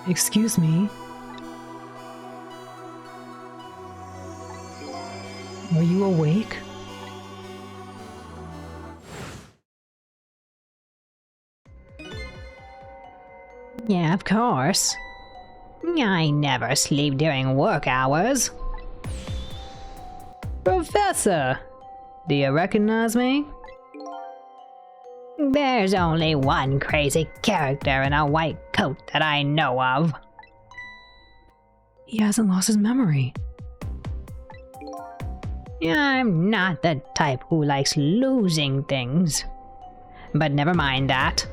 Excuse me? Are you awake? Yeah, of course. I never sleep during work hours. Professor! Do you recognize me? There's only one crazy character in a white coat that I know of. He hasn't lost his memory. I'm not the type who likes losing things. But never mind that.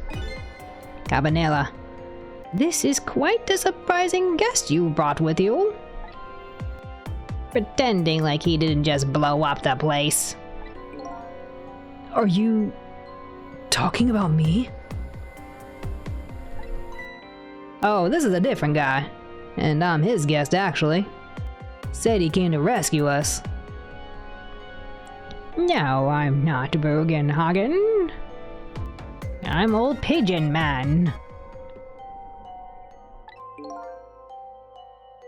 Cabanela, this is quite a surprising guest you brought with you. Pretending like he didn't just blow up the place. Are you talking about me? Oh, this is a different guy. And I'm his guest, actually. Said he came to rescue us. No, I'm not Bugenhagen. I'm Old Pigeon Man.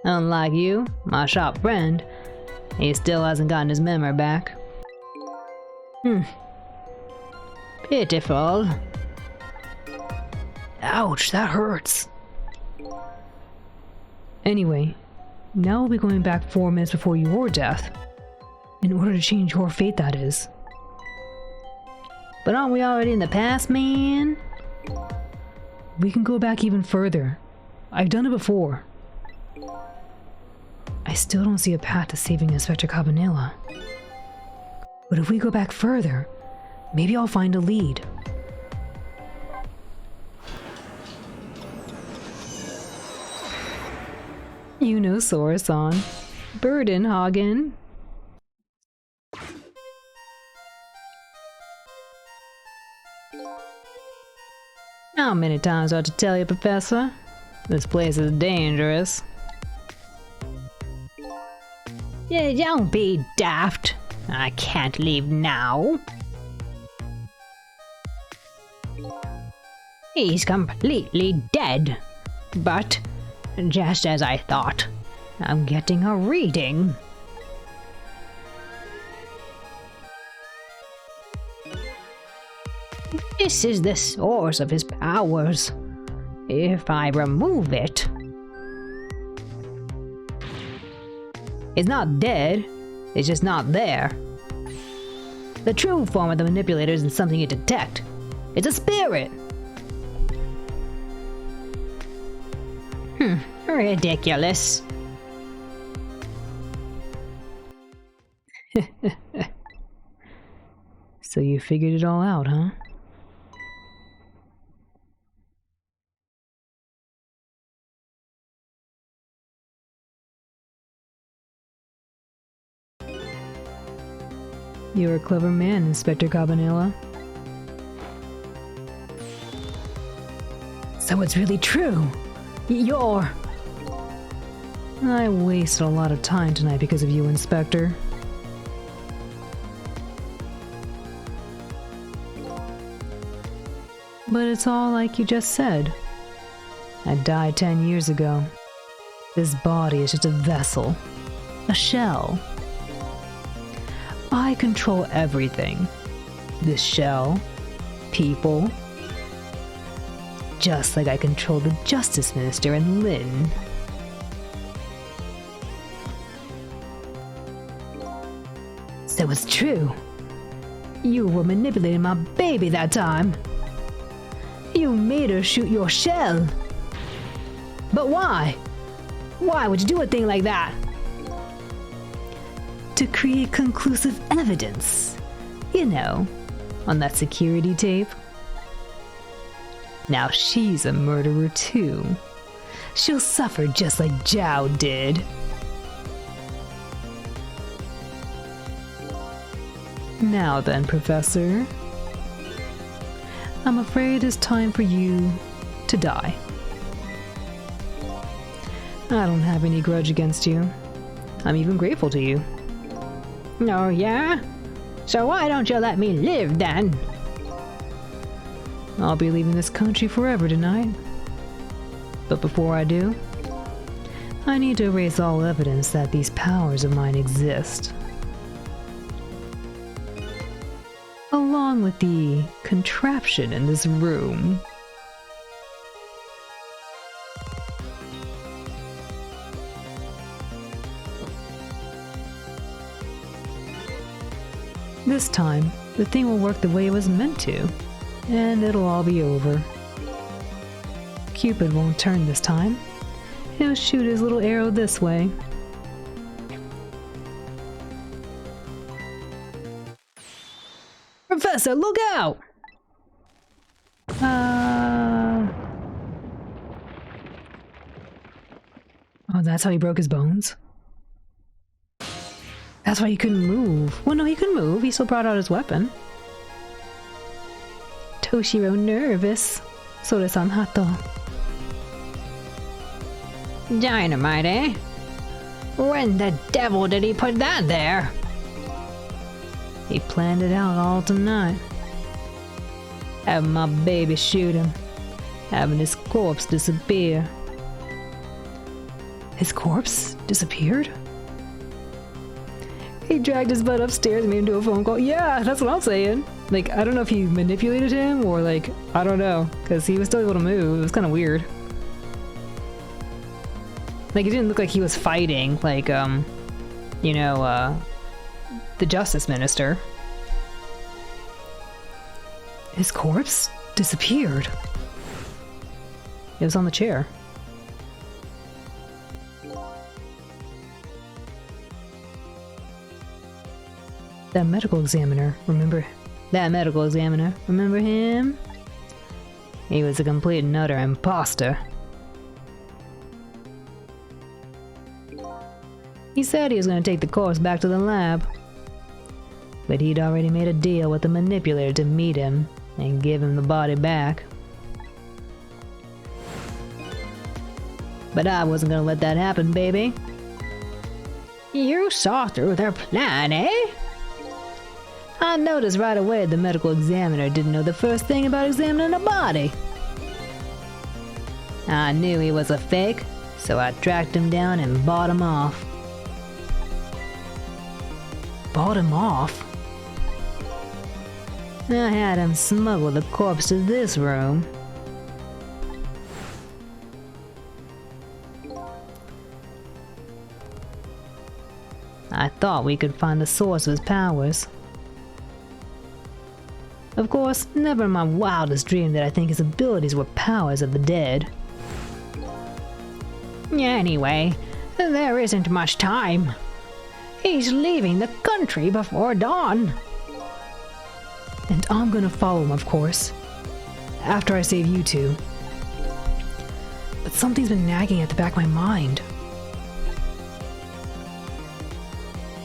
Unlike you, my shop friend, he still hasn't gotten his memory back. Pitiful. Ouch, that hurts. Anyway, now we'll be going back 4 minutes before your death. In order to change your fate, that is. But aren't we already in the past, man? We can go back even further. I've done it before. I still don't see a path to saving Inspector Cabanela. But if we go back further, maybe I'll find a lead. You know Sora-san. Bugenhagen. How many times do I have to tell you, Professor? This place is dangerous. Yeah, don't be daft. I can't leave now. He's completely dead. But, just as I thought, I'm getting a reading. This is the source of his powers. If I remove it... It's not dead, it's just not there. The true form of the manipulator isn't something you detect. It's a spirit! Ridiculous. So you figured it all out, huh? You're a clever man, Inspector Cabanela. So it's really true! You're... I wasted a lot of time tonight because of you, Inspector. But it's all like you just said. I died 10 years ago. This body is just a vessel, a shell. I control everything. This shell, people, just like I control the Justice Minister and Lynn. So it's true. You were manipulating my baby that time. You made her shoot your shell. But why? Why would you do a thing like that? To create conclusive evidence. You know, on that security tape. Now she's a murderer too. She'll suffer just like Zhao did. Now then, Professor. I'm afraid it's time for you to die. I don't have any grudge against you. I'm even grateful to you. Oh, yeah? So why don't you let me live then? I'll be leaving this country forever tonight. But before I do, I need to erase all evidence that these powers of mine exist. Along with the contraption in this room. This time, the thing will work the way it was meant to, and it'll all be over. Cupid won't turn this time. He'll shoot his little arrow this way. Professor, look out! Oh, that's how he broke his bones? That's why he couldn't move. Well, no, he couldn't move. He still brought out his weapon. Toshiro nervous. Sore-san hato. Dynamite, eh? When the devil did he put that there? He planned it out all tonight. Having my baby shoot him. Having his corpse disappear. His corpse disappeared? He dragged his butt upstairs and made him do a phone call. Yeah, that's what I'm saying. Like, I don't know if he manipulated him or like, I don't know. Because he was still able to move. It was kind of weird. Like, it didn't look like he was fighting, like, you know, the Justice Minister. His corpse disappeared. It was on the chair. That medical examiner, remember? That medical examiner, remember him? He was a complete and utter imposter. He said he was going to take the corpse back to the lab. But he'd already made a deal with the manipulator to meet him and give him the body back. But I wasn't going to let that happen, baby. You saw through their plan, eh? I noticed right away the medical examiner didn't know the first thing about examining a body. I knew he was a fake, so I tracked him down and bought him off. Bought him off? I had him smuggle the corpse to this room. I thought we could find the source of his powers. Of course, never in my wildest dream did I think his abilities were powers of the dead. Anyway, there isn't much time. He's leaving the country before dawn. And I'm gonna follow him, of course. After I save you two. But something's been nagging at the back of my mind.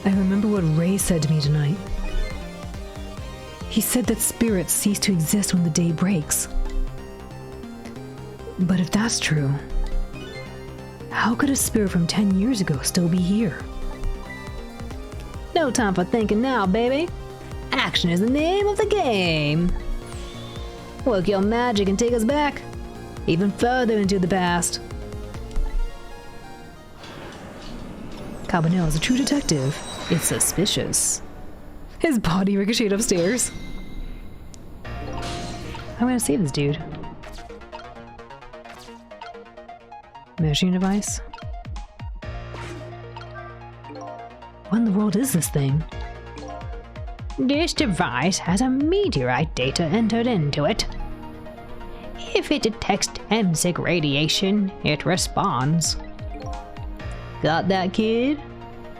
I remember what Ray said to me tonight. He said that spirits cease to exist when the day breaks. But if that's true, how could a spirit from 10 years ago still be here? No time for thinking now, baby. Action is the name of the game. Work your magic and take us back, even further into the past. Cabanel is a true detective. It's suspicious. His body ricocheted upstairs. I'm gonna save this dude. Measuring device? What in the world is this thing? This device has a meteorite data entered into it. If it detects MSIG radiation, it responds. Got that, kid?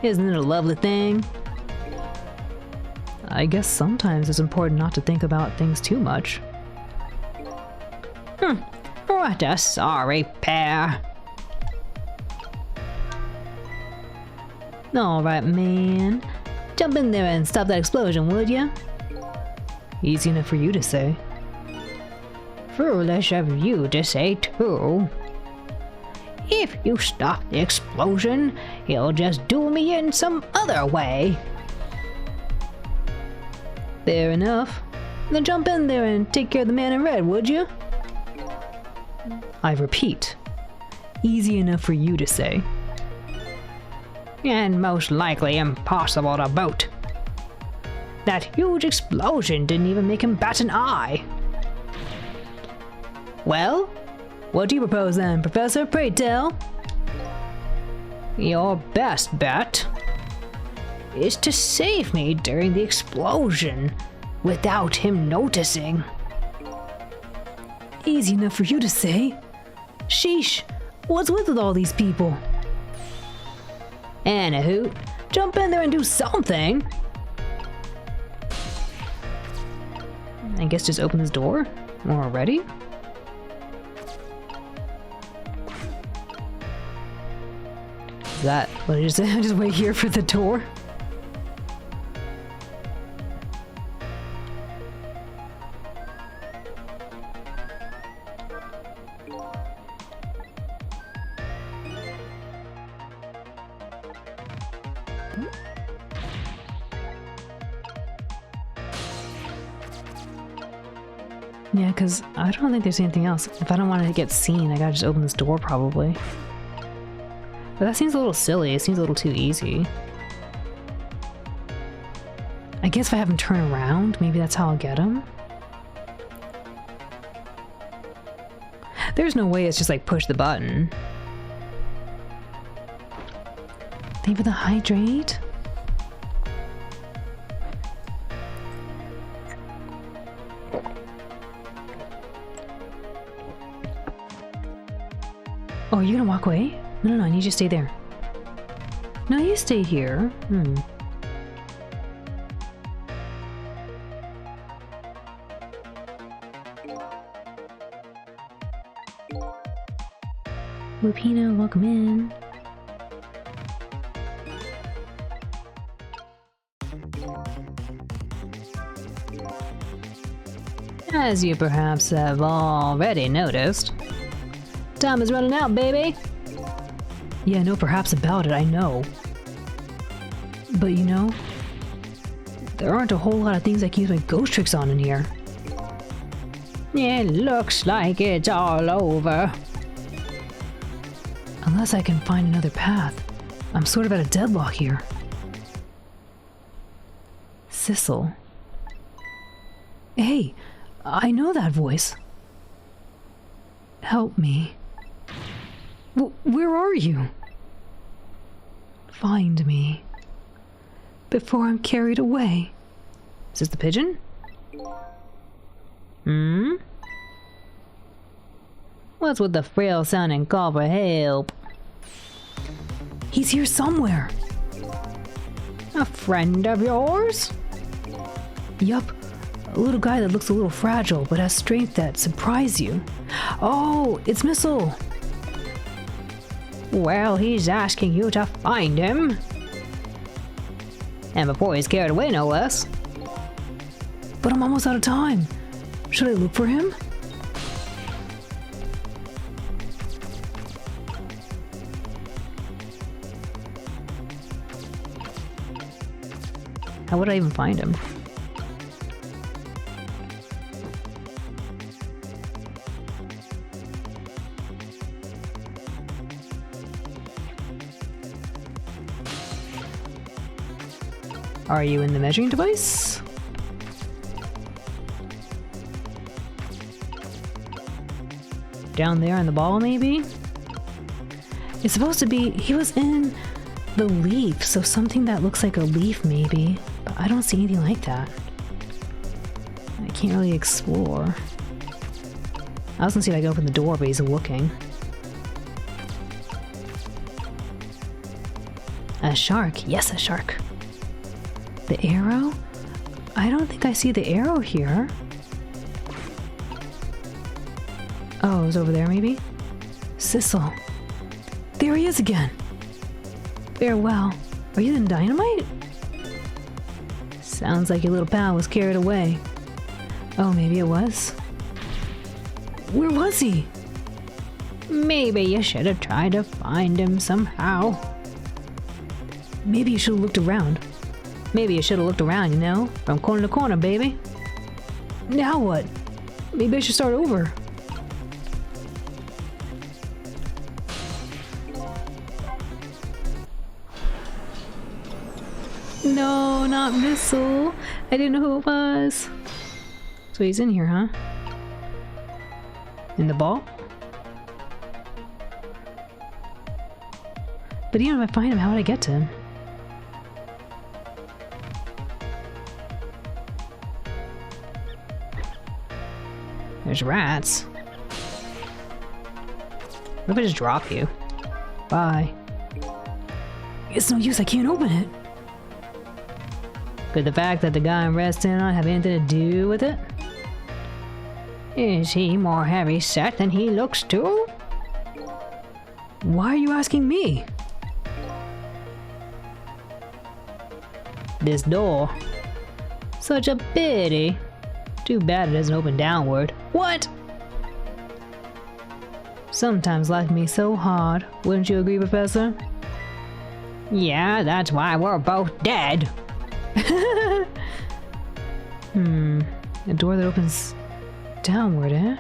Isn't it a lovely thing? I guess sometimes it's important not to think about things too much. What a sorry pair. Alright, man. Jump in there and stop that explosion, would ya? Easy enough for you to say. Foolish of you to say too. If you stop the explosion, you'll just do me in some other way. Fair enough. Then jump in there and take care of the man in red, would you? I repeat. Easy enough for you to say. And most likely impossible to boot. That huge explosion didn't even make him bat an eye. Well, what do you propose then, Professor? Pray tell. Your best bet is to save me during the explosion without him noticing. Easy enough for you to say. Sheesh, what's with all these people? Anywho, jump in there and do something. I guess just open this door. Already? Is that what I just said? I just wait here for the door. Yeah, because I don't think there's anything else. If I don't want to get seen, I gotta just open this door probably. But that seems a little silly. It seems a little too easy. I guess if I have him turn around, maybe that's how I'll get him. There's no way it's just like push the button. Maybe the hydrate? Oh, are you gonna walk away? No, I need you to stay there. No, you stay here. Lupino, welcome in. As you perhaps have already noticed, time is running out, baby! Yeah, no perhaps about it, I know. But you know, there aren't a whole lot of things I can use my ghost tricks on in here. It looks like it's all over. Unless I can find another path. I'm sort of at a deadlock here. Sissel. Hey, I know that voice. Help me. Where are you? Find me. Before I'm carried away. Is this the pigeon? What's with the frail sounding call for help? He's here somewhere. A friend of yours? Yup. A little guy that looks a little fragile, but has strength that surprise you. Oh, it's Missile. Well, he's asking you to find him. And before he's carried away, no less. But I'm almost out of time. Should I look for him? How would I even find him? Are you in the measuring device? Down there on the ball, maybe? It's supposed to be... He was in the leaf, so something that looks like a leaf, maybe. But I don't see anything like that. I can't really explore. I was gonna see if I can open the door, but he's looking. A shark. Yes, a shark. The arrow? I don't think I see the arrow here. Oh, it was over there, maybe? Sissel. There he is again. Farewell. Are you the dynamite? Sounds like your little pal was carried away. Oh, maybe it was? Where was he? Maybe you should have tried to find him somehow. Maybe you should have looked around. Maybe you should have looked around, you know? From corner to corner, baby. Now what? Maybe I should start over. No, not Missile. I didn't know who it was. So he's in here, huh? In the ball? But even if I find him, how would I get to him? There's rats. What if I just drop you? Bye. It's no use, I can't open it. Could the fact that the guy I'm resting on have anything to do with it? Is he more heavy set than he looks too? Why are you asking me? This door. Such a pity. Too bad it doesn't open downward. What? Sometimes life can be so hard. Wouldn't you agree, Professor? Yeah, that's why we're both dead. A door that opens downward, eh?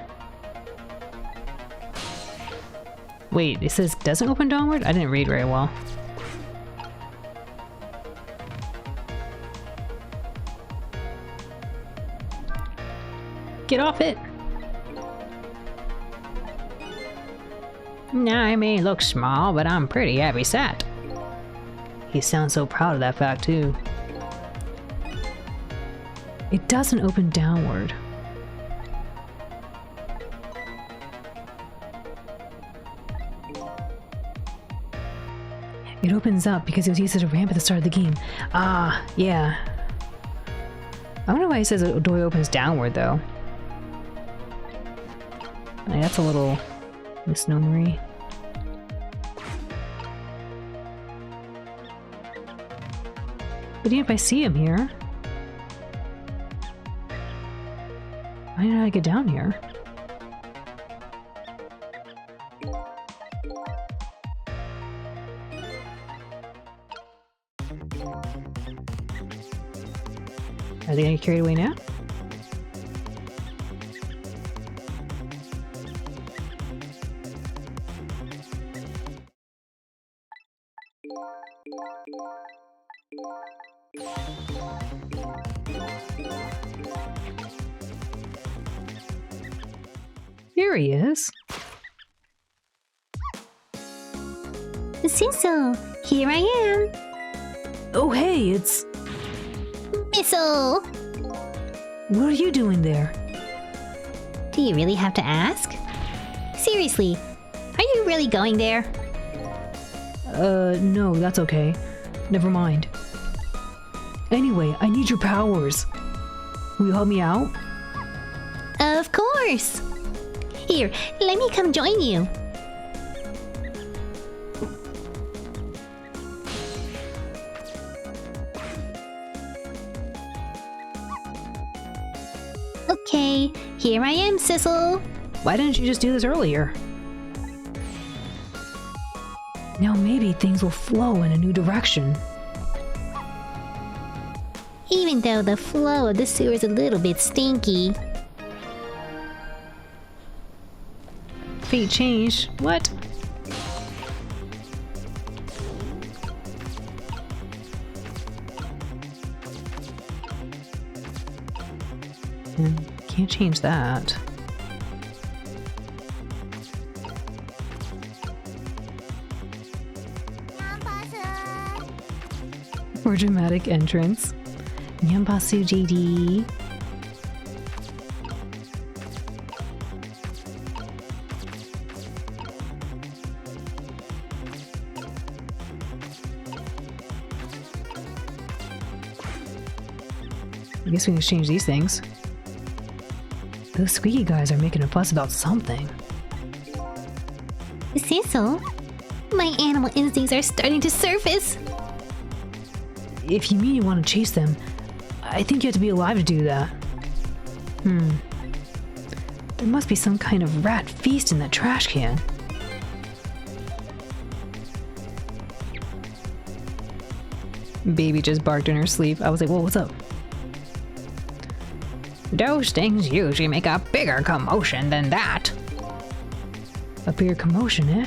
Wait, it says doesn't open downward? I didn't read very well. Get off it! I may look small, but I'm pretty heavy set. He sounds so proud of that fact, too. It doesn't open downward. It opens up because it was used as a ramp at the start of the game. Ah, yeah. I wonder why it says a door opens downward, though. Like, that's a little misnomery. But even if I see him here... I don't know how to get down here. Are they gonna get carried away now? Here he is. Sissel, here I am. Oh, hey, it's... Missile! What are you doing there? Do you really have to ask? Seriously, are you really going there? No, that's okay. Never mind. Anyway, I need your powers. Will you help me out? Of course! Here, let me come join you. Okay, here I am, Sissel. Why didn't you just do this earlier? Now maybe things will flow in a new direction. Even though the flow of the sewer is a little bit stinky. Fate changed. What? Can't change that. More dramatic entrance. Nyampasu JD. I guess we can exchange these things. Those squeaky guys are making a fuss about something. Cecil, my animal instincts are starting to surface. If you mean you want to chase them, I think you have to be alive to do that. There must be some kind of rat feast in that trash can. Baby just barked in her sleep. I was like, whoa, what's up? Those things usually make a bigger commotion than that. A bigger commotion, eh?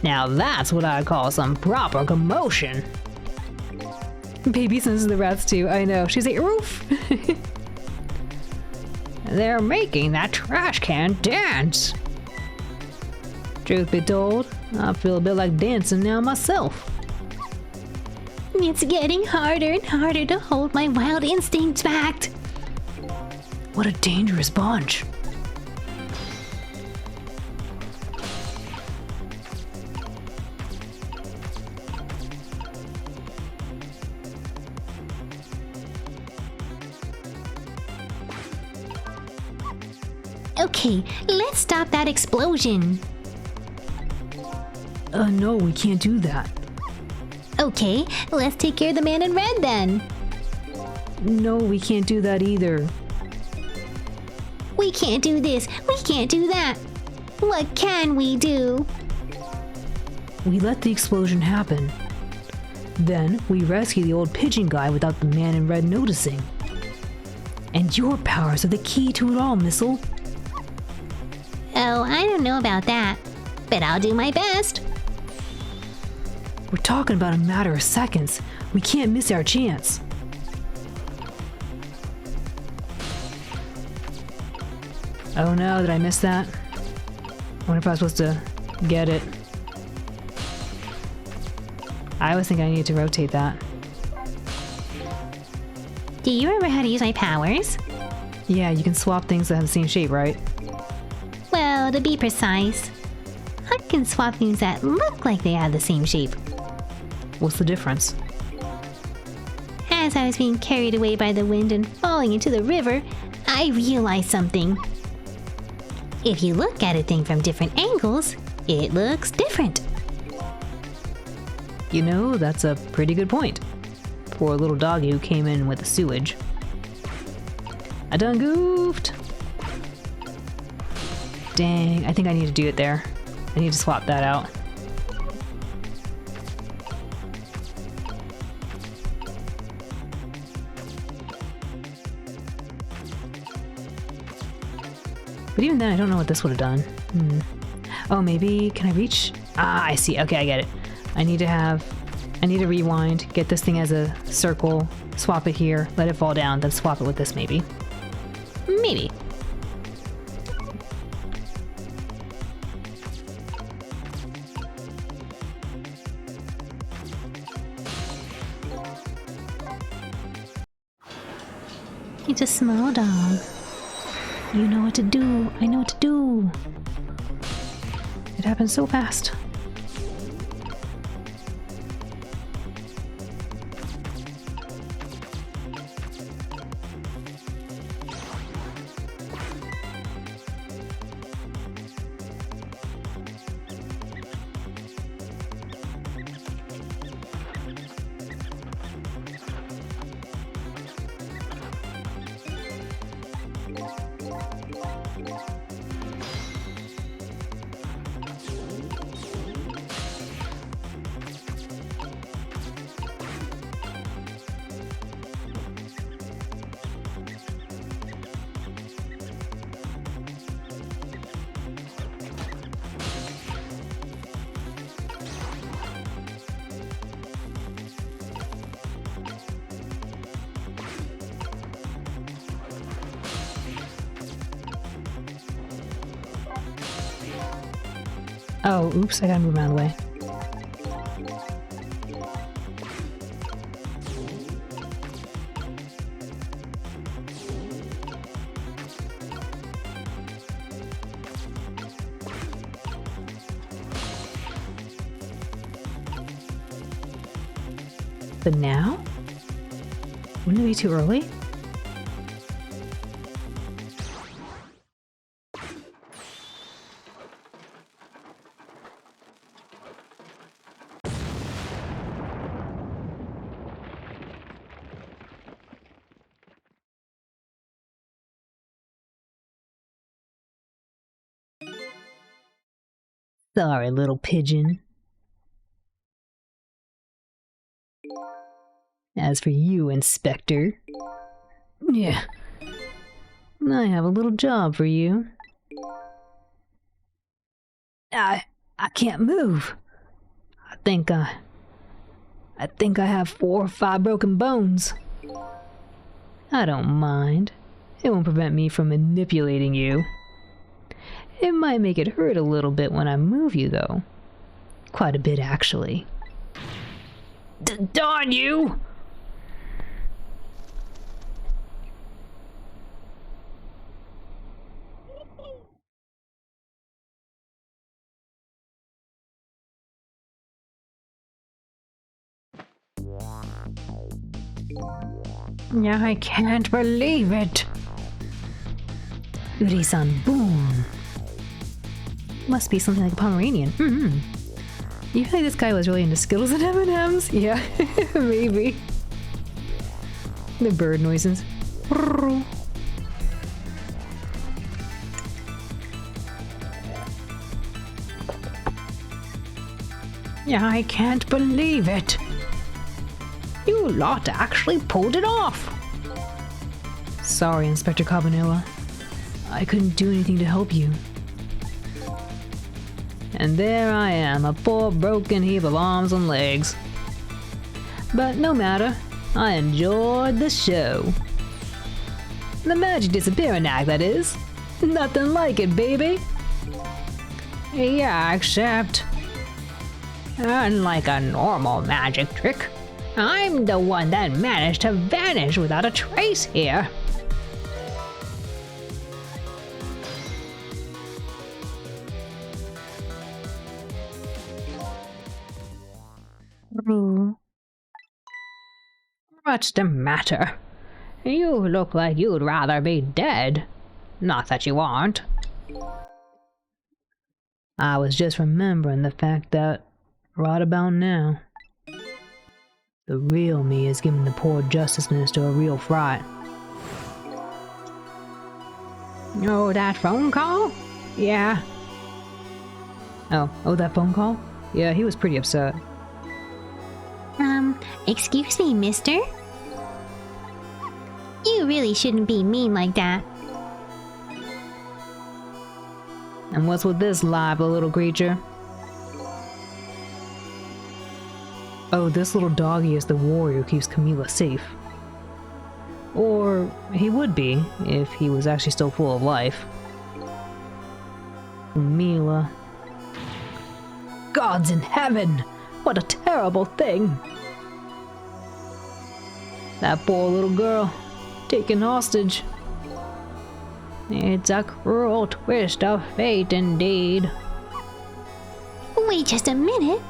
Now that's what I call some proper commotion. Baby senses the rats too, I know. She's like, roof! They're making that trash can dance! Truth be told, I feel a bit like dancing now myself. It's getting harder and harder to hold my wild instincts back. What a dangerous bunch. Okay, let's stop that explosion. No, we can't do that. Okay, let's take care of the man in red then. No, we can't do that either. We can't do this, we can't do that. What can we do? We let the explosion happen. Then we rescue the old pigeon guy without the man in red noticing. And your powers are the key to it all, Missile. Oh, I don't know about that, but I'll do my best. We're talking about a matter of seconds. We can't miss our chance. Oh no, did I miss that? I wonder if I was supposed to get it. I always think I needed to rotate that. Do you remember how to use my powers? Yeah, you can swap things that have the same shape, right? Well, to be precise, I can swap things that look like they have the same shape. What's the difference? As I was being carried away by the wind and falling into the river, I realized something. If you look at a thing from different angles, it looks different. You know, that's a pretty good point. Poor little doggy who came in with the sewage. I done goofed! Dang, I think I need to do it there. I need to swap that out. But even then, I don't know what this would have done. Oh, maybe, can I reach? Ah, I see. Okay, I get it. I need to rewind, get this thing as a circle, swap it here, let it fall down, then swap it with this maybe. Maybe. It's a small dog. You know what to do. I know what to do. It happened so fast. Oh, oops, I gotta move out of the way. But now? Wouldn't it be too early? Sorry, little pigeon. As for you, Inspector, yeah, I have a little job for you. I can't move. I think I have 4 or 5 broken bones. I don't mind. It won't prevent me from manipulating you. It might make it hurt a little bit when I move you, though. Quite a bit, actually. Darn you! Yeah, I can't believe it. Uri-san, boom. Must be something like a Pomeranian. You think this guy was really into Skittles and M&Ms? Yeah, maybe. The bird noises. Yeah, I can't believe it. You lot actually pulled it off. Sorry, Inspector Cabanela. I couldn't do anything to help you. And there I am, a poor broken heap of arms and legs. But no matter, I enjoyed the show. The magic disappearing act, that is. Nothing like it, baby. Yeah, except... unlike a normal magic trick, I'm the one that managed to vanish without a trace here. What's the matter? You look like you'd rather be dead. Not that you aren't. I was just remembering the fact that, right about now, the real me is giving the poor Justice Minister a real fright. Oh, that phone call? Yeah. Oh, that phone call? Yeah, he was pretty upset. Excuse me, mister? You really shouldn't be mean like that. And what's with this lively little creature? Oh, this little doggy is the warrior who keeps Camila safe. Or he would be, if he was actually still full of life. Camila. Gods in heaven! What a terrible thing! That poor little girl, taken hostage. It's a cruel twist of fate indeed. Wait just a minute.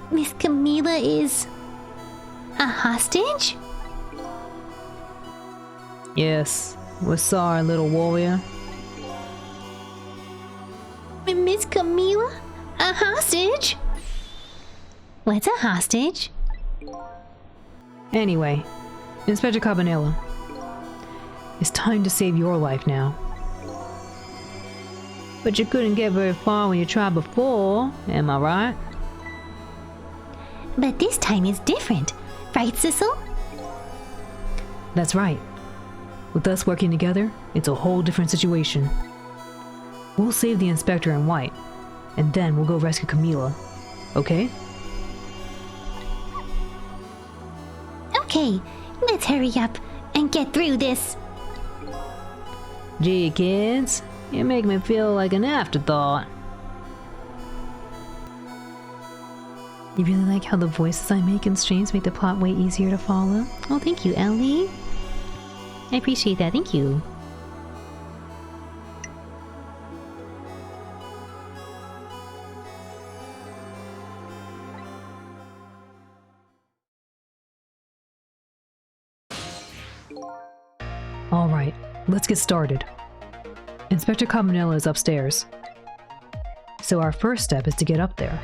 Miss Camila is... a hostage? Yes, we're sorry, little warrior. Miss Camila? A hostage? What's a hostage? Anyway, Inspector Cabanela, it's time to save your life now. But you couldn't get very far when you tried before, am I right? But this time is different, right, Sissel? That's right. With us working together, it's a whole different situation. We'll save the Inspector in white, and then we'll go rescue Camila, okay? Okay, let's hurry up and get through this. Gee, kids, you make me feel like an afterthought. You really like how the voices I make in streams make the plot way easier to follow? Oh, thank you, Ellie. I appreciate that. Thank you. Alright, let's get started. Inspector Cabanela is upstairs. So our first step is to get up there.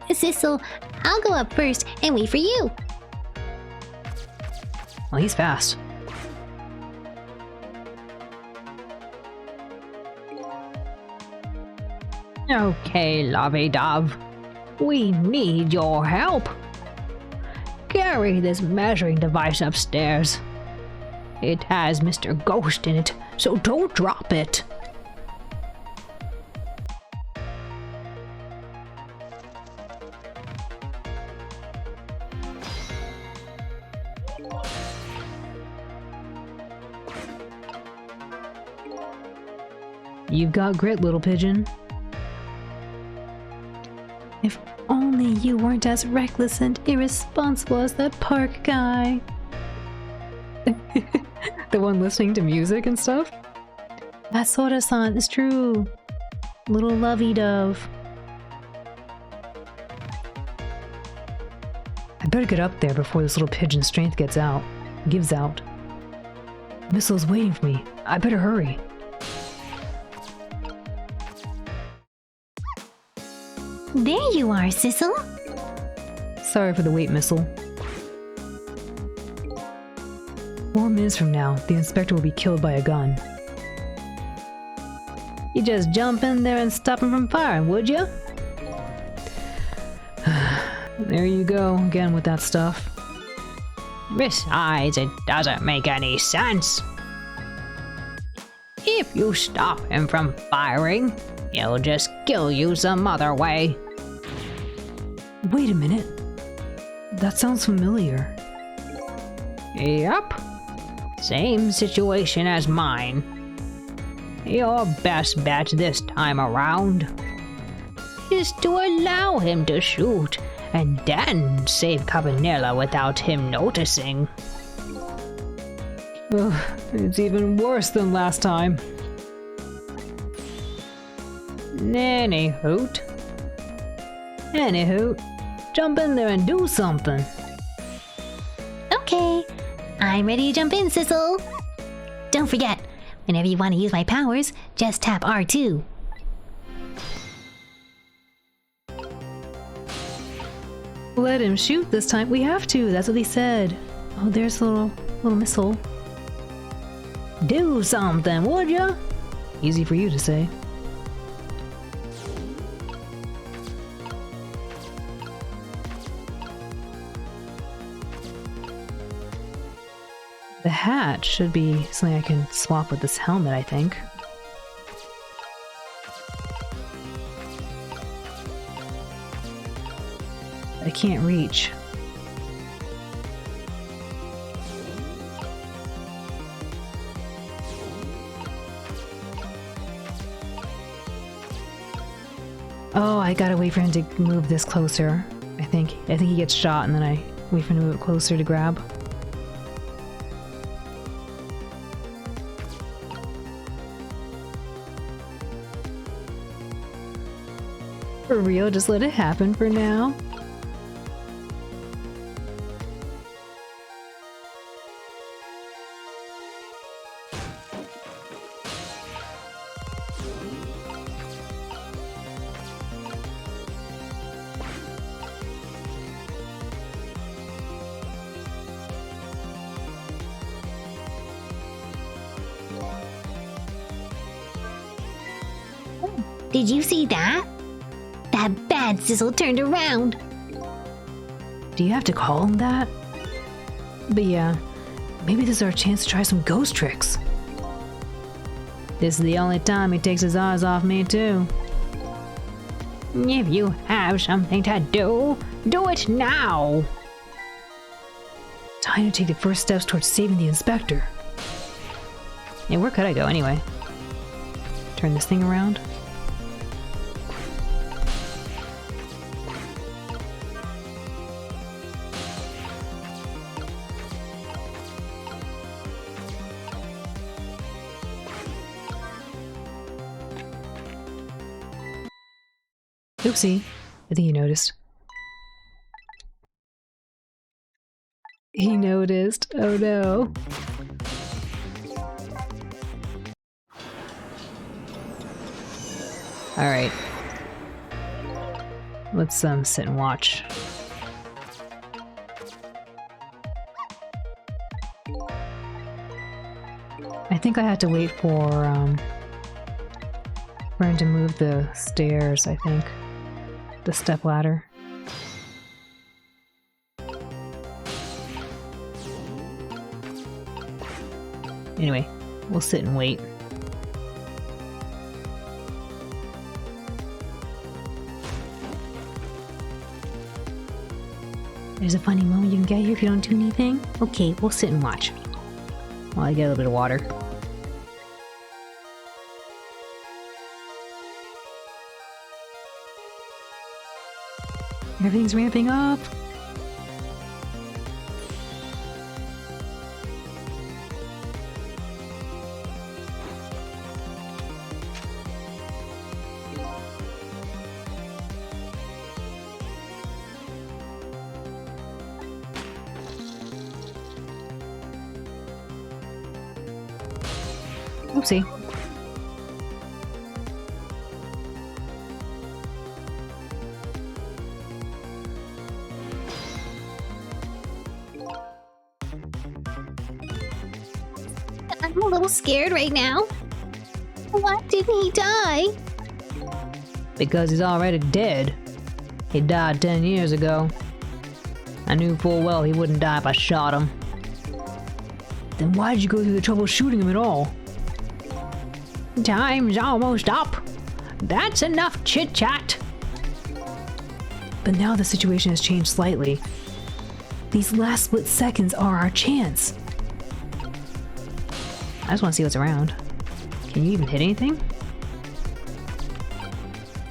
Sissel, I'll go up first and wait for you. Well, he's fast. Okay, Lovey-Dove. We need your help. Carry this measuring device upstairs. It has Mr. Ghost in it, so don't drop it. You've got grit, little pigeon. If only you weren't as reckless and irresponsible as that park guy. The one listening to music and stuff? That's Sora-san, it's true. Little lovey-dove. I better get up there before this little pigeon's strength gives out. Missile's waiting for me. I better hurry. There you are, Sissel. Sorry for the wait, Missile. 4 minutes from now, the inspector will be killed by a gun. You just jump in there and stop him from firing, would you? There you go, again with that stuff. Besides, it doesn't make any sense. If you stop him from firing, he'll just kill you some other way. Wait a minute. That sounds familiar. Yep. Same situation as mine. Your best bet this time around is to allow him to shoot and then save Cabanela without him noticing. Ugh, it's even worse than last time. Anywho, jump in there and do something. Okay, I'm ready to jump in, Sissel. Don't forget, whenever you want to use my powers, just tap R2. Let him shoot this time. We have to. That's what he said. Oh, there's a little missile. Do something, would ya? Easy for you to say. The hat should be something I can swap with this helmet, I think. I can't reach. Oh, I gotta wait for him to move this closer. I think he gets shot and then I wait for him to move it closer to grab. For real, just let it happen for now. Did you see that? That bad Sissel turned around. Do you have to call him that? But yeah, maybe this is our chance to try some ghost tricks. This is the only time he takes his eyes off me too. If you have something to do, do it now! Time to take the first steps towards saving the inspector. Yeah, where could I go anyway? Turn this thing around. Oopsie. I think he noticed. He noticed. Oh no. Alright. Let's sit and watch. I think I had to wait for him to move the stairs, I think. The step ladder. Anyway, we'll sit and wait. There's a funny moment you can get here if you don't do anything. Okay, we'll sit and watch. While I get a little bit of water. Everything's ramping up. Oopsie. I'm a little scared right now. Why didn't he die? Because he's already dead. He died 10 years ago. I knew full well he wouldn't die if I shot him. Then why did you go through the trouble shooting him at all? Time's almost up. That's enough chit-chat. But now the situation has changed slightly. These last split seconds are our chance. I just want to see what's around. Can you even hit anything?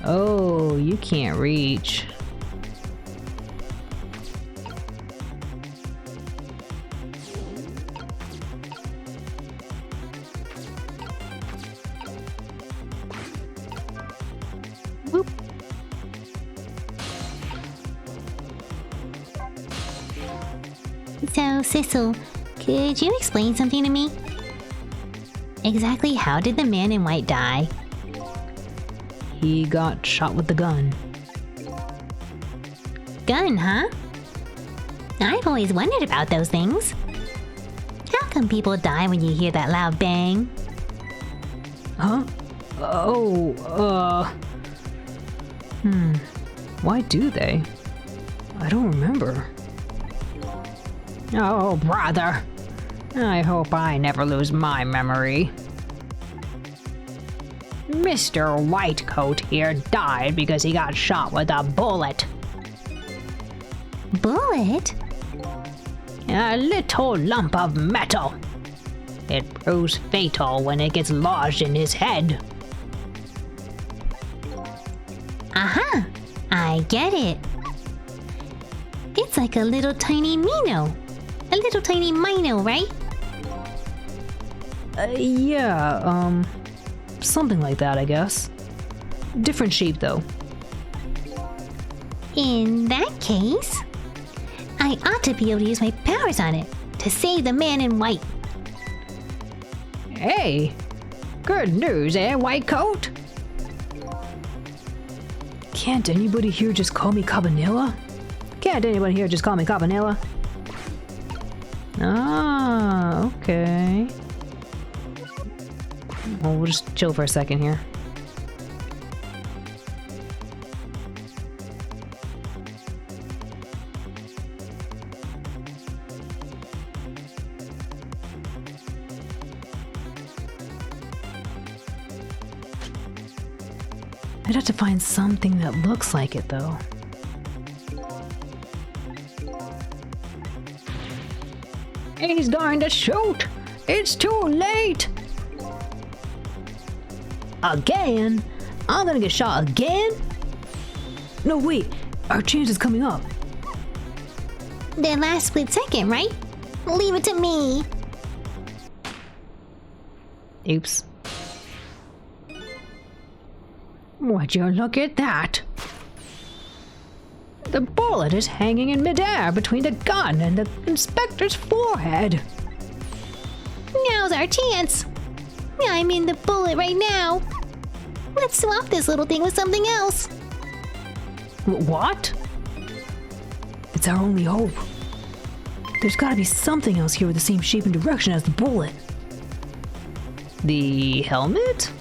Oh, you can't reach. Boop. So, Sissel, could you explain something to me? Exactly how did the man in white die? He got shot with the gun. Gun, huh? I've always wondered about those things. How come people die when you hear that loud bang? Huh? Oh, Why do they? I don't remember. Oh, brother. I hope I never lose my memory. Mr. Whitecoat here died because he got shot with a bullet. Bullet? A little lump of metal. It proves fatal when it gets lodged in his head. Aha! I get it. It's like a little tiny Mino. A little tiny Mino, right? Yeah, something like that, I guess. Different shape, though. In that case, I ought to be able to use my powers on it to save the man in white. Hey! Good news, eh, Whitecoat? Can't anybody here just call me Cabanela? Can't anybody here just call me Cabanela? Ah, okay. Well, we'll just chill for a second here. I'd have to find something that looks like it, though. He's going to shoot! It's too late! Again? I'm gonna get shot again? No, wait. Our chance is coming up. The last split second, right? Leave it to me. Oops. Would you look at that? The bullet is hanging in midair between the gun and the inspector's forehead. Now's our chance. I'm in the bullet right now. Let's swap this little thing with something else. What? It's our only hope. There's gotta be something else here with the same shape and direction as the bullet. The helmet?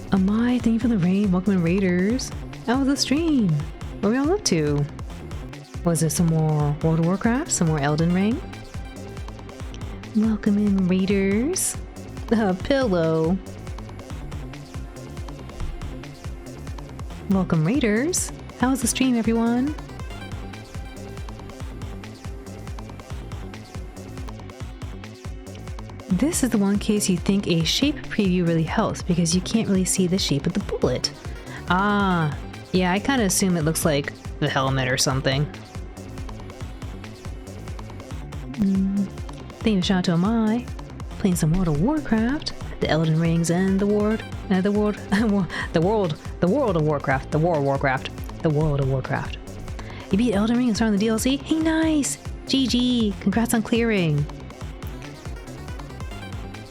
Amai, thank you for the raid. Welcome in, Raiders. How was the stream? What are we all up to? Was it some more World of Warcraft? Some more Elden Ring? Welcome in, Raiders. A pillow. Welcome, Raiders. How was the stream, everyone? This is the one case you think a shape preview really helps because you can't really see the shape of the bullet. Ah, yeah, I kind of assume it looks like the helmet or something. Thank you, shout out to Amai. Playing some World of Warcraft, the Elden Rings, and the World of Warcraft. You beat Elden Ring and started the DLC? Hey, nice! GG! Congrats on clearing!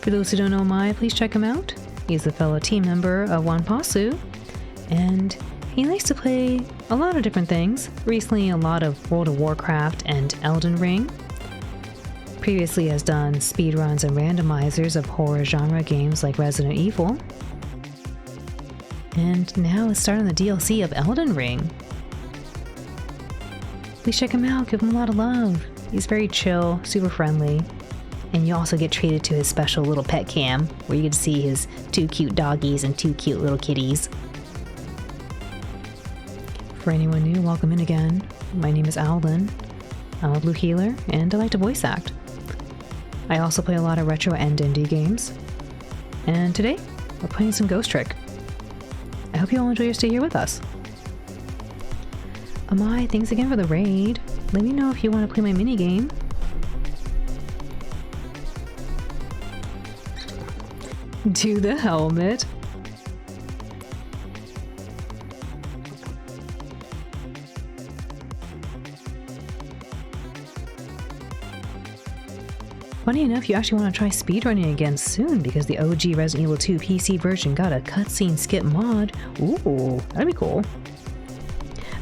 For those who don't know Amai, please check him out. He's a fellow team member of Wanpasu, and he likes to play a lot of different things. Recently, a lot of World of Warcraft and Elden Ring. Previously has done speedruns and randomizers of horror genre games like Resident Evil. And now is starting the DLC of Elden Ring. Please check him out, give him a lot of love. He's very chill, super friendly. And you also get treated to his special little pet cam, where you get to see his 2 cute doggies and 2 cute little kitties. For anyone new, welcome in again. My name is Alden. I'm a blue healer, and I like to voice act. I also play a lot of retro and indie games. And today, we're playing some Ghost Trick. I hope you all enjoy your stay here with us. Amai, thanks again for the raid. Let me know if you want to play my minigame. To the helmet. Funny enough, you actually want to try speedrunning again soon because the OG Resident Evil 2 PC version got a cutscene skip mod. Ooh, that'd be cool.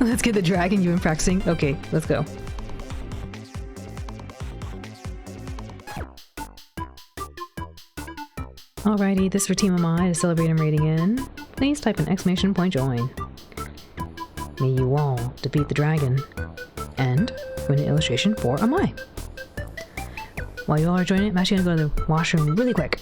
Let's get the dragon you've been practicing. Okay, let's go. Alrighty, this is for Team Amai to celebrate him raiding in. Please type an exclamation point join. May you all defeat the dragon and win an illustration for Amai. While you all are joining, I'm actually gonna go to the washroom really quick.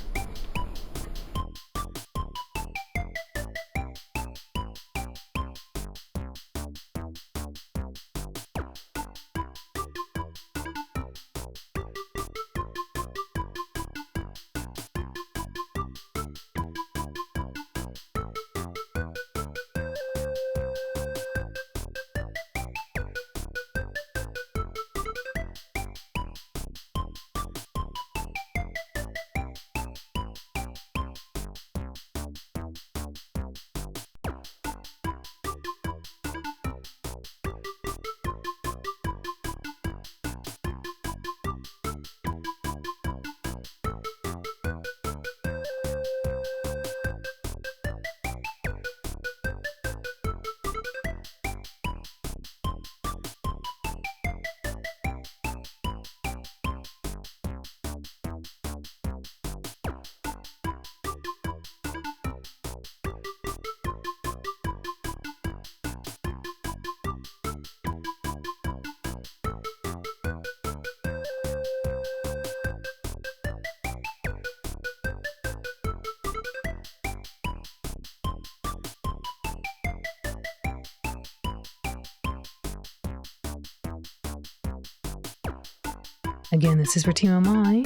Again, this is for Team Amai.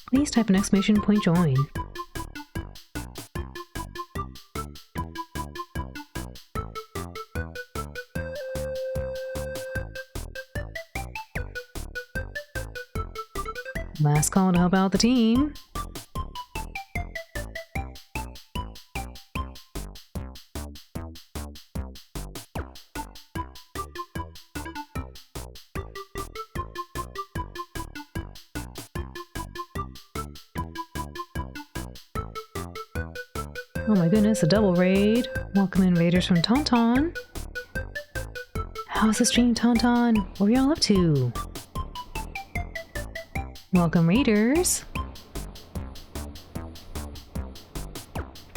Please type an exclamation point join. Last call to help out the team. Oh my goodness, a double raid. Welcome in raiders from Tauntaun. How's the stream, Tauntaun? What are y'all up to? Welcome raiders.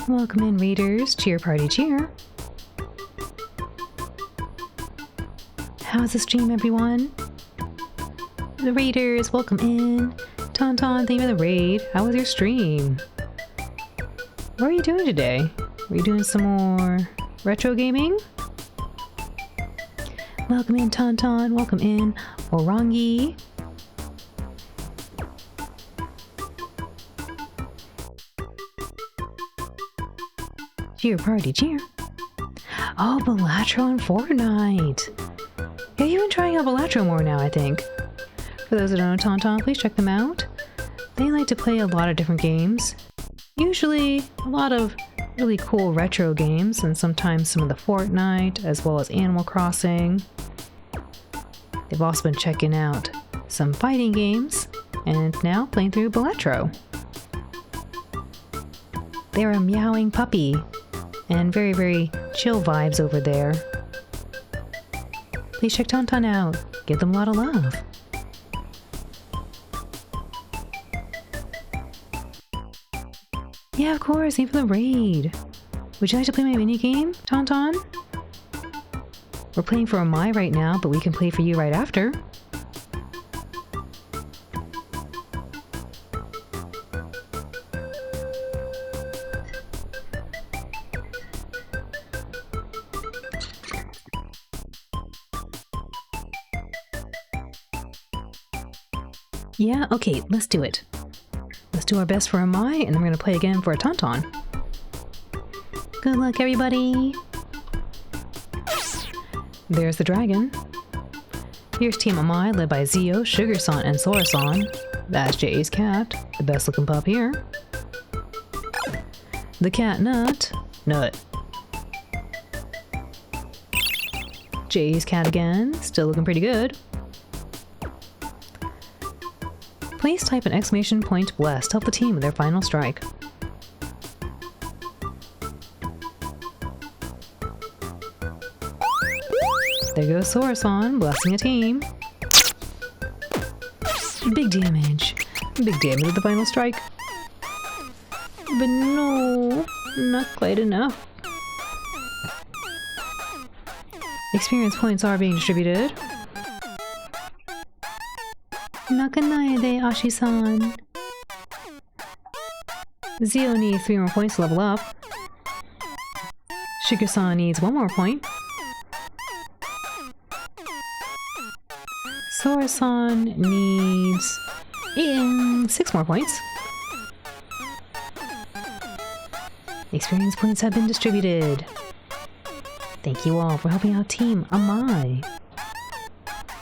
Welcome in raiders. Cheer party cheer. How's the stream, everyone? The raiders, welcome in. Tauntaun, thank you for the raid. How was your stream? What are you doing today? Are you doing some more retro gaming? Welcome in, Tauntaun. Welcome in, Orangi. Cheer party cheer. Oh, Balatro and Fortnite. Yeah, you've been trying out Balatro more now, I think. For those that don't know Tauntaun, please check them out. They like to play a lot of different games. Usually a lot of really cool retro games, and sometimes some of the Fortnite, as well as Animal Crossing. They've also been checking out some fighting games, and now playing through Balatro. They're a meowing puppy, and very, very chill vibes over there. Please check Tauntaun out. Give them a lot of love. Yeah, of course, thank you for the raid. Would you like to play my minigame, Tauntaun? We're playing for Amai right now, but we can play for you right after. Yeah, okay, let's do it. Let's do our best for Amai, and then we're going to play again for a Tauntaun. Good luck, everybody! There's the dragon. Here's Team Amai, led by Zio, Sugar-san, and Sora-san. That's Jay's cat, the best looking pup here. The cat Nut. Jay's cat again, still looking pretty good. Please type an exclamation point blessed to help the team with their final strike. There goes Sora-san, blessing a team. Big damage. Big damage with the final strike. But no, not quite enough. Experience points are being distributed. Nakanaide, Ashi-san. Zio needs 3 more points to level up. Sugar-san needs 1 more point. Sora-san needs 6 more points. Experience points have been distributed. Thank you all for helping out Team Amai.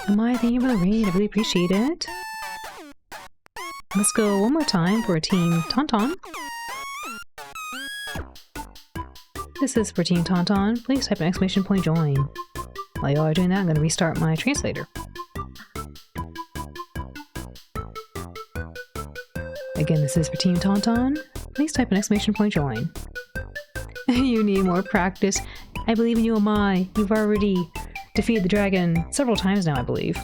Amai, thank you for the raid. I really appreciate it. Let's go one more time for Team Tauntaun. This is for Team Tauntaun. Please type an exclamation point join. While y'all are doing that, I'm going to restart my translator. Again, this is for Team Tauntaun. Please type an exclamation point join. You need more practice. I believe in you, Amai. You've already defeated the dragon several times now, I believe.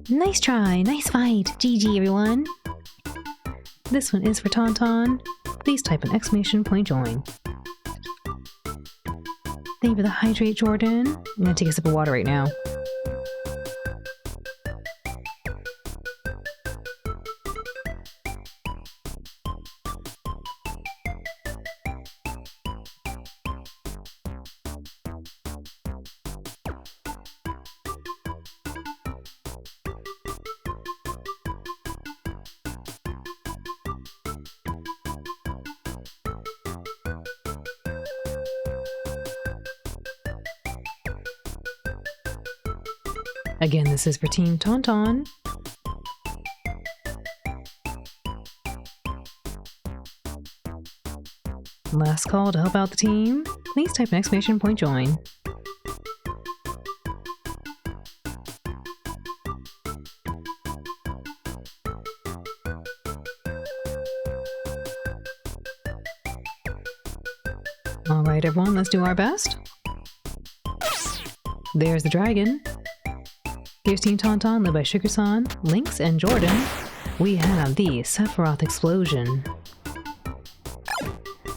Nice try, nice fight. GG, everyone. This one is for Tauntaun. Please type an exclamation point join. Thank you for the hydrate, Jordan. I'm gonna take a sip of water right now. Again, this is for Team Tauntaun. Last call to help out the team. Please type an exclamation point join. Alright everyone, let's do our best. There's the dragon. Here's Team Tauntaun, led by Sugar-san, Lynx, and Jordan. We have the Sephiroth Explosion.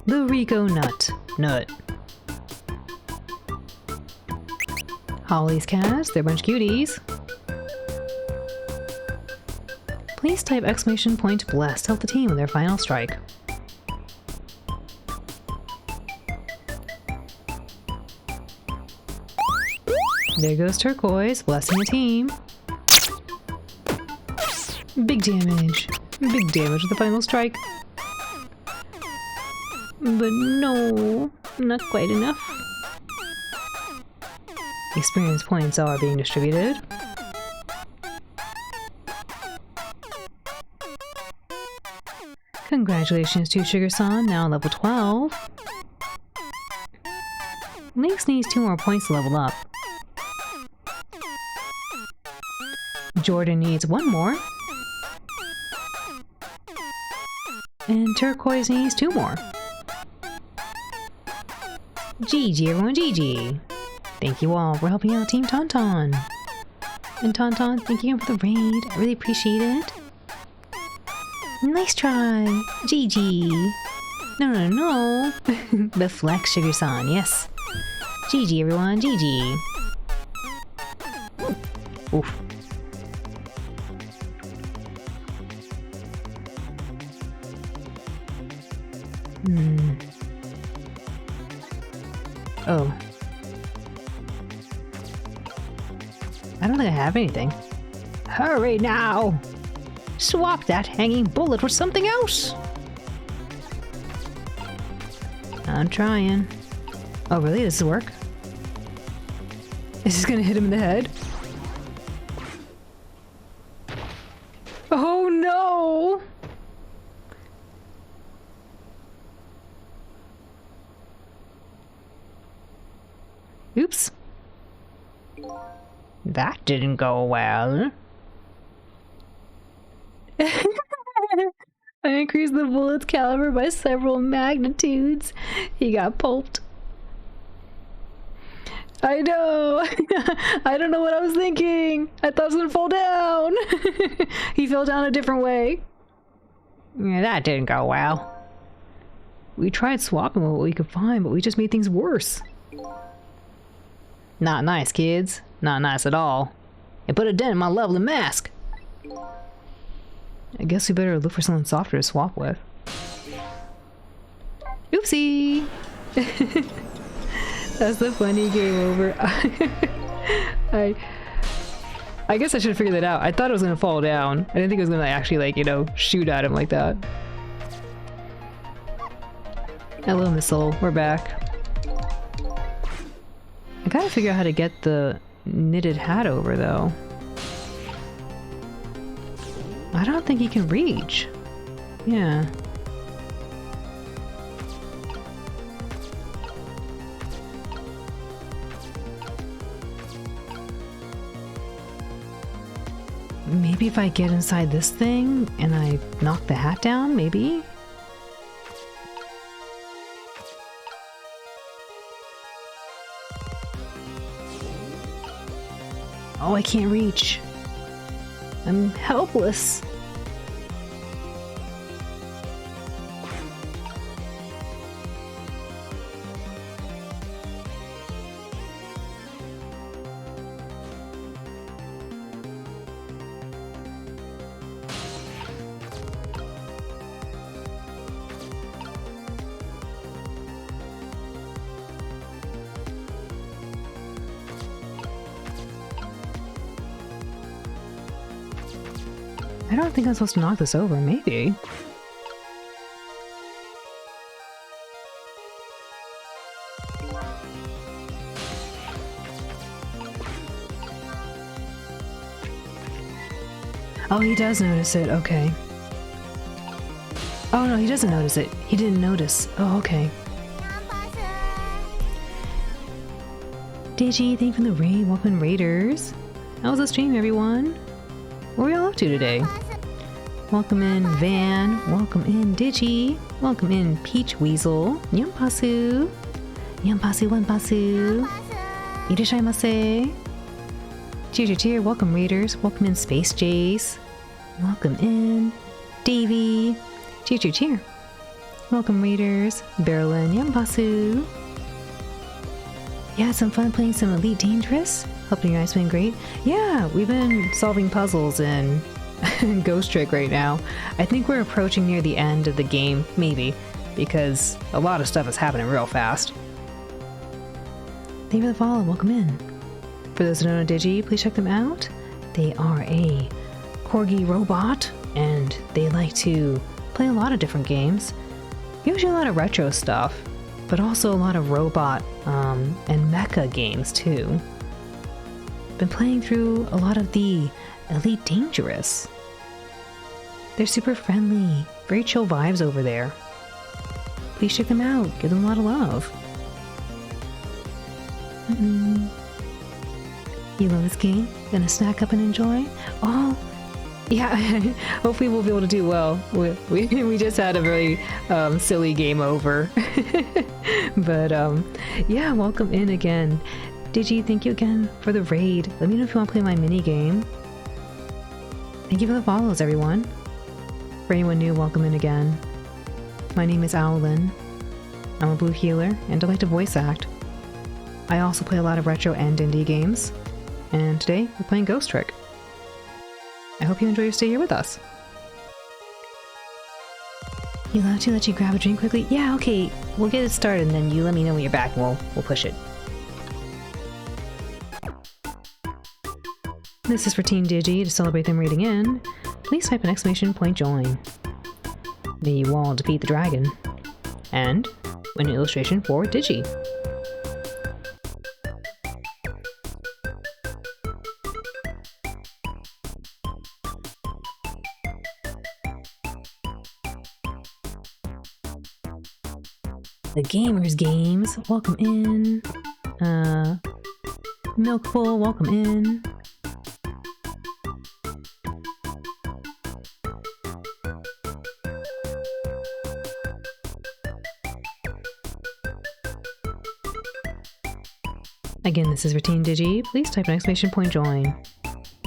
The Rico Nut. Holly's cast, they're a bunch of cuties. Please type exclamation point blessed to help the team with their final strike. There goes Turquoise, blessing the team. Big damage. Big damage with the final strike. But no, not quite enough. Experience points are being distributed. Congratulations to Sugar-san, now level 12. Lynx needs 2 more points to level up. Jordan needs 1 more. And Turquoise needs 2 more. GG everyone, GG. Thank you all for helping out Team Tauntaun. And Tauntaun, thank you for the raid. I really appreciate it. Nice try. GG. No. The flex, Sugar-san, yes. GG everyone, GG. Oof. Oh. I don't think I have anything. Hurry now! Swap that hanging bullet for something else! I'm trying. Oh really? Does this work? Is this gonna hit him in the head? Oh no! Oops. That didn't go well. I increased the bullet's caliber by several magnitudes. He got pulped. I know! I don't know what I was thinking! I thought it was gonna fall down! He fell down a different way. Yeah, that didn't go well. We tried swapping what we could find, but we just made things worse. Not nice, kids. Not nice at all. It put a dent in my lovely mask. I guess we better look for something softer to swap with. Oopsie! That's the funny game over. I guess I should have figured that out. I thought it was gonna fall down. I didn't think it was gonna actually, like, you know, shoot at him like that. Hello, Missile. We're back. I gotta figure out how to get the knitted hat over, though. I don't think he can reach. Yeah. Maybe if I get inside this thing and I knock the hat down, maybe? Oh, I can't reach. I'm helpless. I don't think I'm supposed to knock this over, maybe. Oh, he does notice it, okay. Oh no, he doesn't notice it. He didn't notice. Oh, okay. Digi, thank you for the raid. Welcome, Raiders. How was the stream, everyone? What are we all up to today? Welcome in, Van. Welcome in, Digi. Welcome in, Peach Weasel. Yumpasu. Yampasu Wampasu. Irashaimase. Cheer. Welcome, readers. Welcome in, Space Jace. Welcome in, Davey. Cheer. Welcome, readers. Berlin Yampasu. You had some fun playing some Elite Dangerous? Hoping your eyes been great. Yeah, we've been solving puzzles in Ghost Trick right now. I think we're approaching near the end of the game, maybe, because a lot of stuff is happening real fast. Thank you for the follow. Welcome in. For those who don't know Digi, please check them out. They are a corgi robot, and they like to play a lot of different games. Usually a lot of retro stuff, but also a lot of robot and mecha games too. Been playing through a lot of the Elite Dangerous. They're super friendly, very chill vibes over there. Please check them out, give them a lot of love. You love this game? Gonna snack up and enjoy? Oh, yeah, hopefully we'll be able to do well. We just had a very silly game over. But yeah, welcome in again. Digi, thank you again for the raid. Let me know if you want to play my mini game. Thank you for the follows, everyone. For anyone new, welcome in again. My name is Owlin. I'm a blue healer and I like to voice act. I also play a lot of retro and indie games. And today, we're playing Ghost Trick. I hope you enjoy your stay here with us. You allowed to let you grab a drink quickly? Yeah, okay. We'll get it started and then you let me know when you're back and we'll push it. This is for Team Digi. To celebrate them reading in, please type an ! join. May you all defeat the dragon. And an illustration for Digi. The Gamers Games, welcome in. Milkful, welcome in. Again, this is Routine Digi. Please type an ! join.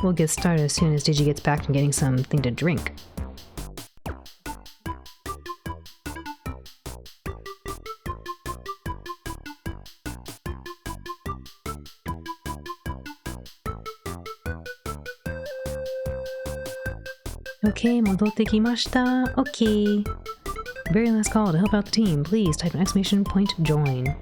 We'll get started as soon as Digi gets back from getting something to drink. Okay, modotte kimashita. Okay. Very last call to help out the team. Please type an ! join.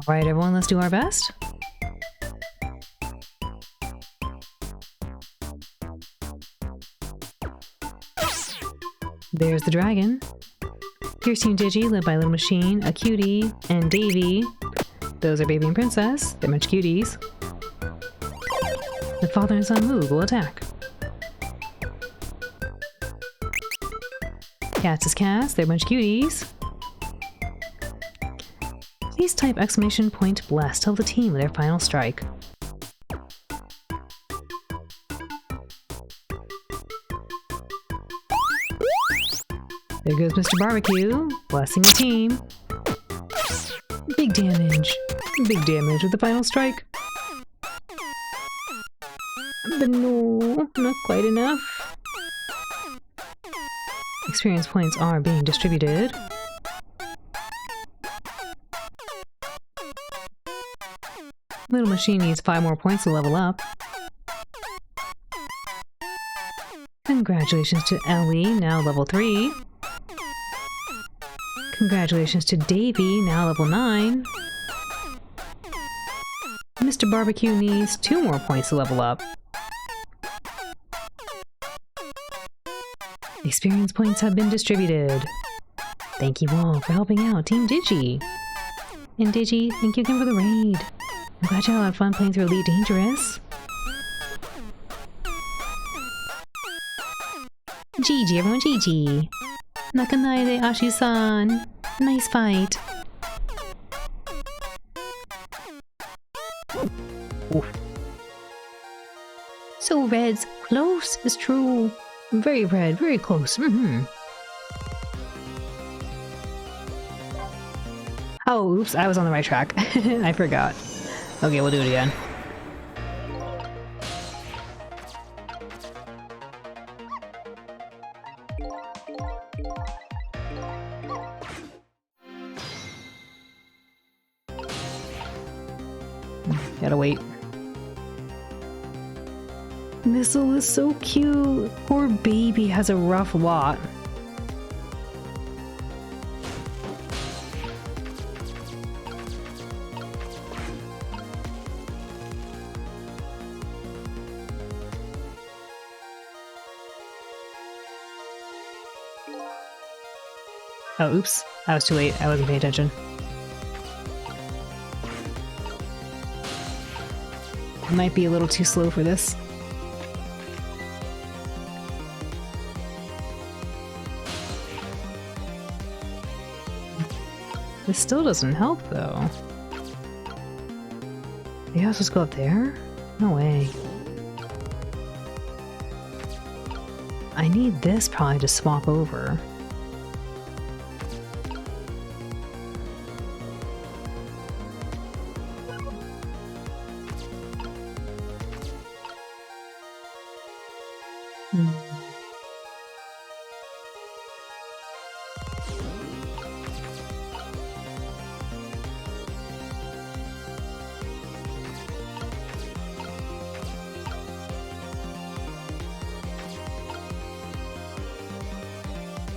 Alright everyone, let's do our best. There's the dragon. Here's Team Digi, led by Little Machine, a cutie, and Davey. Those are Baby and Princess. They're much cuties. The father and son Moog will attack. Cats is Cats. They're much cuties. Please type ! bless to help the team with their final strike. There goes Mr. Barbecue, blessing the team. Big damage. Big damage with the final strike. But no, not quite enough. Experience points are being distributed. Little Machine needs 5 more points to level up. Congratulations to Ellie, now level 3. Congratulations to Davey, now level 9. Mr. Barbecue needs 2 more points to level up. Experience points have been distributed. Thank you all for helping out Team Digi. And Digi, thank you again for the raid. I'm glad you had a lot of fun playing through Elite Dangerous. GG, everyone, GG. Nakanaide, Ashi-san. Nice fight. Oof. So red's close is true. Very red, very close. Oh, oops, I was on the right track. I forgot. Okay, we'll do it again. Gotta wait. Missile is so cute. Poor baby has a rough lot. Oh, oops. I was too late. I wasn't paying attention. I might be a little too slow for this. This still doesn't help, though. Maybe I'll just go up there? No way. I need this probably to swap over.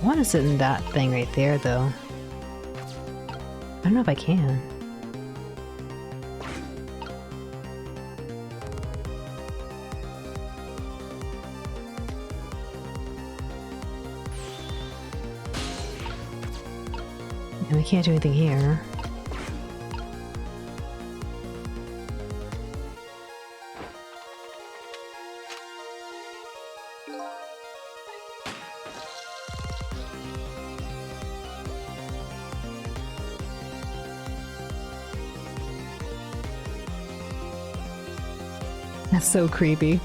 I want to sit in that thing right there, though. I don't know if I can. And we can't do anything here. That's so creepy.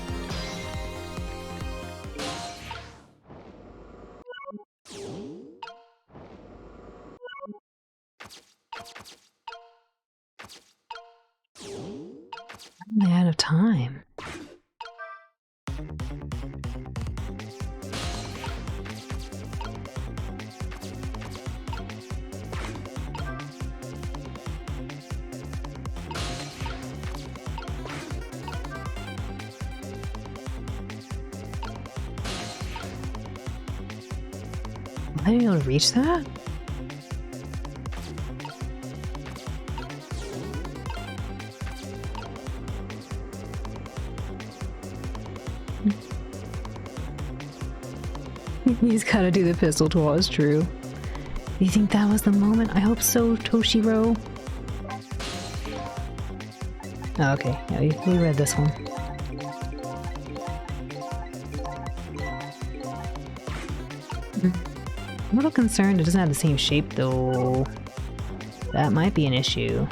I'm out of time. Am I able to reach that? He's gotta do the pistol twirl, it's true. You think that was the moment? I hope so, Toshiro. Oh, okay, yeah, we read this one. I'm a little concerned it doesn't have the same shape, though. That might be an issue.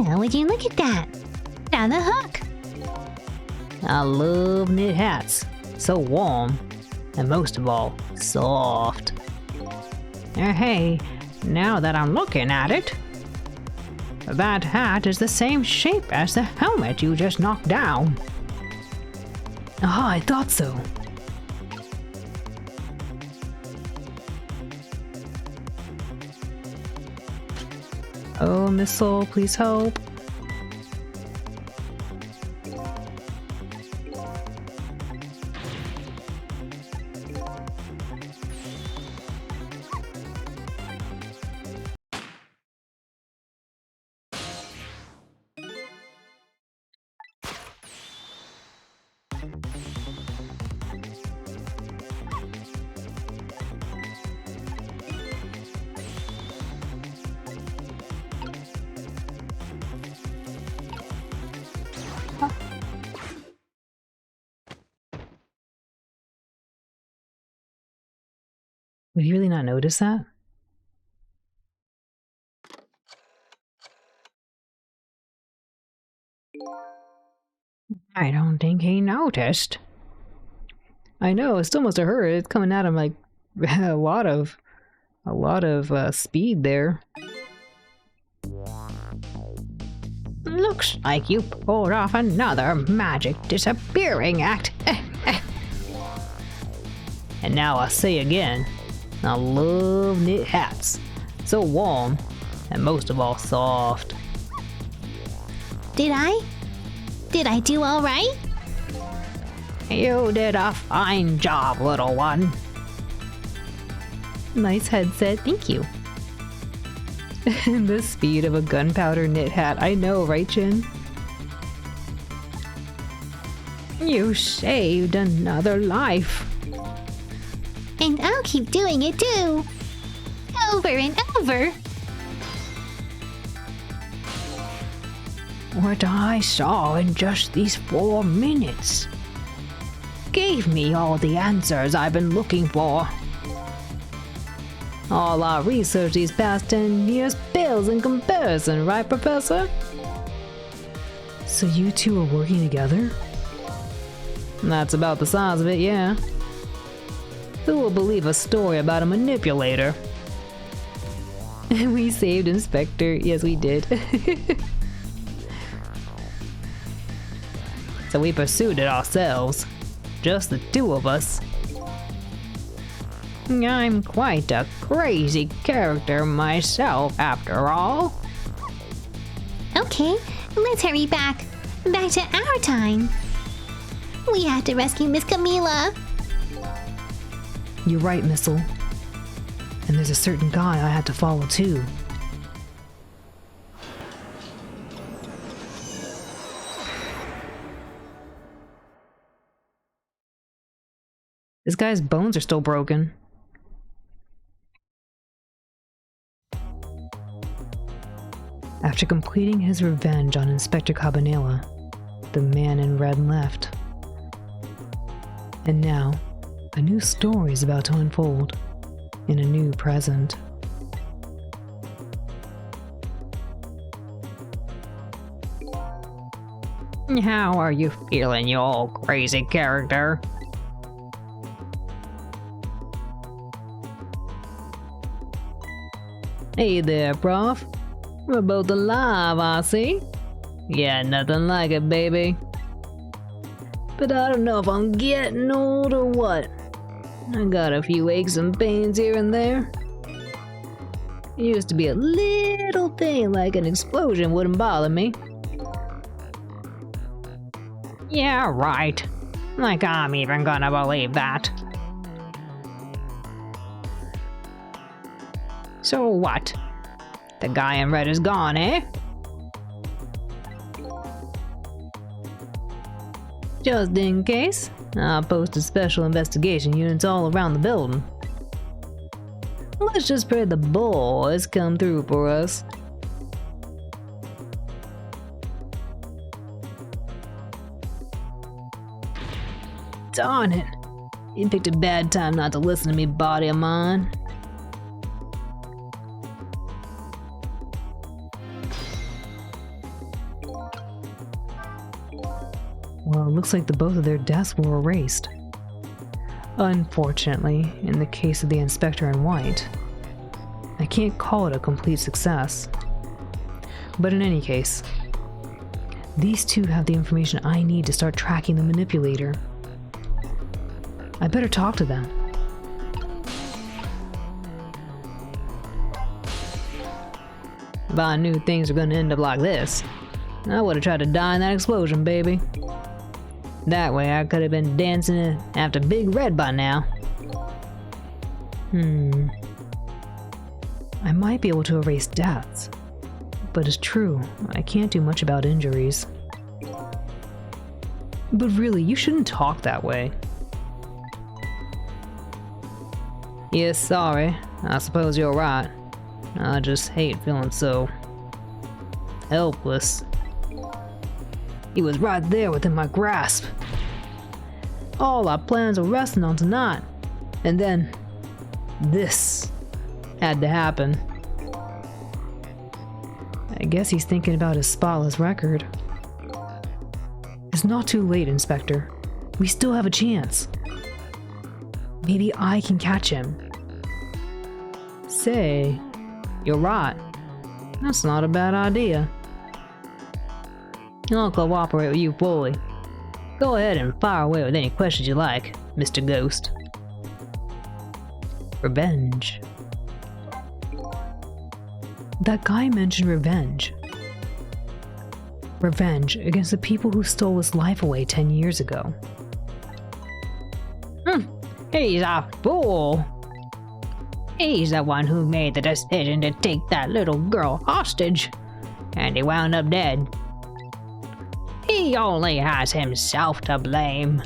Oh, would you look at that? Down the hook. I love knit hats. So warm. And most of all, soft. Hey, now that I'm looking at it, that hat is the same shape as the helmet you just knocked down. Ah, I thought so. Oh, Missile, please help. Would you really not notice that? I don't think he noticed. I know, it still must have hurt. It's coming at him like a lot of speed there. Looks like you pulled off another magic disappearing act. And now I say again, I love knit hats. So warm, and most of all soft. Did I? Did I do all right? You did a fine job, little one. Nice headset, thank you. The speed of a gunpowder knit hat, I know, right, Jin? You saved another life. And I'll keep doing it too. Over and over. What I saw in just these 4 minutes gave me all the answers I've been looking for. All our research these past 10 years pales in comparison, right, Professor? So you two are working together? That's about the size of it, yeah. Who will believe a story about a manipulator? We saved Inspector. Yes, we did. So we pursued it ourselves. Just the 2 of us. I'm quite a crazy character myself, after all. Okay, let's hurry back. Back to our time. We have to rescue Miss Camila. You're right, Missile. And there's a certain guy I had to follow too. This guy's bones are still broken. After completing his revenge on Inspector Cabanela, the man in red left. And now, a new story is about to unfold in a new present. How are you feeling, you old crazy character? Hey there, Prof. We're both alive, I see. Yeah, nothing like it, baby. But I don't know if I'm getting old or what. I got a few aches and pains here and there. It used to be a little thing like an explosion wouldn't bother me. Yeah, right. Like I'm even gonna believe that. So what? The guy in red is gone, eh? Just in case, I posted special investigation units all around the building. Let's just pray the boys come through for us. Darn it. You picked a bad time not to listen to me, body of mine. Well, it looks like the both of their deaths were erased. Unfortunately, in the case of the Inspector in white, I can't call it a complete success. But in any case, these 2 have the information I need to start tracking the manipulator. I better talk to them. If I knew things were gonna end up like this, I would've tried to die in that explosion, baby. That way I could have been dancing after Big Red by now. I might be able to erase deaths, but it's true, I can't do much about injuries. But really, you shouldn't talk that way. Yes, sorry. I suppose you're right. I just hate feeling so helpless. He was right there within my grasp. All our plans were resting on tonight. And then this had to happen. I guess he's thinking about his spotless record. It's not too late, Inspector. We still have a chance. Maybe I can catch him. Say, you're right. That's not a bad idea. I'll cooperate with you fully. Go ahead and fire away with any questions you like, Mr. Ghost. Revenge. That guy mentioned revenge. Revenge against the people who stole his life away 10 years ago. He's a fool. He's the one who made the decision to take that little girl hostage, and he wound up dead. He only has himself to blame.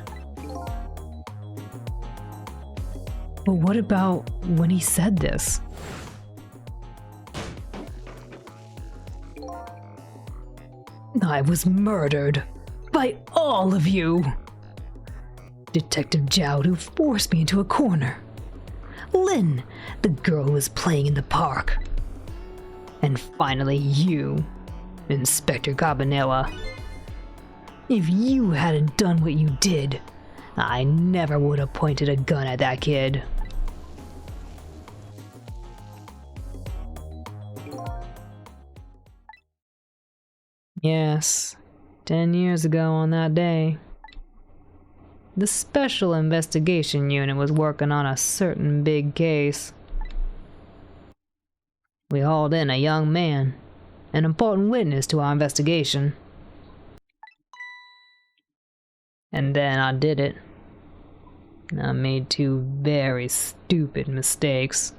But what about when he said this? I was murdered by all of you. Detective Jowd, who forced me into a corner. Lynn, the girl who was playing in the park. And finally you, Inspector Cabanela. If you hadn't done what you did, I never would have pointed a gun at that kid. Yes, 10 years ago on that day, the Special Investigation Unit was working on a certain big case. We hauled in a young man, an important witness to our investigation. And then I did it. I made two very stupid mistakes.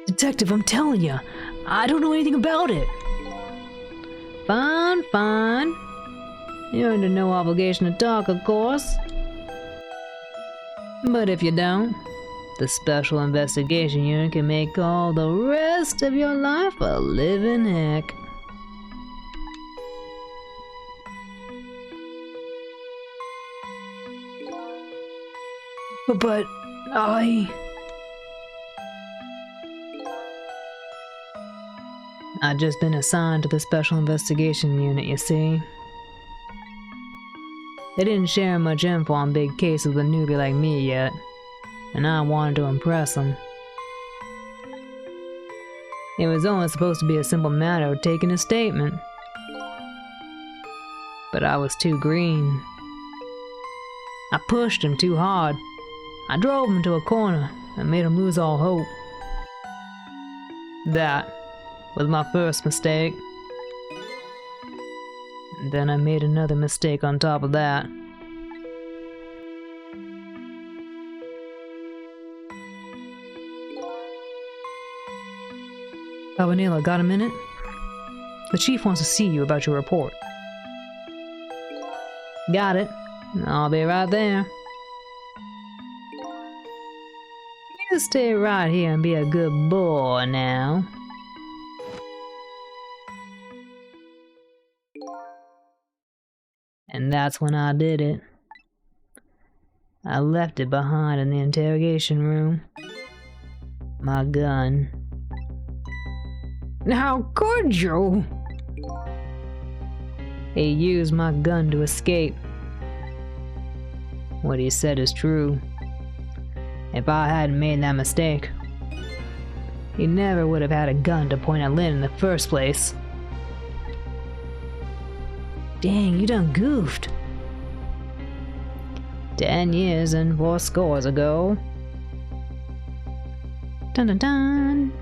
Detective, I'm telling you, I don't know anything about it. Fine, fine. You're under no obligation to talk, of course. But if you don't, the Special Investigation Unit can make all the rest of your life a living heck. But I've just been assigned to the Special Investigation Unit, you see. They didn't share much info on big cases with a newbie like me yet, and I wanted to impress them. It was only supposed to be a simple matter of taking a statement. But I was too green. I pushed him too hard. I drove him to a corner and made him lose all hope. That was my first mistake. And then I made another mistake on top of that. Cabanela, got a minute? The chief wants to see you about your report. Got it. I'll be right there. You stay right here and be a good boy now. And that's when I did it. I left it behind in the interrogation room. My gun. How could you? He used my gun to escape. What he said is true. If I hadn't made that mistake, he never would have had a gun to point at Lynn in the first place. Dang, you done goofed. 10 years and 4 scores ago. Dun dun dun.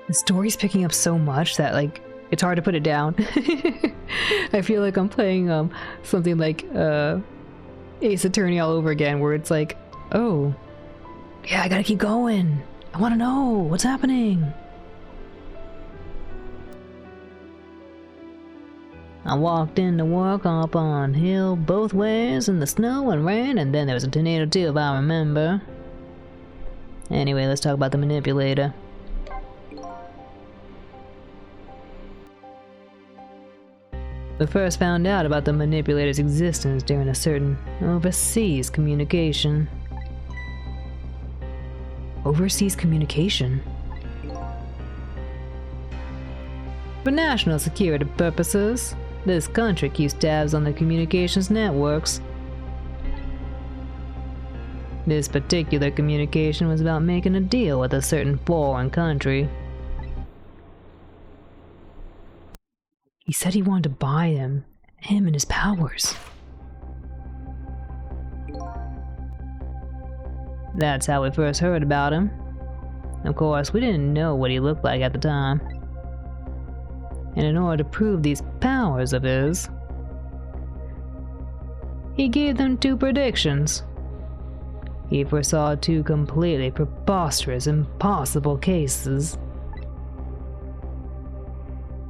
The story's picking up so much that, like, It's hard to put it down. I feel like I'm playing something like Ace Attorney all over again, where it's like, oh, yeah, I gotta keep going. I want to know what's happening. I walked into work up on hill both ways in the snow and rain, and then there was a tornado too, if I remember. Anyway, let's talk about the manipulator. We first found out about the manipulator's existence during a certain overseas communication. Overseas communication? For national security purposes, this country keeps tabs on the communications networks. This particular communication was about making a deal with a certain foreign country. He said he wanted to buy him and his powers. That's how we first heard about him. Of course, we didn't know what he looked like at the time. And in order to prove these powers of his, he gave them 2 predictions. He foresaw 2 completely preposterous, impossible cases.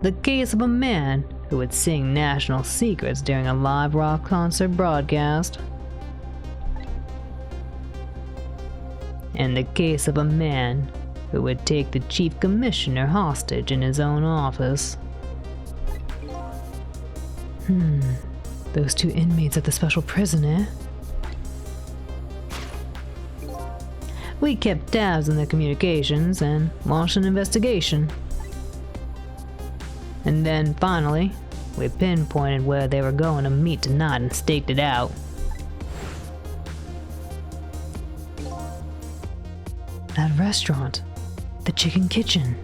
The case of a man who would sing national secrets during a live rock concert broadcast. And the case of a man who would take the chief commissioner hostage in his own office. Those 2 inmates at the special prison, eh? We kept tabs on their communications and launched an investigation. And then, finally, we pinpointed where they were going to meet tonight and staked it out. That restaurant. The Chicken Kitchen.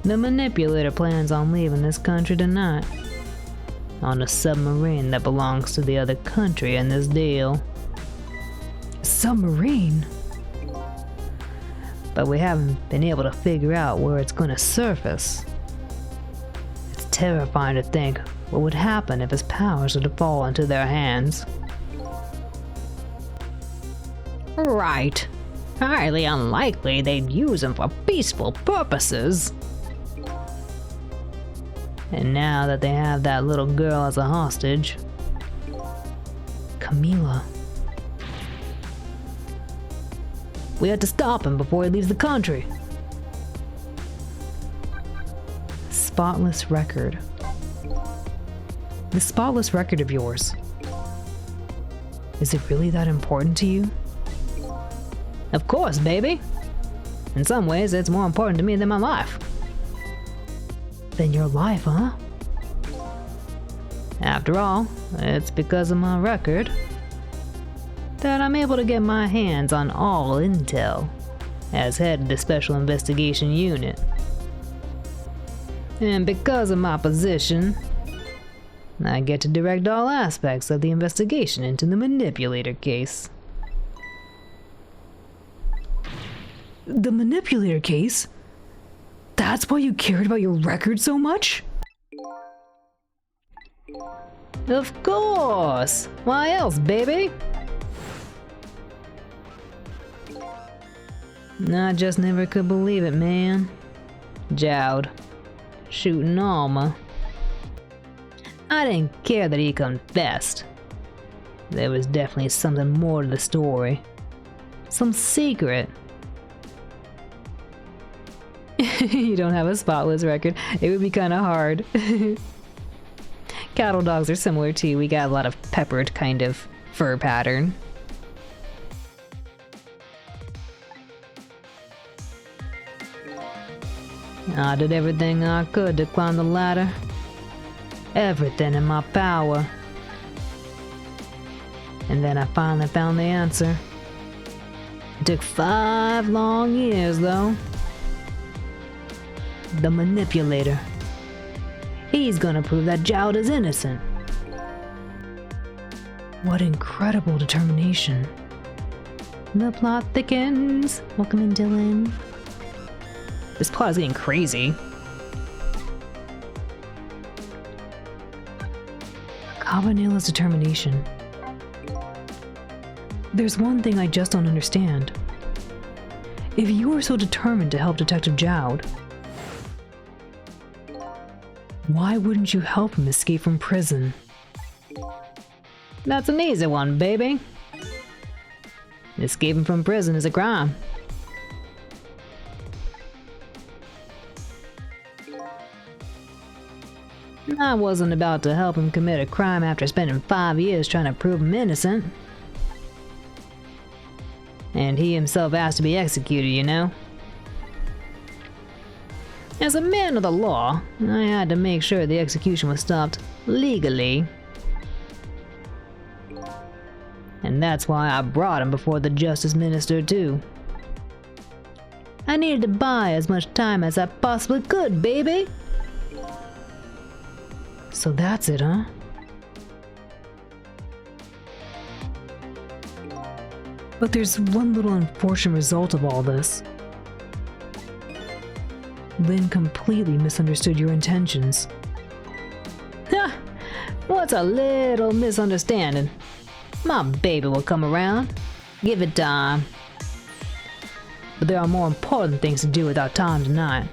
The manipulator plans on leaving this country tonight. On a submarine that belongs to the other country in this deal. Submarine? But we haven't been able to figure out where it's going to surface. It's terrifying to think what would happen if his powers were to fall into their hands. Right. Highly unlikely they'd use him for peaceful purposes. And now that they have that little girl as a hostage, Camila. We had to stop him before he leaves the country. Spotless record. The spotless record of yours. Is it really that important to you? Of course, baby. In some ways, it's more important to me than my life. Than your life, huh? After all, it's because of my record that I'm able to get my hands on all intel as head of the Special Investigation Unit. And because of my position, I get to direct all aspects of the investigation into the manipulator case. The manipulator case? That's why you cared about your record so much? Of course! Why else, baby? I just never could believe it, man. Jowd. Shooting Alma. I didn't care that he confessed. There was definitely something more to the story. Some secret. You don't have a spotless record. It would be kind of hard. Cattle dogs are similar too. We got a lot of peppered kind of fur pattern. I did everything I could to climb the ladder. Everything in my power. And then I finally found the answer. It took 5 long years, though. The manipulator. He's gonna prove that Jowd is innocent. What incredible determination. The plot thickens. Welcome in, Dylan. This plot is getting crazy. Cabanela's determination. There's one thing I just don't understand. If you were so determined to help Detective Jowd, why wouldn't you help him escape from prison? That's an easy one, baby. Escaping from prison is a crime. I wasn't about to help him commit a crime after spending 5 years trying to prove him innocent. And he himself asked to be executed, you know? As a man of the law, I had to make sure the execution was stopped legally. And that's why I brought him before the Justice Minister, too. I needed to buy as much time as I possibly could, baby! So that's it, huh? But there's one little unfortunate result of all this. Lynn completely misunderstood your intentions. Ha! What's a little misunderstanding? My baby will come around. Give it time. But there are more important things to do with our time tonight.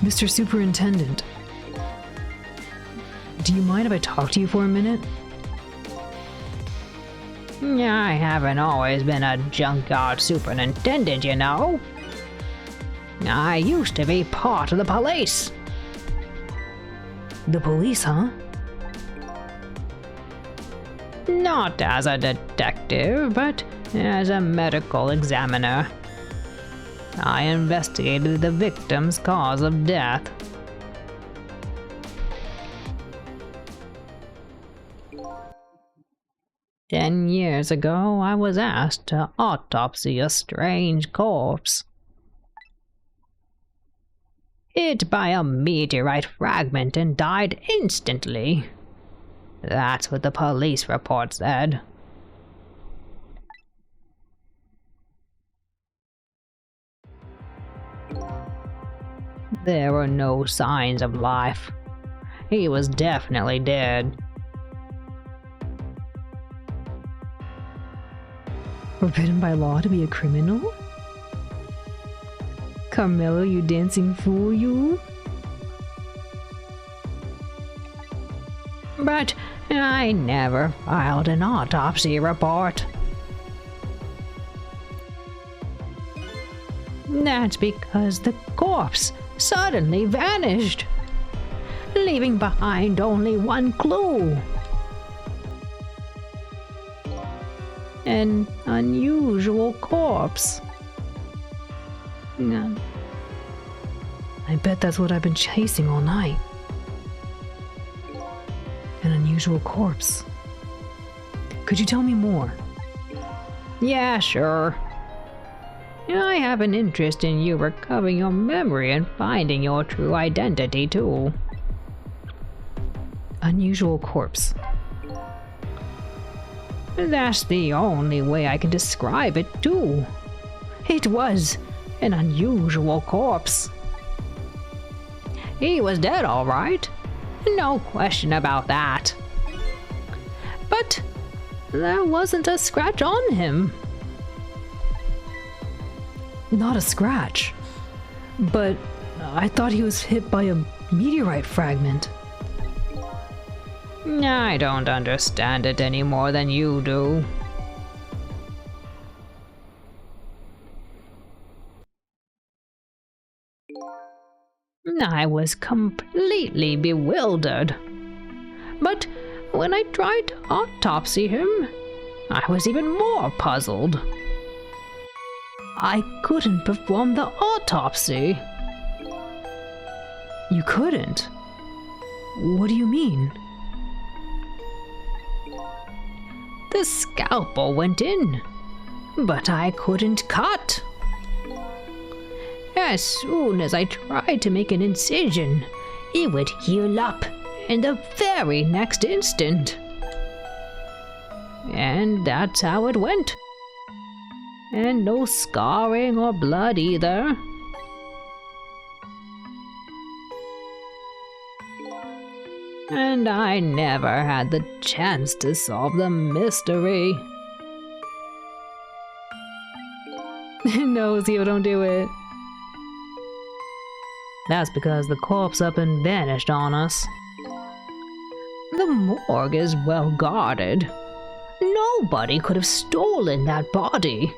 Mr. Superintendent, do you mind if I talk to you for a minute? I haven't always been a junkyard superintendent, you know. I used to be part of the police. The police, huh? Not as a detective, but as a medical examiner. I investigated the victim's cause of death. "10 years ago, I was asked to autopsy a strange corpse. Hit by a meteorite fragment and died instantly. That's what the police report said. There were no signs of life. He was definitely dead. Forbidden by law to be a criminal? Carmelo, you dancing fool, you? But I never filed an autopsy report. That's because the corpse suddenly vanished, leaving behind only one clue. An unusual corpse. I bet that's what I've been chasing all night. An unusual corpse. Could you tell me more? Yeah, sure. I have an interest in you recovering your memory and finding your true identity, too. Unusual corpse. That's the only way I can describe it, too. It was an unusual corpse. He was dead, all right. No question about that. But there wasn't a scratch on him. Not a scratch. But I thought he was hit by a meteorite fragment. I don't understand it any more than you do. I was completely bewildered. But when I tried to autopsy him, I was even more puzzled. I couldn't perform the autopsy. You couldn't? What do you mean? The scalpel went in, but I couldn't cut. As soon as I tried to make an incision, it would heal up in the very next instant. and that's how it went. And no scarring or blood either. And I never had the chance to solve the mystery. No, Zio, don't do it. That's because the corpse up and vanished on us. The morgue is well guarded. Nobody could have stolen that body.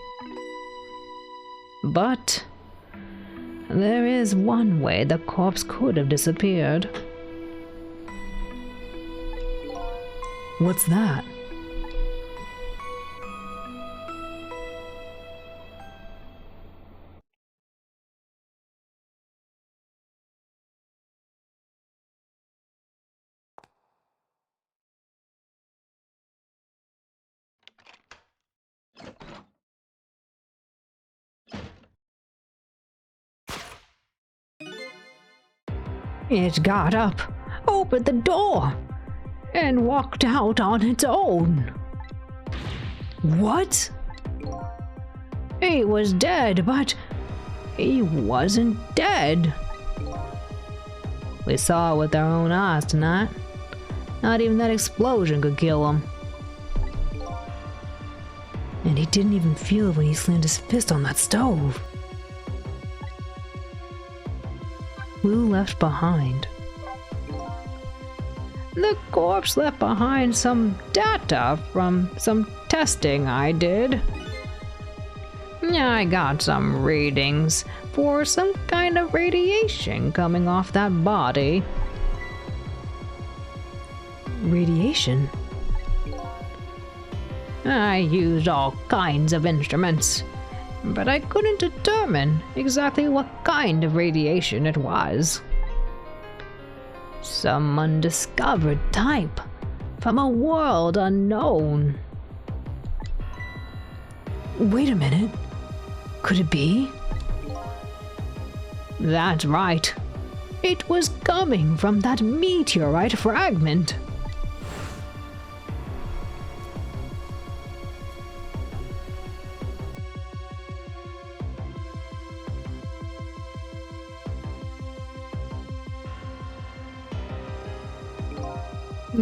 But there is one way the corpse could have disappeared. What's that? It got up, opened the door, and walked out on its own. What? He was dead, but he wasn't dead. We saw it with our own eyes tonight. Not even that explosion could kill him. And he didn't even feel it when he slammed his fist on that stove. Who left behind? The corpse left behind some data from some testing I did. I got some readings for some kind of radiation coming off that body. Radiation? I used all kinds of instruments, but I couldn't determine exactly what kind of radiation it was. Some undiscovered type from a world unknown. Wait a minute. Could it be? That's right. It was coming from that meteorite fragment.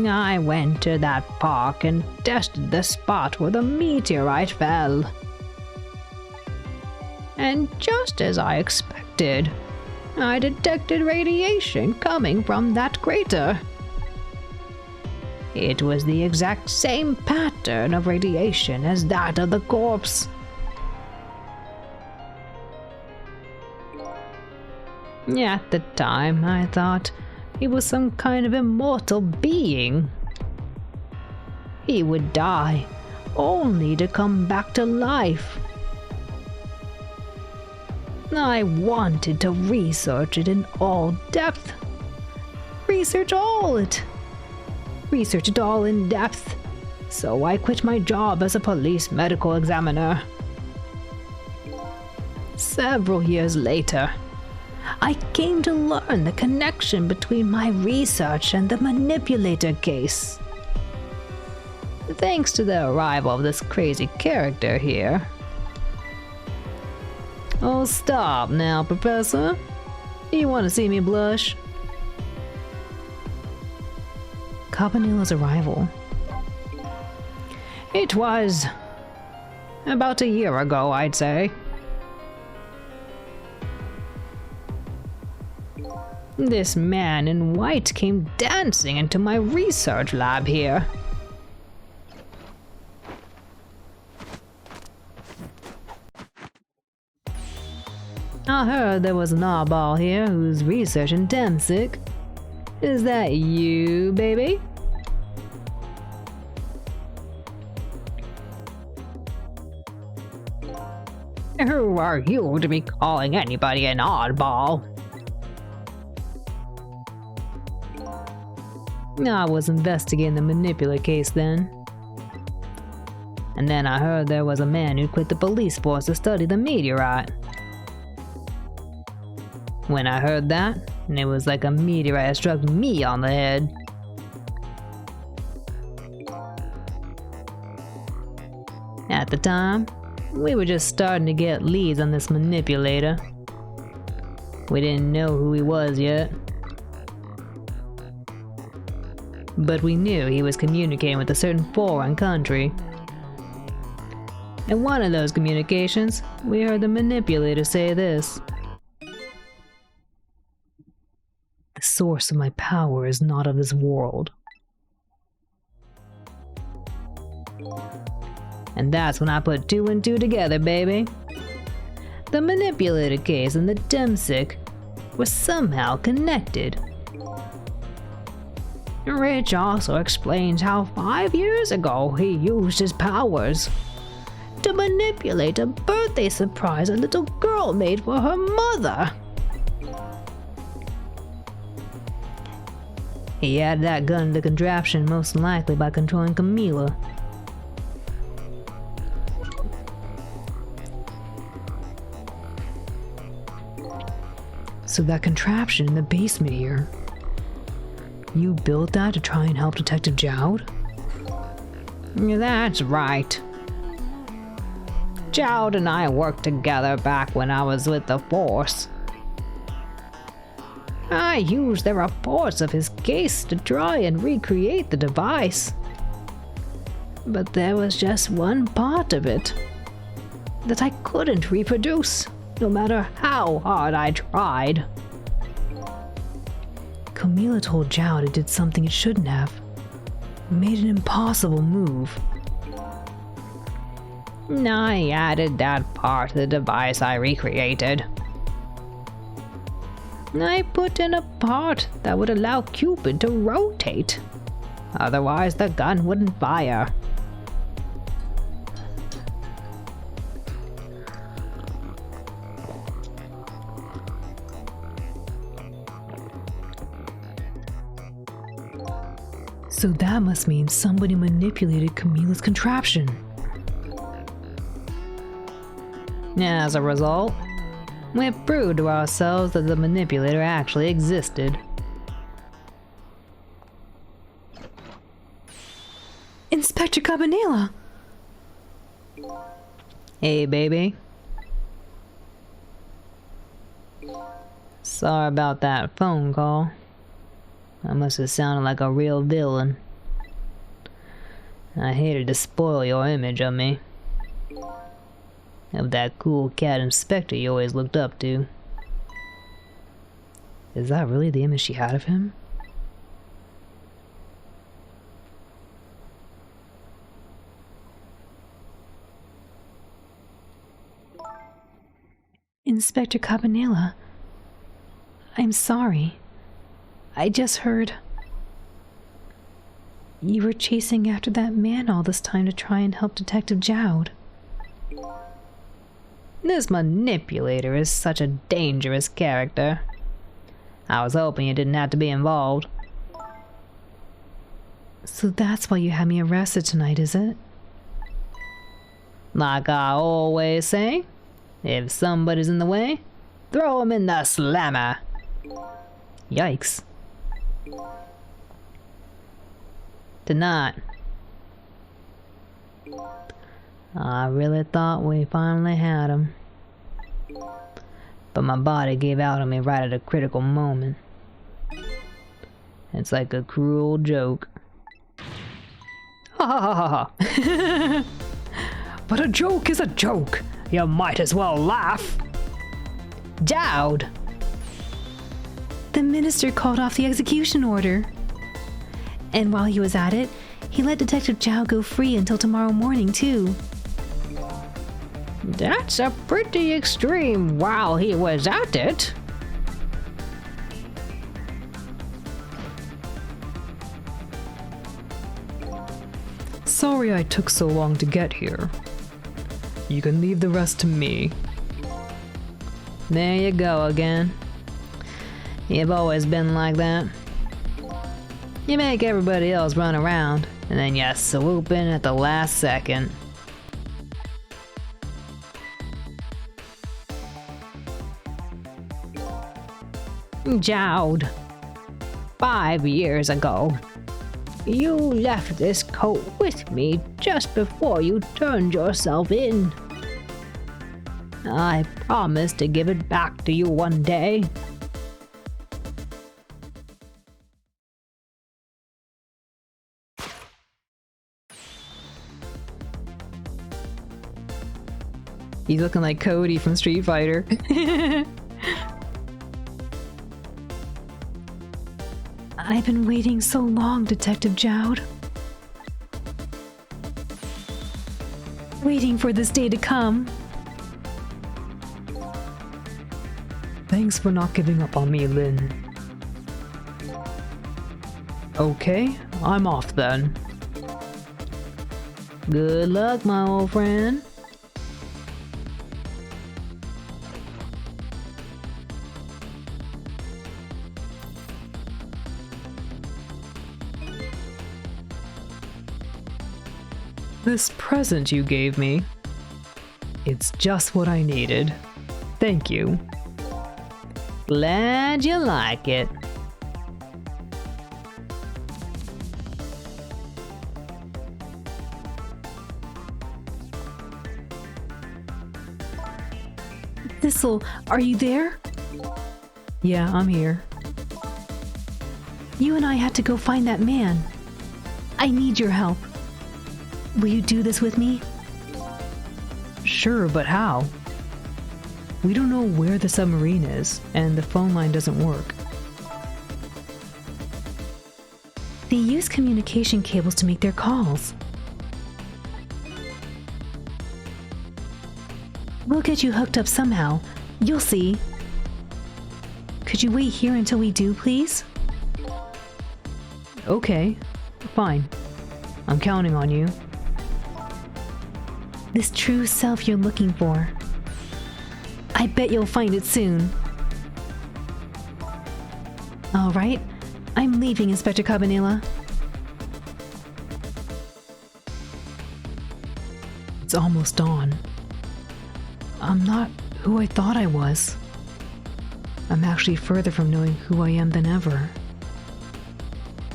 I went to that park and tested the spot where the meteorite fell. And just as I expected, I detected radiation coming from that crater. It was the exact same pattern of radiation as that of the corpse. At the time, I thought he was some kind of immortal being. He would die, only to come back to life. I wanted to research it in all depth. Research it all in depth. So I quit my job as a police medical examiner. Several years later, I came to learn the connection between my research and the manipulator case. Thanks to the arrival of this crazy character here. Oh, stop now, Professor. You want to see me blush? Cabanella's arrival. It was about a year ago, I'd say. This man in white came dancing into my research lab here. I heard there was an oddball here who's researching Danzig. Is that you, baby? Who are you to be calling anybody an oddball? I was investigating the manipulator case then. And then I heard there was a man who quit the police force to study the meteorite. When I heard that, it was like a meteorite struck me on the head. At the time, we were just starting to get leads on this manipulator. We didn't know who he was yet. But we knew he was communicating with a certain foreign country. In one of those communications, we heard the manipulator say this. The source of my power is not of this world. And that's when I put 2 and 2 together, baby. The manipulator case and the DemSic were somehow connected. Rich also explains how 5 years ago he used his powers to manipulate a birthday surprise a little girl made for her mother. He added that gun to the contraption most likely by controlling Camila. So that contraption in the basement here, you built that to try and help Detective Jowd? That's right. Jowd and I worked together back when I was with the Force. I used the reports of his case to try and recreate the device. But there was just one part of it that I couldn't reproduce, no matter how hard I tried. Camila told Jowd it did something it shouldn't have. Made an impossible move. I added that part to the device I recreated. I put in a part that would allow Cupid to rotate. Otherwise, the gun wouldn't fire. So that must mean somebody manipulated Camila's contraption. As a result, we proved to ourselves that the manipulator actually existed. Inspector Cabanela! Hey, baby. Sorry about that phone call. I must have sounded like a real villain. I hated to spoil your image of me. Of that cool cat inspector you always looked up to. Is that really the image she had of him? Inspector Cabanela, I'm sorry. I just heard you were chasing after that man all this time to try and help Detective Jowd. This manipulator is such a dangerous character. I was hoping you didn't have to be involved. So that's why you had me arrested tonight, is it? Like I always say, if somebody's in the way, throw him in the slammer. Yikes. Tonight, I really thought we finally had him. But my body gave out on me right at a critical moment. It's like a cruel joke. Ha ha ha ha ha. But a joke is a joke. You might as well laugh. Jowd! The minister called off the execution order. And while he was at it, he let Detective Jowd go free until tomorrow morning, too. That's a pretty extreme while he was at it. Sorry I took so long to get here. You can leave the rest to me. There you go again. You've always been like that. You make everybody else run around, and then you swoop in at the last second. Jowd. 5 years ago, You left this coat with me just before you turned yourself in. I promised to give it back to you one day. He's looking like Cody from Street Fighter. I've been waiting so long, Detective Jowd. Waiting for this day to come. Thanks for not giving up on me, Lynn. Okay, I'm off then. Good luck, my old friend. This present you gave me, it's just what I needed. Thank you. Glad you like it. Thistle, are you there? Yeah, I'm here. You and I had to go find that man. I need your help. Will you do this with me? Sure, but how? We don't know where the submarine is, and the phone line doesn't work. They use communication cables to make their calls. We'll get you hooked up somehow. You'll see. Could you wait here until we do, please? Okay, fine. I'm counting on you. This true self you're looking for. I bet you'll find it soon. All right, I'm leaving, Inspector Cabanela. It's almost dawn. I'm not who I thought I was. I'm actually further from knowing who I am than ever.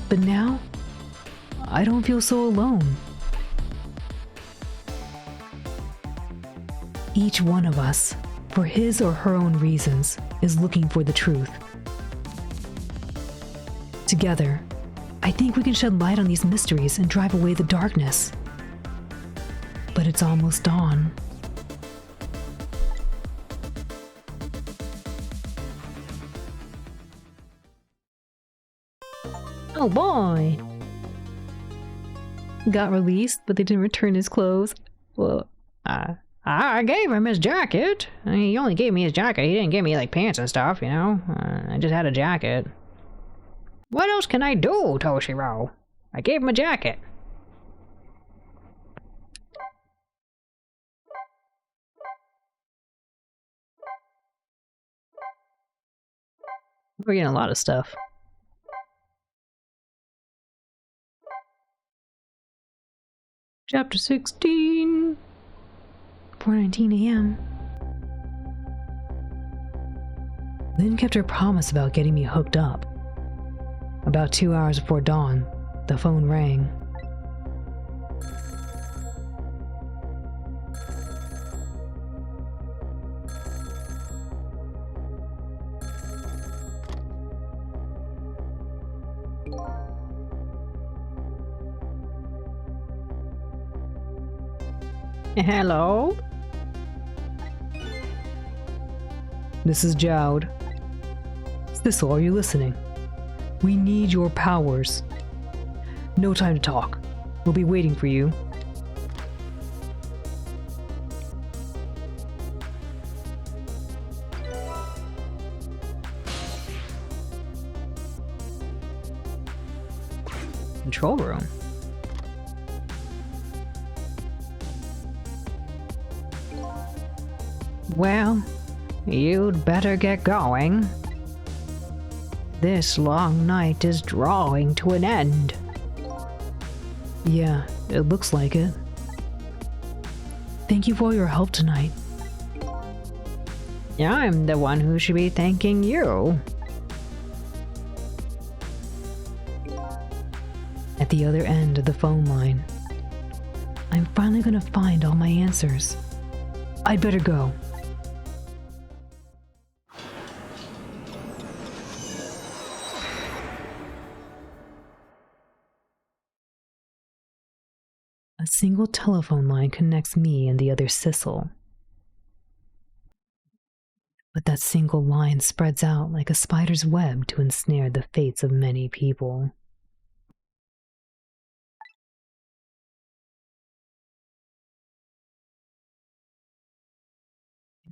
But now, I don't feel so alone. Each one of us, for his or her own reasons, is looking for the truth. Together, I think we can shed light on these mysteries and drive away the darkness. But it's almost dawn. Oh boy! Got released, but they didn't return his clothes. Well, I gave him his jacket. I mean, he only gave me his jacket. He didn't give me, like, pants and stuff, you know? I just had a jacket. What else can I do, Toshiro? I gave him a jacket. We're getting a lot of stuff. Chapter 16. 4:19 a.m. Lynn kept her promise about getting me hooked up. About 2 hours before dawn, the phone rang. Hello? This is Jowd. Thistle, are you listening? We need your powers. No time to talk. We'll be waiting for you. Control room. Well, you'd better get going. This long night is drawing to an end. Yeah, it looks like it. Thank you for all your help tonight. I'm the one who should be thanking you. I at the other end of the phone line. I'm finally gonna find all my answers. I'd better go. A single telephone line connects me and the other Sissel. But that single line spreads out like a spider's web to ensnare the fates of many people.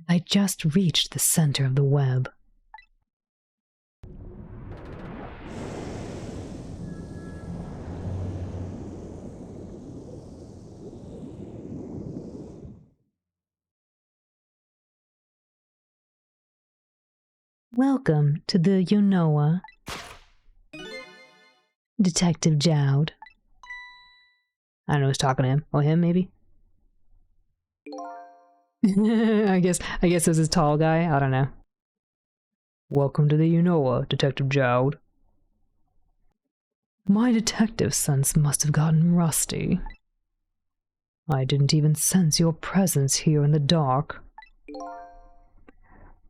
I just reached the center of the web. Welcome to the Yonoa. Detective Jowd. I don't know who's talking to him. Oh, him maybe? I guess it was this tall guy. I don't know. Welcome to the Yonoa, Detective Jowd. My detective sense must have gotten rusty. I didn't even sense your presence here in the dark.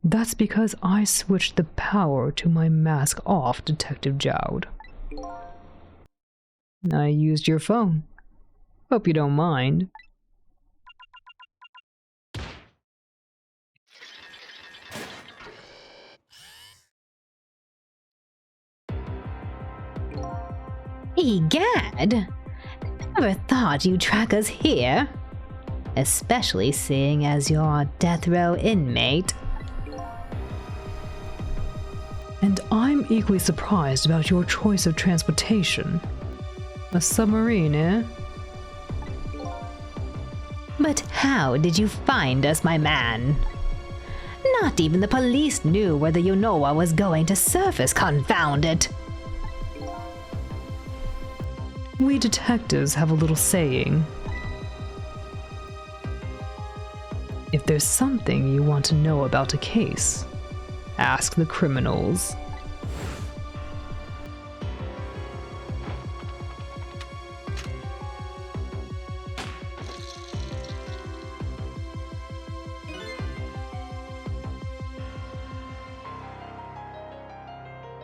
That's because I switched the power to my mask off, Detective Jowd. I used your phone. Hope you don't mind. Egad! Never thought you'd track us here. Especially seeing as you're a death row inmate. And I'm equally surprised about your choice of transportation. A submarine, eh? But how did you find us, my man? Not even the police knew where the Yonoa was going to surface, confound it! We detectives have a little saying. If there's something you want to know about a case, ask the criminals.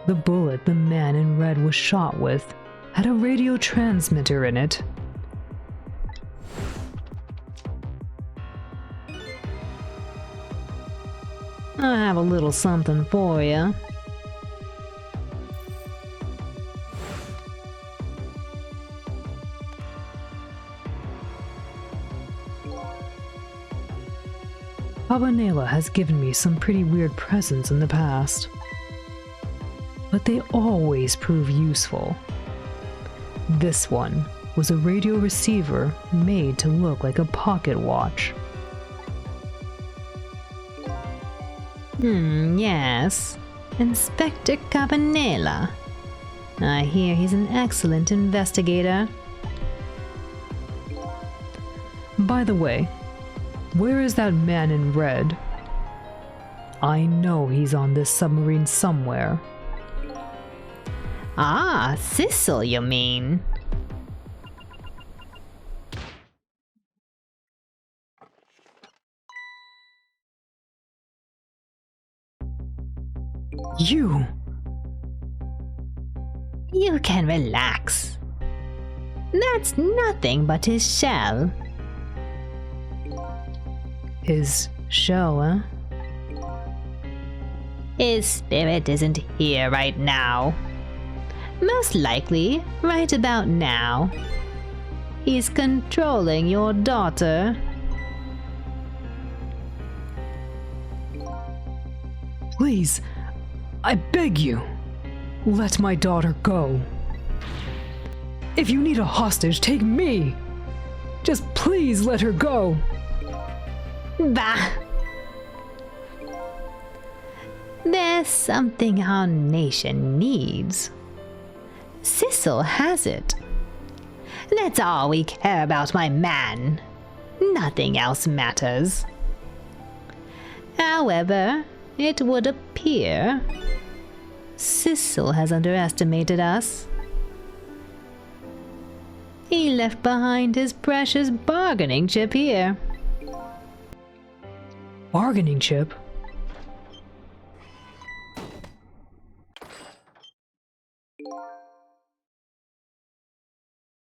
The bullet the man in red was shot with had a radio transmitter in it. I have a little something for you. Habanela has given me some pretty weird presents in the past, but they always prove useful. This one was a radio receiver made to look like a pocket watch. Yes. Inspector Cabanela. I hear he's an excellent investigator. By the way, where is that man in red? I know he's on this submarine somewhere. Ah, Sissel, you mean? You! You can relax. That's nothing but his shell. His shell, eh? His spirit isn't here right now. Most likely, right about now. He's controlling your daughter. Please, I beg you, let my daughter go. If you need a hostage, take me. Just please let her go. Bah! There's something our nation needs. Sissel has it. That's all we care about, my man. Nothing else matters. However, it would appear Sissel has underestimated us. He left behind his precious bargaining chip here. Bargaining chip?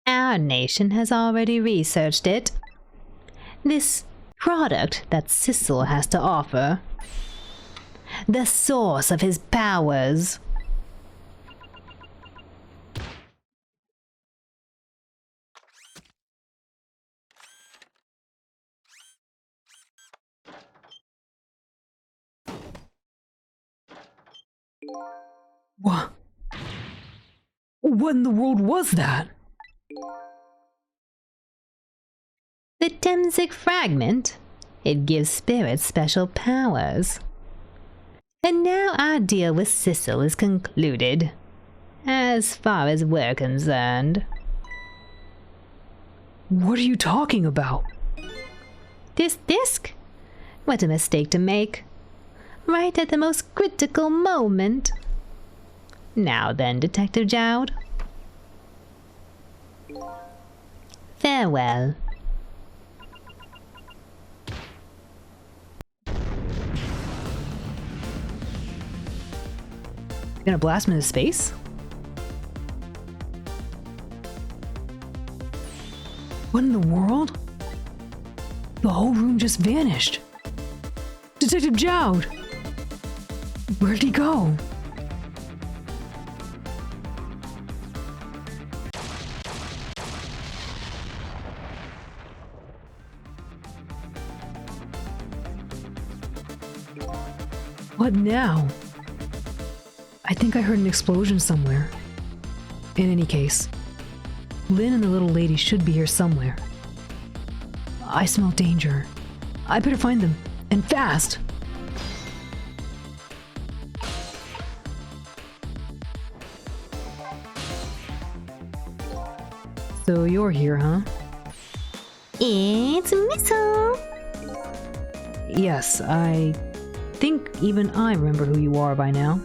Our nation has already researched it. This product that Sissel has to offer. The source of his powers. What? What in the world was that? The Demsic fragment. It gives spirits special powers. And now our deal with Sissel is concluded, as far as we're concerned. What are you talking about? This disc? What a mistake to make. Right at the most critical moment. Now then, Detective Jowd. Farewell. Gonna blast him into space? What in the world? The whole room just vanished. Detective Jowd! Where'd he go? What now? I think I heard an explosion somewhere. In any case, Lynn and the little lady should be here somewhere. I smell danger. I better find them, and fast! So you're here, huh? It's Missile! Yes, I think even I remember who you are by now.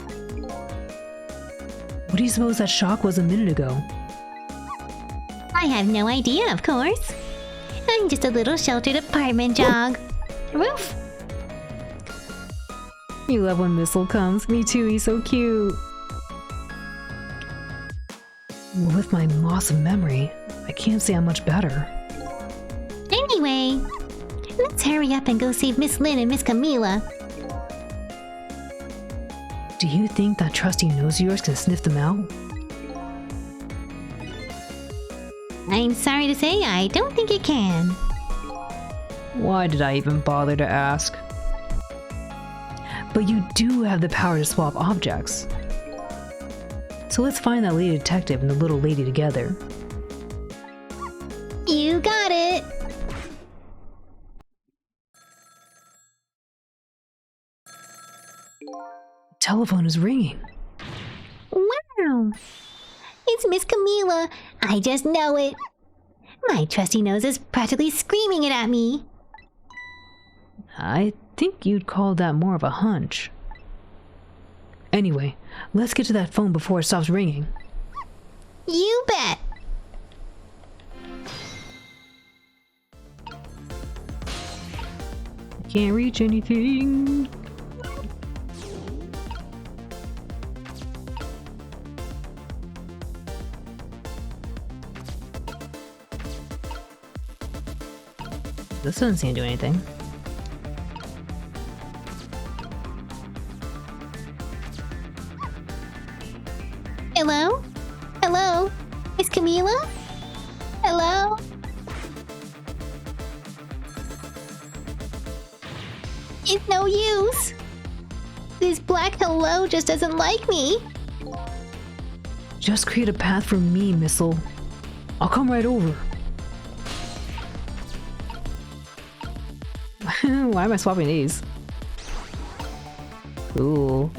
What do you suppose that shock was a minute ago? I have no idea, of course. I'm just a little sheltered apartment jog. Woof! You love when Missile comes. Me too, he's so cute. With my loss of memory, I can't say I'm much better. Anyway, let's hurry up and go save Miss Lynn and Miss Camila. Do you think that trusty nose of yours can sniff them out? I'm sorry to say I don't think it can. Why did I even bother to ask? But you do have the power to swap objects. So let's find that lady detective and the little lady together. You got it! The telephone is ringing. Wow! It's Miss Camila. I just know it. My trusty nose is practically screaming it at me. I think you'd call that more of a hunch. Anyway, let's get to that phone before it stops ringing. You bet! Can't reach anything. This doesn't seem to do anything. Hello? Hello? Miss Camila? Hello? It's no use. This black hello just doesn't like me. Just create a path for me, Missile. I'll come right over. Why am I swapping these? Cool.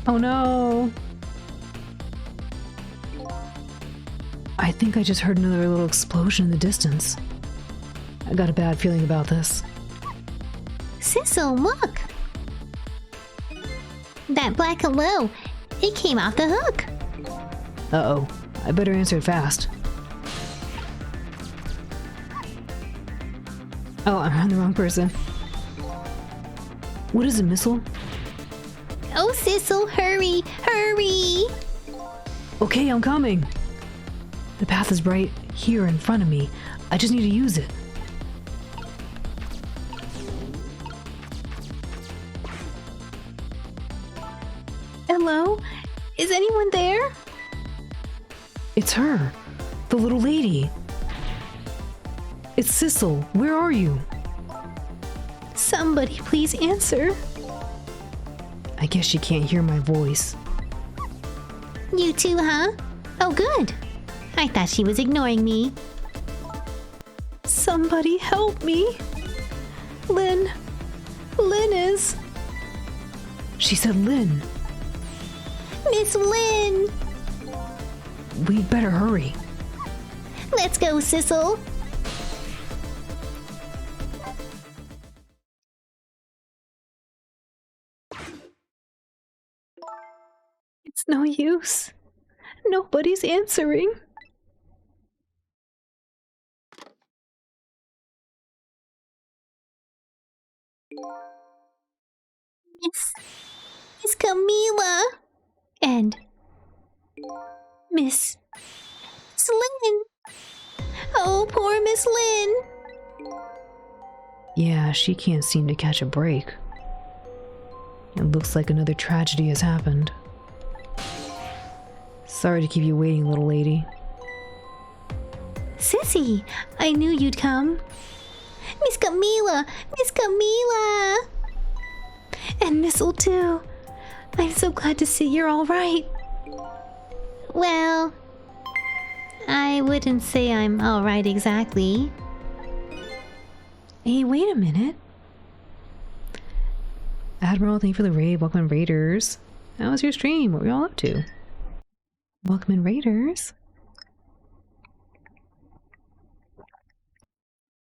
Oh no! I think I just heard another little explosion in the distance. I got a bad feeling about this. Sissel, look! That black hello, it came off the hook. Uh-oh. I better answer it fast. Oh, I'm the wrong person. What is it, Missile? Oh, Sissel, hurry, hurry! Okay, I'm coming. The path is right here in front of me. I just need to use it. Hello? Is anyone there? It's her. The little lady. It's Sissel. Where are you? Somebody please answer. I guess she can't hear my voice. You too, huh? Oh, good. I thought she was ignoring me. Somebody help me. Lynn. Lynn is... She said Lynn. Miss Lynn! We'd better hurry. Let's go, Sissel. It's no use. Nobody's answering. Miss Camila. And Miss Lynn. Oh, poor Miss Lynn. Yeah, she can't seem to catch a break. It looks like another tragedy has happened. Sorry to keep you waiting, little lady. Sissy, I knew you'd come. Miss Camila! Miss Camila! And Missile too. I'm so glad to see you're all right. Well, I wouldn't say I'm all right exactly. Hey, wait a minute. Admiral, thank you for the raid. Welcome in, Raiders. How was your stream? What were you all up to? Welcome in, Raiders.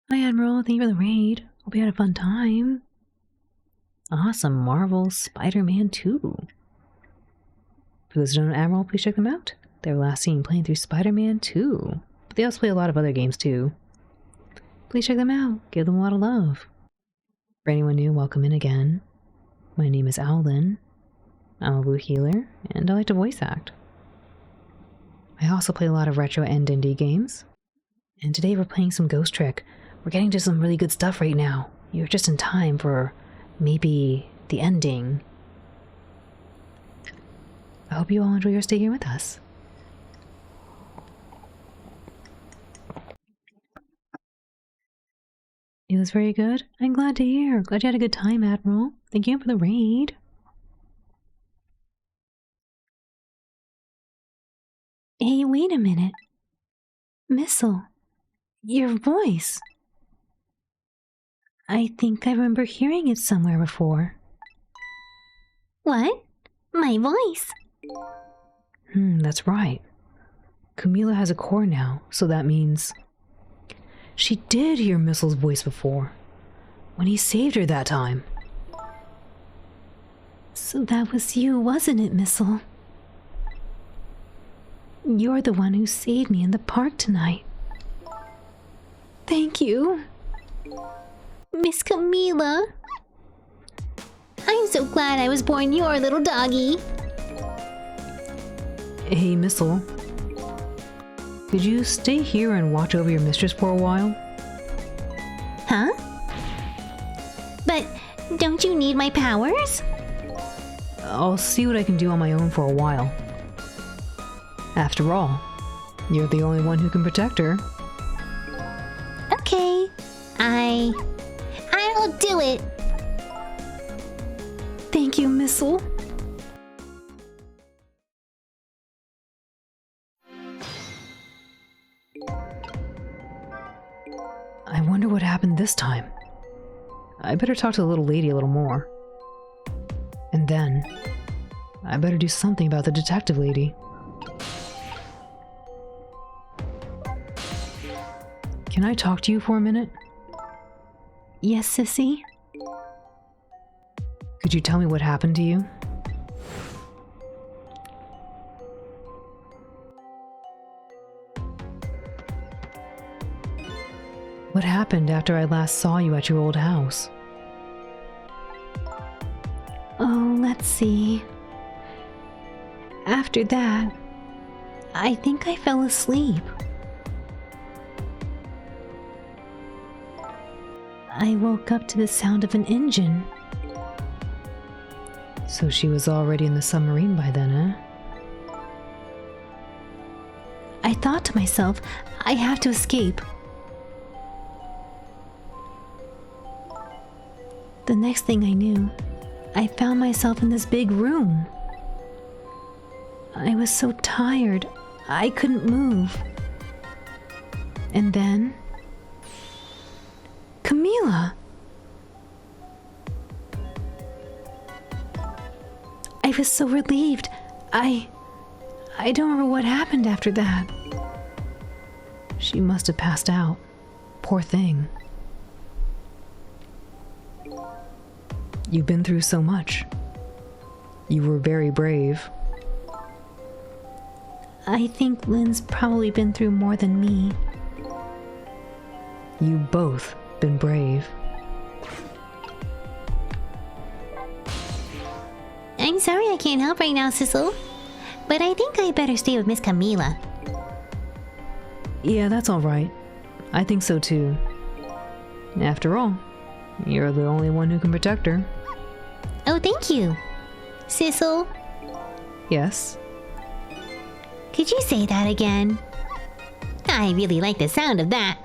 Hi, Admiral. Thank you for the raid. Hope you had a fun time. Awesome. Marvel Spider-Man 2. For those who don't know Admiral, please check them out. They were last seen playing through Spider-Man 2. But they also play a lot of other games too. Please check them out. Give them a lot of love. For anyone new, welcome in again. My name is Owlin. I'm a Woo healer, and I like to voice act. I also play a lot of retro and indie games. And today we're playing some Ghost Trick. We're getting to some really good stuff right now. You're just in time for maybe the ending. I hope you all enjoy your stay here with us. It was very good. I'm glad to hear. Glad you had a good time, Admiral. Thank you for the raid. Hey, wait a minute. Missile, your voice. I think I remember hearing it somewhere before. What? My voice? That's right. Camila has a core now, so that means... She did hear Missile's voice before, when he saved her that time. So that was you, wasn't it, Missile? You're the one who saved me in the park tonight. Thank you. Miss Camila. I'm so glad I was born your little doggy. Hey, Missile. Could you stay here and watch over your mistress for a while? Huh? But don't you need my powers? I'll see what I can do on my own for a while. After all, you're the only one who can protect her. Okay. I'll do it. Thank you, Missile. I wonder what happened this time. I better talk to the little lady a little more. And then, I better do something about the detective lady. Can I talk to you for a minute? Yes, Sissy? Could you tell me what happened to you? What happened after I last saw you at your old house? Oh, let's see. After that, I think I fell asleep. I woke up to the sound of an engine. So she was already in the submarine by then, eh? I thought to myself, I have to escape. The next thing I knew, I found myself in this big room. I was so tired, I couldn't move. And then, Camila! I was so relieved. I don't remember what happened after that. She must have passed out. Poor thing. You've been through so much. You were very brave. I think Lynn's probably been through more than me. You've both been brave. I'm sorry I can't help right now, Sissel. But I think I better stay with Miss Camila. Yeah, that's all right. I think so too. After all, you're the only one who can protect her. Oh, thank you. Sissel, Yes? could you say that again? I really like the sound of that.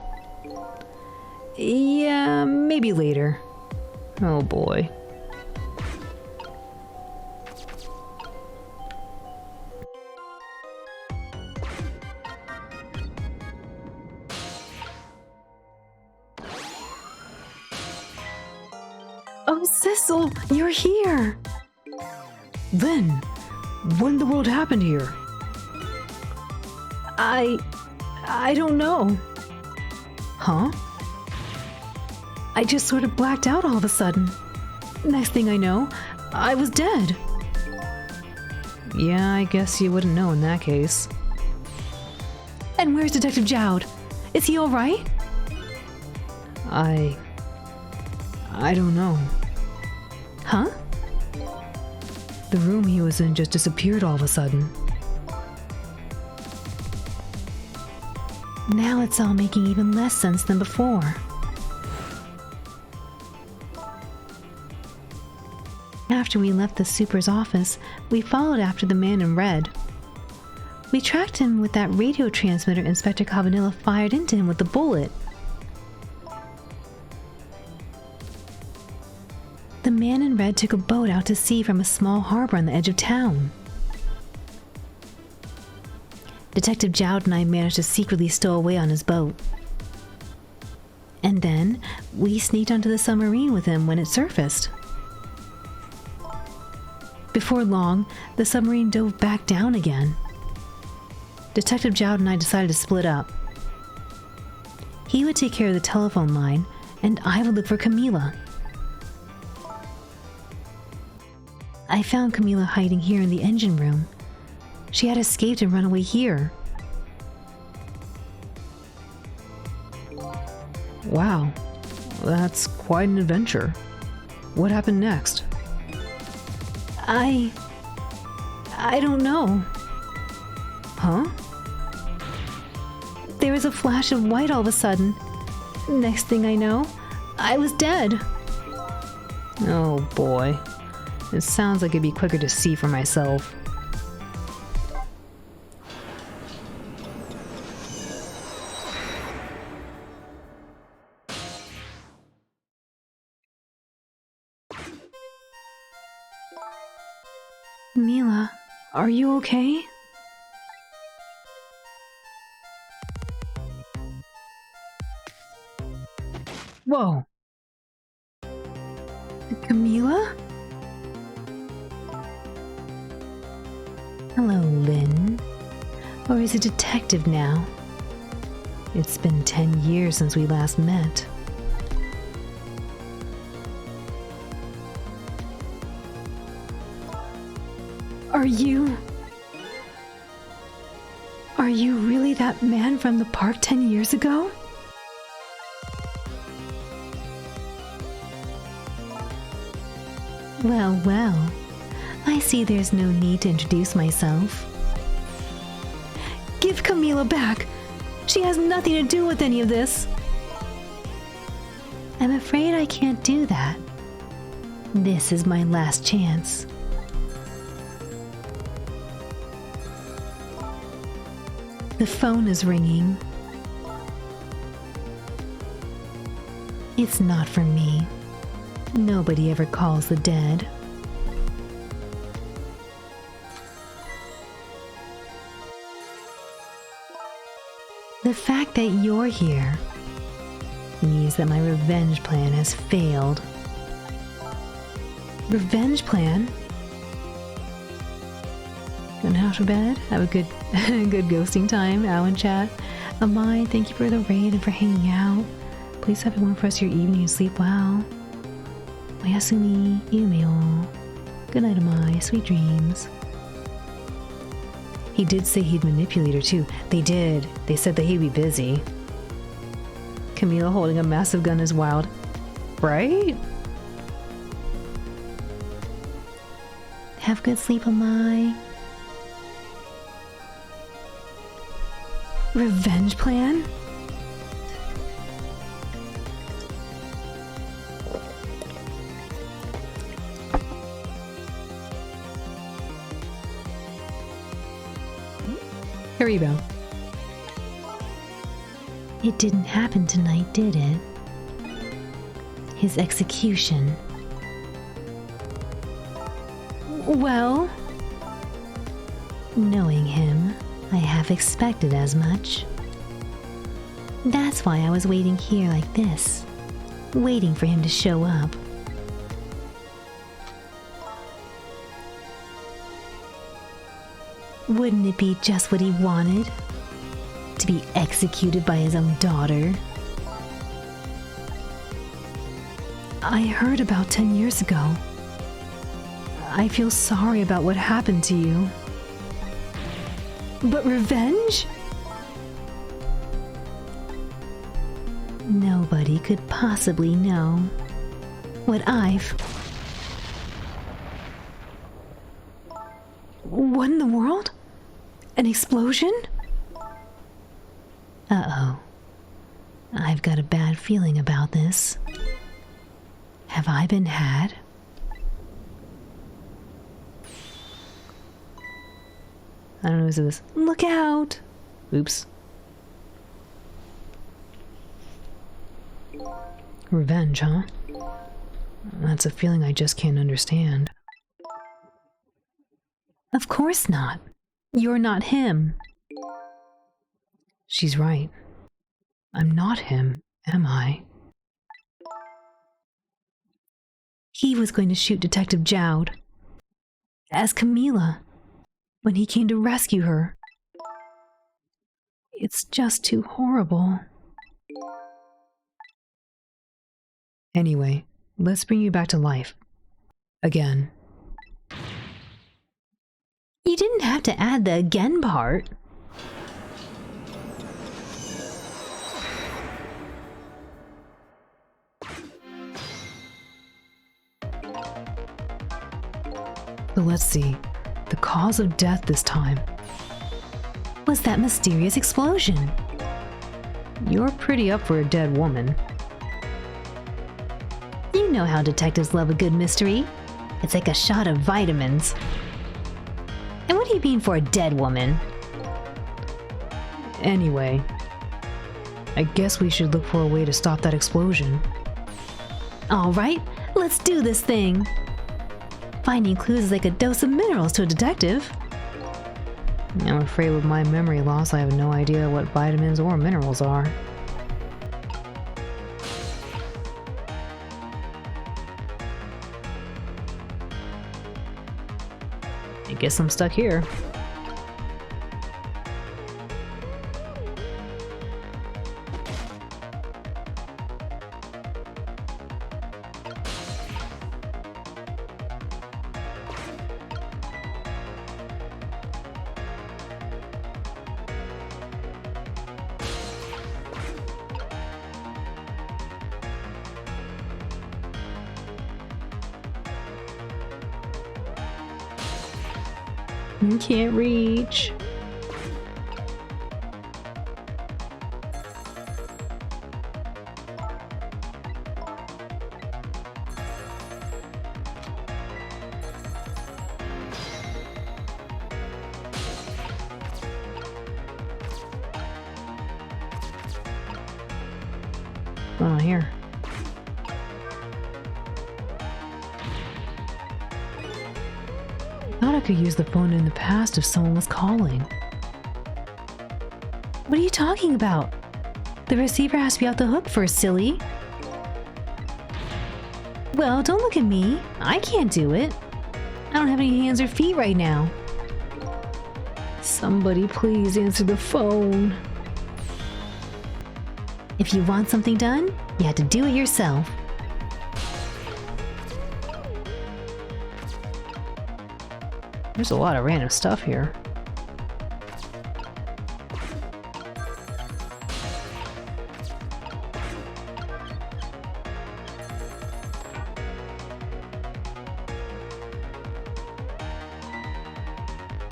Yeah, maybe later. Oh boy. Oh, Sissel, you're here! Lynn, what in the world happened here? I don't know. Huh? I just sort of blacked out all of a sudden. Next thing I know, I was dead. Yeah, I guess you wouldn't know in that case. And where's Detective Jowd? Is he all right? I don't know. Huh? The room he was in just disappeared all of a sudden. Now it's all making even less sense than before. After we left the super's office, we followed after the man in red. We tracked him with that radio transmitter Inspector Cavanilla fired into him with the bullet. The man in red took a boat out to sea from a small harbor on the edge of town. Detective Jowd and I managed to secretly stow away on his boat. And then, we sneaked onto the submarine with him when it surfaced. Before long, the submarine dove back down again. Detective Jowd and I decided to split up. He would take care of the telephone line, and I would look for Camila. I found Camila hiding here in the engine room. She had escaped and run away here. Wow, that's quite an adventure. What happened next? I don't know. Huh? There was a flash of white all of a sudden. Next thing I know, I was dead. Oh boy. It sounds like it'd be quicker to see for myself. Mila, are you okay? Whoa! Camila? Hello, Lynn. Or is it detective now? It's been 10 years since we last met. Are you really that man from the park 10 years ago? Well, well. I see there's no need to introduce myself. Give Camila back! She has nothing to do with any of this! I'm afraid I can't do that. This is my last chance. The phone is ringing. It's not for me. Nobody ever calls the dead. The fact that you're here means that my revenge plan has failed. Revenge plan? Going out to bed? Have a good good ghosting time, Alan chat. Amai, thank you for the raid and for hanging out. Please have a wonderful rest of your evening and sleep well. Oyasumi, Yumio. Good night, Amai. Sweet dreams. He did say he'd manipulate her too. They did. They said that he'd be busy. Camila holding a massive gun is wild. Right? Have good sleep, Amai. Revenge plan? Haribo. It didn't happen tonight, did it? His execution. Well, knowing him, I have expected as much. That's why I was waiting here like this, waiting for him to show up. Wouldn't it be just what he wanted? To be executed by his own daughter? I heard about 10 years ago. I feel sorry about what happened to you. But revenge? Nobody could possibly know what I've... What in the world? An explosion? Uh-oh. I've got a bad feeling about this. Have I been had? I don't know who's this. Look out! Oops. Revenge, huh? That's a feeling I just can't understand. Of course not. You're not him. She's right. I'm not him, am I? He was going to shoot Detective Jowd as Camila when he came to rescue her. It's just too horrible. Anyway, let's bring you back to life. Again. You didn't have to add the again part. So let's see. The cause of death this time was that mysterious explosion. You're pretty up for a dead woman. You know how detectives love a good mystery. It's like a shot of vitamins. And what do you mean for a dead woman? Anyway, I guess we should look for a way to stop that explosion. All right, let's do this thing. Finding clues is like a dose of minerals to a detective. I'm afraid with my memory loss, I have no idea what vitamins or minerals are. I guess I'm stuck here. Can't reach. What's going on here? Thought I could use the phone in the past if someone was calling. What are you talking about? The receiver has to be off the hook first, silly. Well, don't look at me. I can't do it. I don't have any hands or feet right now. Somebody please answer the phone. If you want something done, you have to do it yourself. There's a lot of random stuff here.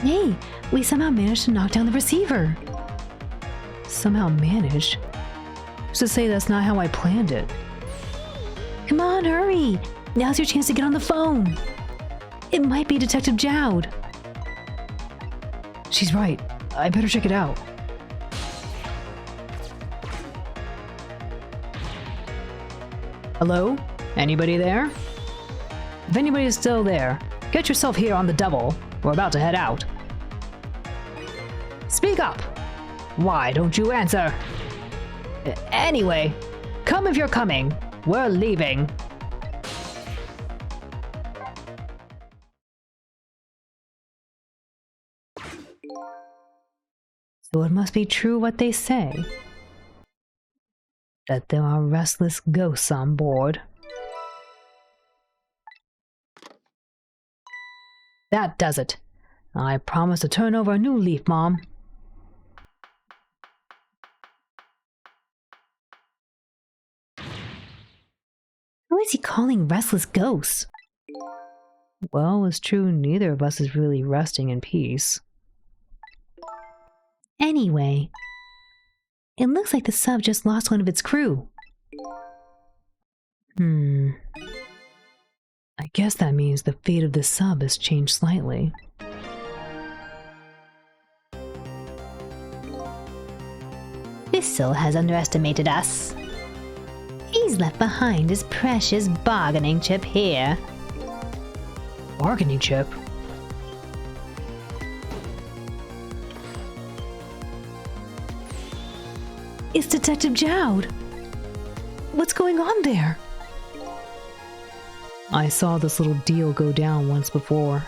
Hey, we somehow managed to knock down the receiver. Somehow managed? Who's to say that's not how I planned it? Come on, hurry! Now's your chance to get on the phone! It might be Detective Jowd. She's right. I better check it out. Hello? Anybody there? If anybody is still there, get yourself here on the double. We're about to head out. Speak up! Why don't you answer? Anyway, come if you're coming. We're leaving. So it must be true what they say, that there are restless ghosts on board. That does it. I promise to turn over a new leaf, Mom. Who is he calling restless ghosts? Well, it's true neither of us is really resting in peace. Anyway, it looks like the sub just lost one of its crew. I guess that means the fate of the sub has changed slightly. Thistle has underestimated us. He's left behind his precious bargaining chip here. Bargaining chip? It's Detective Jowd! What's going on there? I saw this little deal go down once before.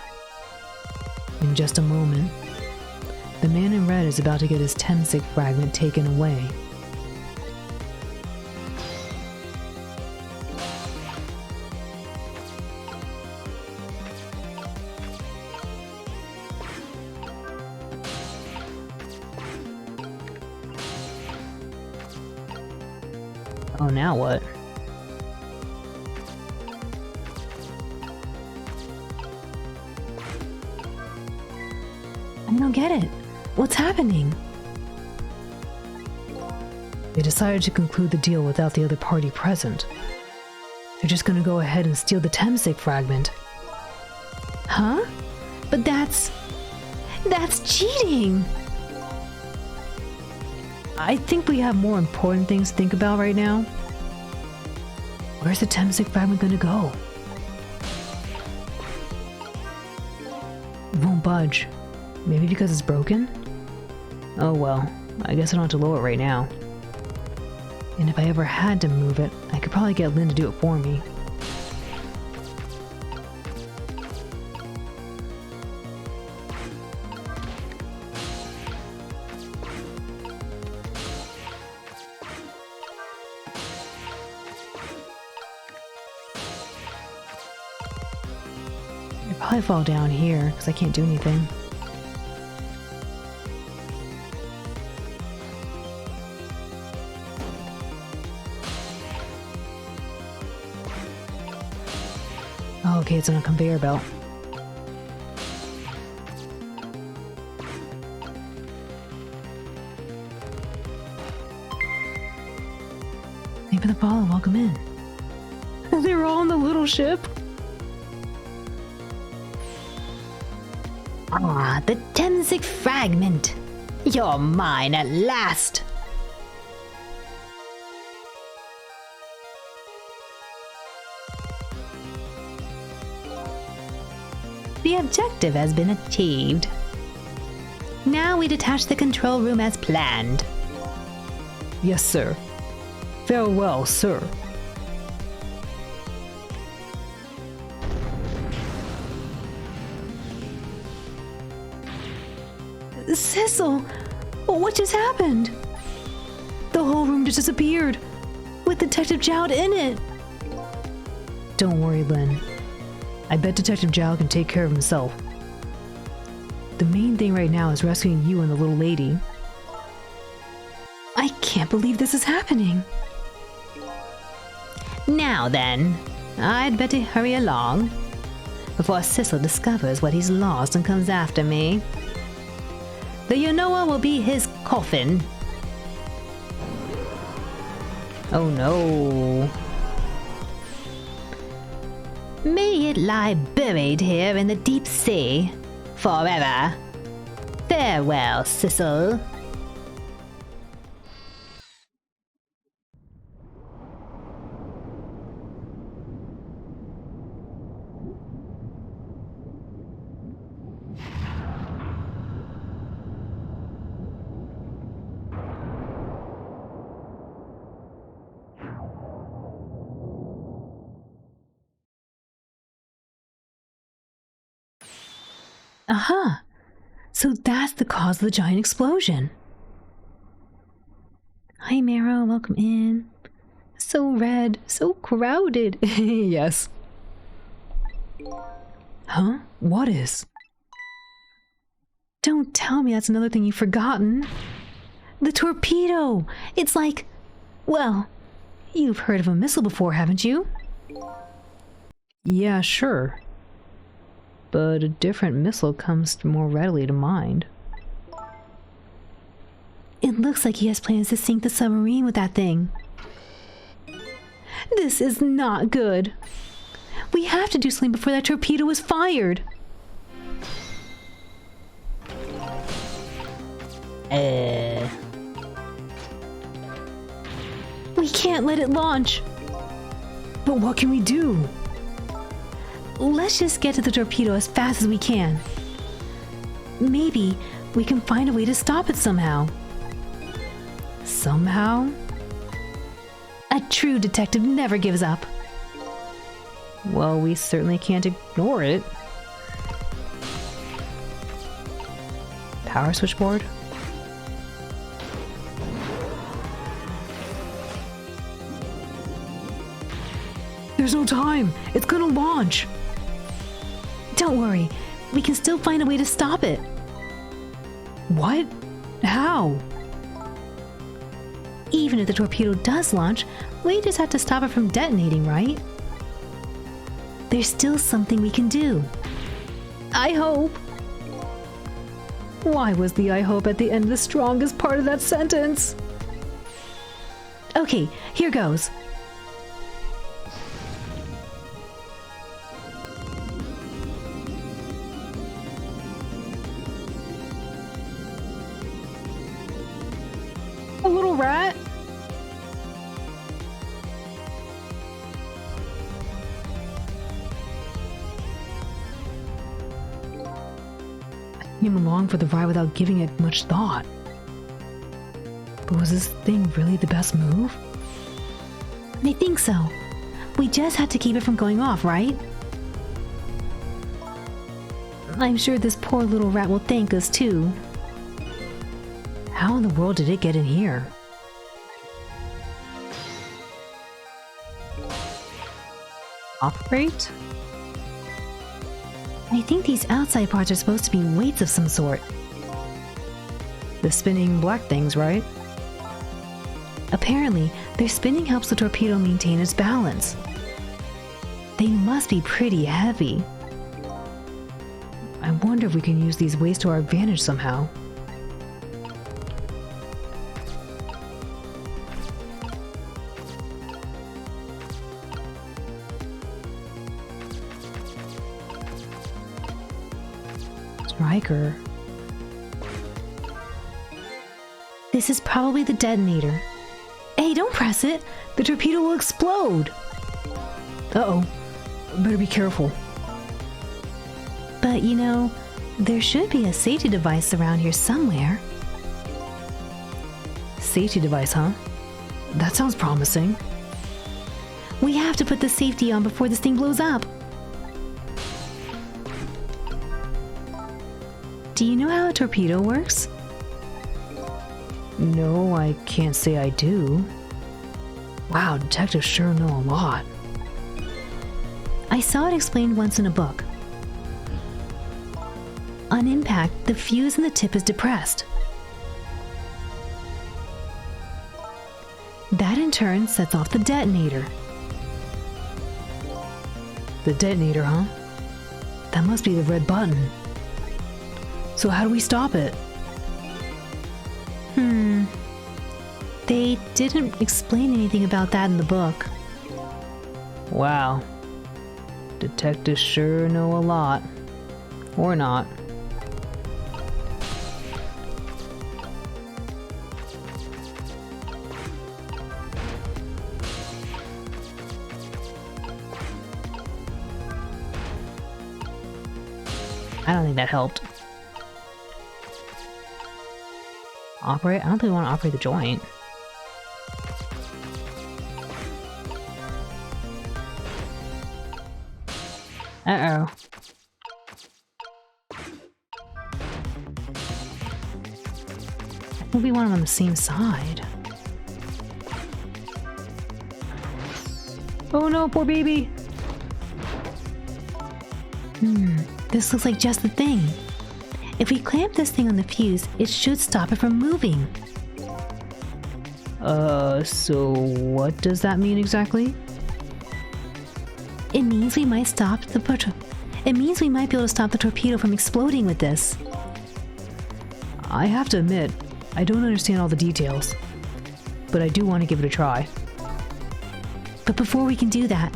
In just a moment, the man in red is about to get his Temsik fragment taken away. Oh, now what? I don't get it. What's happening? They decided to conclude the deal without the other party present. They're just gonna go ahead and steal the Temsik fragment. Huh? But that's cheating! I think we have more important things to think about right now. Where's the Temsik fragment gonna go? It won't budge. Maybe because it's broken? Oh well, I guess I don't have to lower it right now. And if I ever had to move it, I could probably get Lynn to do it for me. I'd probably fall down here, because I can't do anything. Oh, okay, it's on a conveyor belt. Captain Apollo, welcome in. They were all on the little ship? Ah, the Temsic fragment. You're mine at last. The objective has been achieved. Now we detach the control room as planned. Yes, sir. Farewell, sir. Cecil! What just happened? The whole room just disappeared, with Detective Jowd in it. Don't worry, Lynn. I bet Detective Jowd can take care of himself. The main thing right now is rescuing you and the little lady. I can't believe this is happening. Now then, I'd better hurry along before Cecil discovers what he's lost and comes after me. The Yanoa will be his coffin. Oh no. May it lie buried here in the deep sea forever. Farewell, Cecil. Aha! So that's the cause of the giant explosion. Hi, Mara. Welcome in. So red. So crowded. Yes. Huh? What is? Don't tell me that's another thing you've forgotten. The torpedo! It's like... Well, you've heard of a missile before, haven't you? Yeah, sure. But a different missile comes more readily to mind. It looks like he has plans to sink the submarine with that thing. This is not good. We have to do something before that torpedo is fired. We can't let it launch. But what can we do? Let's just get to the torpedo as fast as we can. Maybe we can find a way to stop it somehow. Somehow? A true detective never gives up. Well, we certainly can't ignore it. Power switchboard? There's no time! It's gonna launch! Don't worry, we can still find a way to stop it. What? How? Even if the torpedo does launch, we just have to stop it from detonating, right? There's still something we can do. I hope. Why was the I hope at the end the strongest part of that sentence? Okay, here goes. A little rat? I came along for the ride without giving it much thought. But was this thing really the best move? I think so. We just had to keep it from going off, right? I'm sure this poor little rat will thank us too. How in the world did it get in here? Operate? I think these outside parts are supposed to be weights of some sort. The spinning black things, right? Apparently, their spinning helps the torpedo maintain its balance. They must be pretty heavy. I wonder if we can use these weights to our advantage somehow. Riker. This is probably the detonator. Hey, don't press it! The torpedo will explode! Uh-oh. Better be careful. But you know, there should be a safety device around here somewhere. Safety device, huh? That sounds promising. We have to put the safety on before this thing blows up. Do you know how a torpedo works? No, I can't say I do. Wow, detectives sure know a lot. I saw it explained once in a book. On impact, the fuse in the tip is depressed. That in turn sets off the detonator. The detonator, huh? That must be the red button. So how do we stop it? They didn't explain anything about that in the book. Wow. Detectives sure know a lot. Or not. I don't think that helped. Operate? I don't think we want to operate the joint. Uh-oh. I think we want them on the same side. Oh no, poor baby! This looks like just the thing. If we clamp this thing on the fuse, it should stop it from moving. So what does that mean exactly? It means we might stop the It means we might be able to stop the torpedo from exploding with this. I have to admit, I don't understand all the details, but I do want to give it a try. But before we can do that,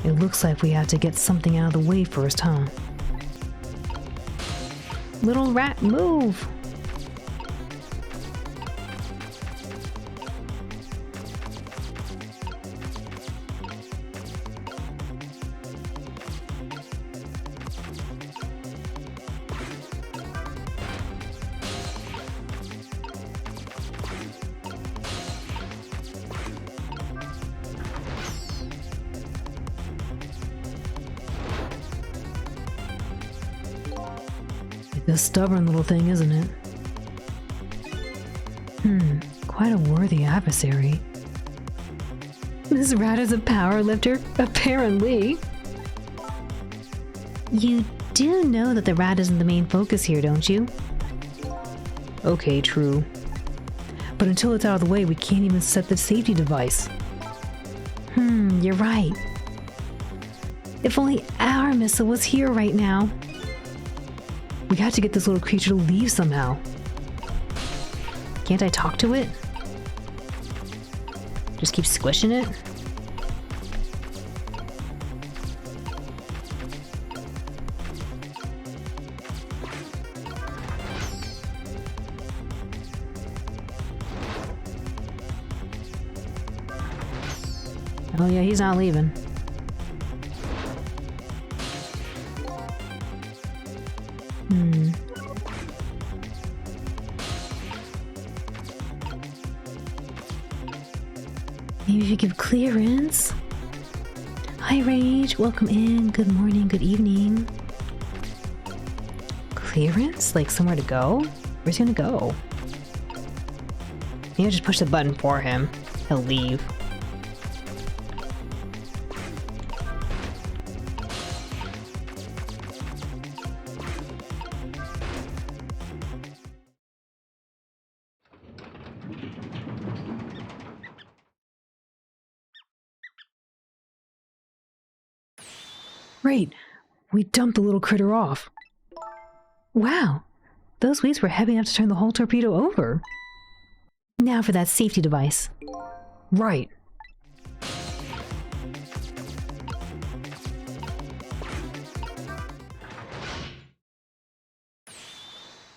It looks like we have to get something out of the way first, huh? Little rat, move! A stubborn little thing, isn't it? Quite a worthy adversary. This rat is a power lifter, apparently. you do know that the rat isn't the main focus here, don't you? Okay, true. But until it's out of the way, we can't even set the safety device. You're right. If only our missile was here right now. We have to get this little creature to leave somehow. Can't I talk to it? Just keep squishing it? Oh yeah, he's not leaving. Maybe if you give clearance. Hi, Rage. Welcome in. Good morning. Good evening. Clearance? Like somewhere to go? Where's he gonna go? Maybe I'll just push the button for him. He'll leave. Great! We dumped the little critter off. Wow. Those weights were heavy enough to turn the whole torpedo over. Now for that safety device. Right.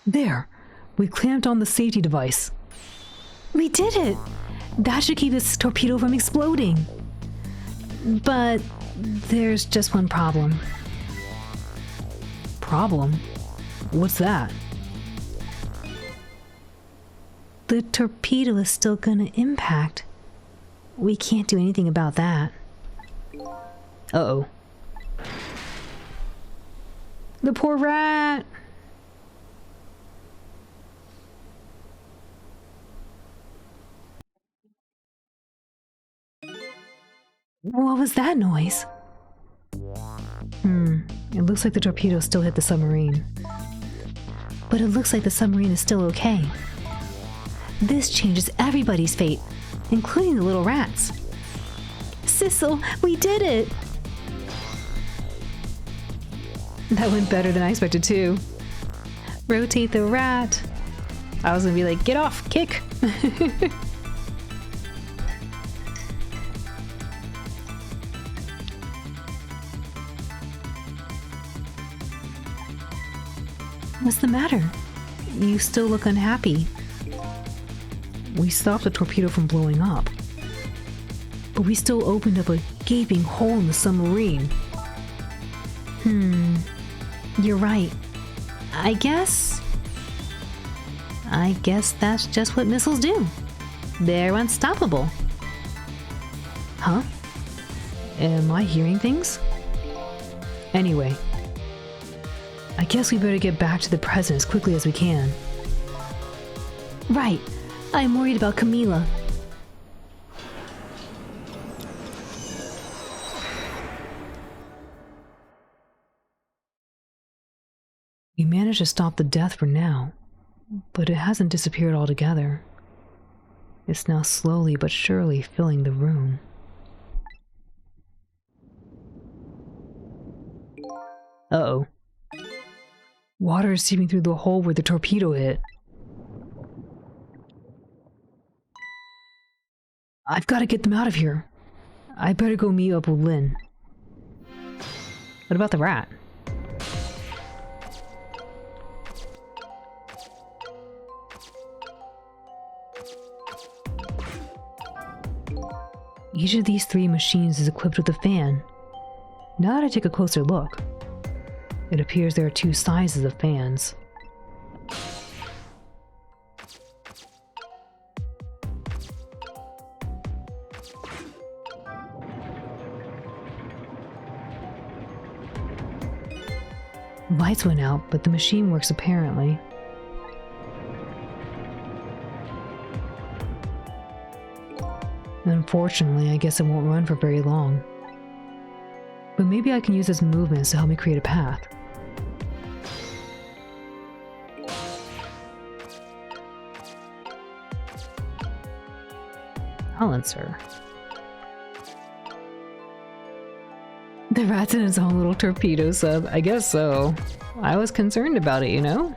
There! We clamped on the safety device. We did it! That should keep this torpedo from exploding. But there's just one problem. Problem? What's that? The torpedo is still gonna impact. We can't do anything about that. Uh-oh. The poor rat! What was that noise? It looks like the torpedo still hit the submarine. But it looks like the submarine is still okay. This changes everybody's fate, including the little rats. Sissel, we did it! That went better than I expected too. Rotate the rat. I was gonna be like, get off, kick! What's the matter? You still look unhappy. We stopped the torpedo from blowing up. But we still opened up a gaping hole in the submarine. You're right. I guess that's just what missiles do. They're unstoppable. Huh? Am I hearing things? Anyway, I guess we better get back to the present as quickly as we can. Right. I'm worried about Camila. We managed to stop the death for now, but it hasn't disappeared altogether. It's now slowly but surely filling the room. Uh-oh. Water is seeping through the hole where the torpedo hit. I've got to get them out of here. I better go meet up with Lynn. What about the rat? Each of these 3 machines is equipped with a fan. Now that I take a closer look, it appears there are 2 sizes of fans. Lights went out, but the machine works apparently. Unfortunately, I guess it won't run for very long. But maybe I can use its movements to help me create a path. Balancer. The rat's in its own little torpedo sub. I guess so. I was concerned about it, you know?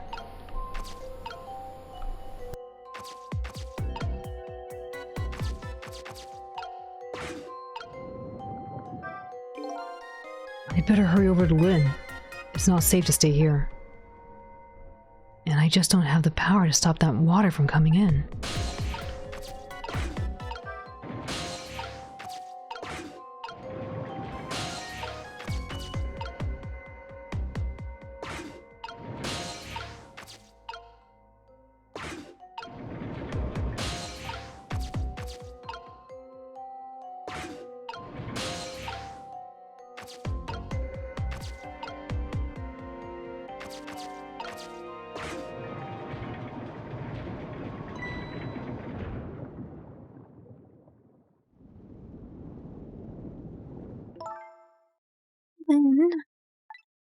I better hurry over to Lynn. It's not safe to stay here. And I just don't have the power to stop that water from coming in. Lynn?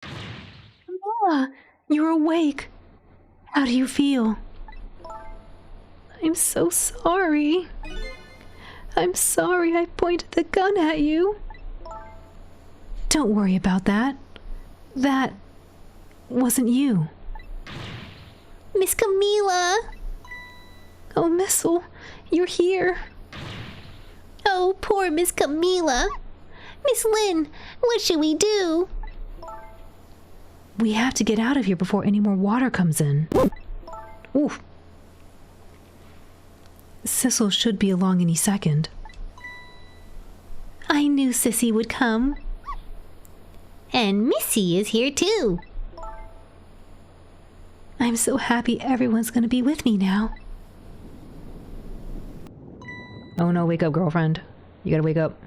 Camilla, you're awake. How do you feel? I'm so sorry. I'm sorry I pointed the gun at you. Don't worry about that. That wasn't you. Miss Camila! Oh, Missile, you're here. Oh, poor Miss Camila. Miss Lynn, what should we do? We have to get out of here before any more water comes in. Oof. Sissel should be along any second. I knew Sissy would come. And Missy is here too. I'm so happy everyone's gonna be with me now. Oh no, wake up, girlfriend. You gotta wake up.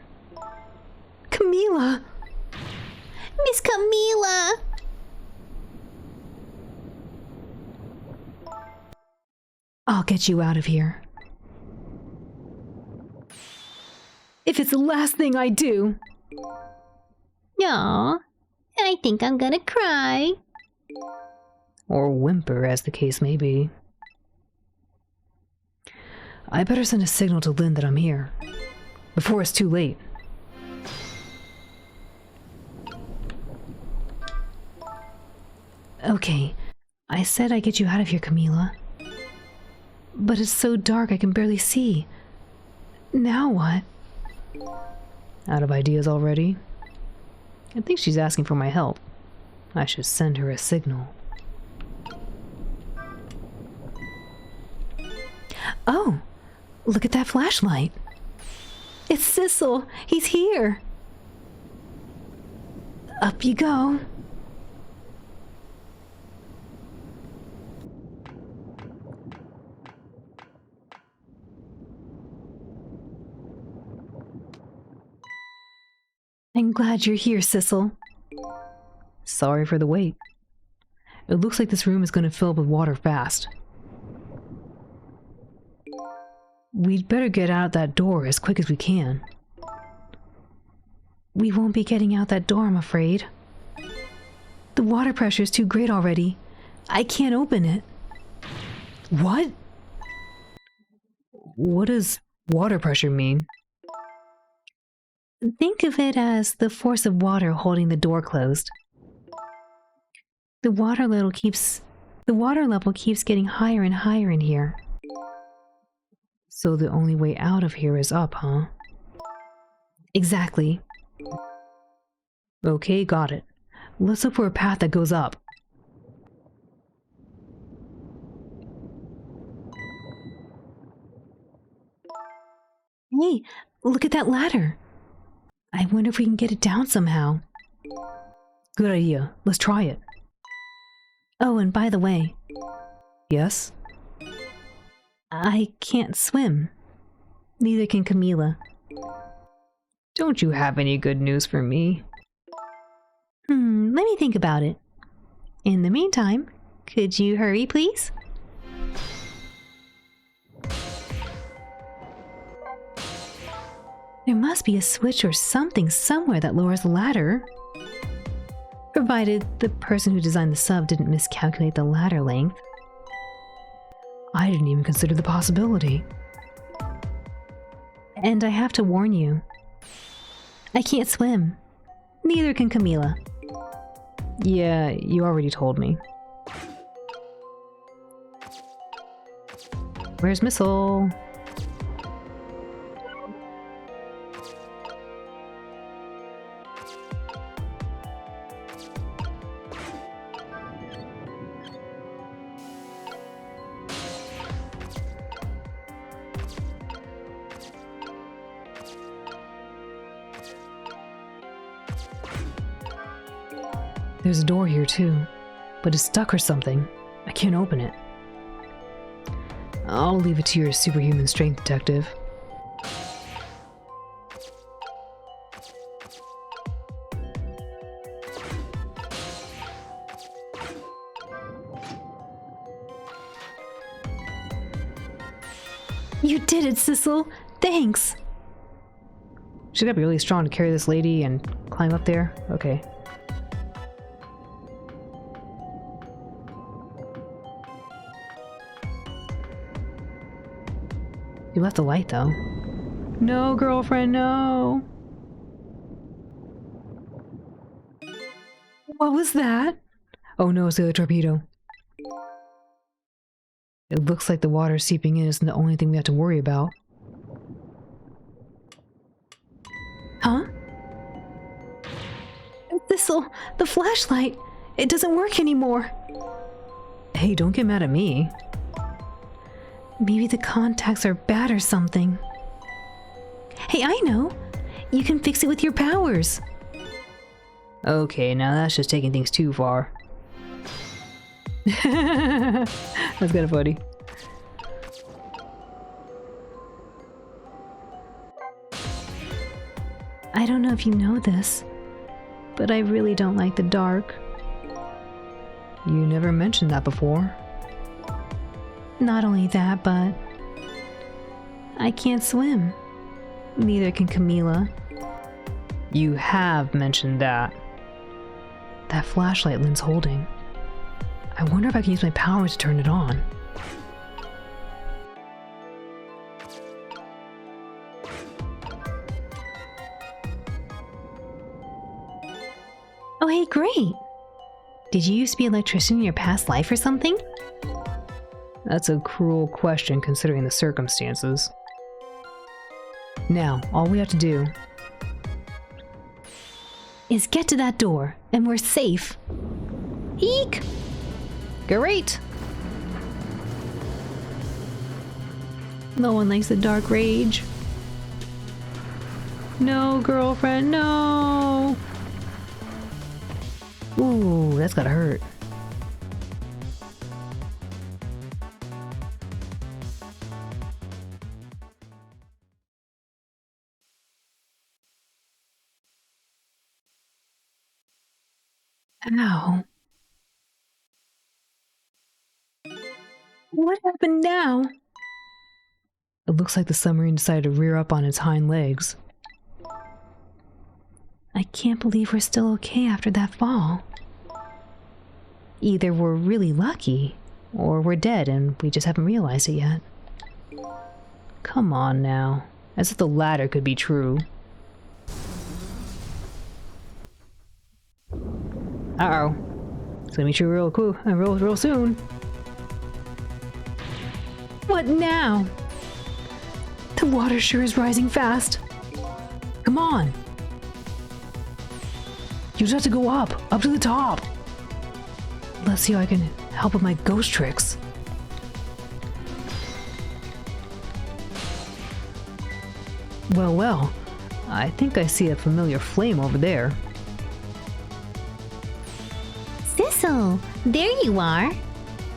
Camila! Miss Camila! I'll get you out of here. If it's the last thing I do. Aw, I think I'm gonna cry. Or whimper, as the case may be. I better send a signal to Lynn that I'm here. Before it's too late. Okay, I said I'd get you out of here, Camila. But it's so dark I can barely see. Now what? Out of ideas already? I think she's asking for my help. I should send her a signal. Oh, look at that flashlight. It's Sissel. He's here. Up you go. I'm glad you're here, Sissel. Sorry for the wait. It looks like this room is going to fill up with water fast. We'd better get out that door as quick as we can. We won't be getting out that door, I'm afraid. The water pressure is too great already. I can't open it. What? What does water pressure mean? Think of it as the force of water holding the door closed. The water level keeps getting higher and higher in here. So the only way out of here is up, huh? Exactly. Okay, got it. Let's look for a path that goes up. Hey, look at that ladder. I wonder if we can get it down somehow. Good idea. Let's try it. Oh, and by the way. Yes? I can't swim. Neither can Camila. Don't you have any good news for me? Let me think about it. In the meantime, could you hurry, please? There must be a switch or something somewhere that lowers the ladder. Provided the person who designed the sub didn't miscalculate the ladder length. I didn't even consider the possibility. And I have to warn you. I can't swim. Neither can Camila. Yeah, you already told me. Where's Missile? There's a door here too, but it's stuck or something. I can't open it. I'll leave it to your superhuman strength, detective. You did it, Sissel! Thanks! She's gotta be really strong to carry this lady and climb up there. Okay. You left the light, though. No, girlfriend, no! What was that? Oh no, it's the other torpedo. It looks like the water seeping in isn't the only thing we have to worry about. Huh? Thistle, the flashlight! It doesn't work anymore! Hey, don't get mad at me. Maybe the contacts are bad or something. Hey, I know! You can fix it with your powers! Okay, now that's just taking things too far. That's kind of funny. I don't know if you know this, but I really don't like the dark. You never mentioned that before. Not only that, but I can't swim. Neither can Camila. You have mentioned that. That flashlight Lynn's holding. I wonder if I can use my powers to turn it on. Oh, hey, great! Did you used to be an electrician in your past life or something? That's a cruel question considering the circumstances. Now, all we have to do is get to that door, and we're safe. Eek! Great! No one likes the dark rage. No, girlfriend, no! Ooh, that's gotta hurt. Ow. What happened now? It looks like the submarine decided to rear up on its hind legs. I can't believe we're still okay after that fall. Either we're really lucky, or we're dead and we just haven't realized it yet. Come on now, as if the latter could be true. Uh-oh. It's gonna be true real soon. What now? The water sure is rising fast. Come on. You just have to go up to the top. Let's see how I can help with my ghost tricks. Well, well, I think I see a familiar flame over there. Sissel, there you are.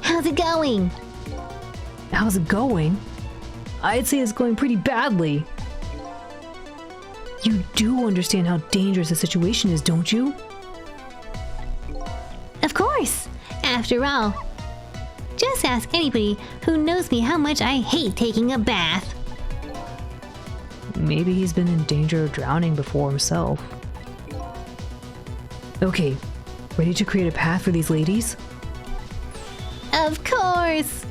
How's it going? How's it going? I'd say it's going pretty badly. You do understand how dangerous the situation is, don't you? Of course. After all, just ask anybody who knows me how much I hate taking a bath. Maybe he's been in danger of drowning before himself. Okay, ready to create a path for these ladies? Of course.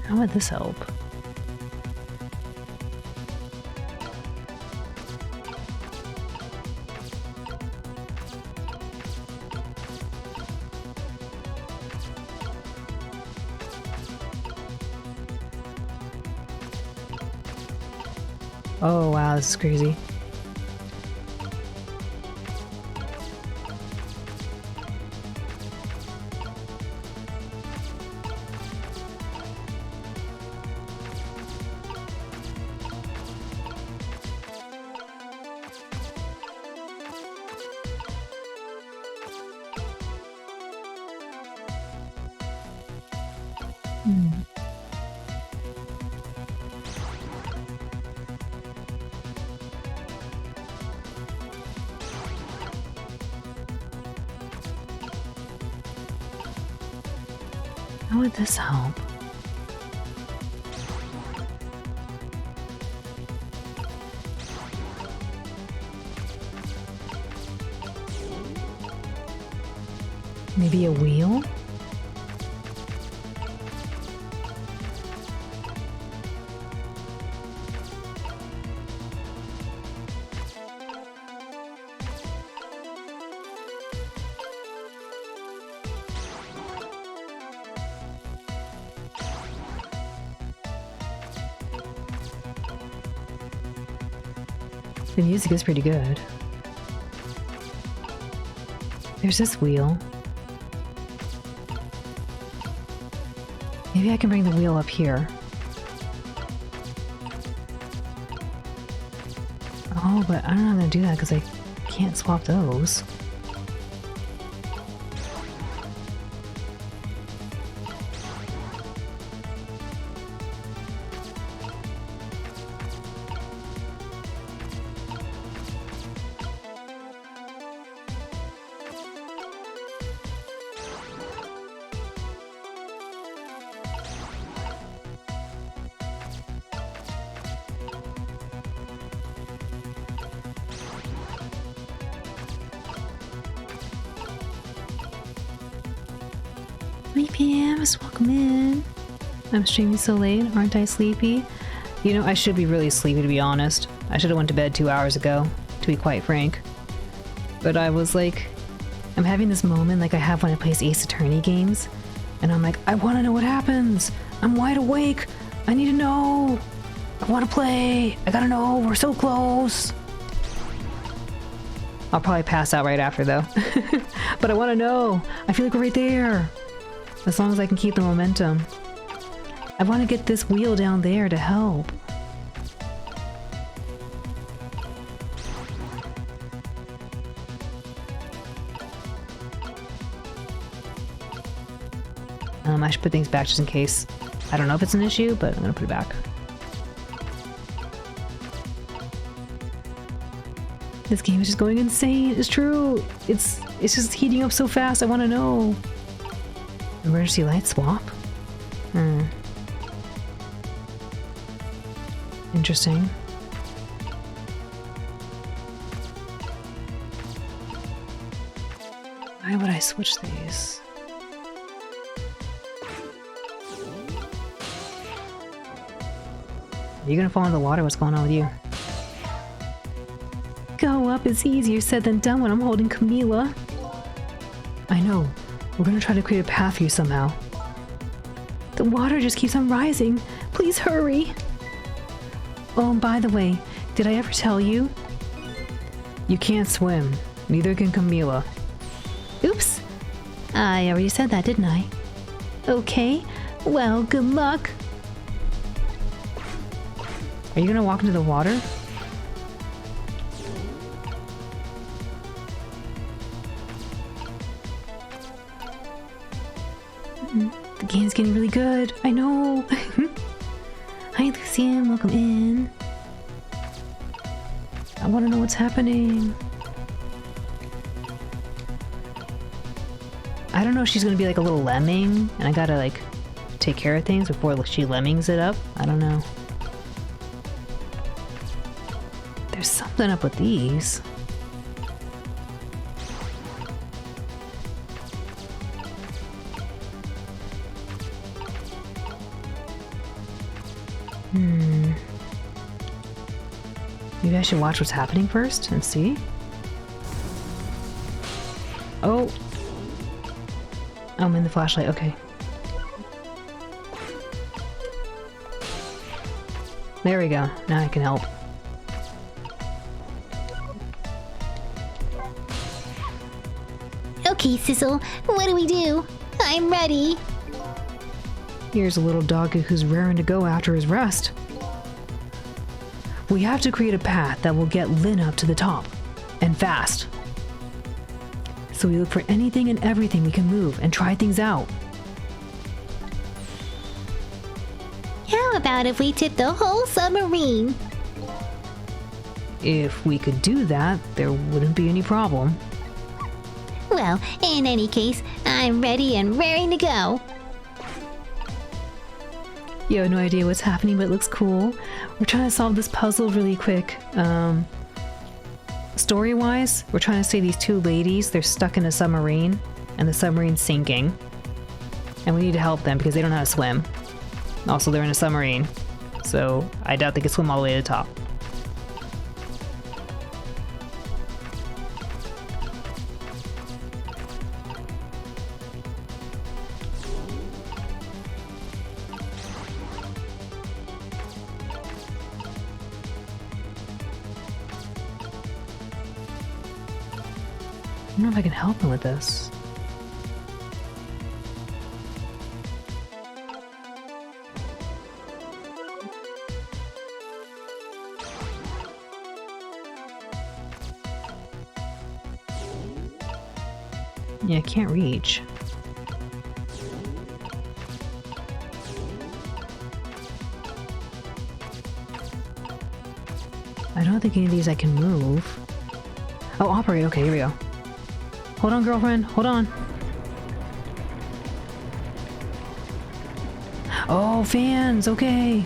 How would this help? Oh wow, this is crazy. How would this help? Maybe a wheel? The music is pretty good. There's this wheel. Maybe I can bring the wheel up here. Oh, but I don't know how I'm gonna do that because I can't swap those. Hi Pams, welcome in. I'm streaming so late, aren't I sleepy? You know, I should be really sleepy to be honest. I should have went to bed 2 hours ago, to be quite frank. But I was like, I'm having this moment like I have when I play Ace Attorney games. And I'm like, I want to know what happens. I'm wide awake. I need to know. I want to play. I gotta know. We're so close. I'll probably pass out right after though. But I want to know. I feel like we're right there. As long as I can keep the momentum. I want to get this wheel down there to help. I should put things back just in case. I don't know if it's an issue, but I'm gonna put it back. This game is just going insane. It's true. It's just heating up so fast. I want to know. Emergency light swap? Interesting. Why would I switch these? Are you gonna fall in the water? What's going on with you? Go up is easier said than done when I'm holding Camila. I know. We're gonna try to create a path for you somehow. The water just keeps on rising. Please hurry. Oh, and by the way, did I ever tell you? You can't swim. Neither can Camila. Oops. I already said that, didn't I? Okay. Well, good luck. Are you gonna walk into the water? The game's getting really good. I know. Hi, Lucian. Welcome in. I want to know what's happening. I don't know if she's gonna be like a little lemming, and I gotta like take care of things before she lemmings it up. I don't know. There's something up with these. Maybe I should watch what's happening first and see. Oh. I'm in the flashlight, okay. There we go. Now I can help. Okay, Sissel, what do we do? I'm ready. Here's a little doggy who's raring to go after his rest. We have to create a path that will get Lynn up to the top, and fast. So we look for anything and everything we can move and try things out. How about if we tip the whole submarine? If we could do that, there wouldn't be any problem. Well, in any case, I'm ready and raring to go. You have no idea what's happening, but it looks cool. We're trying to solve this puzzle really quick. Story-wise, we're trying to save these two ladies. They're stuck in a submarine, and the submarine's sinking. And we need to help them because they don't know how to swim. Also, they're in a submarine, so I doubt they can swim all the way to the top. don't know if I can help him with this. Yeah, I can't reach. I don't think any of these I can move. Oh, operate. Okay, here we go. Hold on, girlfriend. Hold on. Oh, fans. Okay.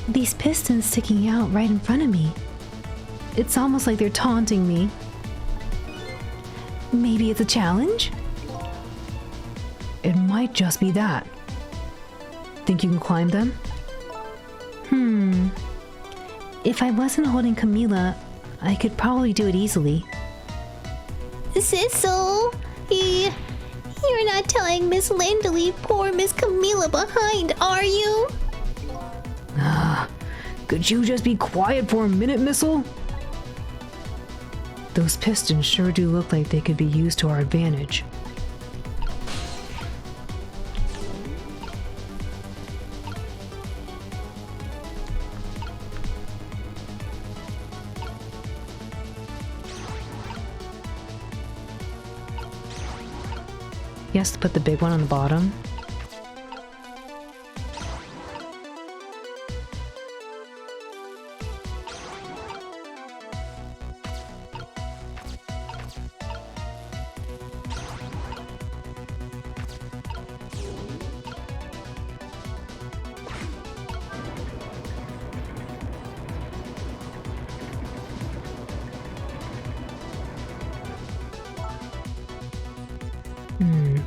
These pistons sticking out right in front of me. It's almost like they're taunting me. Maybe it's a challenge? It might just be that. Think you can climb them? If I wasn't holding Camila, I could probably do it easily. Sissel! You're not telling Miss Lynn to leave poor Miss Camila behind, are you? Could you just be quiet for a minute, Missile? Those pistons sure do look like they could be used to our advantage. Yes, put the big one on the bottom.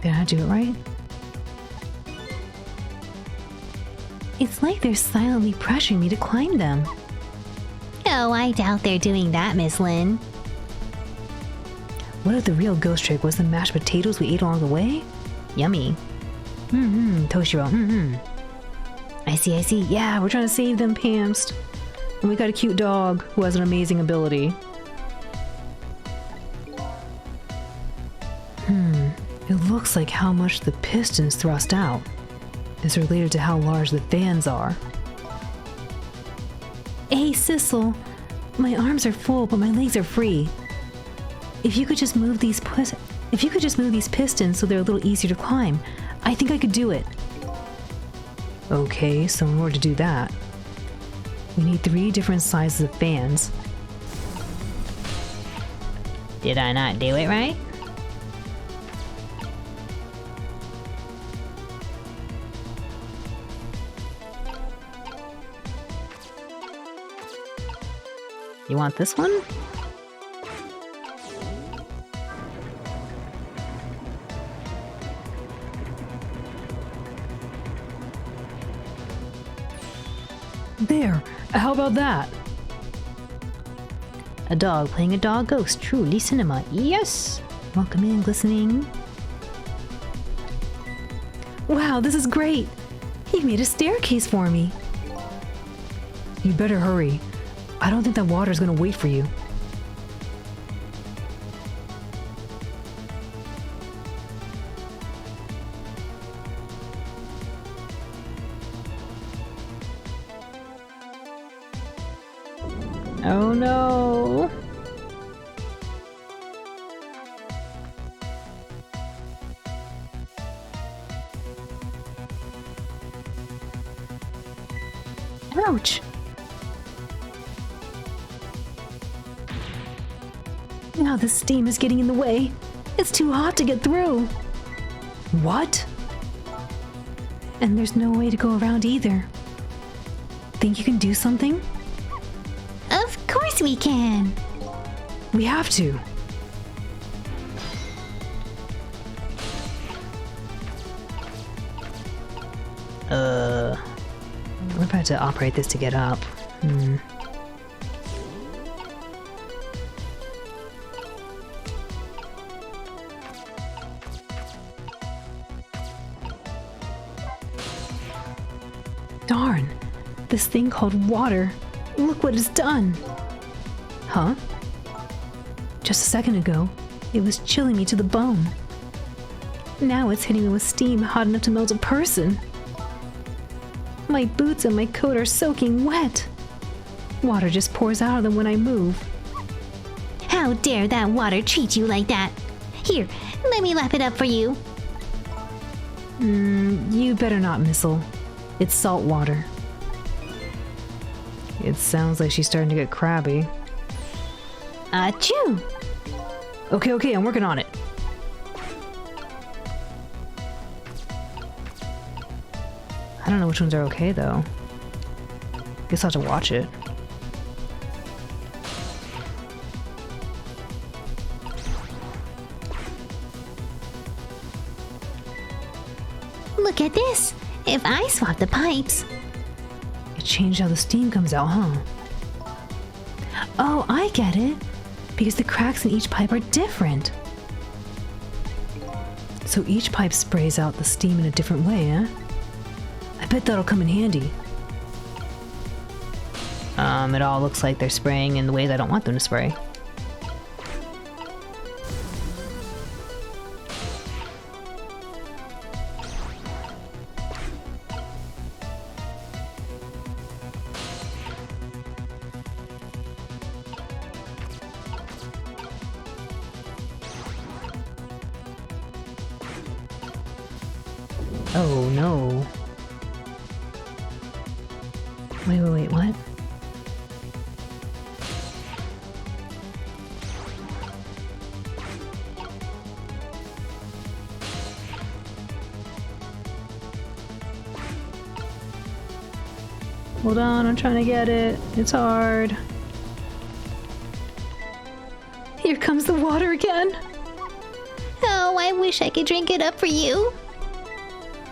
Did I do it right? It's like they're silently pressuring me to climb them. Oh, I doubt they're doing that, Miss Lynn. What if the real ghost trick was the mashed potatoes we ate along the way? Yummy. Toshiro. I see. Yeah, we're trying to save them, Pamst. And we got a cute dog who has an amazing ability. It looks like how much the pistons thrust out is related to how large the fans are. Hey, Sissel. My arms are full, but my legs are free. If you could just move these pistons so they're a little easier to climb, I think I could do it. Okay, so in order to do that, we need 3 different sizes of fans. Did I not do it right? You want this one? There! How about that? A dog playing a dog ghost. Truly cinema. Yes! Welcome in, glistening. Wow, this is great! He made a staircase for me. You better hurry. I don't think that water's gonna wait for you. Oh no! Ouch! Now the steam is getting in the way. It's too hot to get through. What? And there's no way to go around either. Think you can do something? Of course we can. We have to. We're about to operate this to get up. Darn, this thing called water. Look what it's done. Huh? Just a second ago, it was chilling me to the bone. Now it's hitting me with steam hot enough to melt a person. My boots and my coat are soaking wet. Water just pours out of them when I move. How dare that water treat you like that? Here, let me lap it up for you. You better not, Missile. It's salt water. It sounds like she's starting to get crabby. Achoo! Okay, I'm working on it. I don't know which ones are okay, though. Guess I'll have to watch it. Look at this. If I swap the pipes... It changed how the steam comes out, huh? Oh, I get it. Because the cracks in each pipe are different. So each pipe sprays out the steam in a different way, eh? I bet that'll come in handy. It all looks like they're spraying in the ways I don't want them to spray. Oh no. Wait, what? Hold on, I'm trying to get it. It's hard. Here comes the water again. Oh, I wish I could drink it up for you.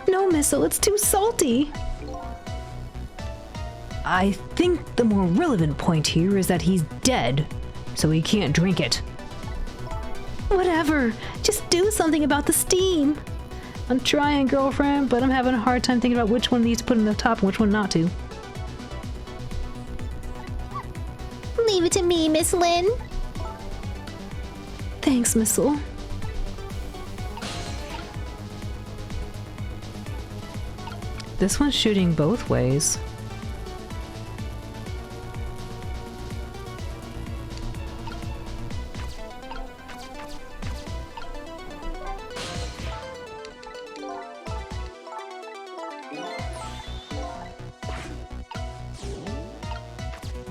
No, Missile, it's too salty. I think the more relevant point here is that he's dead, so he can't drink it. Whatever, just do something about the steam. I'm trying, girlfriend, but I'm having a hard time thinking about which one needs to put in the top and which one not to. Leave it to me, Miss Lynn. Thanks, Missile. This one's shooting both ways.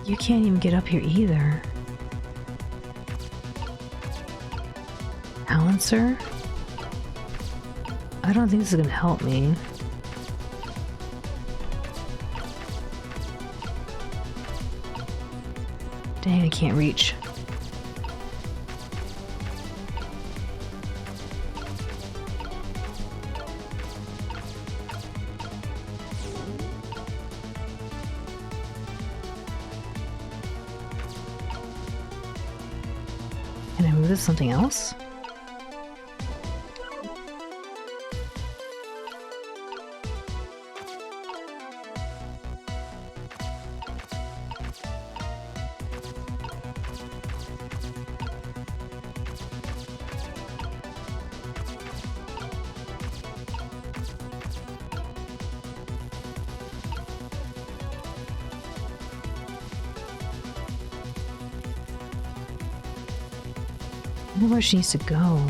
You can't even get up here either. Alan, sir? I don't think this is gonna help me. Dang, I can't reach. Can I move this to something else? I wonder where she needs to go.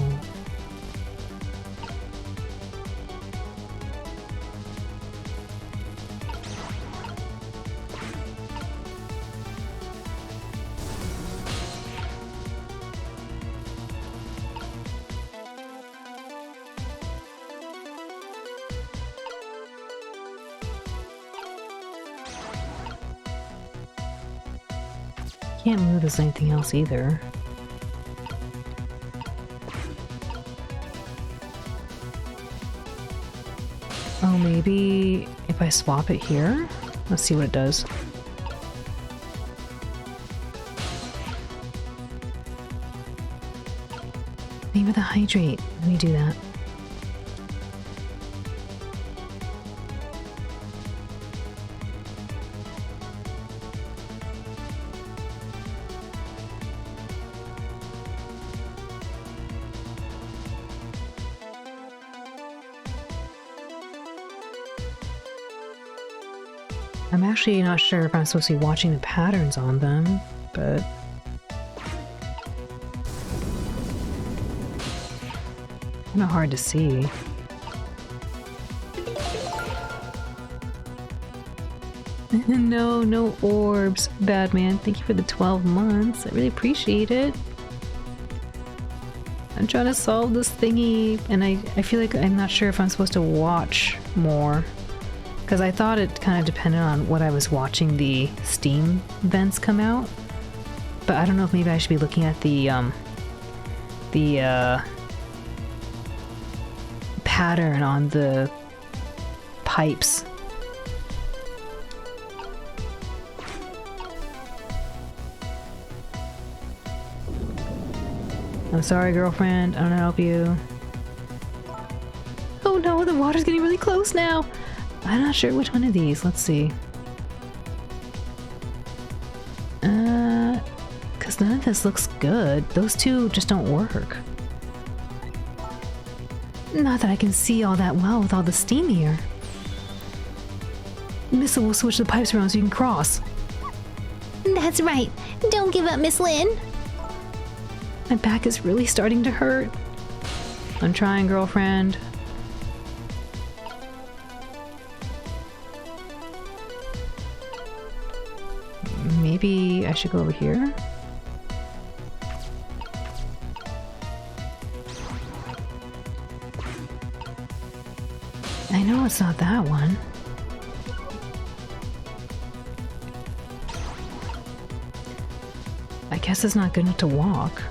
Can't move as anything else either. Oh, maybe if I swap it here? Let's see what it does. Maybe the hydrate. Let me do that. I'm actually not sure if I'm supposed to be watching the patterns on them, but... kind of hard to see. No orbs. Badman, thank you for the 12 months. I really appreciate it. I'm trying to solve this thingy, and I feel like I'm not sure if I'm supposed to watch more. Because I thought it kind of depended on what I was watching the Steam vents come out. But I don't know if maybe I should be looking at the pattern on the pipes. I'm sorry, girlfriend. I don't know how to help you. Oh no, the water's getting really close now. I'm not sure which one of these. Let's see. Because none of this looks good. Those two just don't work. Not that I can see all that well with all the steam here. Missa will switch the pipes around so you can cross. That's right. Don't give up, Miss Lynn. My back is really starting to hurt. I'm trying, girlfriend. Maybe I should go over here? I know it's not that one. I guess it's not good enough to walk.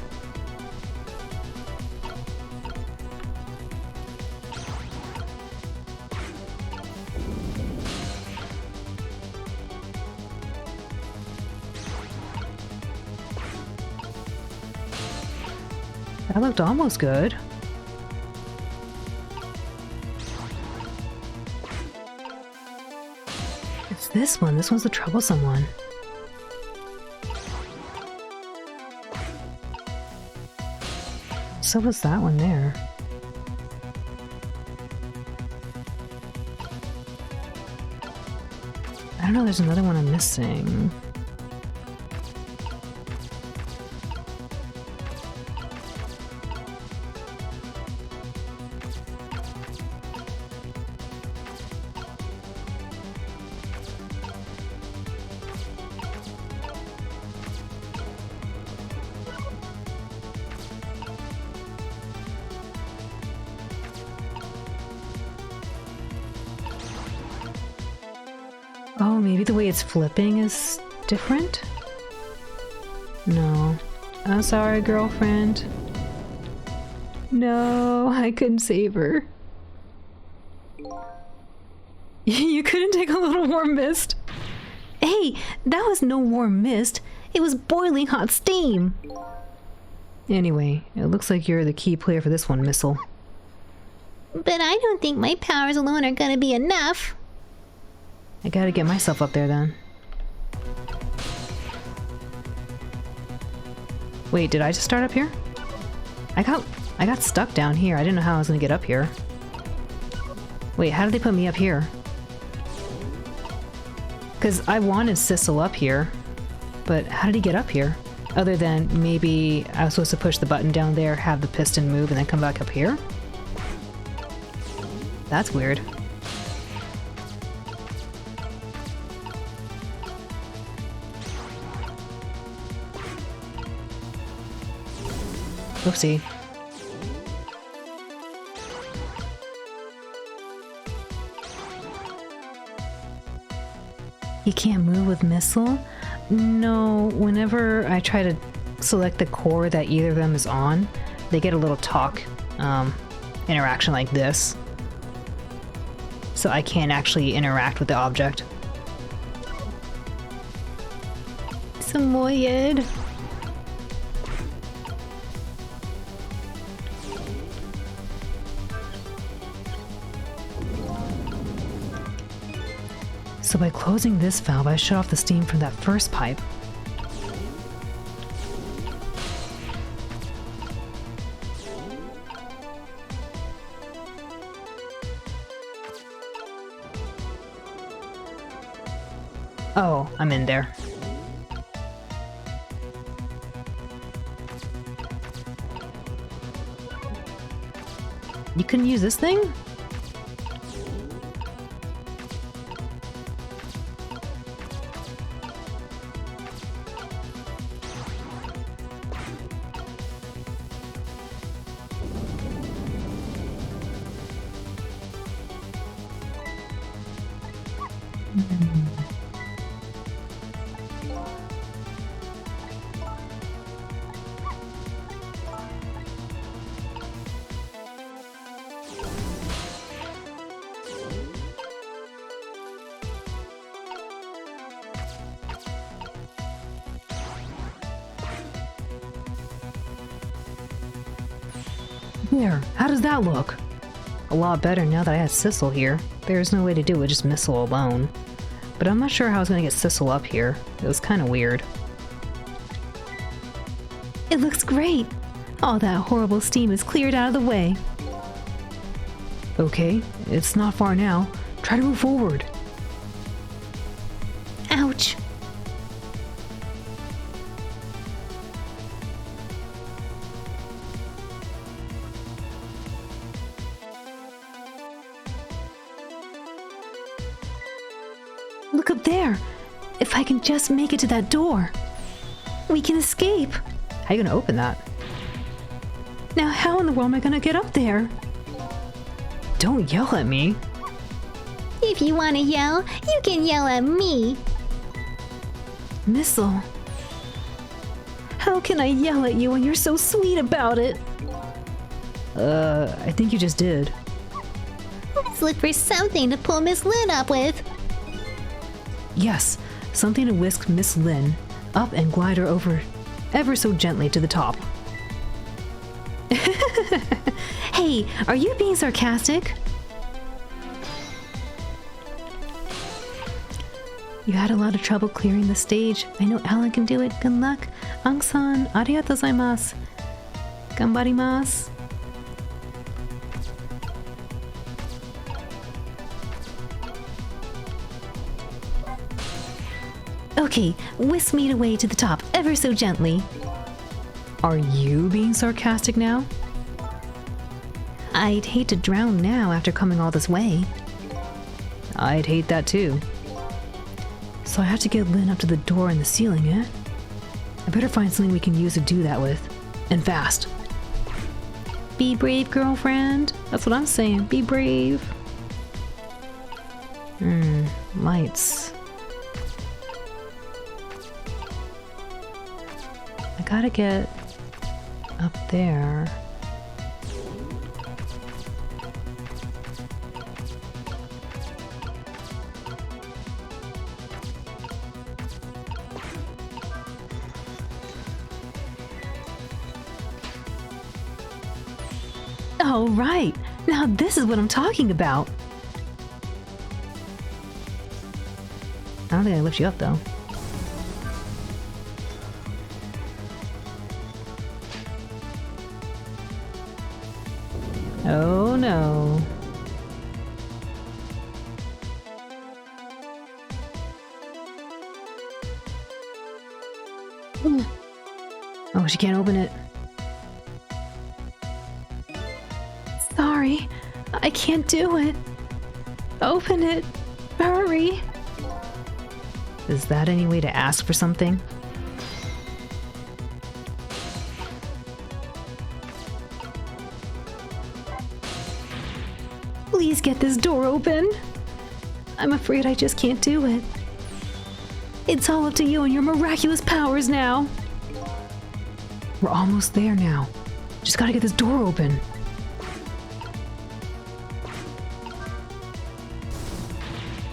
That looked almost good. It's this one. This one's the troublesome one. So was that one there. I don't know, there's another one I'm missing. Oh, maybe the way it's flipping is different? No. I'm sorry, girlfriend. No, I couldn't save her. You couldn't take a little warm mist? Hey, that was no warm mist. It was boiling hot steam. Anyway, it looks like you're the key player for this one, Missile. But I don't think my powers alone are gonna be enough. I gotta get myself up there then. Wait, did I just start up here? I got stuck down here. I didn't know how I was gonna get up here. Wait, how did they put me up here? Because I wanted Sissel up here, but how did he get up here? Other than maybe I was supposed to push the button down there, have the piston move, and then come back up here? That's weird. Oopsie. You can't move with Missile? No, whenever I try to select the core that either of them is on, they get a little talk interaction like this. So I can't actually interact with the object. Samoyed. So by closing this valve, I shut off the steam from that first pipe. Oh, I'm in there. You couldn't use this thing? There, how does that look? A lot better now that I have Sissel here. There's no way to do it just Missile alone. But I'm not sure how I was gonna get Sissel up here. It was kinda weird. It looks great. All that horrible steam is cleared out of the way. Okay, it's not far now. Try to move forward. Ouch. Look up there. If I can just make it to that door, we can escape. How you gonna open that? Now how in the world am I gonna get up there? Don't yell at me. If you want to yell, you can yell at me. Missile. How can I yell at you when you're so sweet about it? I think you just did. Let's look for something to pull Miss Lynn up with. Yes, something to whisk Miss Lynn up and glide her over ever so gently to the top. Hey, are you being sarcastic? You had a lot of trouble clearing the stage. I know Alan can do it. Good luck. Ang-san, arigatou gozaimasu. Gambarimasu. Okay, whisk me away to the top ever so gently. Are you being sarcastic now? I'd hate to drown now after coming all this way. I'd hate that too. So I have to get Lynn up to the door in the ceiling, eh? I better find something we can use to do that with. And fast. Be brave, girlfriend. That's what I'm saying. Be brave. Lights. I gotta get up there. Oh, right. Now this is what I'm talking about. I don't think I lift you up though. Oh no. Oh, she can't open it. Sorry, I can't do it. Open it. Hurry. Is that any way to ask for something? Please get this door open. I'm afraid I just can't do it. It's all up to you and your miraculous powers now. We're almost there now. Just gotta get this door open.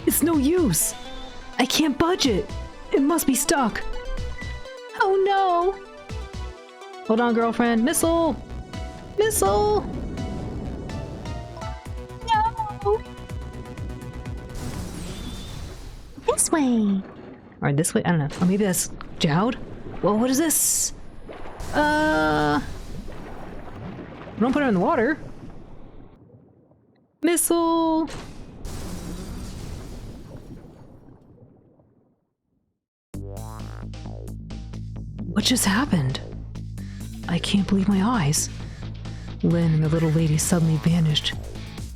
It's no use. I can't budge it. It must be stuck. Oh no! Hold on, girlfriend. Missile! Missile! No! This way. Or this way? I don't know. Or maybe that's Jowd? Whoa, what is this? Don't put her in the water. Missile! What just happened? I can't believe my eyes. Lynn and the little lady suddenly vanished,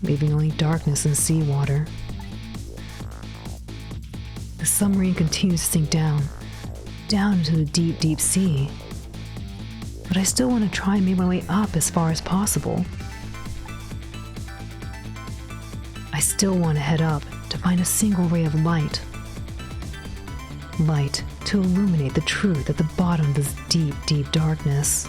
leaving only darkness and seawater. The submarine continues to sink down into the deep, deep sea. But I still want to try and make my way up as far as possible. I still want to head up to find a single ray of light. Light to illuminate the truth at the bottom of this deep, deep darkness.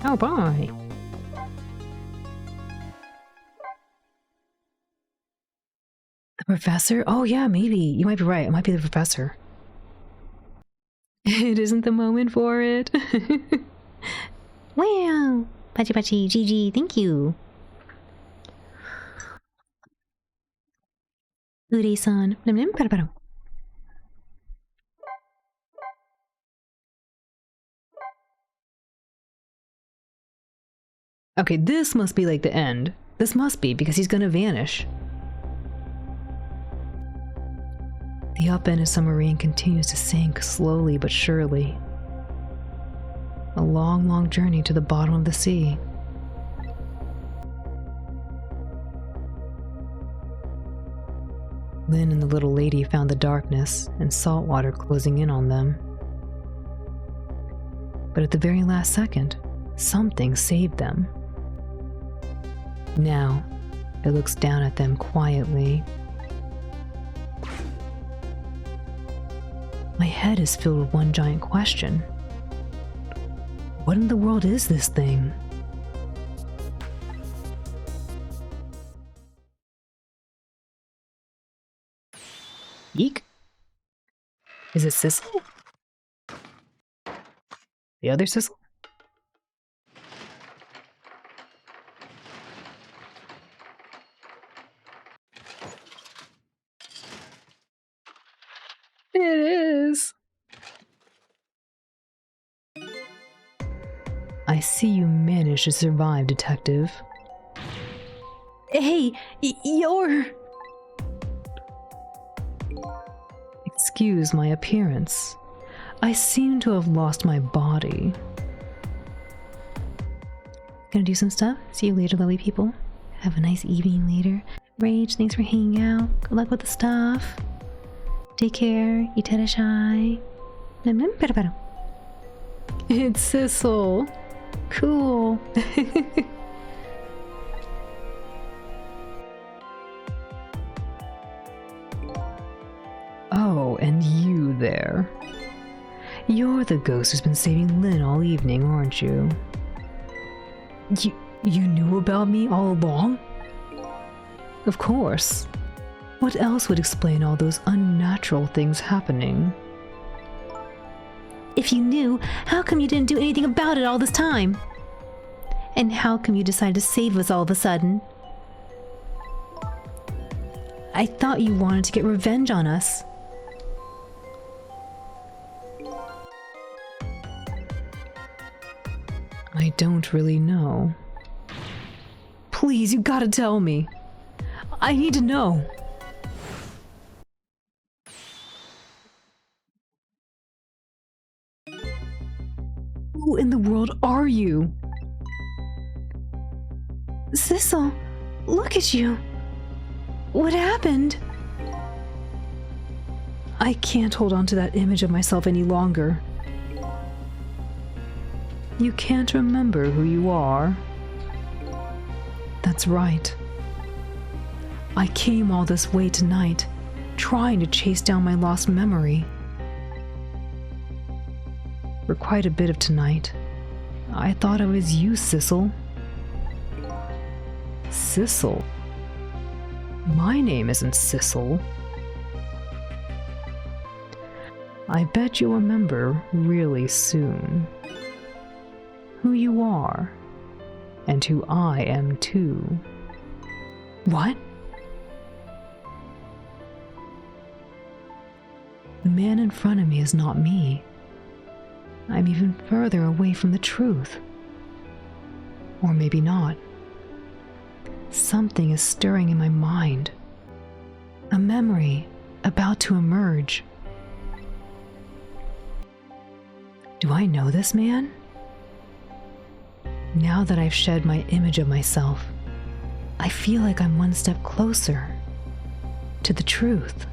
Oh boy. The professor? Oh yeah, maybe. You might be right. It might be the professor. It isn't the moment for it. Wow. Pachi Pachi, GG, thank you. Ure-san. Okay, this must be like the end. This must be, because he's gonna vanish. The up end of submarine continues to sink slowly but surely. A long, long journey to the bottom of the sea. Lynn and the little lady found the darkness and salt water closing in on them. But at the very last second, something saved them. Now, it looks down at them quietly. My head is filled with one giant question. What in the world is this thing? Eek? Is it Sissel? The other Sissel? It is. I see you managed to survive, Detective. Hey, you're... Excuse my appearance. I seem to have lost my body. Gonna do some stuff. See you later, lovely people. Have a nice evening later. Rage, thanks for hanging out. Good luck with the stuff. Take care. Iterashai. It's Sissel. Cool. Oh, and you there. You're the ghost who's been saving Lynn all evening, aren't you? You knew about me all along? Of course. What else would explain all those unnatural things happening? If you knew, how come you didn't do anything about it all this time? And how come you decided to save us all of a sudden? I thought you wanted to get revenge on us. I don't really know. Please, you gotta tell me. I need to know. Who in the world are you? Sissel, look at you. What happened? I can't hold on to that image of myself any longer. You can't remember who you are? That's right. I came all this way tonight, trying to chase down my lost memory. For quite a bit of tonight, I thought it was you, Sissel. Sissel? My name isn't Sissel. I bet you'll remember really soon who you are, and who I am too. What? The man in front of me is not me. I'm even further away from the truth. Or maybe not. Something is stirring in my mind. A memory about to emerge. Do I know this man? Now that I've shed my image of myself, I feel like I'm one step closer to the truth.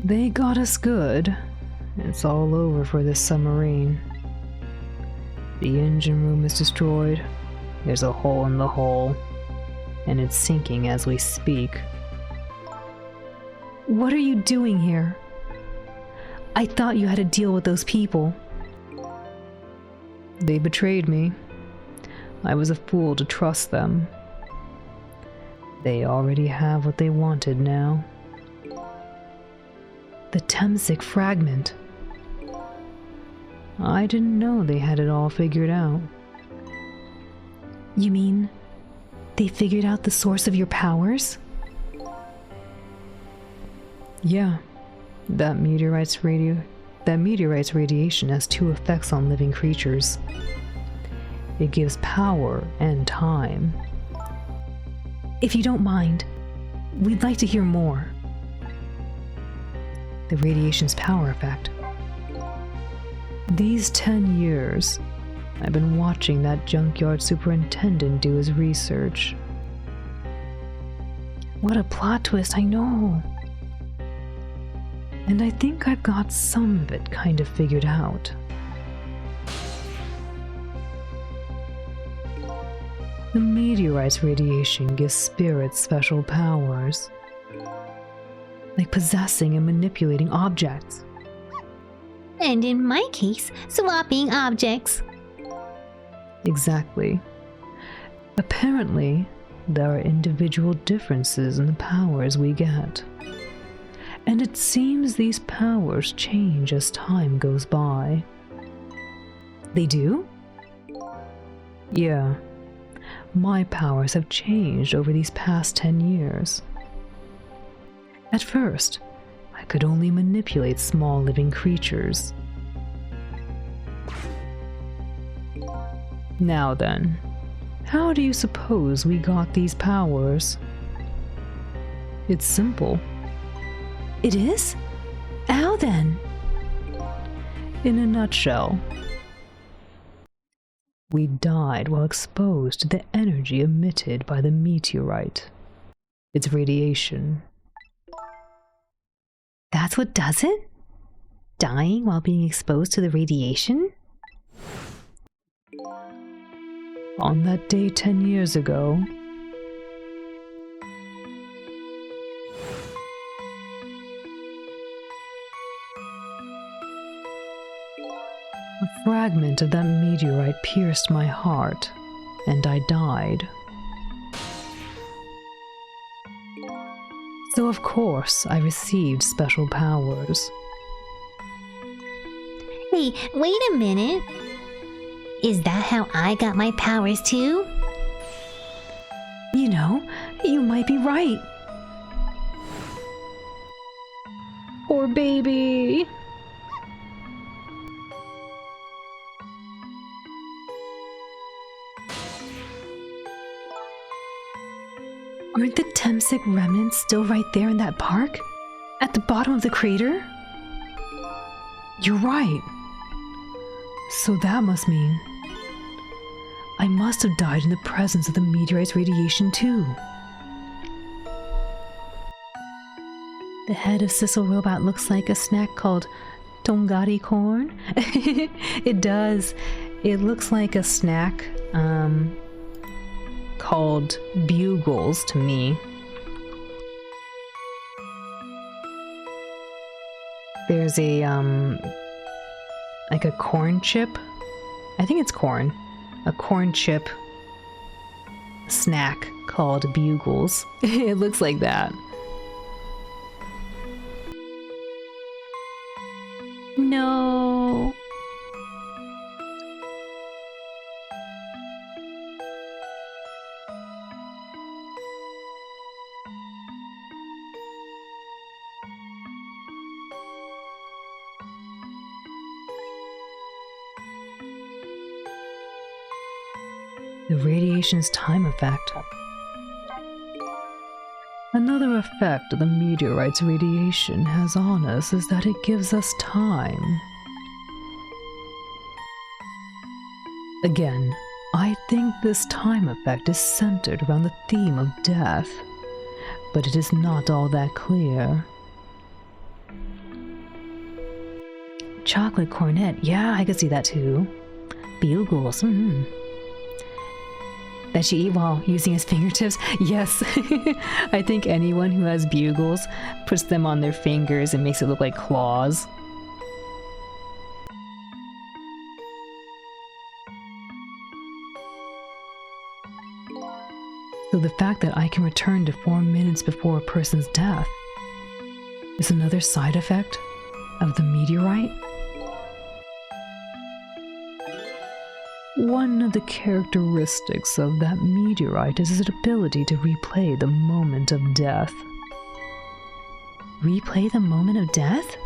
They got us good. It's all over for this submarine. The engine room is destroyed. There's a hole in the hull, and it's sinking as we speak. What are you doing here? I thought you had to deal with those people. They betrayed me. I was a fool to trust them. They already have what they wanted now. The Temsik fragment. I didn't know they had it all figured out. You mean they figured out the source of your powers? Yeah, that meteorite's radiation has two effects on living creatures. It gives power and time. If you don't mind, we'd like to hear more. The radiation's power effect. These 10 years, I've been watching that junkyard superintendent do his research. What a plot twist, I know. And I think I've got some of it kind of figured out. The meteorite's radiation gives spirits special powers, like possessing and manipulating objects. And in my case, swapping objects. Exactly. Apparently, there are individual differences in the powers we get. And it seems these powers change as time goes by. They do? Yeah. My powers have changed over these past 10 years. At first, I could only manipulate small living creatures. Now then, how do you suppose we got these powers? It's simple. It is? How then? In a nutshell, we died while exposed to the energy emitted by the meteorite. Its radiation. That's what does it? Dying while being exposed to the radiation? On that day 10 years ago, a fragment of that meteorite pierced my heart, and I died. So of course I received special powers. Hey, wait a minute. Is that how I got my powers too? You know, you might be right. Poor baby. Aren't the Temsik remnants still right there in that park? At the bottom of the crater? You're right. So that must mean I must have died in the presence of the meteorite's radiation too. The head of Sissel Robot looks like a snack called Tongari corn. It does. It looks like a snack called Bugles to me. There's a like a corn chip. I think it's corn. A corn chip snack called Bugles. It looks like that. No. The radiation's time effect. Another effect the meteorite's radiation has on us is that it gives us time. Again, I think this time effect is centered around the theme of death, but it is not all that clear. Chocolate cornet, yeah, I could see that too. Bugles, That you eat while using his fingertips? Yes. I think anyone who has bugles puts them on their fingers and makes it look like claws. So the fact that I can return to 4 minutes before a person's death is another side effect of the meteorite? One of the characteristics of that meteorite is its ability to replay the moment of death. Replay the moment of death?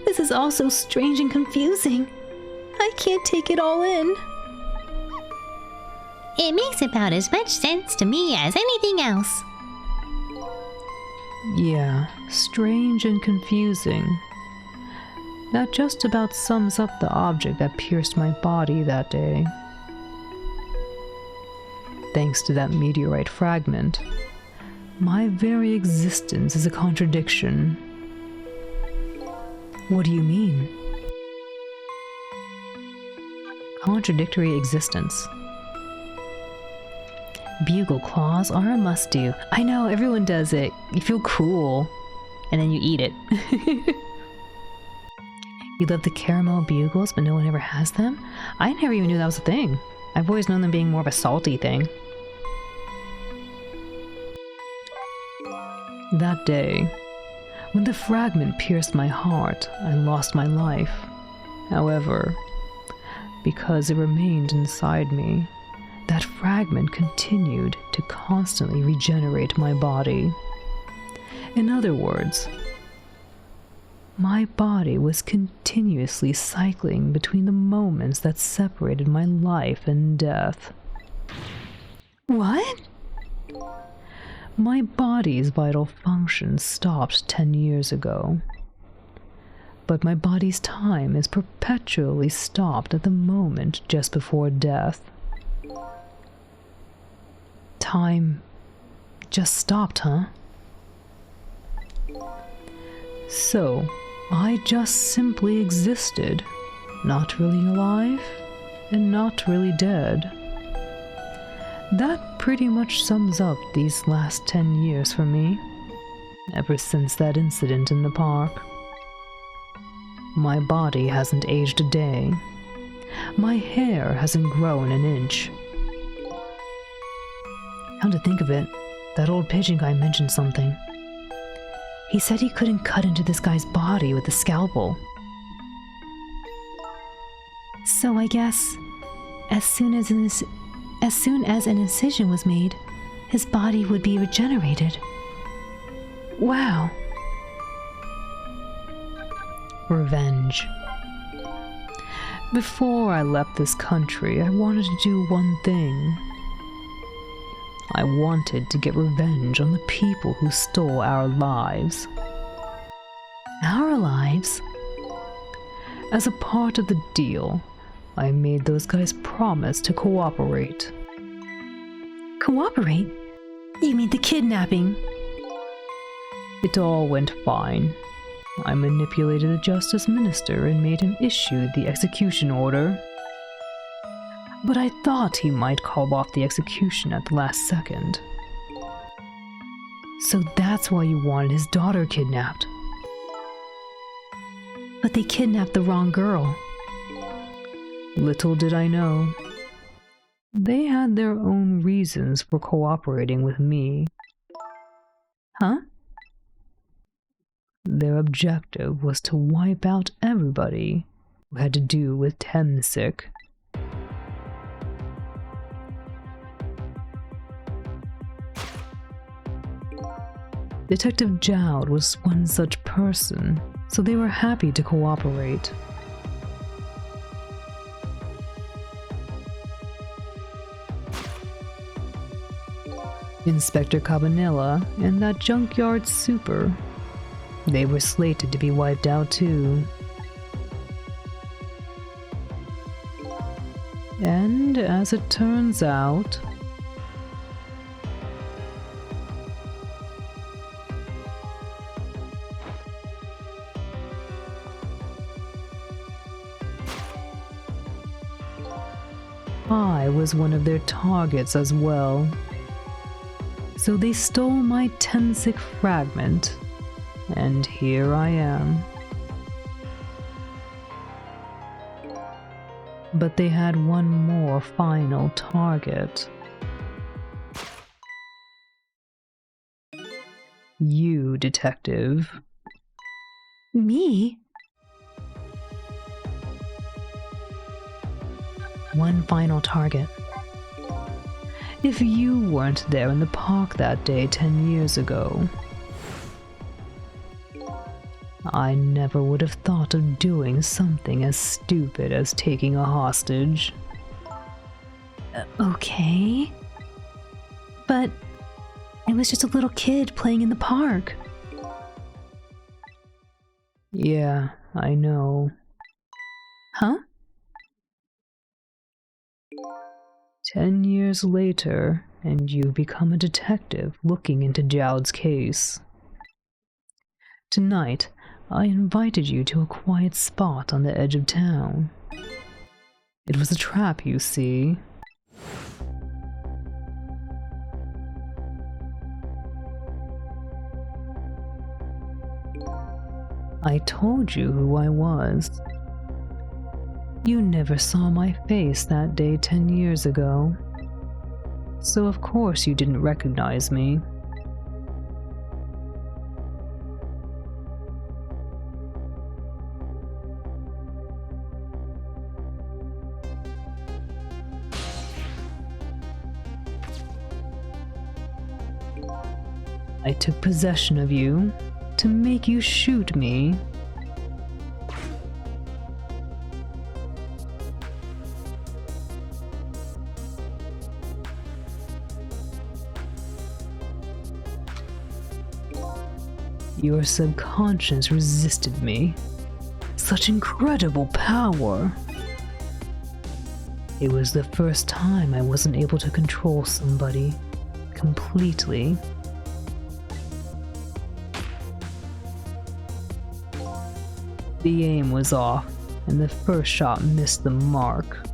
This is all so strange and confusing. I can't take it all in. It makes about as much sense to me as anything else. Yeah, strange and confusing. That just about sums up the object that pierced my body that day. Thanks to that meteorite fragment, my very existence is a contradiction. What do you mean? Contradictory existence. Bugle claws are a must-do. I know, everyone does it. You feel cool. And then you eat it. You love the caramel bugles, but no one ever has them? I never even knew that was a thing. I've always known them being more of a salty thing. That day, when the fragment pierced my heart, I lost my life. However, because it remained inside me, that fragment continued to constantly regenerate my body. In other words, my body was continuously cycling between the moments that separated my life and death. What? My body's vital functions stopped 10 years ago. But my body's time is perpetually stopped at the moment just before death. Time just stopped, huh? So, I just simply existed, not really alive and not really dead. That pretty much sums up these last 10 years for me, ever since that incident in the park. My body hasn't aged a day. My hair hasn't grown an inch. Come to think of it, that old pigeon guy mentioned something. He said he couldn't cut into this guy's body with a scalpel. So I guess, as soon as an incision was made, his body would be regenerated. Wow. Revenge. Before I left this country, I wanted to do one thing. I wanted to get revenge on the people who stole our lives. Our lives? As a part of the deal, I made those guys promise to cooperate. Cooperate? You mean the kidnapping? It all went fine. I manipulated the justice minister and made him issue the execution order. But I thought he might call off the execution at the last second. So that's why you wanted his daughter kidnapped. But they kidnapped the wrong girl. Little did I know. They had their own reasons for cooperating with me. Huh? Their objective was to wipe out everybody who had to do with Temsik. Detective Jowd was one such person, so they were happy to cooperate. Inspector Cabanilla and that junkyard super. They were slated to be wiped out too. And as it turns out, I was one of their targets as well. So they stole my Temsic fragment, and here I am. But they had one more final target. You, detective. Me? One final target. If you weren't there in the park that day 10 years ago, I never would have thought of doing something as stupid as taking a hostage. Okay. But I was just a little kid playing in the park. Yeah, I know. Huh? 10 years later, and you become a detective looking into Jowd's case. Tonight, I invited you to a quiet spot on the edge of town. It was a trap, you see. I told you who I was. You never saw my face that day 10 years ago, so of course you didn't recognize me. I took possession of you to make you shoot me. Your subconscious resisted me. Such incredible power! It was the first time I wasn't able to control somebody completely. The aim was off, and the first shot missed the mark.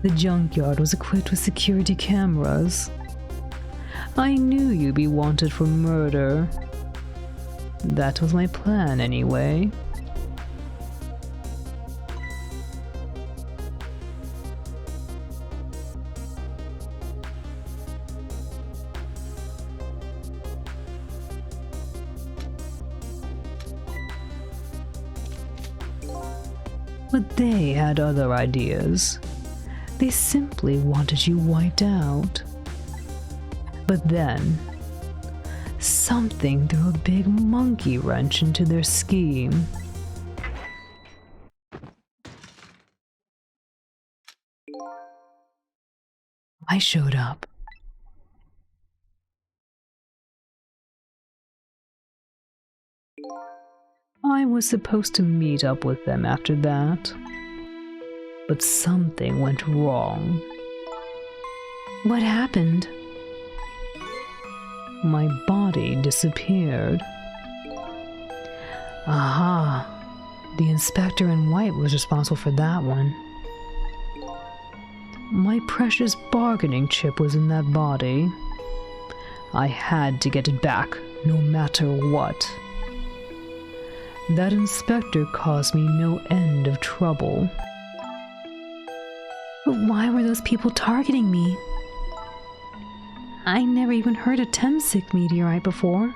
The junkyard was equipped with security cameras. I knew you'd be wanted for murder. That was my plan, anyway. But they had other ideas. They simply wanted you wiped out. But then, something threw a big monkey wrench into their scheme. I showed up. I was supposed to meet up with them after that. But something went wrong. What happened? My body disappeared. Aha! The inspector in white was responsible for that one. My precious bargaining chip was in that body. I had to get it back, no matter what. That inspector caused me no end of trouble. But why were those people targeting me? I never even heard of Temsic meteorite before.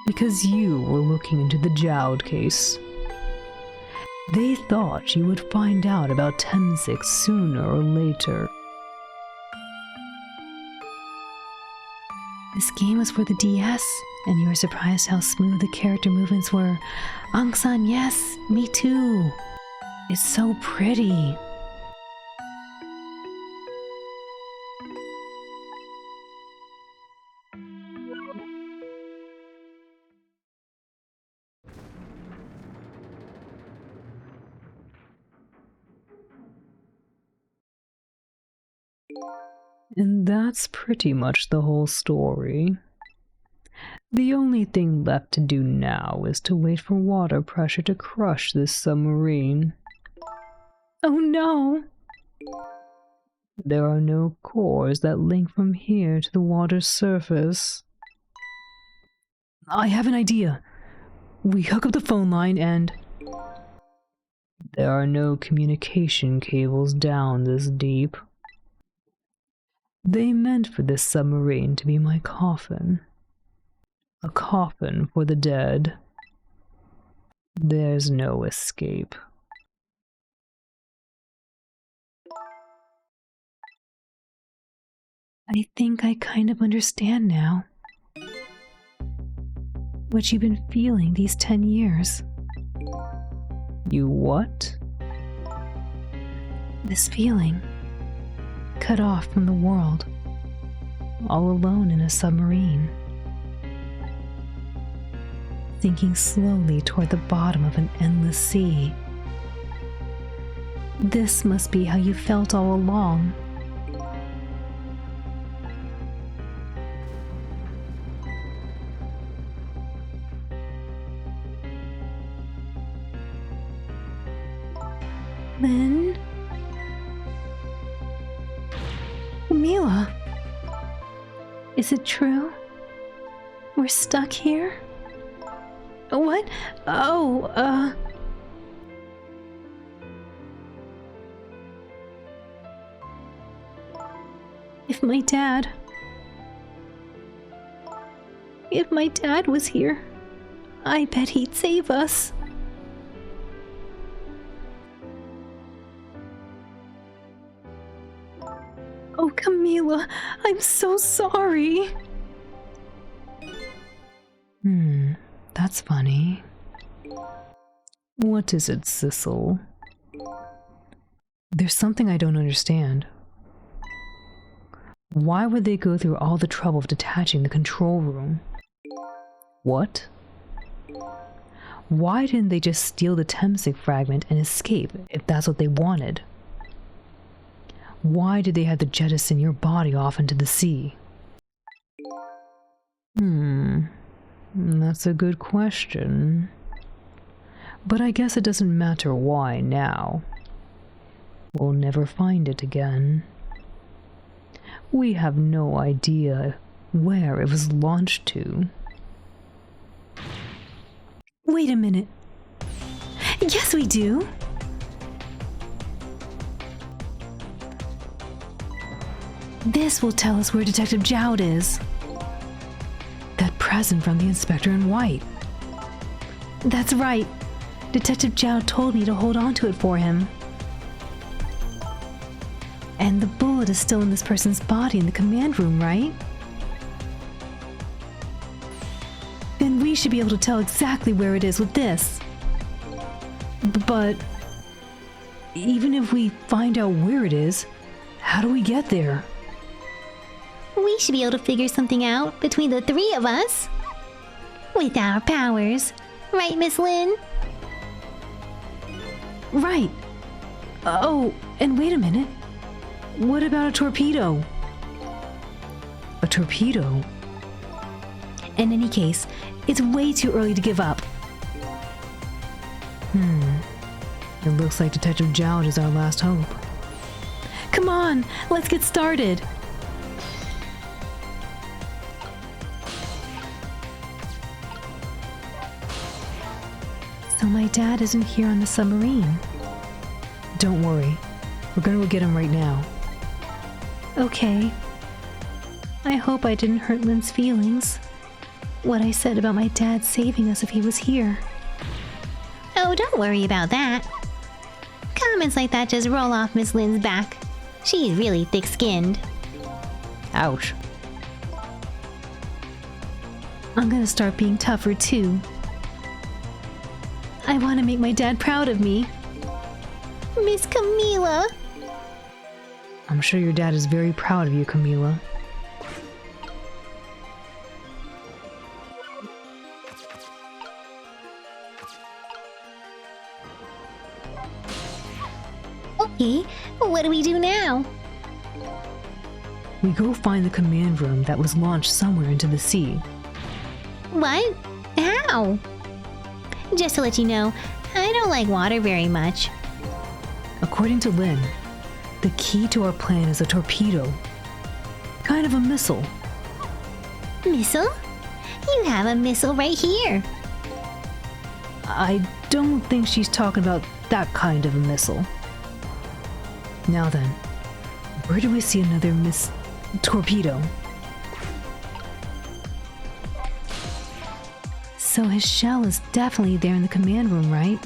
Because you were looking into the Jowd case. They thought you would find out about Temsic sooner or later. This game was for the DS, and you were surprised how smooth the character movements were. Aung-san, yes, me too. It's so pretty. And that's pretty much the whole story. The only thing left to do now is to wait for water pressure to crush this submarine. Oh no! There are no cores that link from here to the water's surface. I have an idea. We hook up the phone line and... There are no communication cables down this deep. They meant for this submarine to be my coffin. A coffin for the dead. There's no escape. I think I kind of understand now. What you've been feeling these 10 years. You what? This feeling. Cut off from the world. All alone in a submarine. Sinking slowly toward the bottom of an endless sea. This must be how you felt all along. Lynn? Mila? Is it true? We're stuck here? What? Oh, If my dad was here, I bet he'd save us. Oh, Camila, I'm so sorry. That's funny. What is it, Sissel? There's something I don't understand. Why would they go through all the trouble of detaching the control room? What? Why didn't they just steal the Temsig fragment and escape if that's what they wanted? Why did they have to jettison your body off into the sea? That's a good question. But I guess it doesn't matter why now. We'll never find it again. We have no idea where it was launched to. Wait a minute. Yes, we do. This will tell us where Detective Jowd is. That present from the inspector in white. That's right. Detective Jowd told me to hold on to it for him. And the bullet is still in this person's body in the command room, right? Then we should be able to tell exactly where it is with this. But even if we find out where it is, how do we get there? We should be able to figure something out between the three of us. With our powers. Right, Miss Lynn? Right. Oh, and wait a minute. What about a torpedo? A torpedo? In any case, it's way too early to give up. It looks like Detective Jowd is our last hope. Come on, let's get started. So my dad isn't here on the submarine. Don't worry. We're gonna go get him right now. Okay. I hope I didn't hurt Lynn's feelings. What I said about my dad saving us if he was here. Oh, don't worry about that. Comments like that just roll off Miss Lynn's back. She's really thick-skinned. Ouch. I'm gonna start being tougher too. I want to make my dad proud of me. Miss Camila. I'm sure your dad is very proud of you, Camila. Okay, what do we do now? We go find the command room that was launched somewhere into the sea. What? How? Just to let you know, I don't like water very much. According to Lynn, the key to our plan is a torpedo. Kind of a missile. Missile? You have a missile right here. I don't think she's talking about that kind of a missile. Now then, where do we see another torpedo? So his shell is definitely there in the command room, right?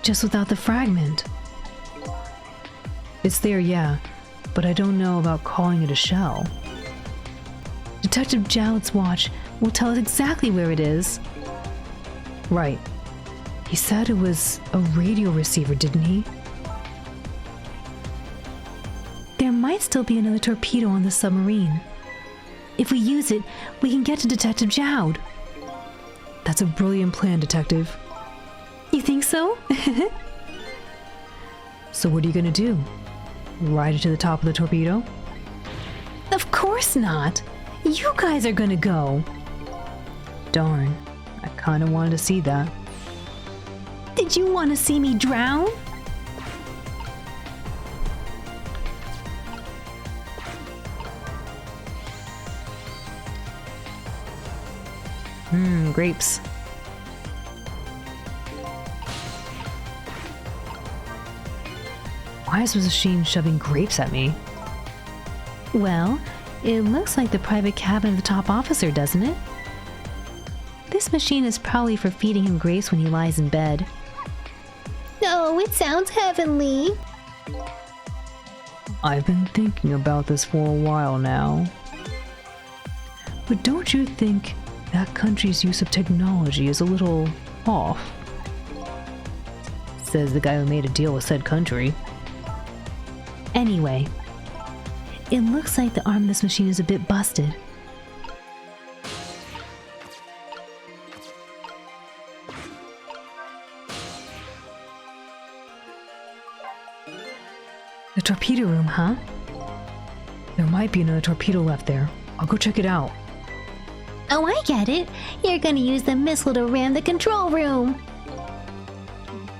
Just without the fragment. It's there, yeah, but I don't know about calling it a shell. Detective Jowd's watch will tell us exactly where it is. Right. He said it was a radio receiver, didn't he? There might still be another torpedo on the submarine. If we use it, we can get to Detective Jowd. That's a brilliant plan, Detective. You think so? So what are you gonna do? Ride it to the top of the torpedo? Of course not! You guys are gonna go! Darn, I kinda wanted to see that. Did you want to see me drown? Grapes. Why is this machine shoving grapes at me? Well, it looks like the private cabin of the top officer, doesn't it? This machine is probably for feeding him grapes when he lies in bed. Oh, it sounds heavenly. I've been thinking about this for a while now. But don't you think that country's use of technology is a little off? Says the guy who made a deal with said country. Anyway, it looks like the arm of this machine is a bit busted. The torpedo room, huh? There might be another torpedo left there. I'll go check it out. Oh, I get it. You're gonna use the missile to ram the control room.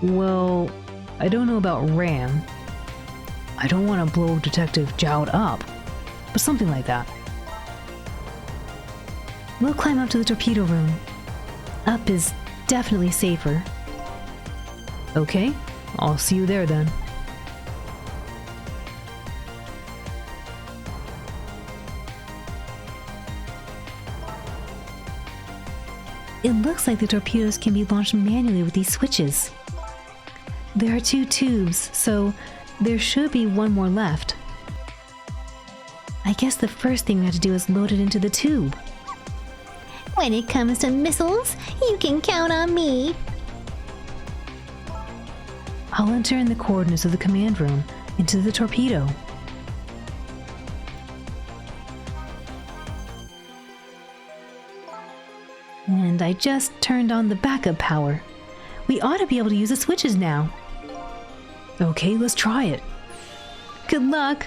Well, I don't know about ram. I don't want to blow Detective Jowd up, but something like that. We'll climb up to the torpedo room. Up is definitely safer. Okay, I'll see you there then. It looks like the torpedoes can be launched manually with these switches. There are 2 tubes, so there should be one more left. I guess the first thing we have to do is load it into the tube. When it comes to missiles, you can count on me. I'll enter in the coordinates of the command room into the torpedo. And I just turned on the backup power. We ought to be able to use the switches now. Okay, let's try it. Good luck!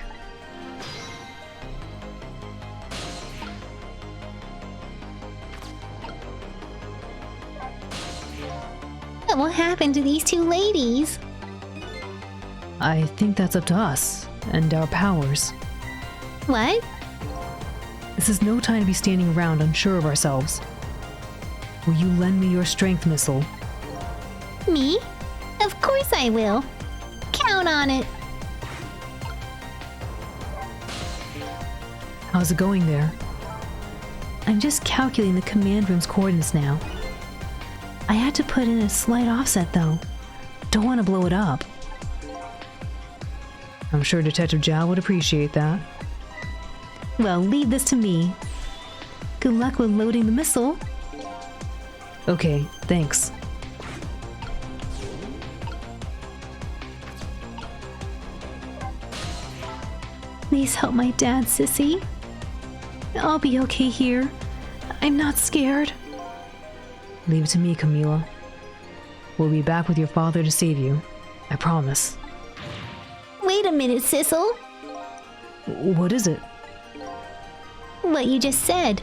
What will happen to these 2 ladies? I think that's up to us and our powers. What? This is no time to be standing around unsure of ourselves. Will you lend me your strength missile? Me? Of course I will. Count on it. How's it going there? I'm just calculating the command room's coordinates now. I had to put in a slight offset though. Don't want to blow it up. I'm sure Detective Jowd would appreciate that. Well, leave this to me. Good luck with loading the missile. Okay, thanks. Please help my dad, Sissy. I'll be okay here. I'm not scared. Leave it to me, Camila. We'll be back with your father to save you. I promise. Wait a minute, Sissel. What is it? What you just said.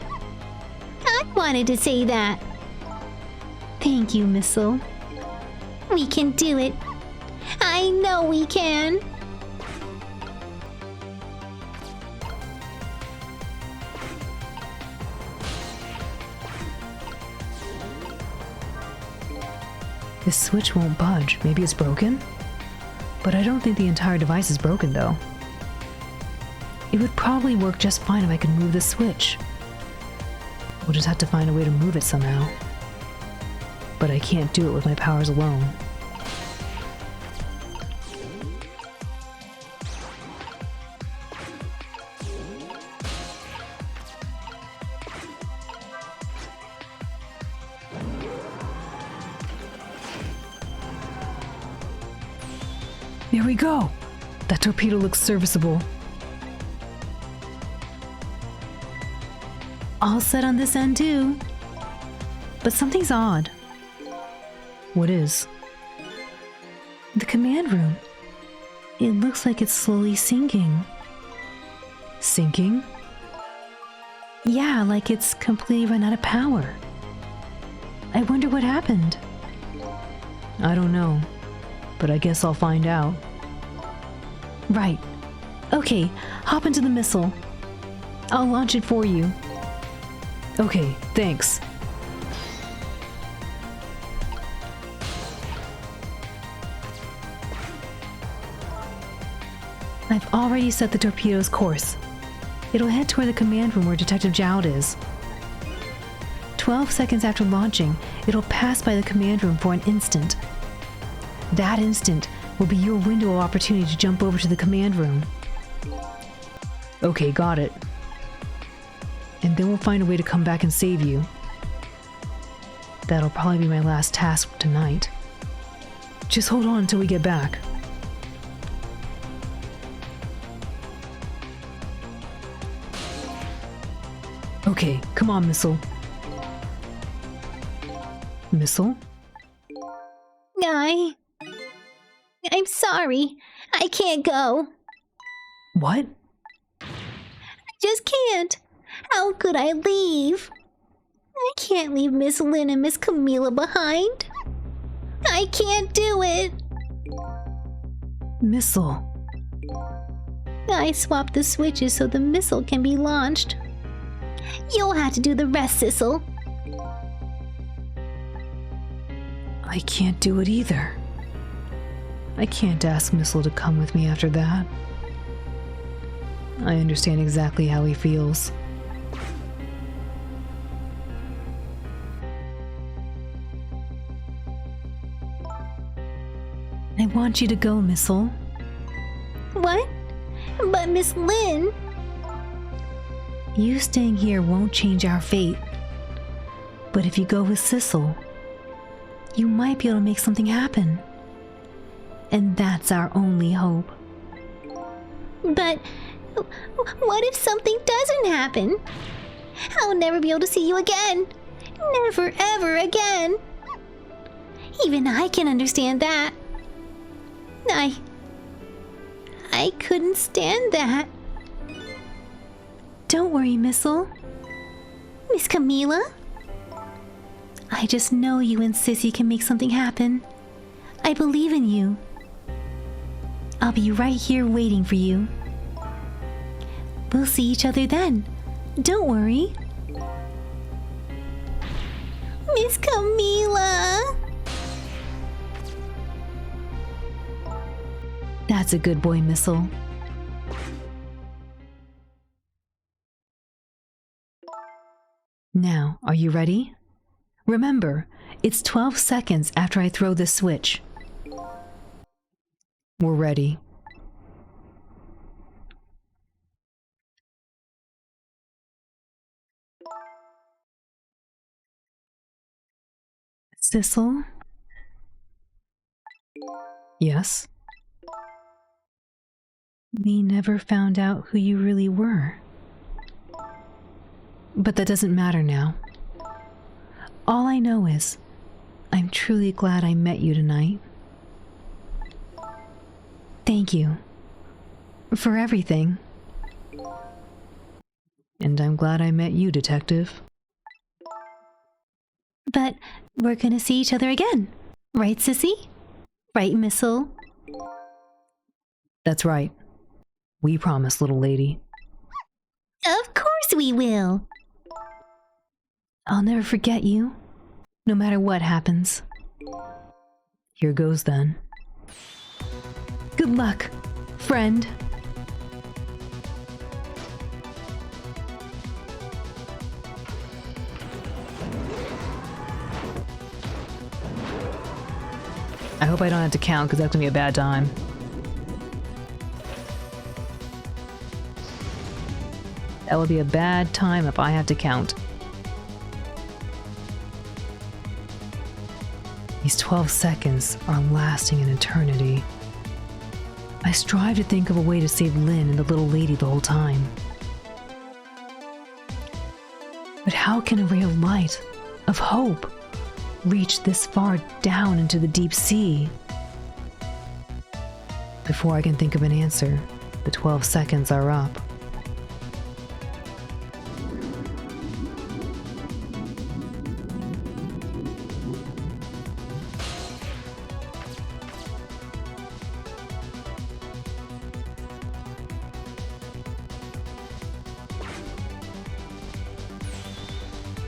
I wanted to say that. Thank you, Missile. We can do it. I know we can. This switch won't budge. Maybe it's broken? But I don't think the entire device is broken, though. It would probably work just fine if I could move the switch. We'll just have to find a way to move it somehow. But I can't do it with my powers alone. There we go! That torpedo looks serviceable. All set on this end too. But something's odd. What is? The command room. It looks like it's slowly sinking. Sinking? Yeah, like it's completely run out of power. I wonder what happened. I don't know, but I guess I'll find out. Right. Okay, hop into the missile. I'll launch it for you. Okay, thanks. I've already set the torpedo's course. It'll head toward the command room where Detective Jowd is. 12 seconds after launching, it'll pass by the command room for an instant. That instant will be your window of opportunity to jump over to the command room. Okay, got it. And then we'll find a way to come back and save you. That'll probably be my last task tonight. Just hold on until we get back. Okay, come on, Missile. Missile? I'm sorry. I can't go. What? I just can't. How could I leave? I can't leave Miss Lynn and Miss Camila behind. I can't do it. Missile. I swapped the switches so the missile can be launched. You'll have to do the rest, Sissel. I can't do it either. I can't ask Missile to come with me after that. I understand exactly how he feels. I want you to go, Missile. What? But Miss Lynn... You staying here won't change our fate. But if you go with Sissel, you might be able to make something happen. And that's our only hope. But what if something doesn't happen? I'll never be able to see you again. Never, ever again. Even I can understand that. I couldn't stand that. Don't worry, Missile. Miss Camila? I just know you and Sissy can make something happen. I believe in you. I'll be right here waiting for you. We'll see each other then. Don't worry. Miss Camila! That's a good boy, Missile. Now, are you ready? Remember, it's 12 seconds after I throw this switch. We're ready. Sissel? Yes? We never found out who you really were. But that doesn't matter now. All I know is, I'm truly glad I met you tonight. Thank you. For everything. And I'm glad I met you, Detective. But we're gonna see each other again. Right, Sissy? Right, Missile? That's right. We promise, little lady. Of course we will. I'll never forget you, no matter what happens. Here goes then. Good luck, friend. I hope I don't have to count because that's gonna be a bad time. That would be a bad time if I have to count. These 12 seconds are lasting an eternity. I strive to think of a way to save Lynn and the little lady the whole time. But how can a ray of light, of hope, reach this far down into the deep sea? Before I can think of an answer, the 12 seconds are up.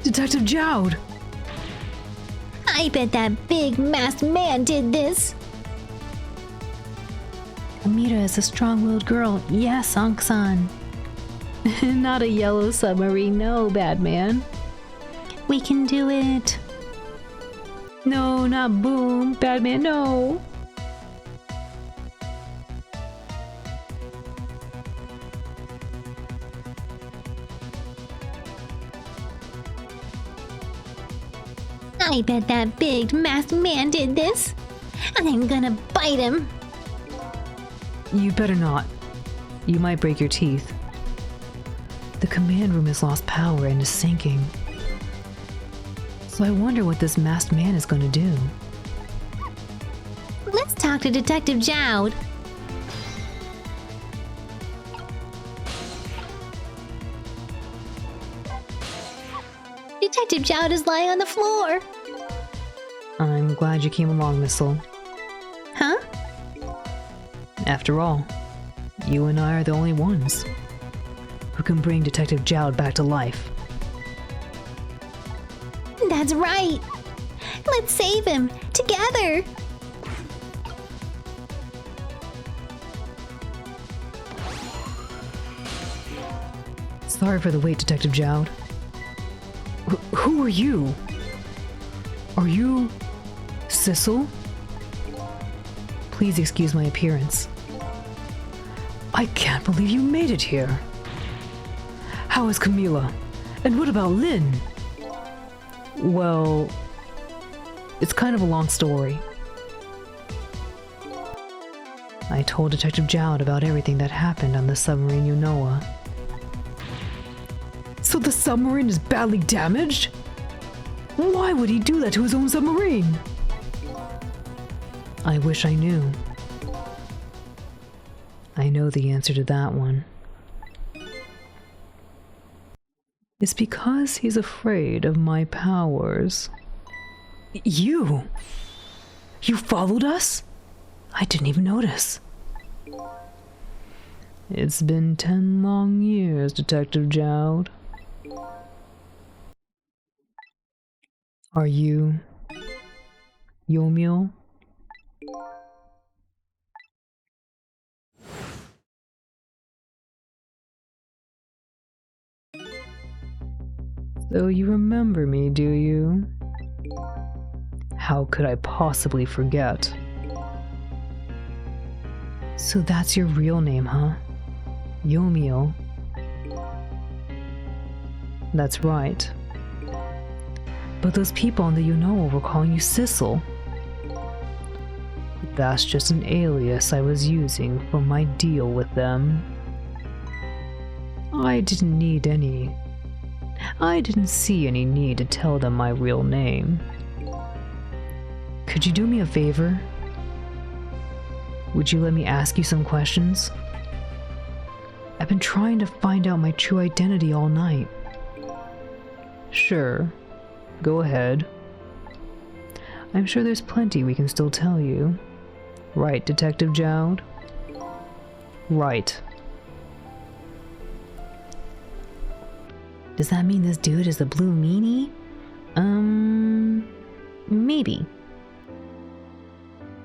Detective Jowd! I bet that big masked man did this. Amira is a strong-willed girl. Yes, Ankh-san. Not a yellow submarine, no, bad man. We can do it. No, not Boom. Bad man, no. I bet that big masked man did this. I'm gonna bite him. You better not. You might break your teeth. The command room has lost power and is sinking. So I wonder what this masked man is going to do. Let's talk to Detective Jowd. Detective Jowd is lying on the floor. I'm glad you came along, Missile. Huh? After all, you and I are the only ones who can bring Detective Jowd back to life. That's right. Let's save him together. Sorry for the wait, Detective Jowd. Who are you? Are you Sissel? Please excuse my appearance. I can't believe you made it here. How is Camila? And what about Lynn? Well, it's kind of a long story. I told Detective Jowd about everything that happened on the submarine Unoa. So the submarine is badly damaged? Why would he do that to his own submarine? I wish I knew. I know the answer to that one. It's because he's afraid of my powers. You? You followed us? I didn't even notice. It's been 10 long years, Detective Jowd. Are you Yomiel? So you remember me, do you? How could I possibly forget? So that's your real name, huh? Yomiel. That's right. But those people on the UNO were calling you Sissel. That's just an alias I was using for my deal with them. I didn't see any need to tell them my real name. Could you do me a favor? Would you let me ask you some questions? I've been trying to find out my true identity all night. Sure, go ahead. I'm sure there's plenty we can still tell you. Right, Detective Jowd? Right. Does that mean this dude is the blue meanie? Maybe.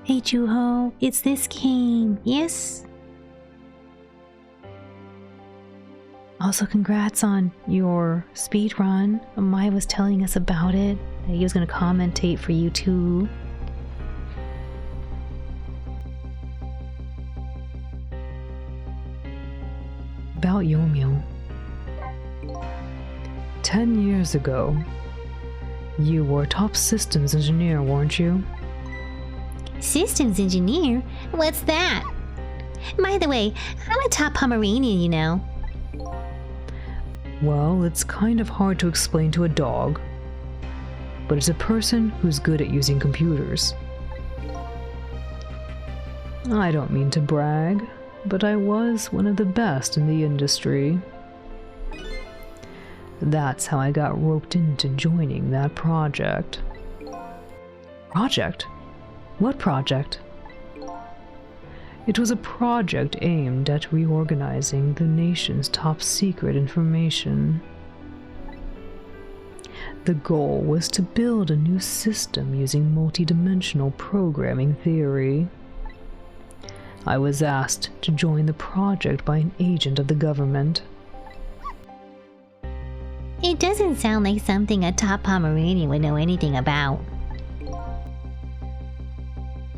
Hey Juho, it's this game, yes? Also, congrats on your speed run. Mai was telling us about it. He was going to commentate for you too. About Yomiuri. 10 years ago, you were a top systems engineer, weren't you? Systems engineer? What's that? By the way, I'm a top Pomeranian, you know. Well, it's kind of hard to explain to a dog, but it's a person who's good at using computers. I don't mean to brag, but I was one of the best in the industry. That's how I got roped into joining that project. Project? What project? It was a project aimed at reorganizing the nation's top secret information. The goal was to build a new system using multidimensional programming theory. I was asked to join the project by an agent of the government. It doesn't sound like something a top Pomeranian would know anything about.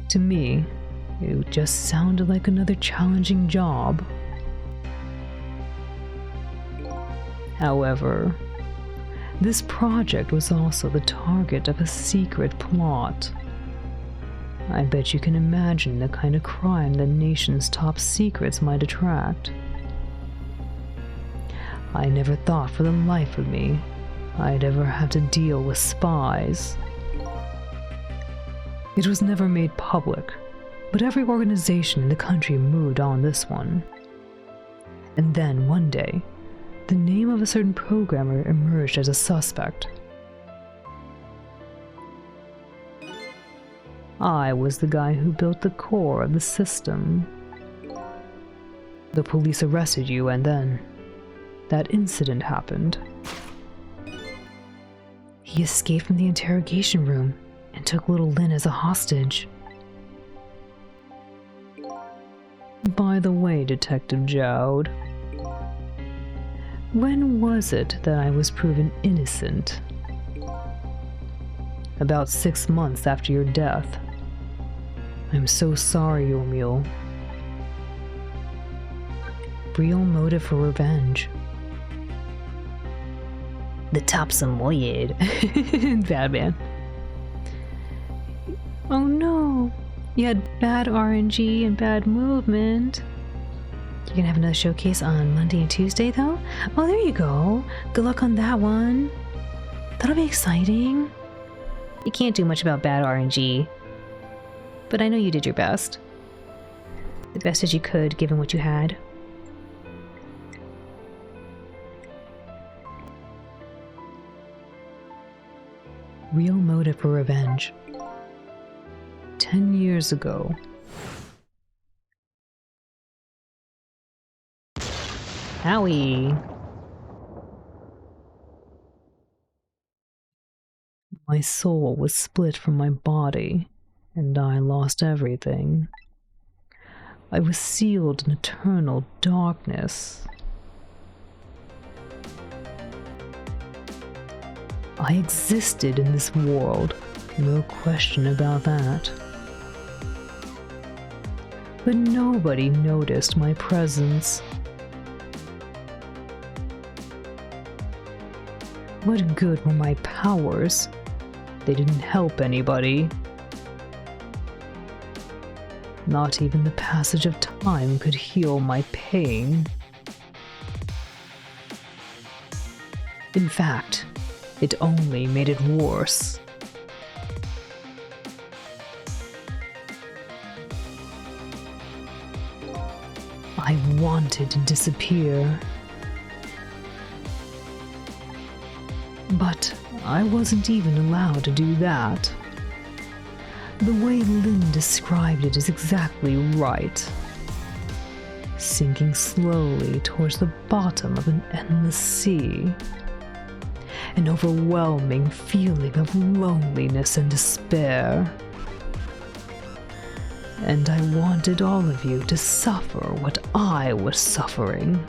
To me, it just sounded like another challenging job. However, this project was also the target of a secret plot. I bet you can imagine the kind of crime the nation's top secrets might attract. I never thought for the life of me I'd ever have to deal with spies. It was never made public, but every organization in the country moved on this one. And then, one day, the name of a certain programmer emerged as a suspect. I was the guy who built the core of the system. The police arrested you, and then that incident happened. He escaped from the interrogation room and took little Lynn as a hostage. By the way, Detective Jowd, when was it that I was proven innocent? About 6 months after your death. I'm so sorry, Yomiuri. Real motive for revenge. The top Samoyed. Bad man. Oh no, you had bad RNG and bad movement. You're gonna have another showcase on Monday and Tuesday though? Oh, there you go. Good luck on that one. That'll be exciting. You can't do much about bad RNG, but I know you did your best. The best as you could, given what you had. Real motive for revenge. 10 years ago. Howie. My soul was split from my body, and I lost everything. I was sealed in eternal darkness. I existed in this world, no question about that. But nobody noticed my presence. What good were my powers They didn't help anybody. Not even the passage of time could heal my pain. In fact, it only made it worse. I wanted to disappear. But I wasn't even allowed to do that. The way Lynn described it is exactly right. Sinking slowly towards the bottom of an endless sea. An overwhelming feeling of loneliness and despair. And I wanted all of you to suffer what I was suffering.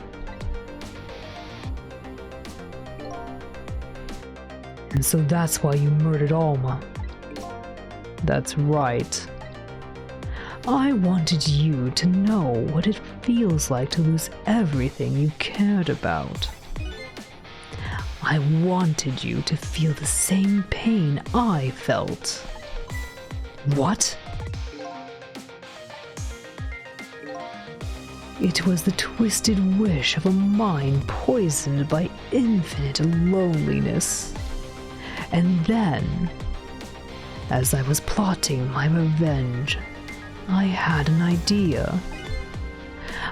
And so that's why you murdered Alma. That's right. I wanted you to know what it feels like to lose everything you cared about. I wanted you to feel the same pain I felt. What? It was the twisted wish of a mind poisoned by infinite loneliness. And then, as I was plotting my revenge, I had an idea.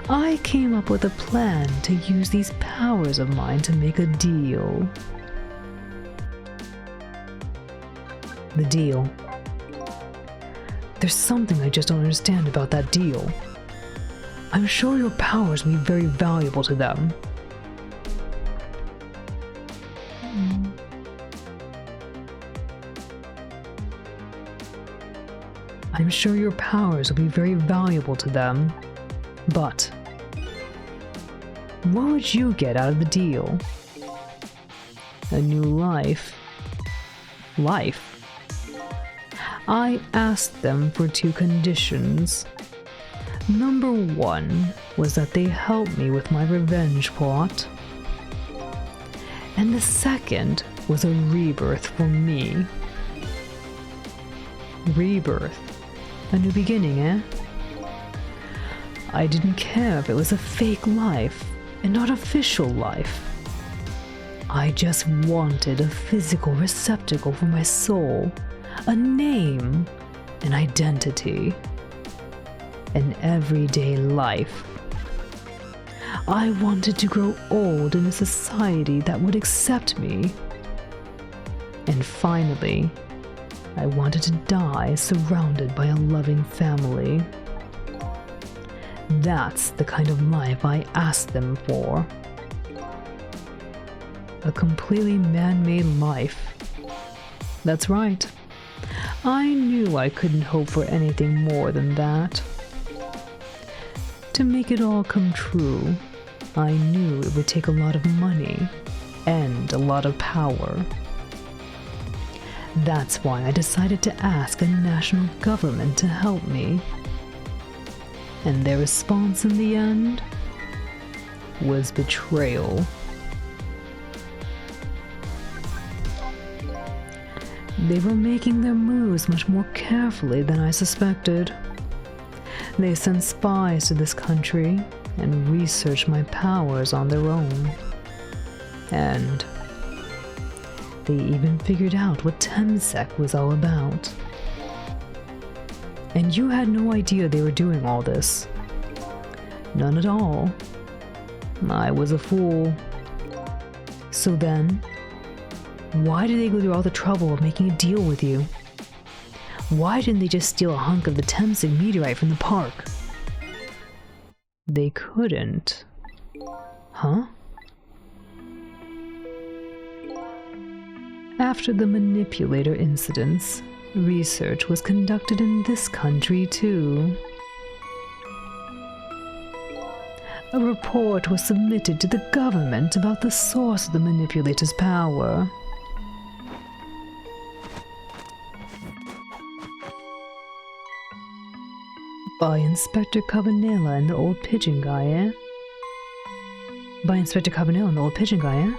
I came up with a plan to use these powers of mine to make a deal. The deal. There's something I just don't understand about that deal. I'm sure your powers will be very valuable to them. I'm sure your powers will be very valuable to them, but what would you get out of the deal? A new life. Life. I asked them for 2 conditions. Number 1 was that they help me with my revenge plot. And the second was a rebirth for me. Rebirth. A new beginning, eh? I didn't care if it was a fake life, an artificial life. I just wanted a physical receptacle for my soul, a name, an identity, an everyday life. I wanted to grow old in a society that would accept me. And finally, I wanted to die surrounded by a loving family. That's the kind of life I asked them for. A completely man-made life. That's right. I knew I couldn't hope for anything more than that. To make it all come true, I knew it would take a lot of money and a lot of power. That's why I decided to ask a national government to help me. And their response in the end was betrayal. They were making their moves much more carefully than I suspected. They sent spies to this country and researched my powers on their own. And they even figured out what Temsec was all about. And you had no idea they were doing all this. None at all. I was a fool. So then, why did they go through all the trouble of making a deal with you? Why didn't they just steal a hunk of the Temsec meteorite from the park? They couldn't. Huh? After the manipulator incidents, research was conducted in this country too. A report was submitted to the government about the source of the manipulator's power. By Inspector Cabanela and the old pigeon guy, eh? By Inspector Cabanela and the old pigeon guy, eh?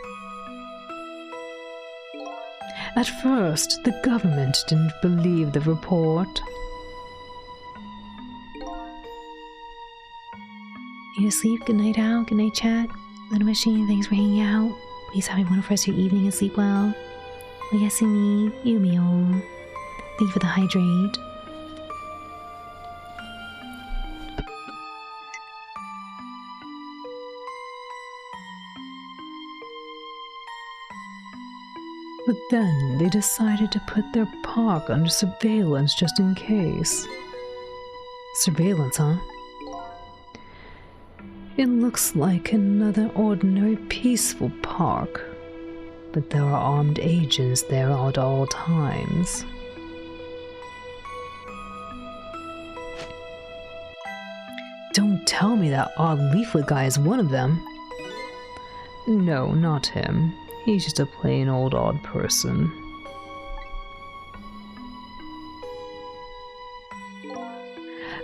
At first, the government didn't believe the report. You asleep? Good night, Al. Good night, chat. Little machine, thanks for hanging out. Please have a wonderful rest of your evening and sleep well. Oyasumi, Yumio. Thank you for the hydrate. But then they decided to put their park under surveillance just in case. Surveillance, huh? It looks like another ordinary peaceful park, but there are armed agents there at all times. Don't tell me that odd leaflet guy is one of them. No, not him. He's just a plain old odd person.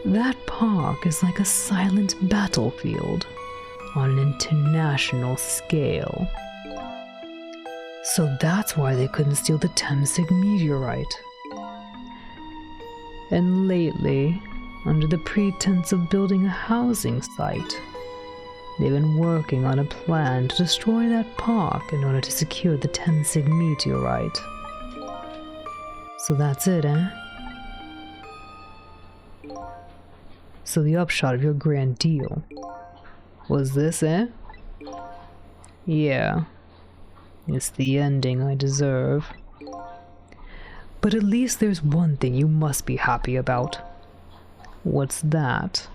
That park is like a silent battlefield on an international scale. So that's why they couldn't steal the Temsig meteorite. And lately, under the pretense of building a housing site, they've been working on a plan to destroy that park in order to secure the Temsig meteorite. So that's it, eh? So the upshot of your grand deal was this, eh? Yeah. It's the ending I deserve. But at least there's one thing you must be happy about. What's that?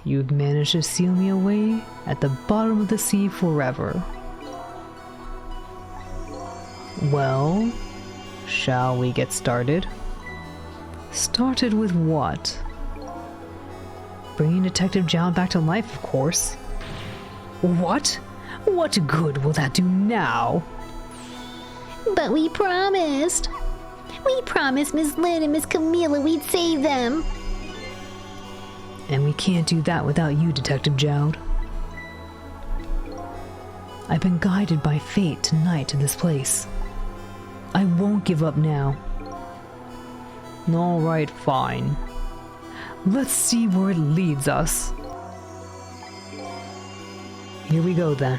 You've managed to seal me away at the bottom of the sea forever. Well, shall we get started? Started with what? Bringing Detective Jowd back to life, of course. What? What good will that do now? But we promised. We promised Miss Lynn and Miss Camila we'd save them. And we can't do that without you, Detective Jowd. I've been guided by fate tonight to this place. I won't give up now. All right, fine. Let's see where it leads us. Here we go then.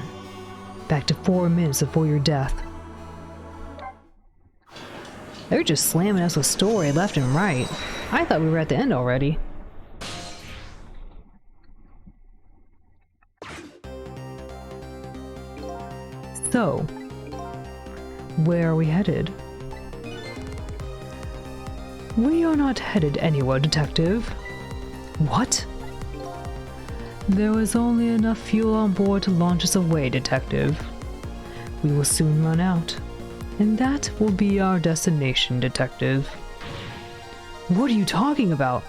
Back to 4 minutes before your death. They're just slamming us with story left and right. I thought we were at the end already. So, where are we headed? We are not headed anywhere, Detective. What? There was only enough fuel on board to launch us away, Detective. We will soon run out, and that will be our destination, Detective. What are you talking about?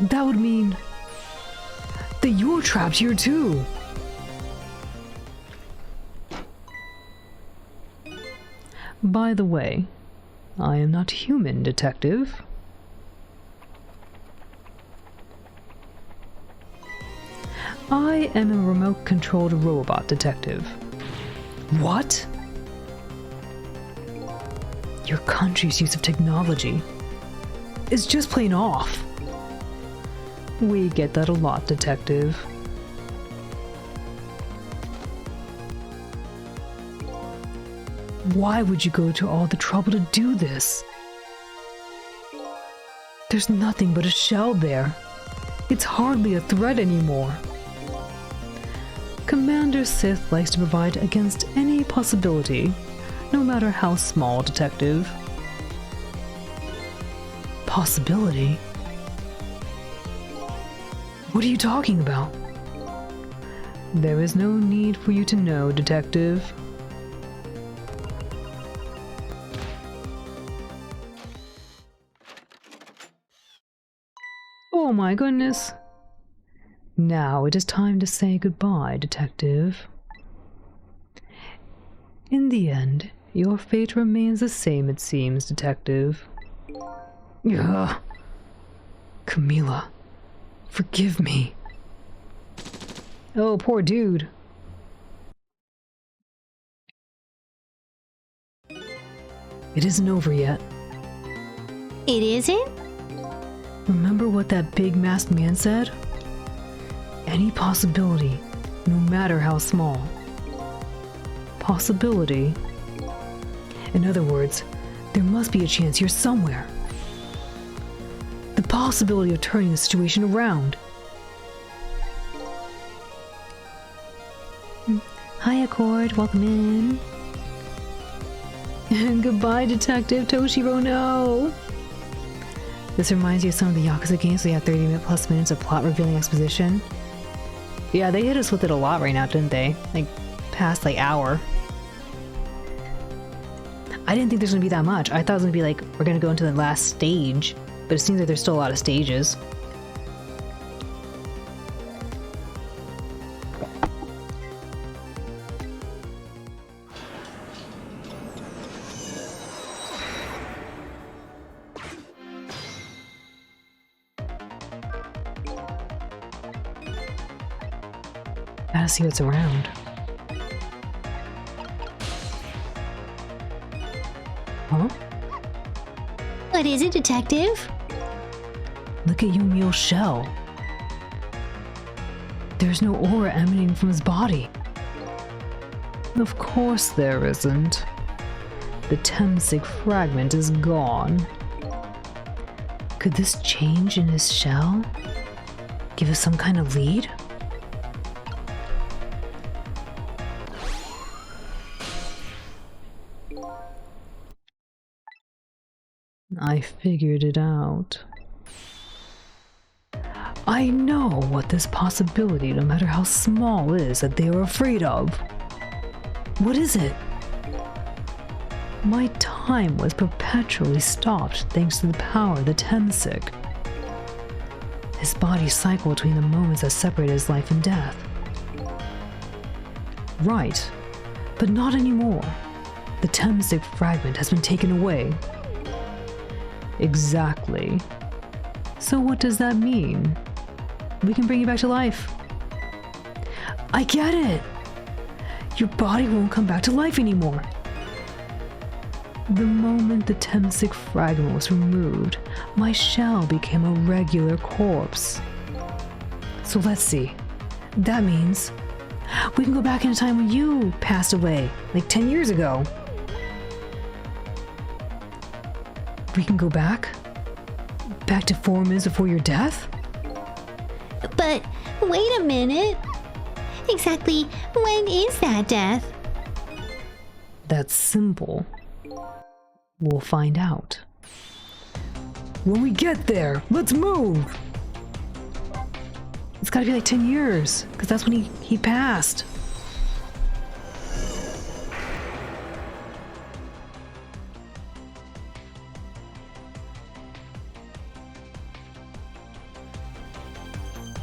That would mean that you're trapped here too. By the way, I am not human, Detective. I am a remote-controlled robot, Detective. What? Your country's use of technology is just plain off. We get that a lot, Detective. Why would you go to all the trouble to do this? There's nothing but a shell there. It's hardly a threat anymore. Commander Sith likes to provide against any possibility, no matter how small, Detective. Possibility? What are you talking about? There is no need for you to know, Detective. Oh my goodness. Now it is time to say goodbye, Detective. In the end, your fate remains the same, it seems, Detective. Ugh. Camila, forgive me. Oh, poor dude. It isn't over yet. It isn't? Remember what that big masked man said? Any possibility, no matter how small. Possibility? In other words, there must be a chance you're somewhere. The possibility of turning the situation around. Hi, Accord. Welcome in. And goodbye, Detective Toshiro. No. This reminds you of some of the Yakuza games. We have 30 plus minutes of plot revealing exposition. Yeah, they hit us with it a lot right now, didn't they? Like, past like hour. I didn't think there's gonna be that much. I thought it was gonna be like, we're gonna go into the last stage. But it seems like there's still a lot of stages. Gotta see what's around. Huh? What is it, Detective? Look at Yumio's shell. There's no aura emanating from his body. Of course there isn't. The Temsig fragment is gone. Could this change in his shell give us some kind of lead? I figured it out. I know what this possibility, no matter how small, is that they are afraid of. What is it? My time was perpetually stopped thanks to the power of the Tensik. His body cycled between the moments that separated his life and death. Right, but not anymore. The Temsik fragment has been taken away. Exactly. So what does that mean? We can bring you back to life. I get it! Your body won't come back to life anymore. The moment the Temsik fragment was removed, my shell became a regular corpse. So let's see. That means we can go back in a time when you passed away, like 10 years ago. We can go back? Back to 4 minutes before your death? But wait a minute. Exactly when is that death? That's simple. We'll find out. When we get there, let's move! It's gotta be like 10 years, because that's when he passed.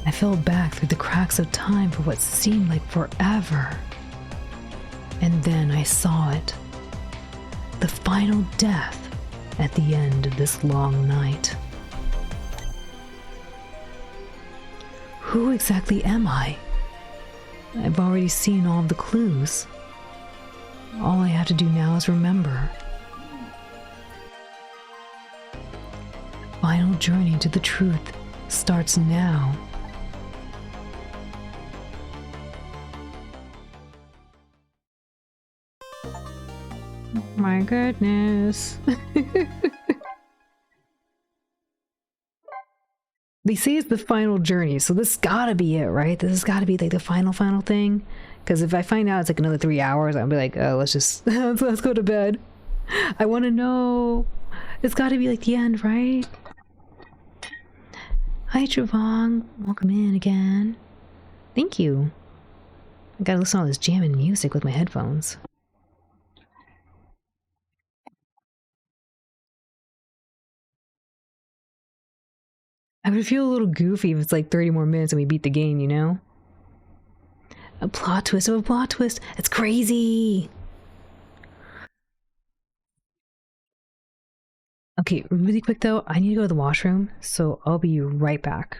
I fell back through the cracks of time for what seemed like forever. And then I saw it. The final death at the end of this long night. Who exactly am I? I've already seen all of the clues. All I have to do now is remember. The final journey to the truth starts now. My goodness. They say it's the final journey, so this gotta be it, right? This has gotta be like the final thing. Because if I find out it's like another 3 hours, I'll be like, oh, let's just let's go to bed. I want to know. It's gotta be like the end, right? Hi, Trevong. Welcome in again. Thank you. I gotta listen to all this jamming music with my headphones. I would feel a little goofy if it's like 30 more minutes and we beat the game, you know? A plot twist of a plot twist. It's crazy. Okay, really quick though, I need to go to the washroom, so I'll be right back.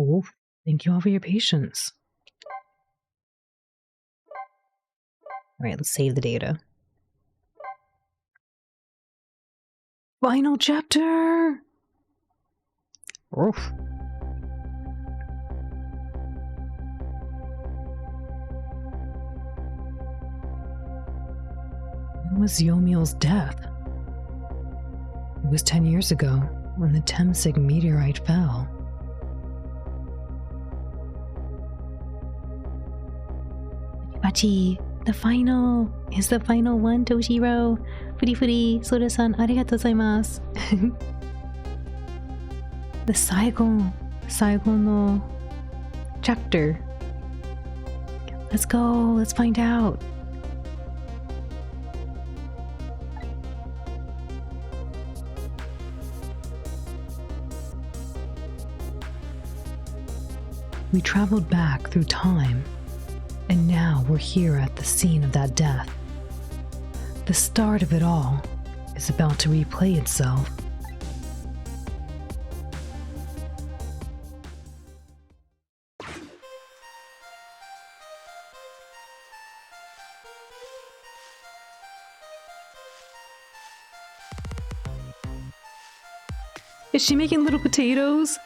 Oh, thank you all for your patience. Alright, let's save the data. Final chapter! Oof. When was Yomiel's death? It was 10 years ago, when the Temsig meteorite fell. Bachi, the final is the final one, Toshiro. Furi furi, Sora-san, arigatou gozaimasu. The Saigon no chapter. Let's go, let's find out. We traveled back through time, and now we're here at the scene of that death. The start of it all is about to replay itself. Is she making little potatoes?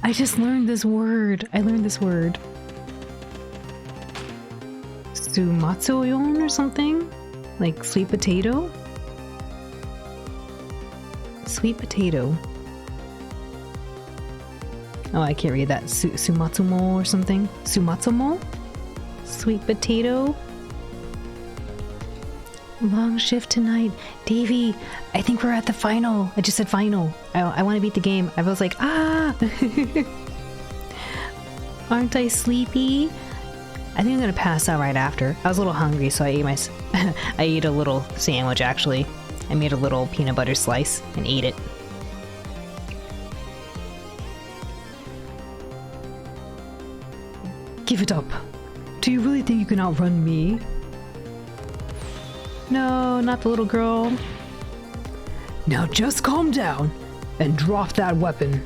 I just learned this word. Sumatsuyon or something? Like sweet potato? Sweet potato. Oh, I can't read that. Sumatsumo or something? Sumatsumo? Sweet potato? Long shift tonight. Davey, I think we're at the final. I just said final. I want to beat the game. I was like, ah! Aren't I sleepy? I think I'm gonna pass out right after. I was a little hungry, so I ate I ate a little sandwich, actually. I made a little peanut butter slice and ate it. Give it up. Do you really think you can outrun me? No, not the little girl. Now just calm down and drop that weapon.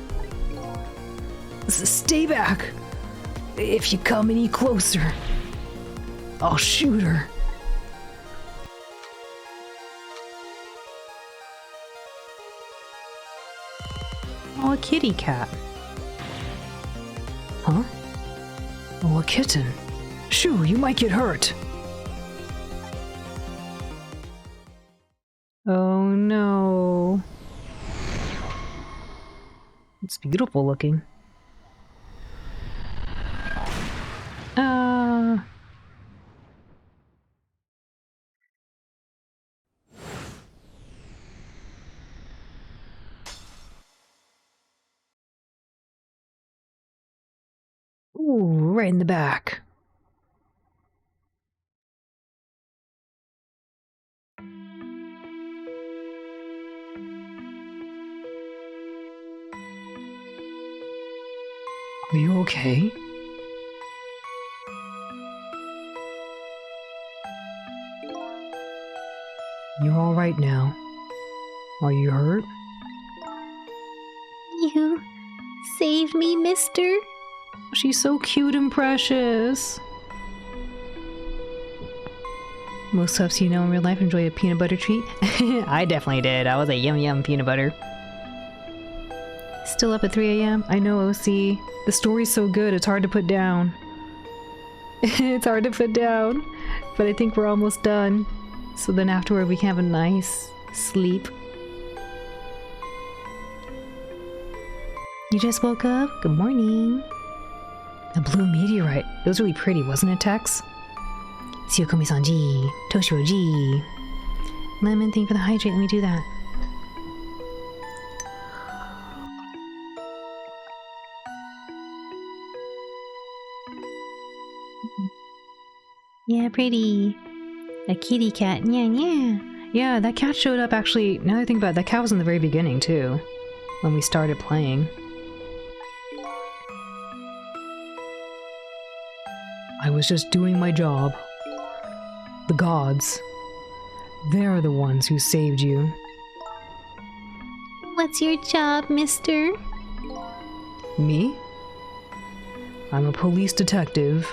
Stay back. If you come any closer, I'll shoot her. Oh, a kitty cat. Huh? Oh, a kitten. Shoo, you might get hurt. Oh no. It's beautiful looking. Ooh, right in the back. Are you okay? You're all right now. Are you hurt? You saved me, mister. She's so cute and precious. Most subs you know in real life enjoy a peanut butter treat. I definitely did. I was a yum yum peanut butter. Still up at 3 a.m.? I know, OC. The story's so good, it's hard to put down. It's hard to put down. But I think we're almost done. So then afterward we can have a nice sleep. You just woke up? Good morning. A blue meteorite. It was really pretty, wasn't it, Tex? Tsuyokomi-san-ji. Toshiro-ji. Lemon, thank you for the hydrate. Let me do that. Yeah, pretty. A kitty cat. Yeah, yeah. Yeah, that cat showed up actually. Now that I think about it, that cat was in the very beginning too. When we started playing. I was just doing my job. The gods. They're the ones who saved you. What's your job, mister? Me? I'm a police detective.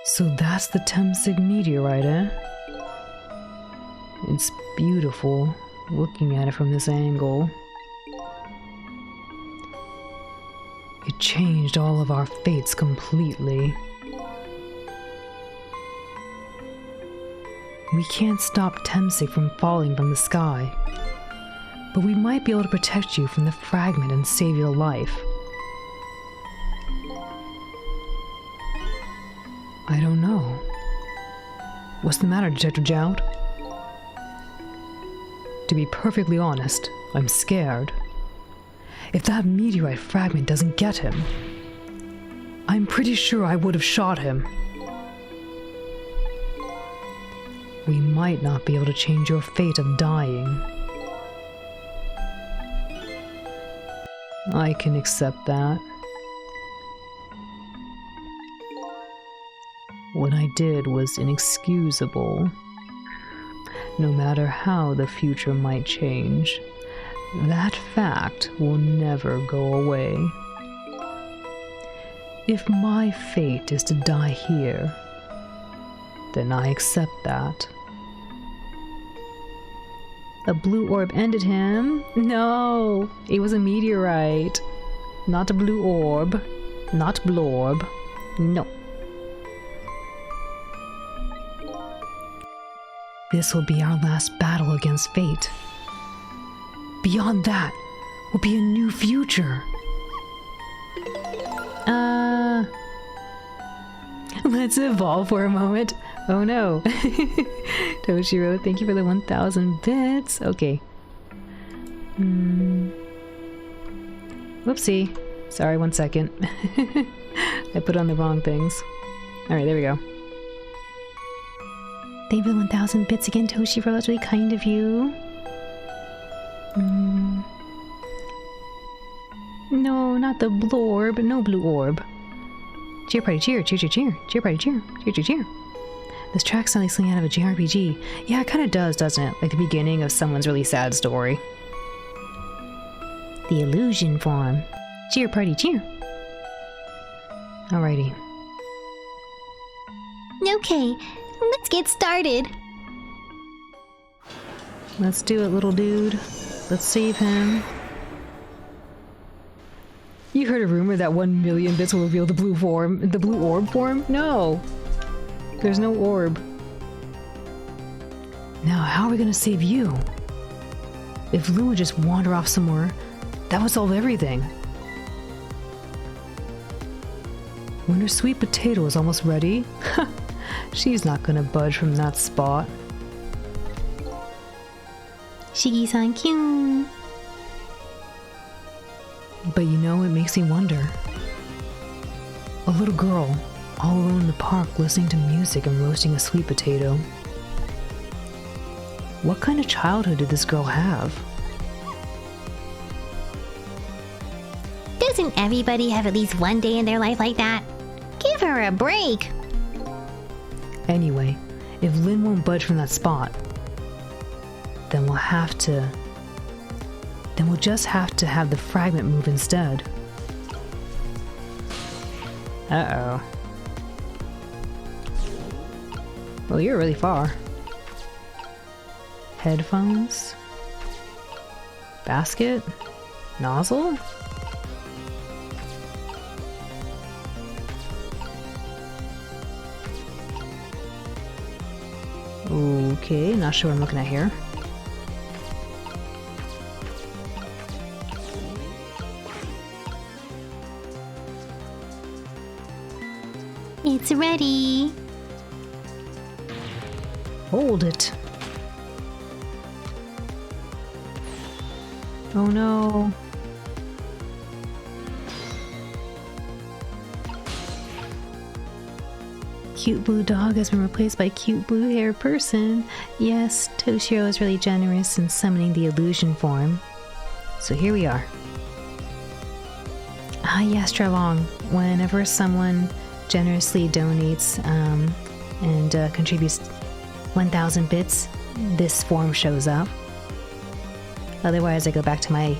So that's the Temsig meteorite, eh? It's beautiful, looking at it from this angle. It changed all of our fates completely. We can't stop Temsig from falling from the sky, but we might be able to protect you from the fragment and save your life. I don't know. What's the matter, Detective Jout? To be perfectly honest, I'm scared. If that meteorite fragment doesn't get him, I'm pretty sure I would have shot him. We might not be able to change your fate of dying. I can accept that. What I did was inexcusable. No matter how the future might change, that fact will never go away. If my fate is to die here, then I accept that. A blue orb ended him? No, it was a meteorite. Not a blue orb. Not blorb. No. This will be our last battle against fate. Beyond that will be a new future. Let's evolve for a moment. Oh no. Toshiro, thank you for the 1,000 bits. Okay. Whoopsie. Sorry, 1 second. I put on the wrong things. Alright, there we go. Thank you for the 1,000 bits again, Toshiro. That's really kind of you. No, not the blorb. No blue orb. Cheer party cheer, cheer cheer cheer, cheer party cheer, cheer cheer cheer. This track sounds like something out of a JRPG. Yeah, it kind of does, doesn't it? Like the beginning of someone's really sad story. The illusion form. Cheer party cheer. Alrighty. Okay, let's get started. Let's do it, little dude. Let's save him. You heard a rumor that 1 million bits will reveal the blue orb form? No! There's no orb. Now, how are we gonna save you? If Lou would just wander off somewhere, that would solve everything. When her sweet potato is almost ready, she's not gonna budge from that spot. Shigi-san cute. But you know, it makes me wonder. A little girl, all alone in the park listening to music and roasting a sweet potato. What kind of childhood did this girl have? Doesn't everybody have at least one day in their life like that? Give her a break. Anyway, if Lynn won't budge from that spot, then we'll just have to have the fragment move instead. Uh-oh. Well, you're really far. Headphones? Basket? Nozzle? Okay, not sure what I'm looking at here. It's ready. Hold it. Oh no. Cute blue dog has been replaced by cute blue hair person. Yes, Toshiro is really generous in summoning the illusion form. So here we are. Ah yes, Trelong. Whenever someone generously donates and contributes 1,000 bits, this form shows up. Otherwise, I go back to my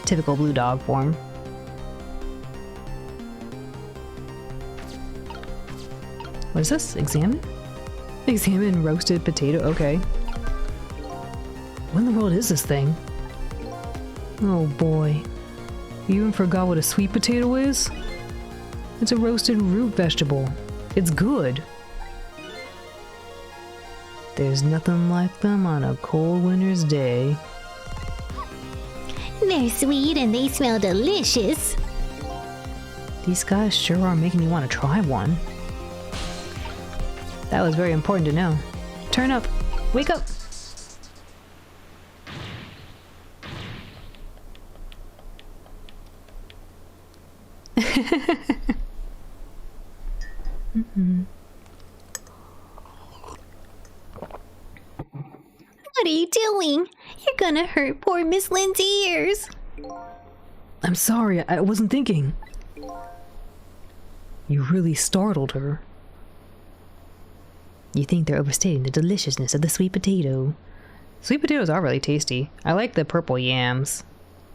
typical blue dog form. What is this? Examine? Examine roasted potato? Okay. What in the world is this thing? Oh boy. You even forgot what a sweet potato is? It's a roasted root vegetable. It's good. There's nothing like them on a cold winter's day. They're sweet and they smell delicious. These guys sure are making me want to try one. That was very important to know. Turn up. Wake up. What are you doing? You're gonna hurt poor Miss Lynn's ears. I'm sorry, I wasn't thinking. You really startled her. You think they're overstating the deliciousness of the sweet potato. Sweet potatoes are really tasty. I like the purple yams.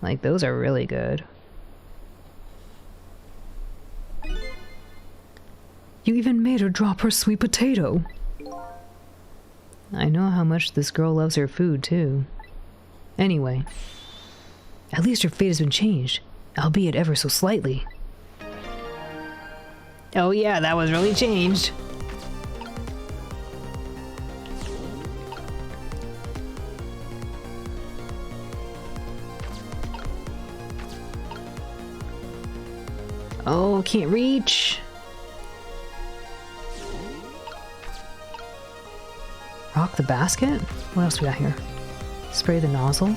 Like, those are really good. You even made her drop her sweet potato. I know how much this girl loves her food, too. Anyway, at least her fate has been changed, albeit ever so slightly. Oh yeah, that was really changed. Oh, can't reach. Rock the basket? What else we got here? Spray the nozzle.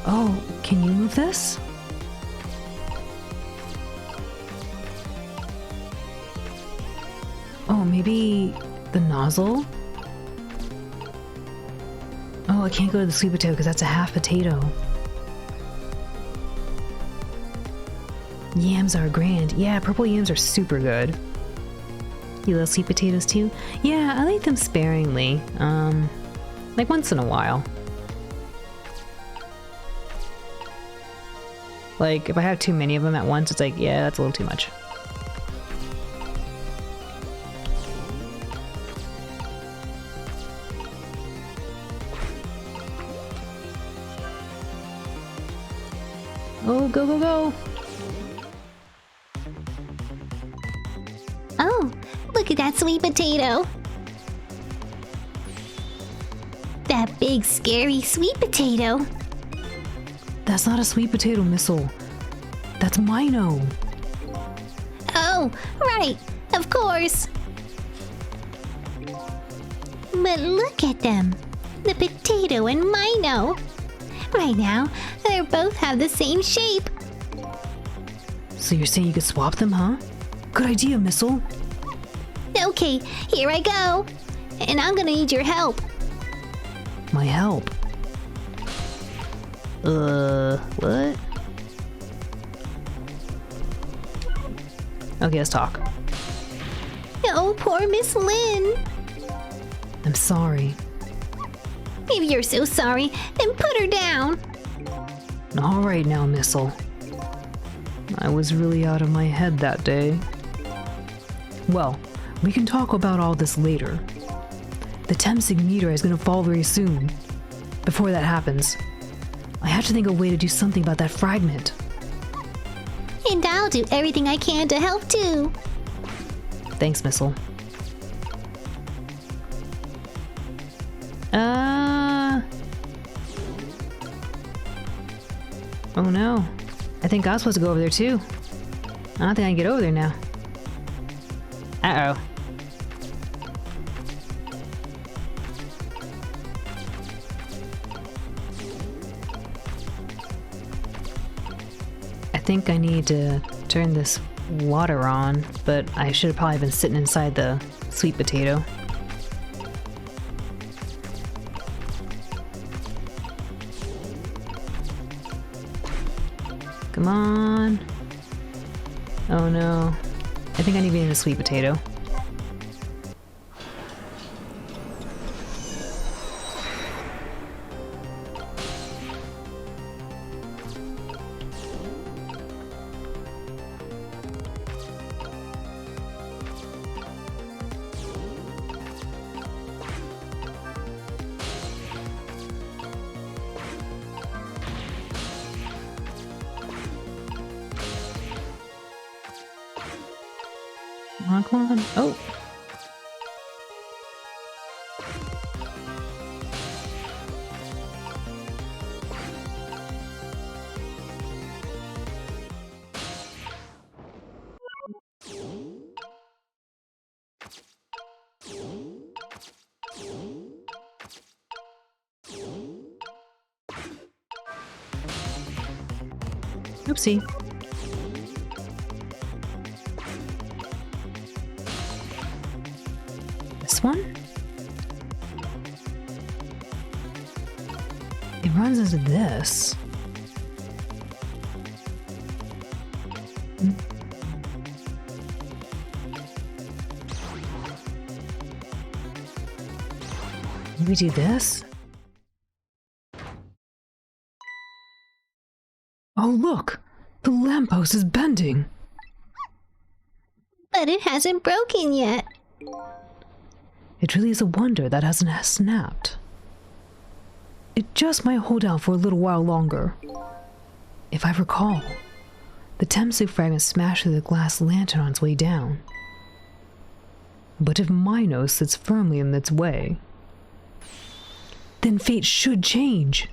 Oh, can you move this? Oh, maybe the nozzle? Oh, I can't go to the sweet potato because that's a half potato. Yams are grand. Yeah, purple yams are super good. You love sweet potatoes too? Yeah, I like them sparingly. Like once in a while. Like, if I have too many of them at once, it's like, yeah, that's a little too much. Oh, go, go, go! Oh, look at that sweet potato. That big, scary sweet potato. That's not a sweet potato missile. That's Mino. Oh, right, of course. But look at them. The potato and Mino. Right now, they both have the same shape. So you're saying you could swap them, huh? Good idea, Missile. Okay, here I go. And I'm gonna need your help. My help? What? Okay, let's talk. Oh, poor Miss Lynn. I'm sorry. If you're so sorry, then put her down. Alright now, Missile. I was really out of my head that day. Well, we can talk about all this later. The Temsig meteor is gonna fall very soon. Before that happens, I have to think of a way to do something about that fragment. And I'll do everything I can to help too. Thanks, Missile. Oh no. I think I was supposed to go over there too. I don't think I can get over there now. Uh-oh. I think I need to turn this water on, but I should have probably been sitting inside the sweet potato. Come on. Oh no. I think I need to be in a sweet potato. Come on. Oh. Oopsie. This one? It runs into this. Maybe do this? Oh, look! The lamppost is bending! But it hasn't broken yet. It really is a wonder that hasn't snapped. It just might hold out for a little while longer. If I recall, the Temsu fragment smashed through the glass lantern on its way down. But if Minos sits firmly in its way, then fate should change.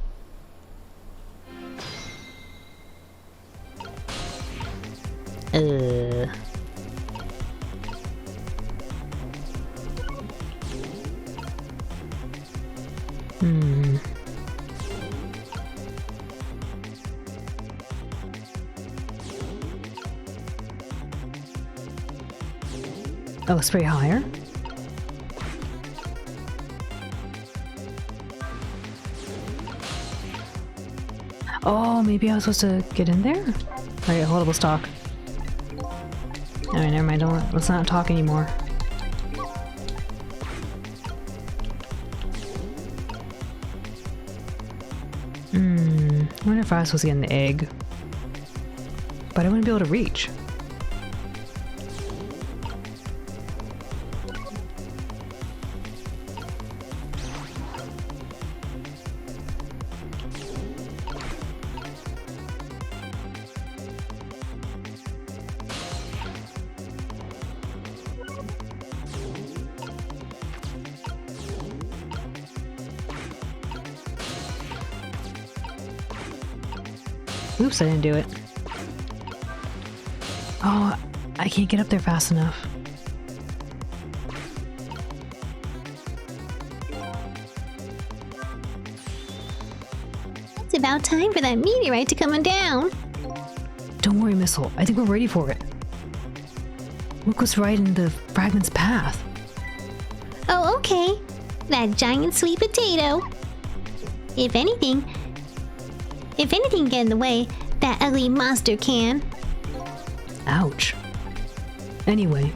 Oh, spray higher? Oh, maybe I was supposed to get in there? Alright, hold up, let's talk. Alright, never mind, let's not talk anymore. I wonder if I was supposed to get an egg. But I wouldn't be able to reach. Oops, I didn't do it. Oh, I can't get up there fast enough. It's about time for that meteorite to come down. Don't worry, Missile. I think we're ready for it. Look what's right in the fragment's path. Oh, okay. That giant sweet potato. If anything get in the way, that ugly monster can. Ouch. Anyway,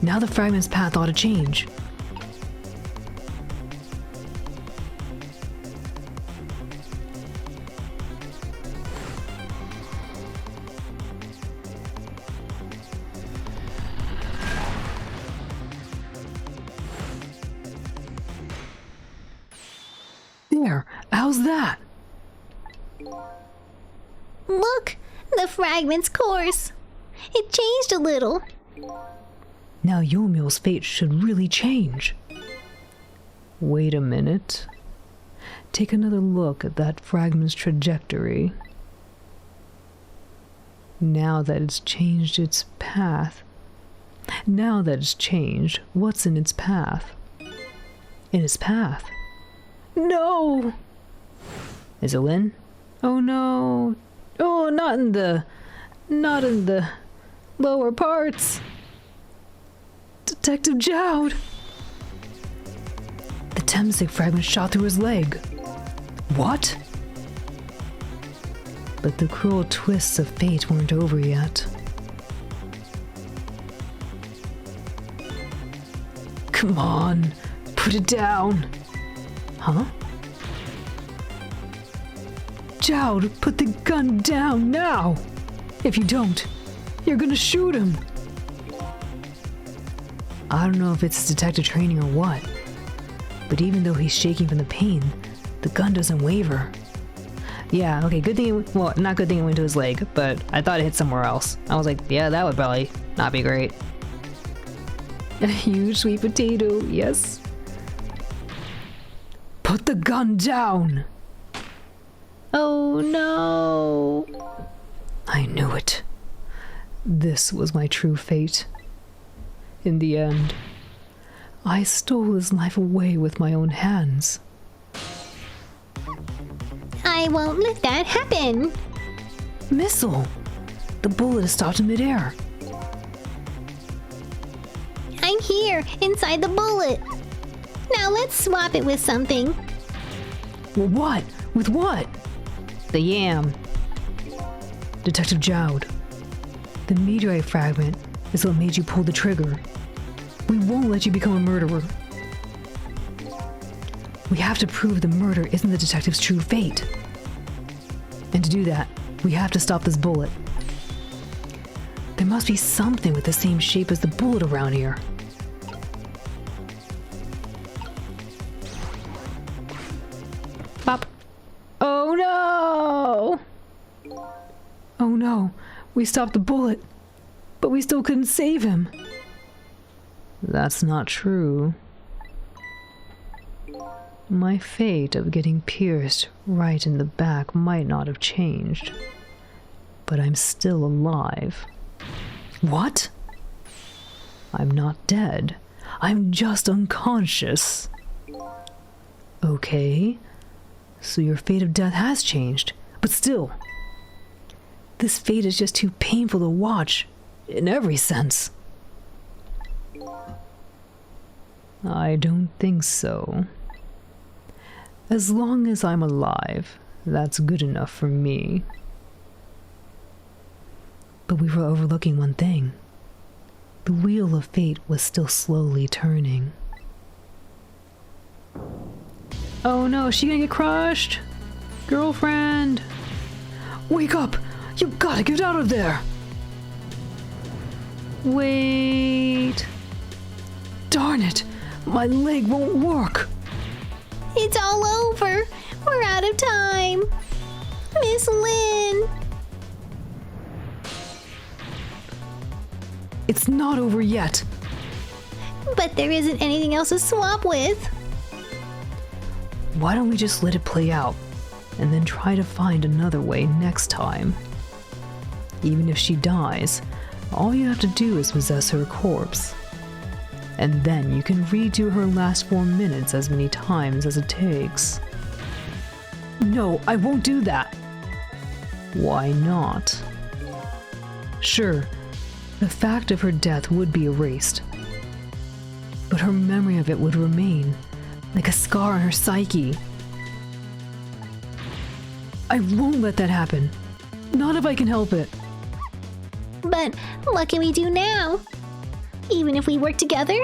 now the fragment's path ought to change. There, how's that? Look, the fragment's course. It changed a little. Now Yomiel's fate should really change. Wait a minute. Take another look at that fragment's trajectory. Now that it's changed its path. Now that it's changed, what's in its path? In its path? No! Is it Lynn? Oh no! Oh, not in the lower parts. Detective Jowd! The Temsig fragment shot through his leg. What? But the cruel twists of fate weren't over yet. Come on, put it down. Huh? Jowd, put the gun down now! If you don't, you're gonna shoot him! I don't know if it's detective training or what, but even though he's shaking from the pain, the gun doesn't waver. Yeah, okay, good thing well, not good thing it went to his leg, but I thought it hit somewhere else. I was like, yeah, that would probably not be great. A huge sweet potato, yes. Put the gun down! Oh no! I knew it. This was my true fate. In the end, I stole his life away with my own hands. I won't let that happen! Missile! The bullet is stopped in midair. I'm here, inside the bullet! Now let's swap it with something. Well, what? With what? The yam. Detective Jowd, the meteorite fragment is what made you pull the trigger. We won't let you become a murderer. We have to prove the murder isn't the detective's true fate. And to do that, we have to stop this bullet. There must be something with the same shape as the bullet around here. Pop. Oh no! Oh no, we stopped the bullet, but we still couldn't save him. That's not true. My fate of getting pierced right in the back might not have changed, but I'm still alive. What? I'm not dead. I'm just unconscious. Okay, so your fate of death has changed, but still, this fate is just too painful to watch, in every sense. I don't think so. As long as I'm alive, that's good enough for me. But we were overlooking one thing. The wheel of fate was still slowly turning. Oh no, is she gonna get crushed? Girlfriend! Wake up! You gotta get out of there! Wait... Darn it! My leg won't work! It's all over! We're out of time! Miss Lynn! It's not over yet! But there isn't anything else to swap with. Why don't we just let it play out, and then try to find another way next time? Even if she dies, all you have to do is possess her corpse. And then you can redo her last 4 minutes as many times as it takes. No, I won't do that! Why not? Sure, the fact of her death would be erased, but her memory of it would remain, like a scar on her psyche. I won't let that happen. Not if I can help it. But what can we do now? Even if we work together?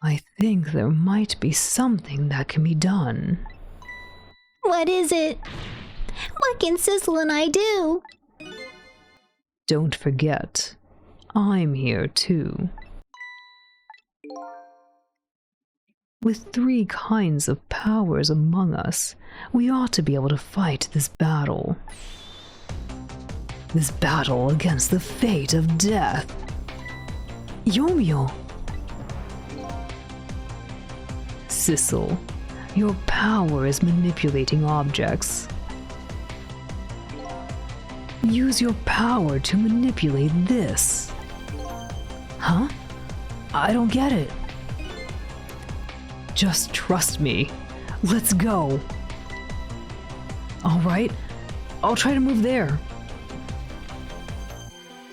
I think there might be something that can be done. What is it? What can Sissel and I do? Don't forget, I'm here too. With 3 kinds of powers among us, we ought to be able to fight this battle. This battle against the fate of death. Yomiyo! Sissel, your power is manipulating objects. Use your power to manipulate this. Huh? I don't get it. Just trust me. Let's go. All right, I'll try to move there.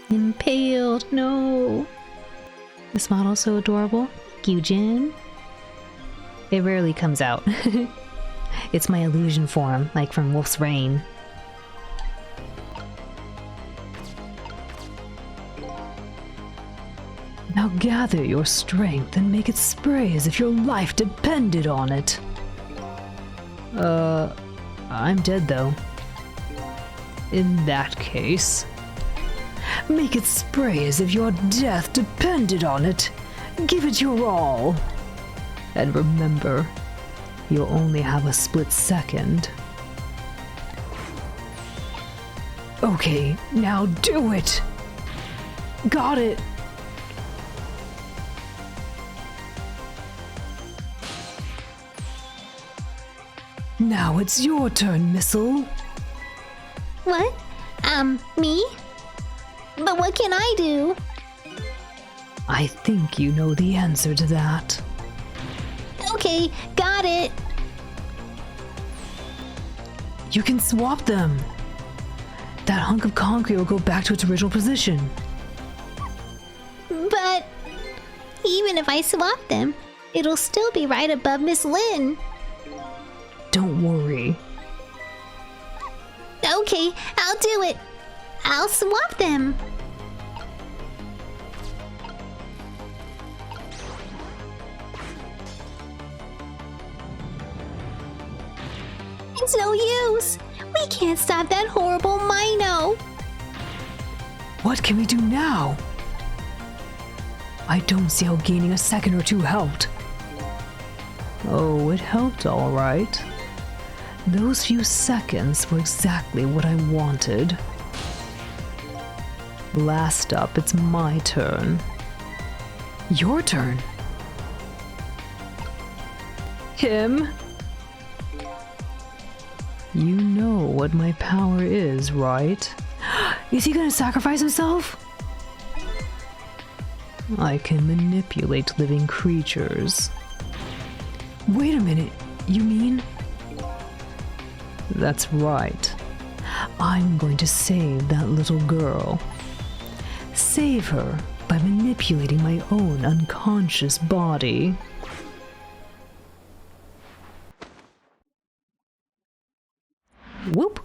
Impaled, no. This model's so adorable. Gyujin. It rarely comes out. It's my illusion form, like from Wolf's Rain. Now gather your strength and make it spray as if your life depended on it. I'm dead though. In that case, make it spray as if your death depended on it. Give it your all. And remember, you'll only have a split second. Okay, now do it! Got it! Now it's your turn, Missile. What? Me? But what can I do? I think you know the answer to that. Okay, got it. You can swap them. That hunk of concrete will go back to its original position. But even if I swap them, it'll still be right above Miss Lynn. Don't worry. Okay, I'll do it. I'll swap them. It's no use. We can't stop that horrible Mino. What can we do now? I don't see how gaining a second or two helped. Oh, it helped all right. Those few seconds were exactly what I wanted. Last up, it's my turn. Your turn? Him? You know what my power is, right? Is he gonna sacrifice himself? I can manipulate living creatures. Wait a minute, you mean? That's right. I'm going to save that little girl. Save her by manipulating my own unconscious body. Whoop!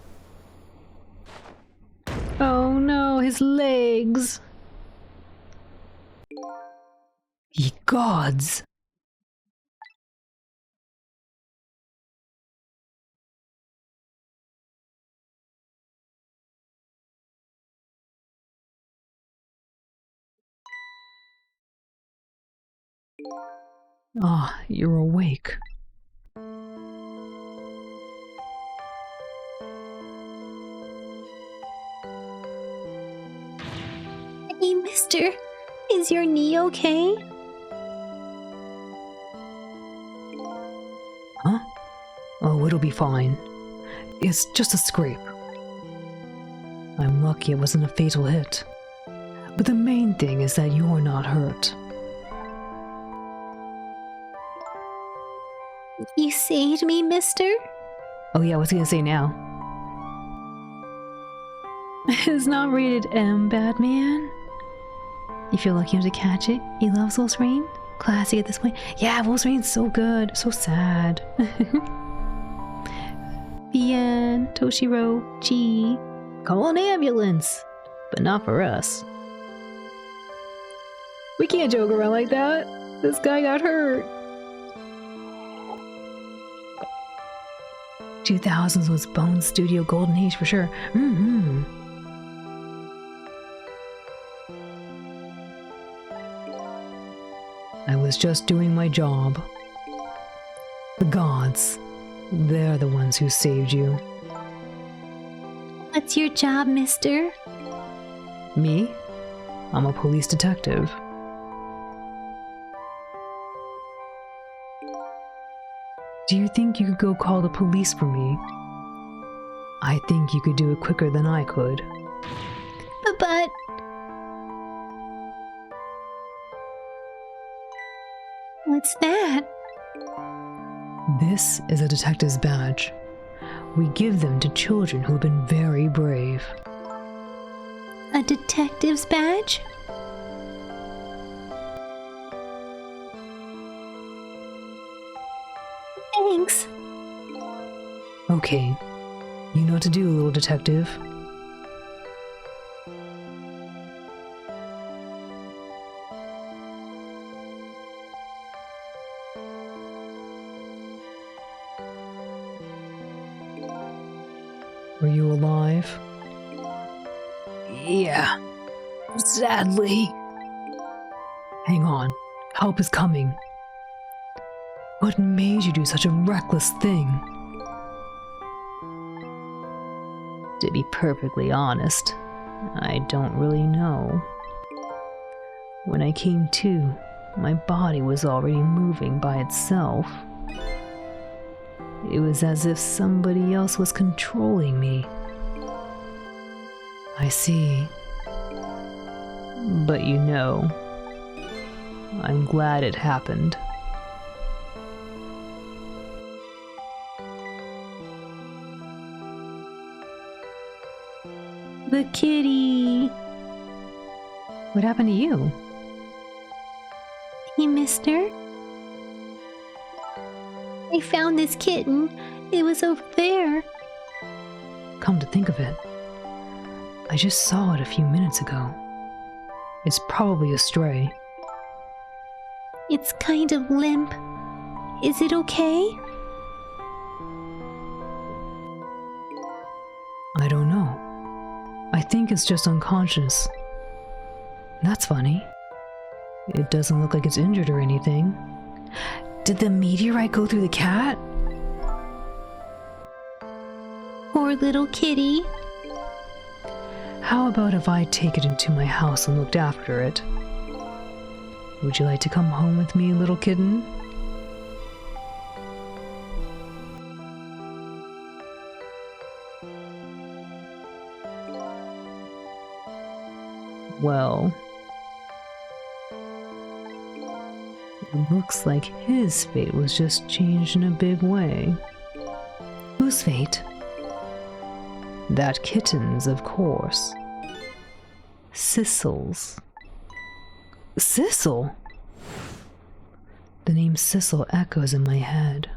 Oh no, his legs! Ye gods! Ah, you're awake. Hey, mister, is your knee okay? Huh? Oh, it'll be fine. It's just a scrape. I'm lucky it wasn't a fatal hit. But the main thing is that you're not hurt. You saved me, mister? Oh yeah, what's he gonna say now? It's not rated M, Batman. You feel lucky enough to catch it? He loves Wolverine? Classic at this point. Yeah, Wolverine's so good. So sad. Bien, Toshiro, Chi. Call an ambulance. But not for us. We can't joke around like that. This guy got hurt. 2000s was Bone Studio Golden Age for sure. I was just doing my job. The gods, they're the ones who saved you. What's your job, mister? Me? I'm a police detective. Do you think you could go call the police for me? I think you could do it quicker than I could. But... What's that? This is a detective's badge. We give them to children who've been very brave. A detective's badge? Thanks. Okay. You know what to do, little detective. Are you alive? Yeah, sadly. Hang on. Help is coming. What made you do such a reckless thing? To be perfectly honest, I don't really know. When I came to, my body was already moving by itself. It was as if somebody else was controlling me. I see. But you know, I'm glad it happened. The kitty. What happened to you? Hey, mister. I found this kitten. It was over there. Come to think of it, I just saw it a few minutes ago. It's probably a stray. It's kind of limp. Is it okay? I don't know. I think it's just unconscious. That's funny. It doesn't look like it's injured or anything. Did the meteorite go through the cat? Poor little kitty. How about if I take it into my house and looked after it? Would you like to come home with me, little kitten? Well, it looks like his fate was just changed in a big way. Whose fate? That kitten's, of course. Sissel's. Sissel? The name Sissel echoes in my head.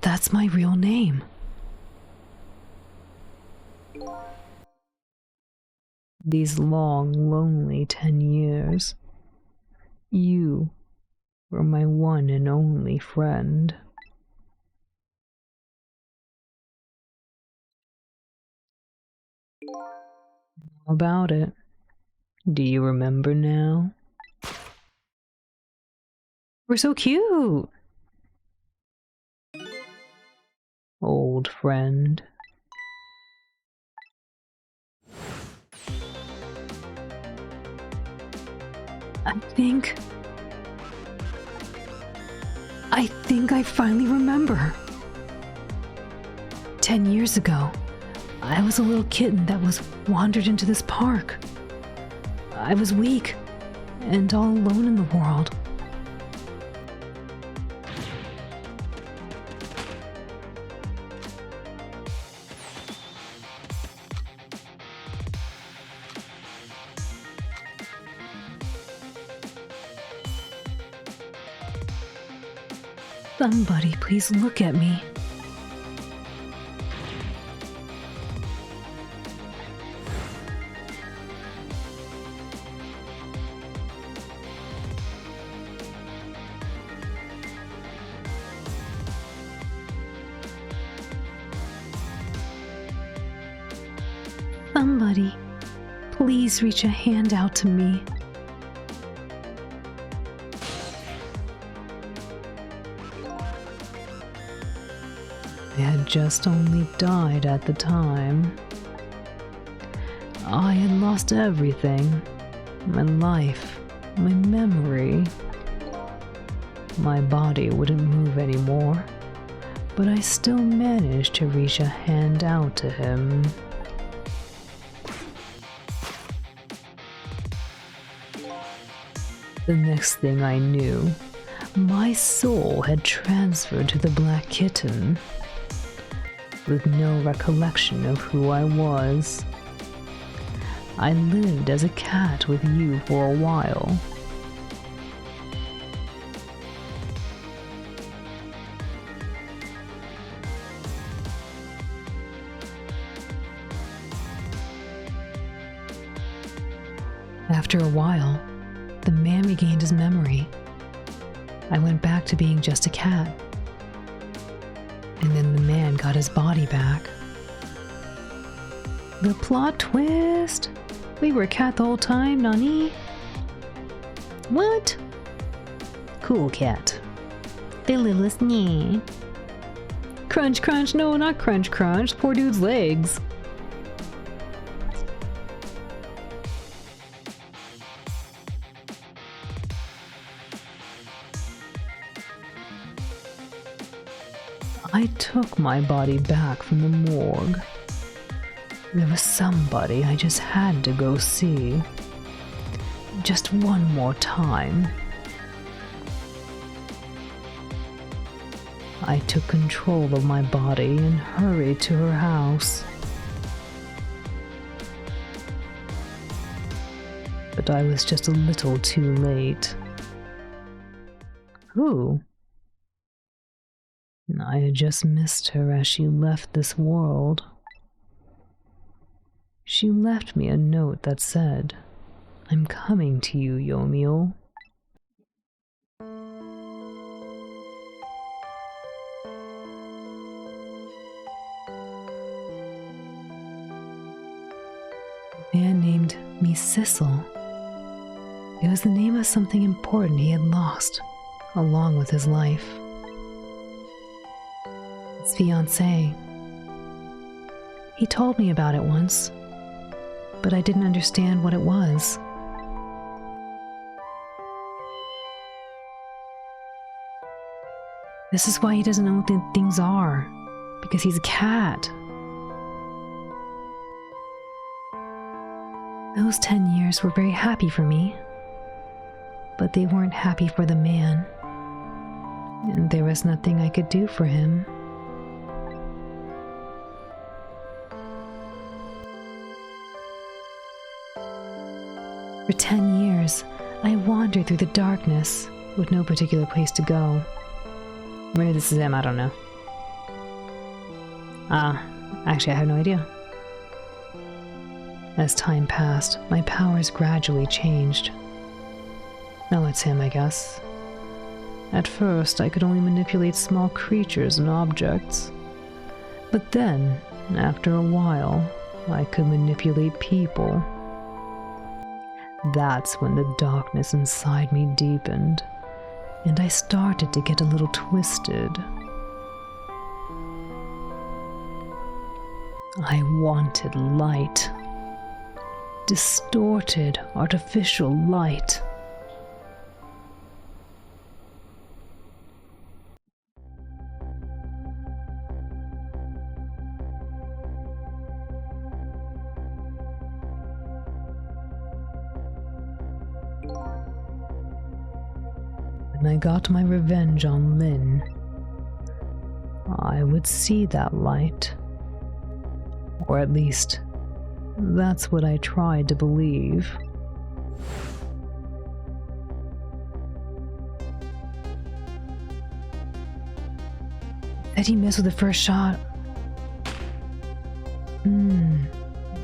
That's my real name. These long, lonely 10 years, you were my one and only friend. How about it? Do you remember now? We're so cute. Old friend. I think I finally remember. 10 years ago, I was a little kitten that was wandered into this park. I was weak and all alone in the world. Somebody please look at me. Somebody, please reach a hand out to me. I had just only died at the time. I had lost everything. My life, my memory. My body wouldn't move anymore, but I still managed to reach a hand out to him. The next thing I knew, my soul had transferred to the black kitten. With no recollection of who I was, I lived as a cat with you for a while. After a while, the man regained his memory. I went back to being just a cat. And then the man got his body back. The plot twist! We were a cat the whole time, Nani? What? Cool cat. The littlest knee. Crunch, crunch, no, not crunch, crunch. Poor dude's legs. I took my body back from the morgue. There was somebody I just had to go see. Just one more time. I took control of my body and hurried to her house. But I was just a little too late. Who? I had just missed her as she left this world. She left me a note that said, "I'm coming to you, Yomiel." A man named me Sissel. It was the name of something important he had lost, along with his life. His fiancée. He told me about it once, but I didn't understand what it was. This is why he doesn't know what things are, because he's a cat. Those 10 years were very happy for me, but they weren't happy for the man, and there was nothing I could do for him. For 10 years, I wandered through the darkness with no particular place to go. Maybe this is him, I don't know. Actually, I have no idea. As time passed, my powers gradually changed. No, it's him, I guess. At first, I could only manipulate small creatures and objects. But then, after a while, I could manipulate people. That's when the darkness inside me deepened, and I started to get a little twisted. I wanted light. Distorted, artificial light. When I got my revenge on Lynn, I would see that light. Or at least, that's what I tried to believe. Said he missed with the first shot.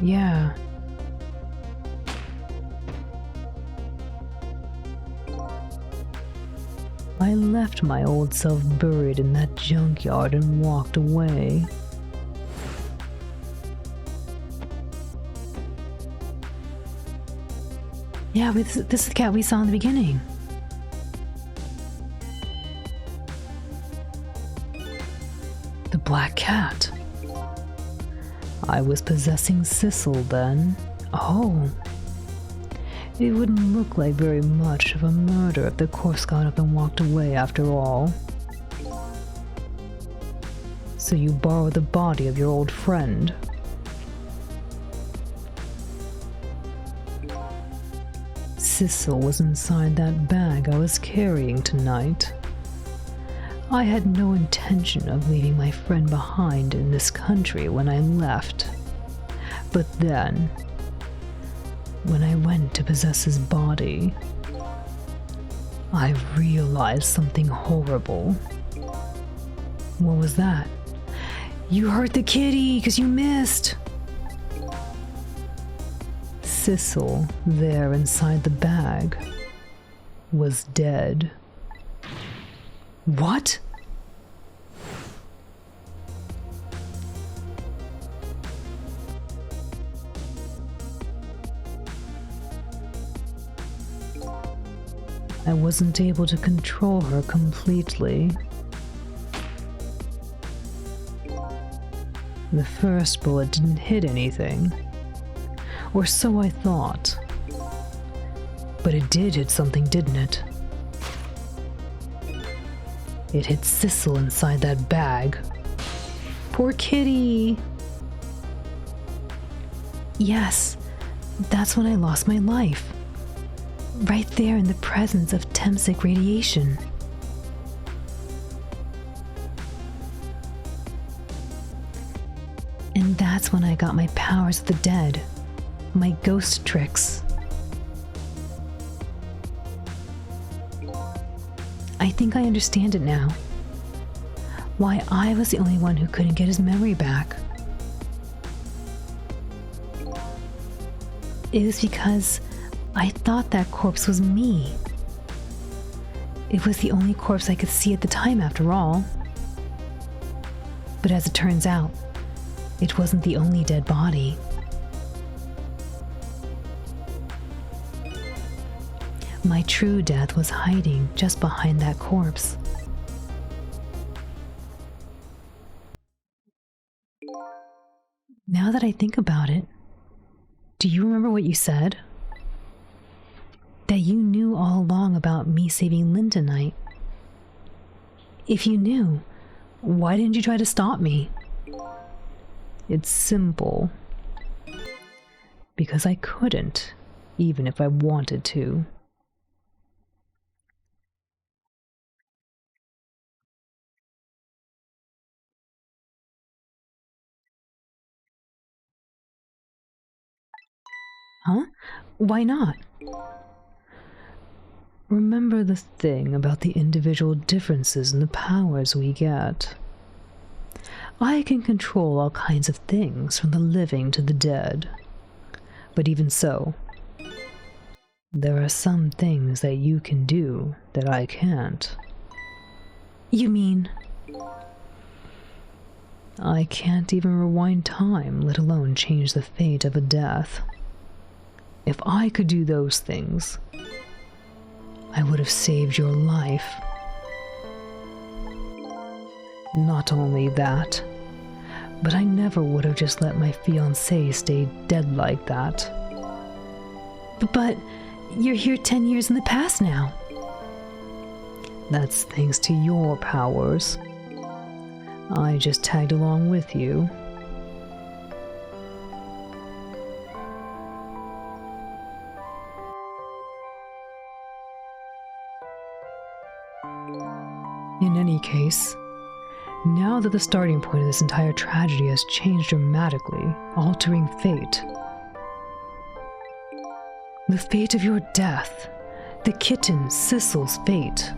Yeah. I left my old self buried in that junkyard and walked away. Yeah, this is the cat we saw in the beginning. The black cat. I was possessing Sissel then. Oh. It wouldn't look like very much of a murder if the corpse got up and walked away after all. So you borrowed the body of your old friend. Sissel was inside that bag I was carrying tonight. I had no intention of leaving my friend behind in this country when I left. But then, when I went to possess his body, I realized something horrible. What was that? You hurt the kitty because you missed! Sissel, there inside the bag, was dead. What? I wasn't able to control her completely. The first bullet didn't hit anything, or so I thought. But it did hit something, didn't it? It hit Sissel inside that bag. Poor kitty! Yes, that's when I lost my life. Right there in the presence of Temsic radiation. And that's when I got my powers of the dead, my ghost tricks. I think I understand it now. Why I was the only one who couldn't get his memory back. It was because I thought that corpse was me. It was the only corpse I could see at the time, after all. But as it turns out, it wasn't the only dead body. My true death was hiding just behind that corpse. Now that I think about it, do you remember what you said? That you knew all along about me saving Linda Knight. If you knew, why didn't you try to stop me? It's simple. Because I couldn't, even if I wanted to. Huh? Why not? Remember the thing about the individual differences in the powers we get. I can control all kinds of things, from the living to the dead. But even so, there are some things that you can do that I can't. You mean? I can't even rewind time, let alone change the fate of a death. If I could do those things, I would have saved your life. Not only that, but I never would have just let my fiancé stay dead like that. But you're here 10 years in the past now. That's thanks to your powers. I just tagged along with you. In any case, now that the starting point of this entire tragedy has changed dramatically, altering fate, the fate of your death, the kitten Sissel's fate,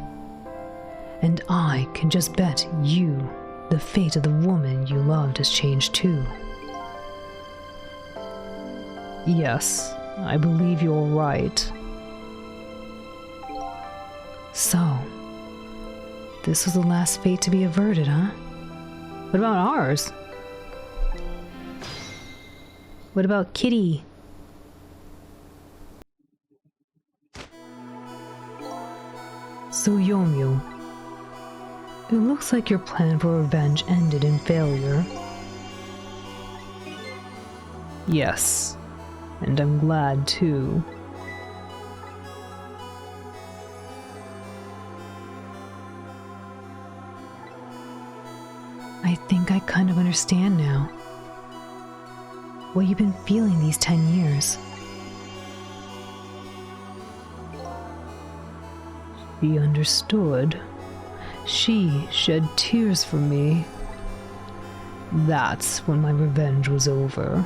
and I can just bet you the fate of the woman you loved has changed too. Yes, I believe you're right. So, this was the last fate to be averted, huh? What about ours? What about Kitty? So Yomiu, it looks like your plan for revenge ended in failure. Yes, and I'm glad too. I think I kind of understand now what you've been feeling these 10 years. She understood. She shed tears for me. That's when my revenge was over.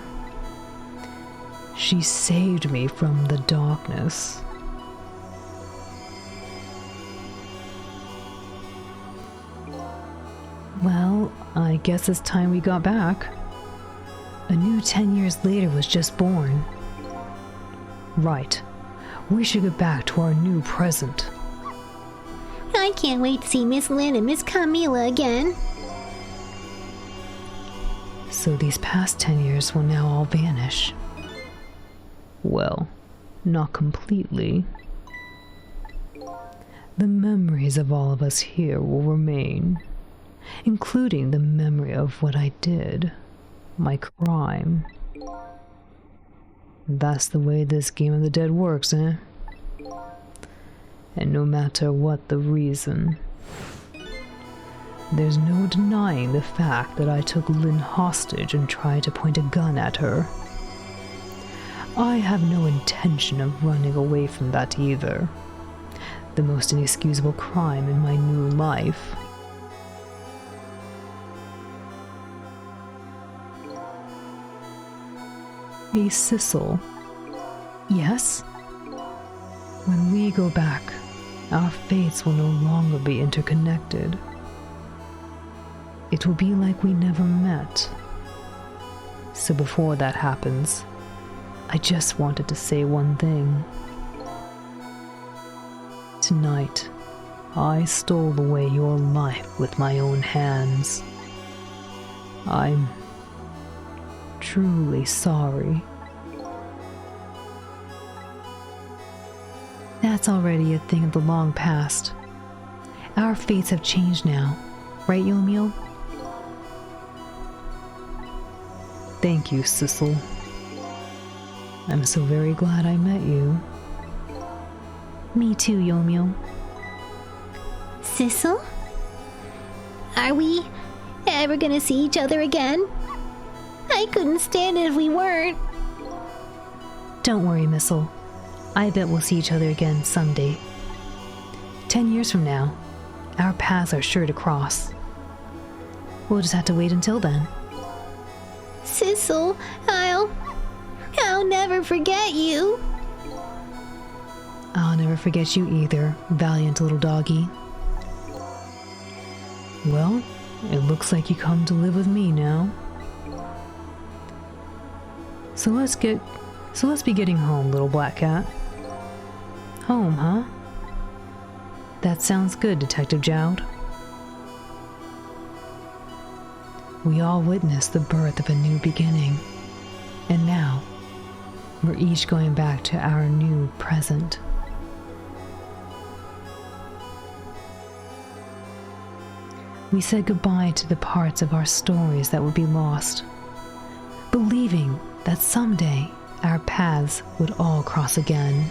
She saved me from the darkness. Well, I guess it's time we got back. A new 10 years later was just born. Right. We should get back to our new present. I can't wait to see Miss Lynn and Miss Camila again. So these past 10 years will now all vanish. Well, not completely. the memories of all of us here will remain, including the memory of what I did, my crime. That's the way this Game of the Dead works, eh? And no matter what the reason, there's no denying the fact that I took Lynn hostage and tried to point a gun at her. I have no intention of running away from that either. The most inexcusable crime in my new life. Hey, Sissel. Yes? When we go back, our fates will no longer be interconnected. It will be like we never met. So before that happens, I just wanted to say one thing. Tonight, I stole away your life with my own hands. I'm truly sorry. That's already a thing of the long past. Our fates have changed now, right, Yomiel? Thank you, Sissel. I'm so very glad I met you. Me too, Yomiel. Sissel? Are we ever gonna see each other again? I couldn't stand it if we weren't. Don't worry, Missile. I bet we'll see each other again someday. 10 years from now, our paths are sure to cross. We'll just have to wait until then. Sissel, I'll never forget you. I'll never forget you either, valiant little doggy. Well, it looks like you come to live with me now. So let's be getting home, little black cat. Home, huh? That sounds good, Detective Jowd. We all witnessed the birth of a new beginning, and now we're each going back to our new present. We said goodbye to the parts of our stories that would be lost, believing that someday our paths would all cross again.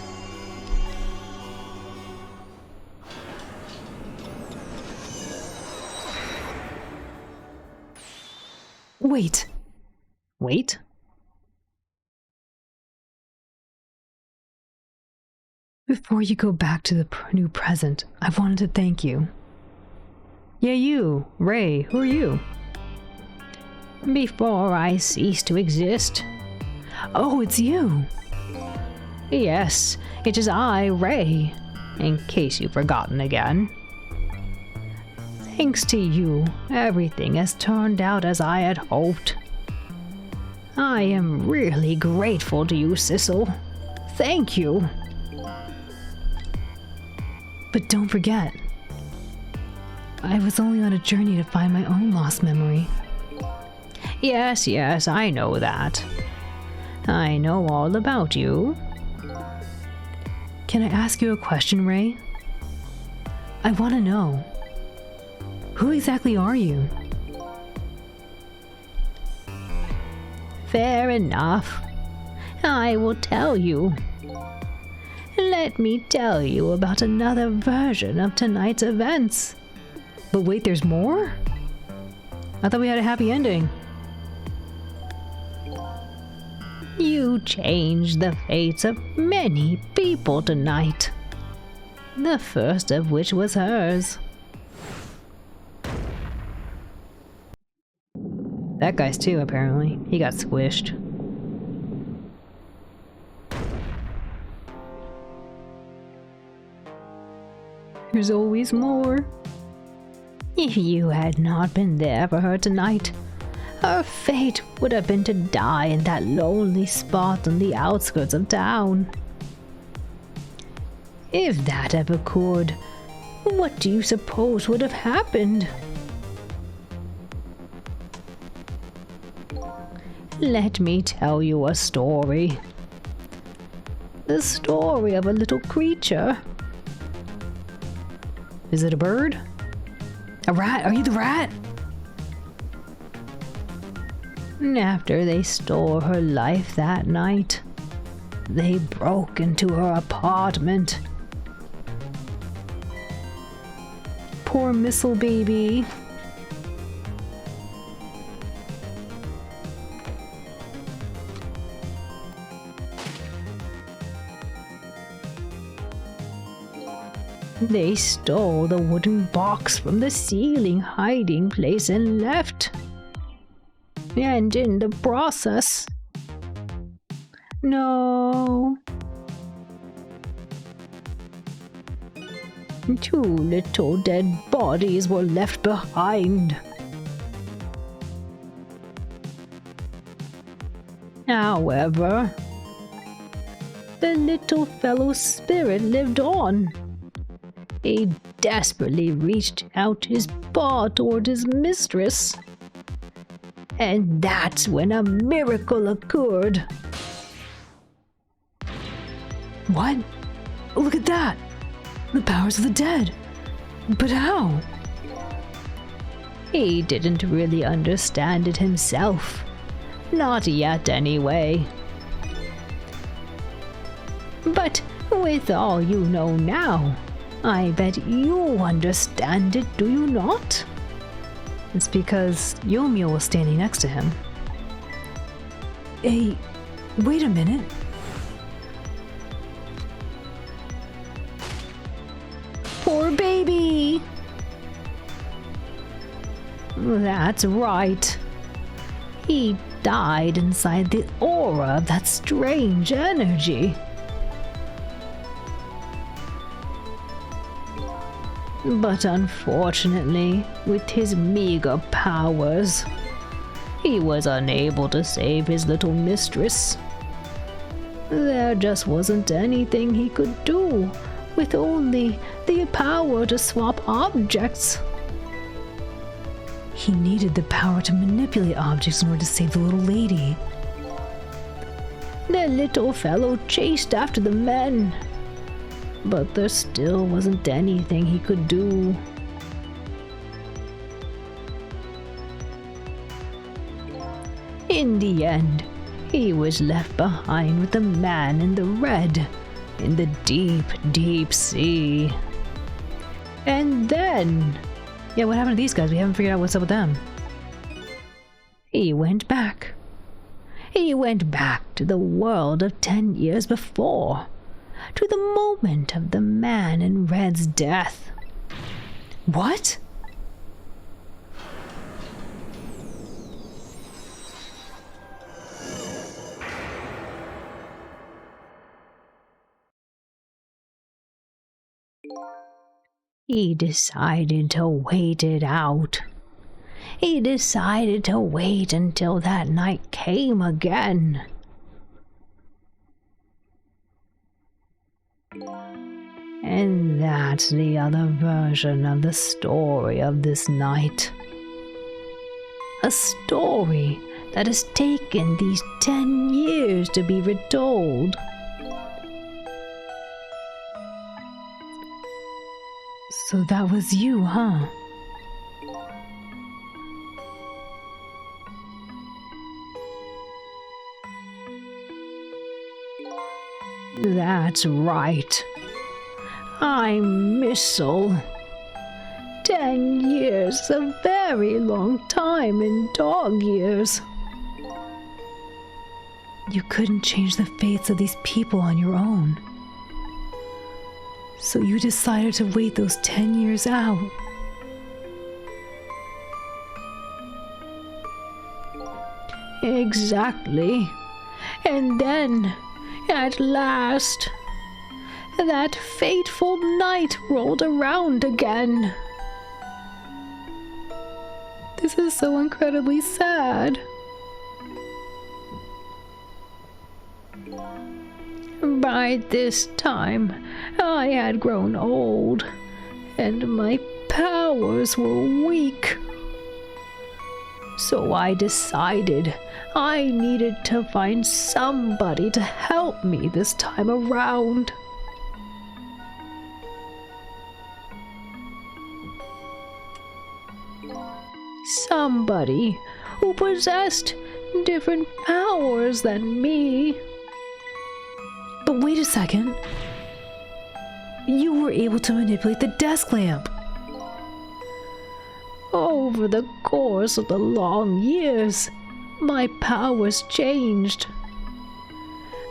Wait. Wait? Before you go back to the new present, I wanted to thank you. Yeah, you, Ray, who are you? Before I cease to exist. Oh, it's you. Yes, it is I, Ray, in case you've forgotten again. Thanks to you, everything has turned out as I had hoped. I am really grateful to you, Sissel. Thank you. But don't forget, I was only on a journey to find my own lost memory. Yes, I know that. I know all about you. Can I ask you a question, Ray? I want to know. Who exactly are you? Fair enough. I will tell you. Let me tell you about another version of tonight's events. But wait, there's more? I thought we had a happy ending. You changed the fates of many people tonight. The first of which was hers. That guy's too, apparently. He got squished. There's always more. If you had not been there for her tonight, her fate would have been to die in that lonely spot on the outskirts of town. If that ever could, what do you suppose would have happened? Let me tell you a story. The story of a little creature. Is it a bird? A rat? Are you the rat? After they stole her life that night, they broke into her apartment. Poor Missile baby. They stole the wooden box from the ceiling hiding place and left. And in the process, No. 2 little dead bodies were left behind. However, the little fellow's spirit lived on. He desperately reached out his paw toward his mistress. And that's when a miracle occurred. What? Look at that! The powers of the dead! But how? He didn't really understand it himself. Not yet, anyway. But with all you know now, I bet you understand it, do you not? It's because Yomiya was standing next to him. Hey, wait a minute. Poor baby! That's right. He died inside the aura of that strange energy. But unfortunately, with his meager powers, he was unable to save his little mistress. There just wasn't anything he could do with only the power to swap objects. He needed the power to manipulate objects in order to save the little lady. The little fellow chased after the men, but there still wasn't anything he could do. In the end, he was left behind with the man in the red in the deep, deep sea. And then Yeah, what happened to these guys? We haven't figured out what's up with them. he went back. He went back to the world of 10 years before, to the moment of the man in red's death. What? He decided to wait it out. He decided to wait until that night came again. And that's the other version of the story of this night. A story that has taken these 10 years to be retold. So that was you, huh? That's right. I'm Missile. 10 years, a very long time in dog years. You couldn't change the fates of these people on your own. So you decided to wait those 10 years out. Exactly. And then, at last, that fateful night rolled around again. This is so incredibly sad. By this time, I had grown old, and my powers were weak. So I decided I needed to find somebody to help me this time around. Somebody who possessed different powers than me. But wait a second. You were able to manipulate the desk lamp. Over the course of the long years, my powers changed.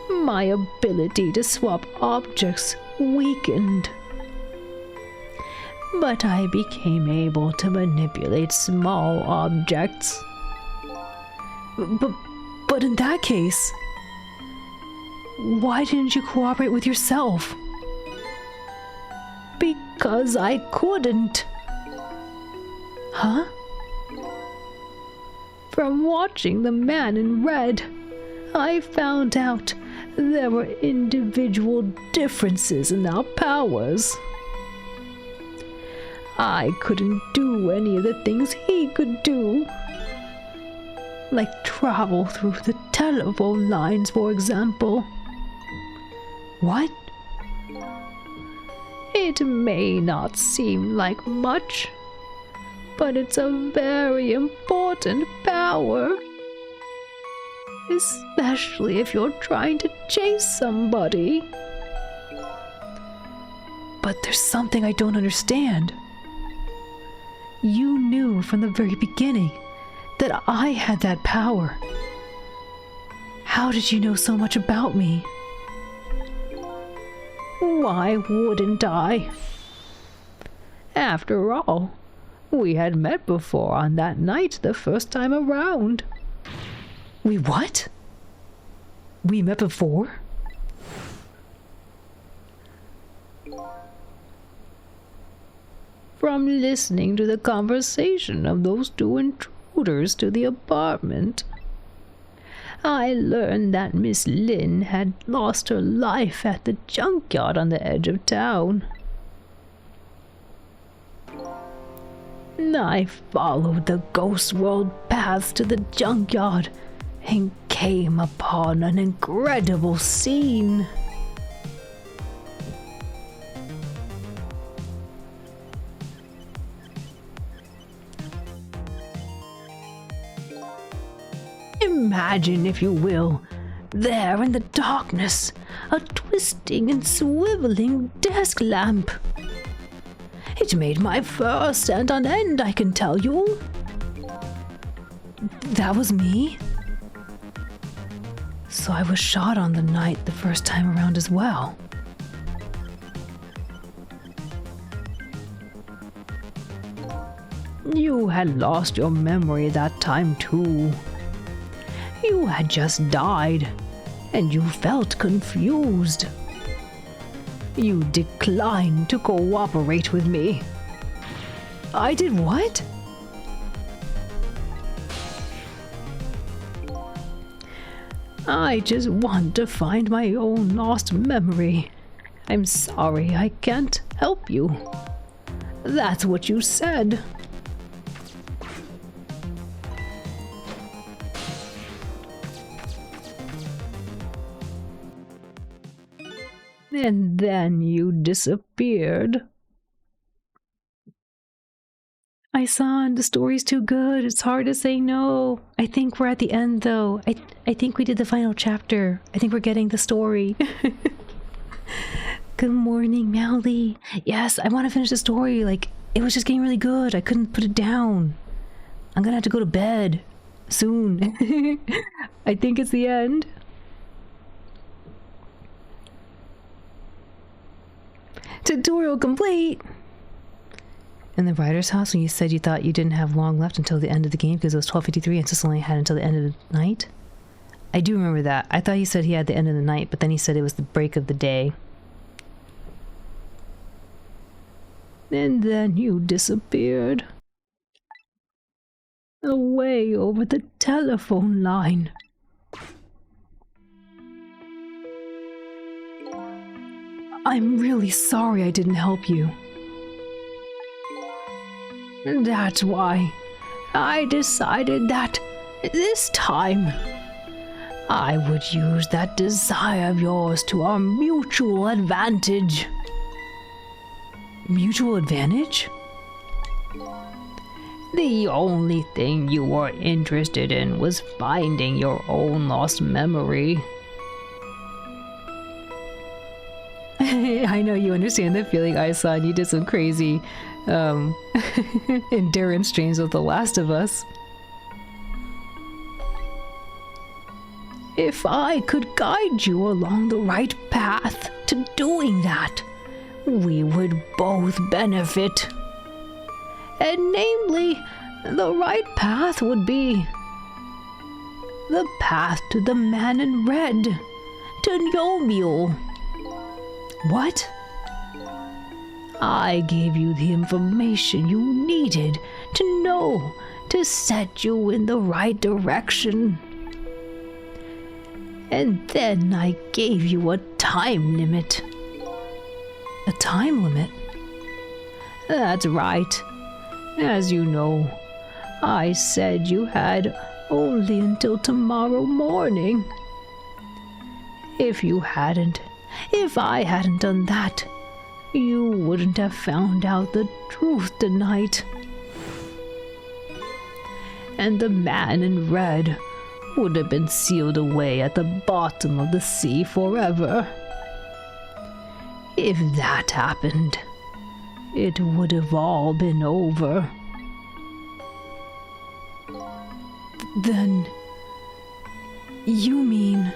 My ability to swap objects weakened. But I became able to manipulate small objects. But in that case, why didn't you cooperate with yourself? Because I couldn't. Huh? From watching the man in red, I found out there were individual differences in our powers. I couldn't do any of the things he could do. Like travel through the telephone lines, for example. What? It may not seem like much, but it's a very important power. Especially if you're trying to chase somebody. But there's something I don't understand. You knew from the very beginning that I had that power. How did you know so much about me? Why wouldn't I? After all, we had met before on that night the first time around. We what? We met before? From listening to the conversation of those two intruders to the apartment, I learned that Miss Lynn had lost her life at the junkyard on the edge of town. I followed the ghost world paths to the junkyard and came upon an incredible scene. Imagine, if you will, there in the darkness, a twisting and swiveling desk lamp. It made my fur stand on end, I can tell you. That was me? So I was shot on the night the first time around as well. You had lost your memory that time too. You had just died, and you felt confused. You declined to cooperate with me. I did what? I just want to find my own lost memory. I'm sorry I can't help you. That's what you said. And then you disappeared. I saw the story's too good. It's hard to say no. I think we're at the end though. I think we did the final chapter. I think we're getting the story. Good morning, Mally. Yes, I want to finish the story. Like, it was just getting really good. I couldn't put it down. I'm gonna have to go to bed soon. I think it's the end. Tutorial complete! In the writer's house, when you said you thought you didn't have long left until the end of the game because it was 12:53 and Sissel only had until the end of the night? I do remember that. I thought he said he had the end of the night, but then he said it was the break of the day. And then you disappeared. Away over the telephone line. I'm really sorry I didn't help you. That's why I decided that this time I would use that desire of yours to our mutual advantage. Mutual advantage? The only thing you were interested in was finding your own lost memory. I know you understand the feeling, Aisan. You did some crazy endurance streams with The Last of Us. If I could guide you along the right path to doing that, we would both benefit. And namely, the right path would be the path to the man in red, to Yomiel. What? I gave you the information you needed to know to set you in the right direction. And then I gave you a time limit. A time limit? That's right. As you know, I said you had only until tomorrow morning. If I hadn't done that, you wouldn't have found out the truth tonight. And the man in red would have been sealed away at the bottom of the sea forever. If that happened, it would have all been over. Then, you mean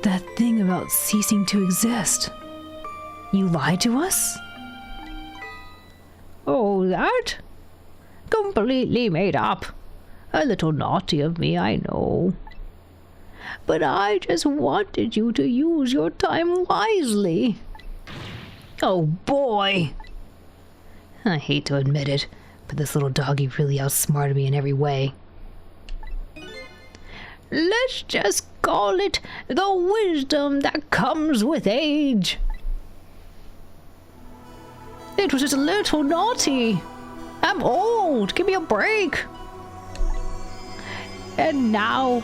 that thing about ceasing to exist? You lied to us? Oh, that? Completely made up. A little naughty of me, I know. But I just wanted you to use your time wisely. Oh boy! I hate to admit it, but this little doggy really outsmarted me in every way. Let's just call it the wisdom that comes with age. It was just a little naughty. I'm old. Give me a break. And now,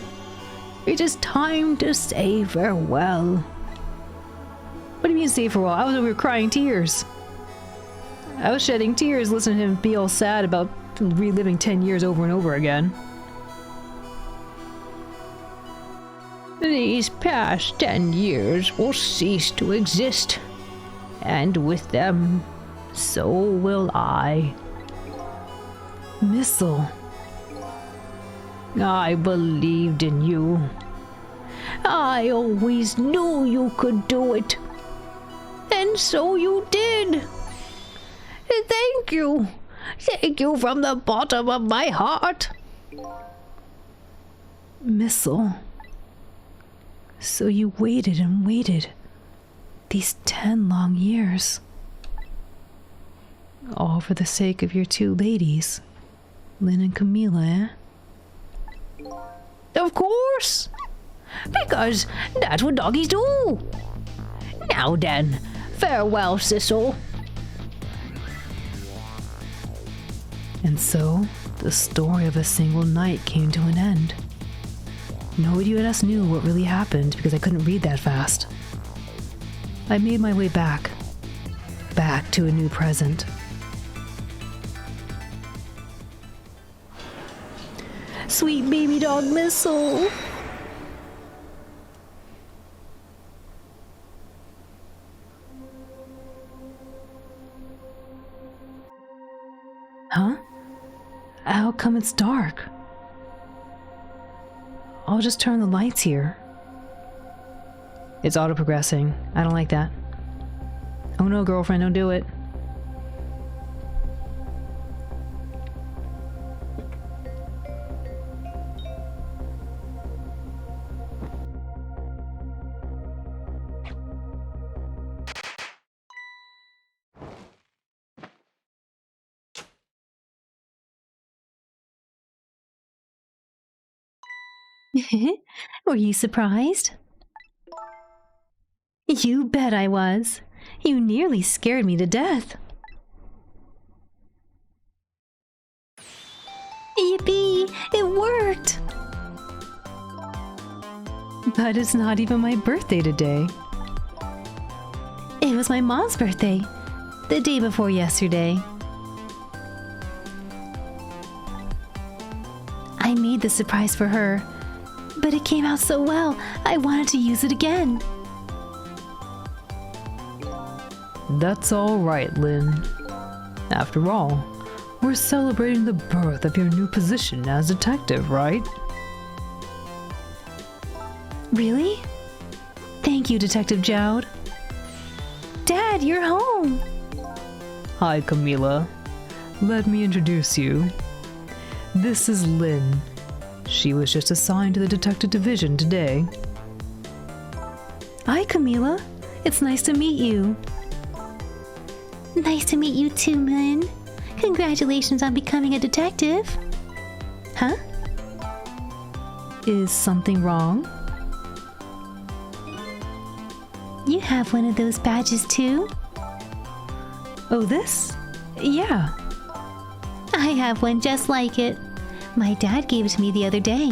it is time to say farewell. What do you mean say farewell? I was over here crying tears. I was shedding tears listening to him be all sad about reliving 10 years over and over again. These past 10 years will cease to exist, and with them, so will I. Missile. I believed in you. I always knew you could do it. And so you did. Thank you. Thank you from the bottom of my heart. Missile. So you waited and waited. These 10 long years. All for the sake of your two ladies. Lynn and Camilla, eh? Of course. Because that's what doggies do. Now then, farewell, Sissel. And so, the story of a single night came to an end. Nobody but us knew what really happened because I couldn't read that fast. I made my way back to a new present. Sweet baby dog Missile. Huh? How come it's dark? I'll just turn the lights here. It's auto-progressing. I don't like that. Oh no, girlfriend, don't do it. Were you surprised? You bet I was. You nearly scared me to death. Yippee! It worked! But it's not even my birthday today. It was my mom's birthday. The day before yesterday. I made this surprise for her, but it came out so well, I wanted to use it again. That's all right, Lynn. After all, we're celebrating the birth of your new position as detective, right? Really? Thank you, Detective Jowd. Dad, you're home. Hi, Camila. Let me introduce you. This is Lynn. She was just assigned to the detective division today. Hi, Camila. It's nice to meet you. Nice to meet you too, Lynn. Congratulations on becoming a detective. Huh? Is something wrong? You have one of those badges too? Oh, this? Yeah. I have one just like it. My dad gave it to me the other day.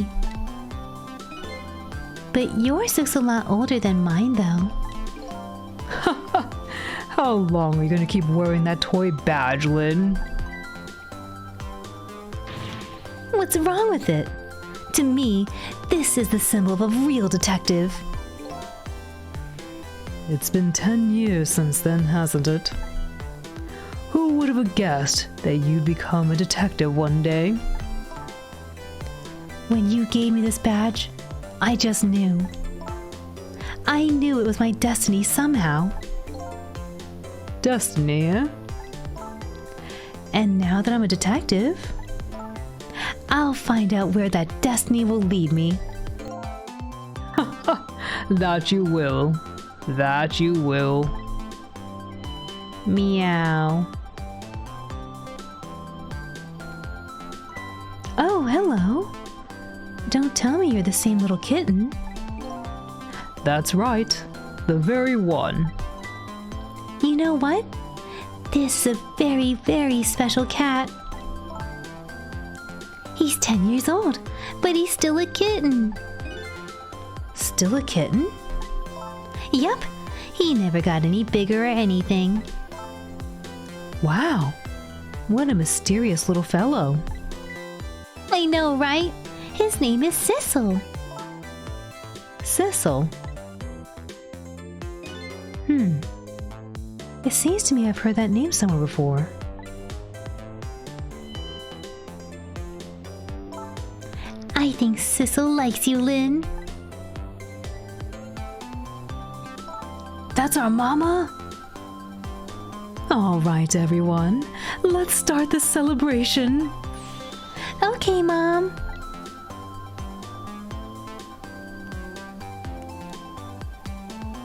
But yours looks a lot older than mine, though. How long are you going to keep wearing that toy badge, Lynn? What's wrong with it? To me, this is the symbol of a real detective. It's been 10 years since then, hasn't it? Who would have guessed that you'd become a detective one day? When you gave me this badge, I just knew. I knew it was my destiny somehow. Destiny, eh? And now that I'm a detective, I'll find out where that destiny will lead me. That you will. That you will. Meow. Oh, hello. Don't tell me you're the same little kitten. That's right. The very one. You know what? This is a very, very special cat. He's 10 years old, but he's still a kitten. Still a kitten? Yup, he never got any bigger or anything. Wow. What a mysterious little fellow. I know, right? His name is Sissel. Sissel? It seems to me I've heard that name somewhere before. I think Sissel likes you, Lynn. That's our mama? All right, everyone. Let's start the celebration. Okay, Mom.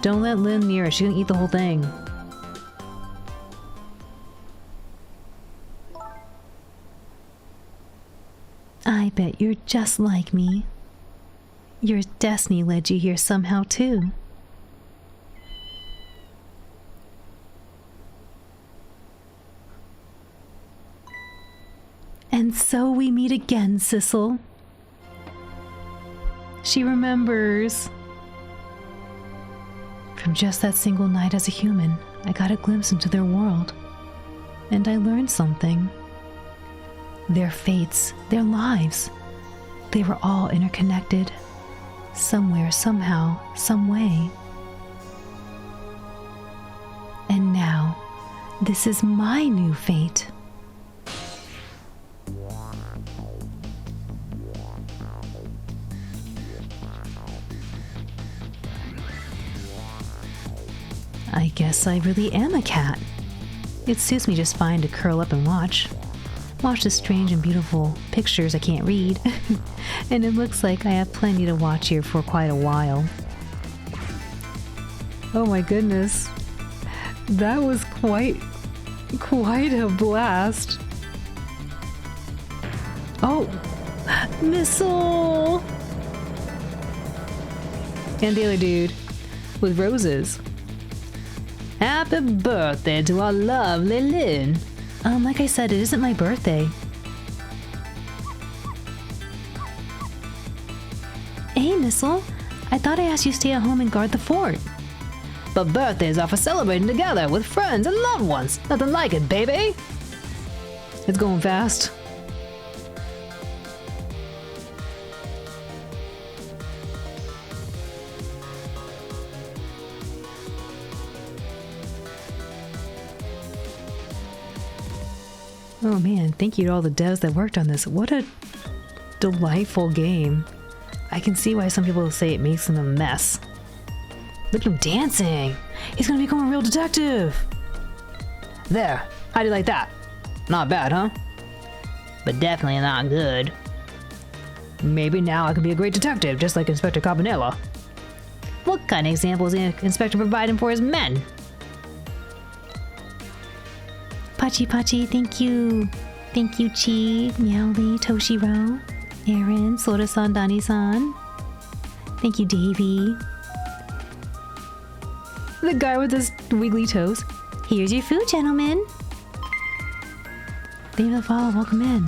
Don't let Lynn near her. She can eat the whole thing. I bet you're just like me. Your destiny led you here somehow, too. And so we meet again, Sissel. She remembers. From just that single night as a human, I got a glimpse into their world. And I learned something. Their fates, their lives, they were all interconnected. Somewhere, somehow, some way. And now, this is my new fate. I guess I really am a cat. It suits me just fine to curl up and watch the strange and beautiful pictures I can't read. And it looks like I have plenty to watch here for quite a while. Oh my goodness. That was quite a blast. Oh, Missile! And the other dude with roses. Happy birthday to our lovely Lynn. Like I said, it isn't my birthday. Hey, Missile. I thought I asked you to stay at home and guard the fort. But birthdays are for celebrating together with friends and loved ones. Nothing like it, baby. It's going fast. Oh man, thank you to all the devs that worked on this. What a delightful game. I can see why some people say it makes him a mess. Look at him dancing. He's gonna become a real detective. There. How do you like that? Not bad, huh? But definitely not good. Maybe now I can be a great detective, just like Inspector Cabanela. What kind of example is the inspector providing for his men? Pachi Pachi, thank you. Thank you, Chi, Meowly, Toshiro, Aaron, Sora-san, Dani-san. Thank you, Davey. The guy with his wiggly toes. Here's your food, gentlemen. Thank you for the follow. Welcome in.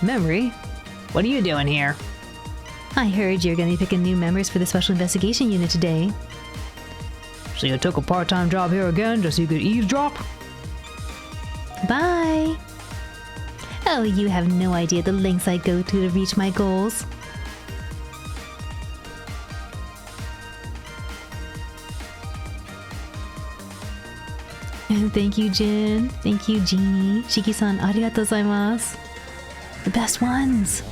Memory? What are you doing here? I heard you're gonna be picking new members for the Special Investigation Unit today. So you took a part-time job here again just so you could eavesdrop? Bye! Oh, you have no idea the lengths I go to reach my goals. Thank you, Jin. Thank you, Jeannie. Shiki-san, arigatou gozaimasu. The best ones!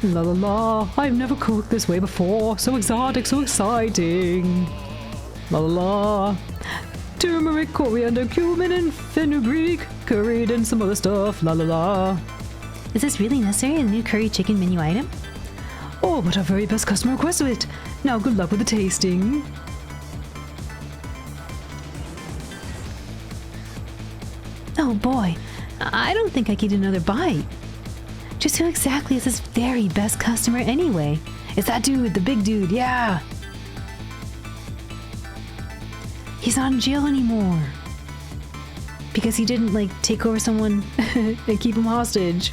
La la la, I've never cooked this way before. So exotic, so exciting. La la la. Turmeric, coriander, cumin, and fenugreek. Curried and some other stuff. La la la. Is this really necessary? A new curry chicken menu item? Oh, but our very best customer requested it. Now good luck with the tasting. Oh boy, I don't think I could eat another bite. Just who exactly is this very best customer anyway? It's that dude, the big dude, yeah. He's not in jail anymore. Because he didn't, like, take over someone and keep him hostage.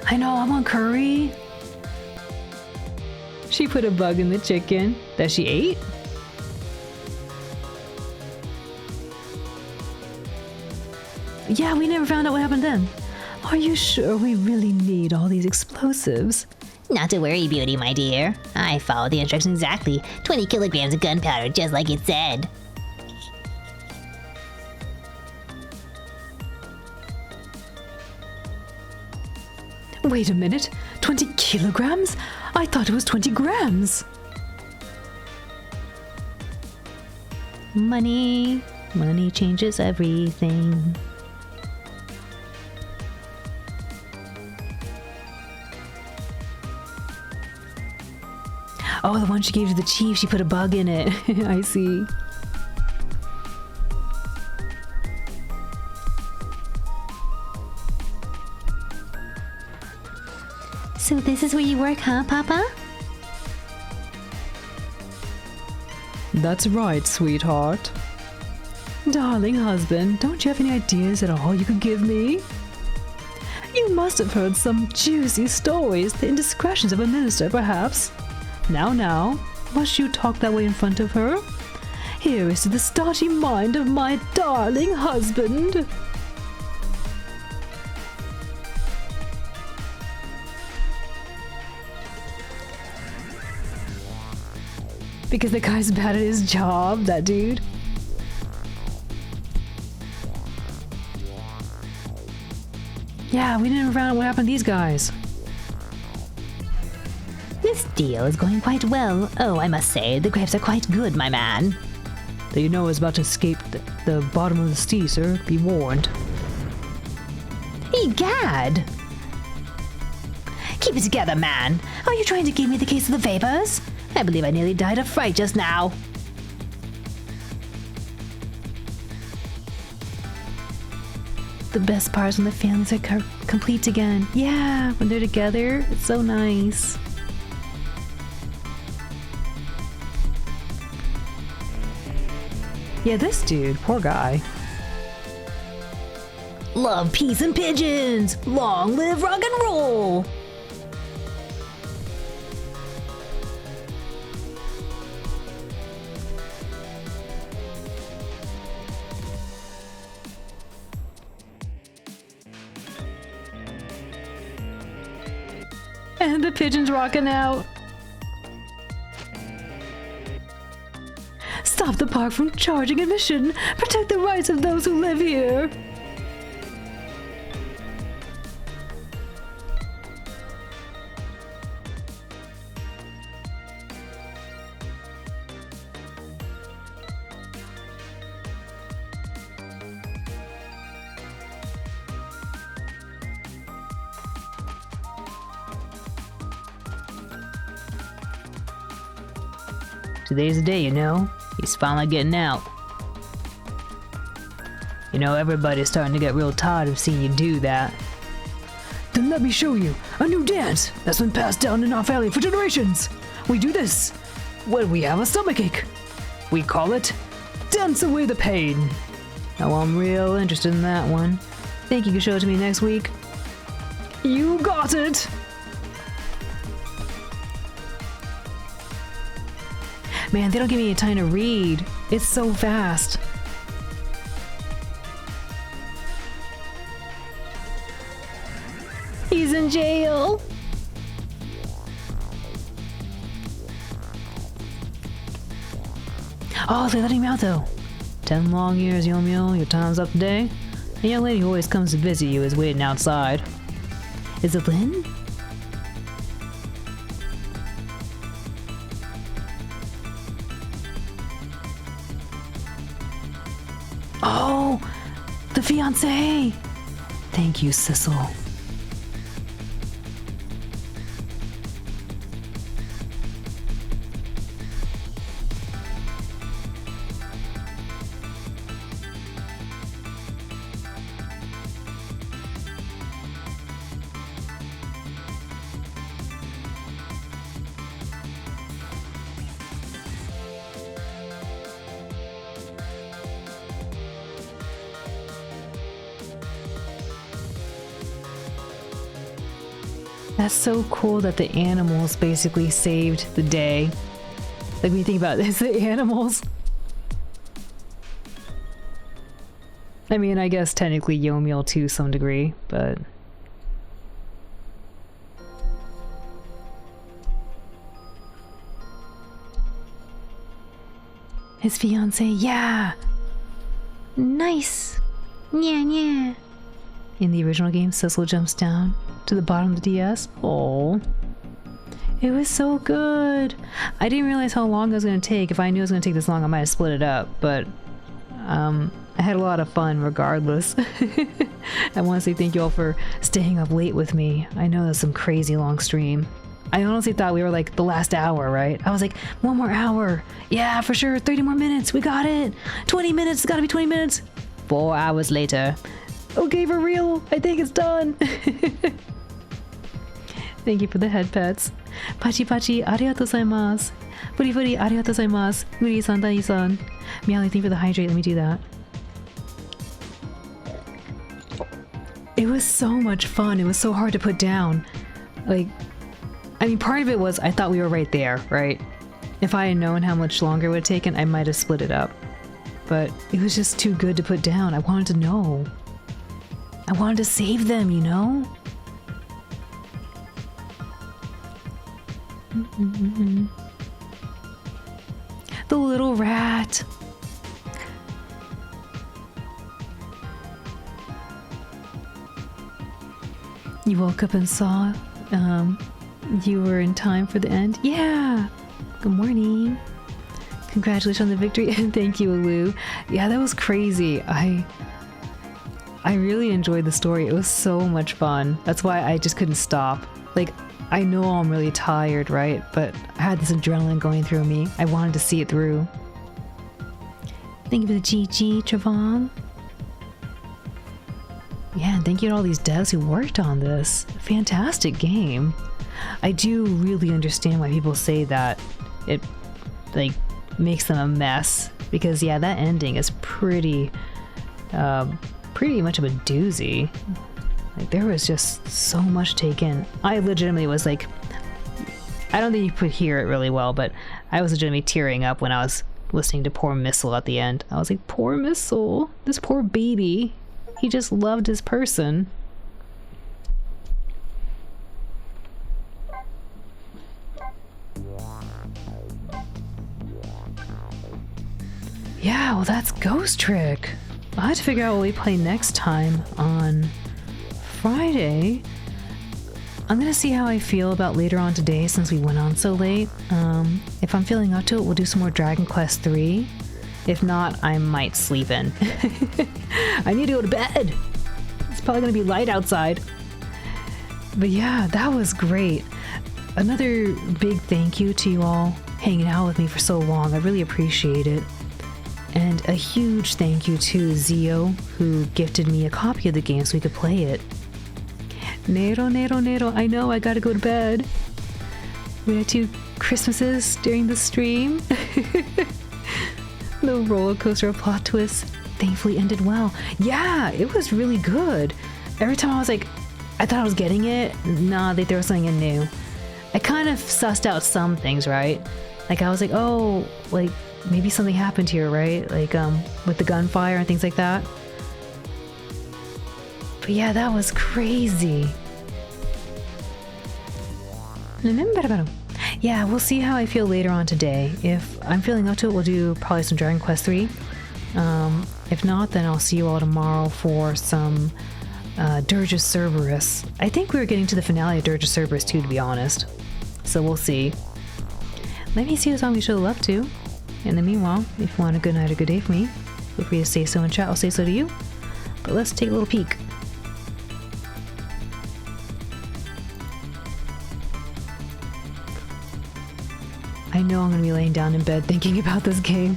I know, I want curry. She put a bug in the chicken that she ate. Yeah, we never found out what happened then. Are you sure we really need all these explosives? Not to worry, Beauty, my dear. I followed the instructions exactly. 20 kilograms of gunpowder, just like it said. Wait a minute. 20 kilograms? I thought it was 20 grams. Money. Money changes everything. Oh, the one she gave to the chief, she put a bug in it. I see. So this is where you work, huh, Papa? That's right, sweetheart. Darling husband, don't you have any ideas at all you could give me? You must have heard some juicy stories, the indiscretions of a minister, perhaps. Now, must you talk that way in front of her? Here is to the starchy mind of my darling husband. Because the guy's bad at his job, that dude. Yeah, we didn't find out what happened to these guys. This deal is going quite well. Oh, I must say, the grapes are quite good, my man. That you know is about to escape the bottom of the sea, sir. Be warned. Egad! Keep it together, man. Are you trying to give me the case of the vapors? I believe I nearly died of fright just now. The best part is when the families are complete again. Yeah, when they're together, it's so nice. Yeah, this dude, poor guy. Love, peace, and pigeons! Long live rock and roll! And the pigeon's rocking out. Stop the park from charging admission. Protect the rights of those who live here. Today's the day, you know? He's finally getting out. You know, everybody's starting to get real tired of seeing you do that. Then let me show you a new dance that's been passed down in our family for generations. We do this when we have a stomachache. We call it Dance Away the Pain. Oh, I'm real interested in that one. Think you can show it to me next week? You got it! Man, they don't give me any time to read. It's so fast. He's in jail. Oh, they let him out though. 10 long years, Yomio. Your time's up today. The young lady who always comes to visit you is waiting outside. Is it Lynn? Oh, the fiancé! Thank you, Sissel. That's so cool that the animals basically saved the day. Like when you think about this, the animals. I mean, I guess technically Yomiel to some degree, but... His fiance, yeah! Nice. Yeah, yeah. In the original game, Sissel jumps down to the bottom of the DS. Oh, it was so good. I didn't realize how long it was going to take. If I knew it was going to take this long, I might have split it up, but I had a lot of fun regardless. I want to say thank you all for staying up late with me. I know that's some crazy long stream. I honestly thought we were like the last hour, right? I was like, one more hour. Yeah, for sure. 30 more minutes. We got it. 20 minutes. It's got to be 20 minutes. 4 hours later. Okay, for real. I think it's done. Thank you for the head pets. Pachi pachi, arigatou gozaimasu. Furi furi, arigatou gozaimasu. Muri-san, Dai-san. Meowly, thank you for the hydrate. Let me do that. It was so much fun. It was so hard to put down. Like, I mean, part of it was I thought we were right there, right? If I had known how much longer it would have taken, I might have split it up. But it was just too good to put down. I wanted to know. I wanted to save them, you know? The little rat. You woke up and saw you were in time for the end? Yeah! Good morning. Congratulations on the victory and thank you, Alu. Yeah, that was crazy. I really enjoyed the story. It was so much fun. That's why I just couldn't stop. Like, I know I'm really tired, right? But I had this adrenaline going through me. I wanted to see it through. Thank you for the GG, Travon. Yeah, and thank you to all these devs who worked on this. Fantastic game. I do really understand why people say that it, like, makes them a mess. Because, yeah, that ending is pretty much of a doozy. Like, there was just so much taken. I legitimately was like, I don't think you could hear it really well, but I was legitimately tearing up when I was listening to poor Missile at the end. I was like, poor Missile, this poor baby. He just loved his person. Yeah, well, that's Ghost Trick. I'll have to figure out what we play next time on Friday. I'm gonna see how I feel about later on today since we went on so late. If I'm feeling up to it, we'll do some more Dragon Quest 3. If not, I might sleep in. I need to go to bed. It's probably gonna be light outside. But yeah, that was great. Another big thank you to you all hanging out with me for so long. I really appreciate it. And a huge thank you to Zio, who gifted me a copy of the game so we could play it. Nero, I know I gotta go to bed. We had 2 Christmases during the stream. The roller coaster of plot twists thankfully ended well. Yeah, it was really good. Every time I was like, I thought I was getting it. Nah, they threw something in new. I kind of sussed out some things, right? Like I was like, oh, like maybe something happened here, right? Like with the gunfire and things like that. But yeah, that was crazy. Yeah, we'll see how I feel later on today. If I'm feeling up to it, we'll do probably some Dragon Quest 3. If not, then I'll see you all tomorrow for some Dirge Cerberus. I think we were getting to the finale of Dirge Cerberus too, to be honest. So we'll see. Let me see what song we show love to. In the meanwhile, if you want a good night or good day for me, feel free to say so in chat. I'll say so to you. But let's take a little peek. I know I'm gonna be laying down in bed thinking about this game.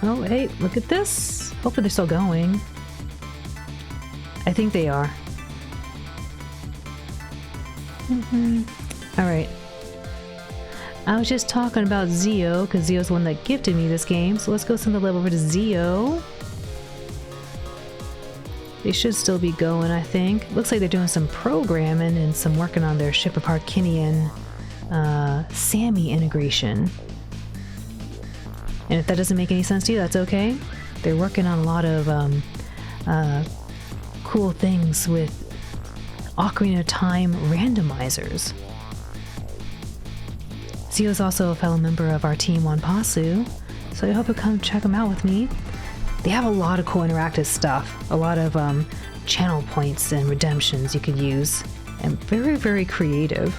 Oh, hey, look at this. Hopefully they're still going. I think they are. Alright. I was just talking about Zio, because Zio's the one that gifted me this game, so let's go send the level over to Zio. They should still be going, I think. Looks like they're doing some programming and some working on their Ship of Harkinian Sammy integration. And if that doesn't make any sense to you, that's okay. They're working on a lot of cool things with Ocarina of Time randomizers. Zio's also a fellow member of our team Wanpasu, so I hope you'll come check them out with me. They have a lot of cool interactive stuff, a lot of channel points and redemptions you could use, and very, very creative.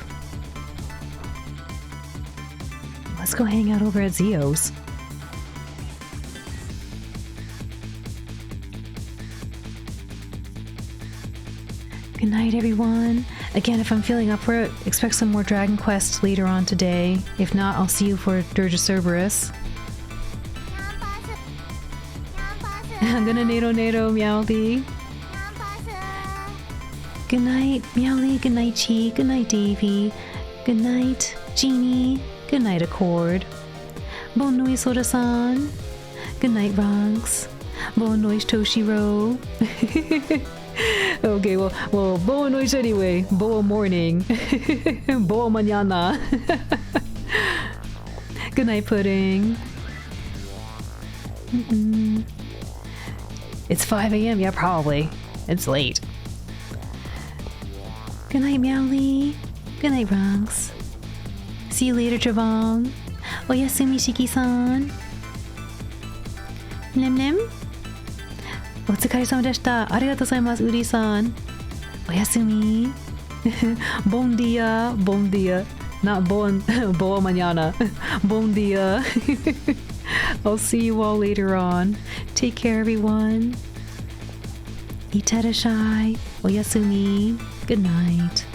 Let's go hang out over at Zio's. Good night, everyone. Again, if I'm feeling up for it, expect some more Dragon Quest later on today. If not, I'll see you for Dirge Cerberus. I'm gonna Nero Meowly. Good night, Meowly. Good night, Chi. Good night, Davy. Good night, Genie. Good night, Accord. Bon nuit, Soda-san. Good night, Ronks. Bon nuit, Toshiro. Okay, well, boa noite anyway. Boa morning. Boa mañana. Good night, Pudding. It's 5 a.m. Yeah, probably. It's late. Good night, Meowly. Good night, Ronks. See you later, Javong. Oyasumi, Shiki-san. Nem. お疲れ様でした。ありがとうございます、ウリさん。おやすみ。Bon dia, bon dia. Not bon, boa mañana. Bon dia. I'll see you all later on. Take care, everyone. Iterashai. Oyasumi. Good night.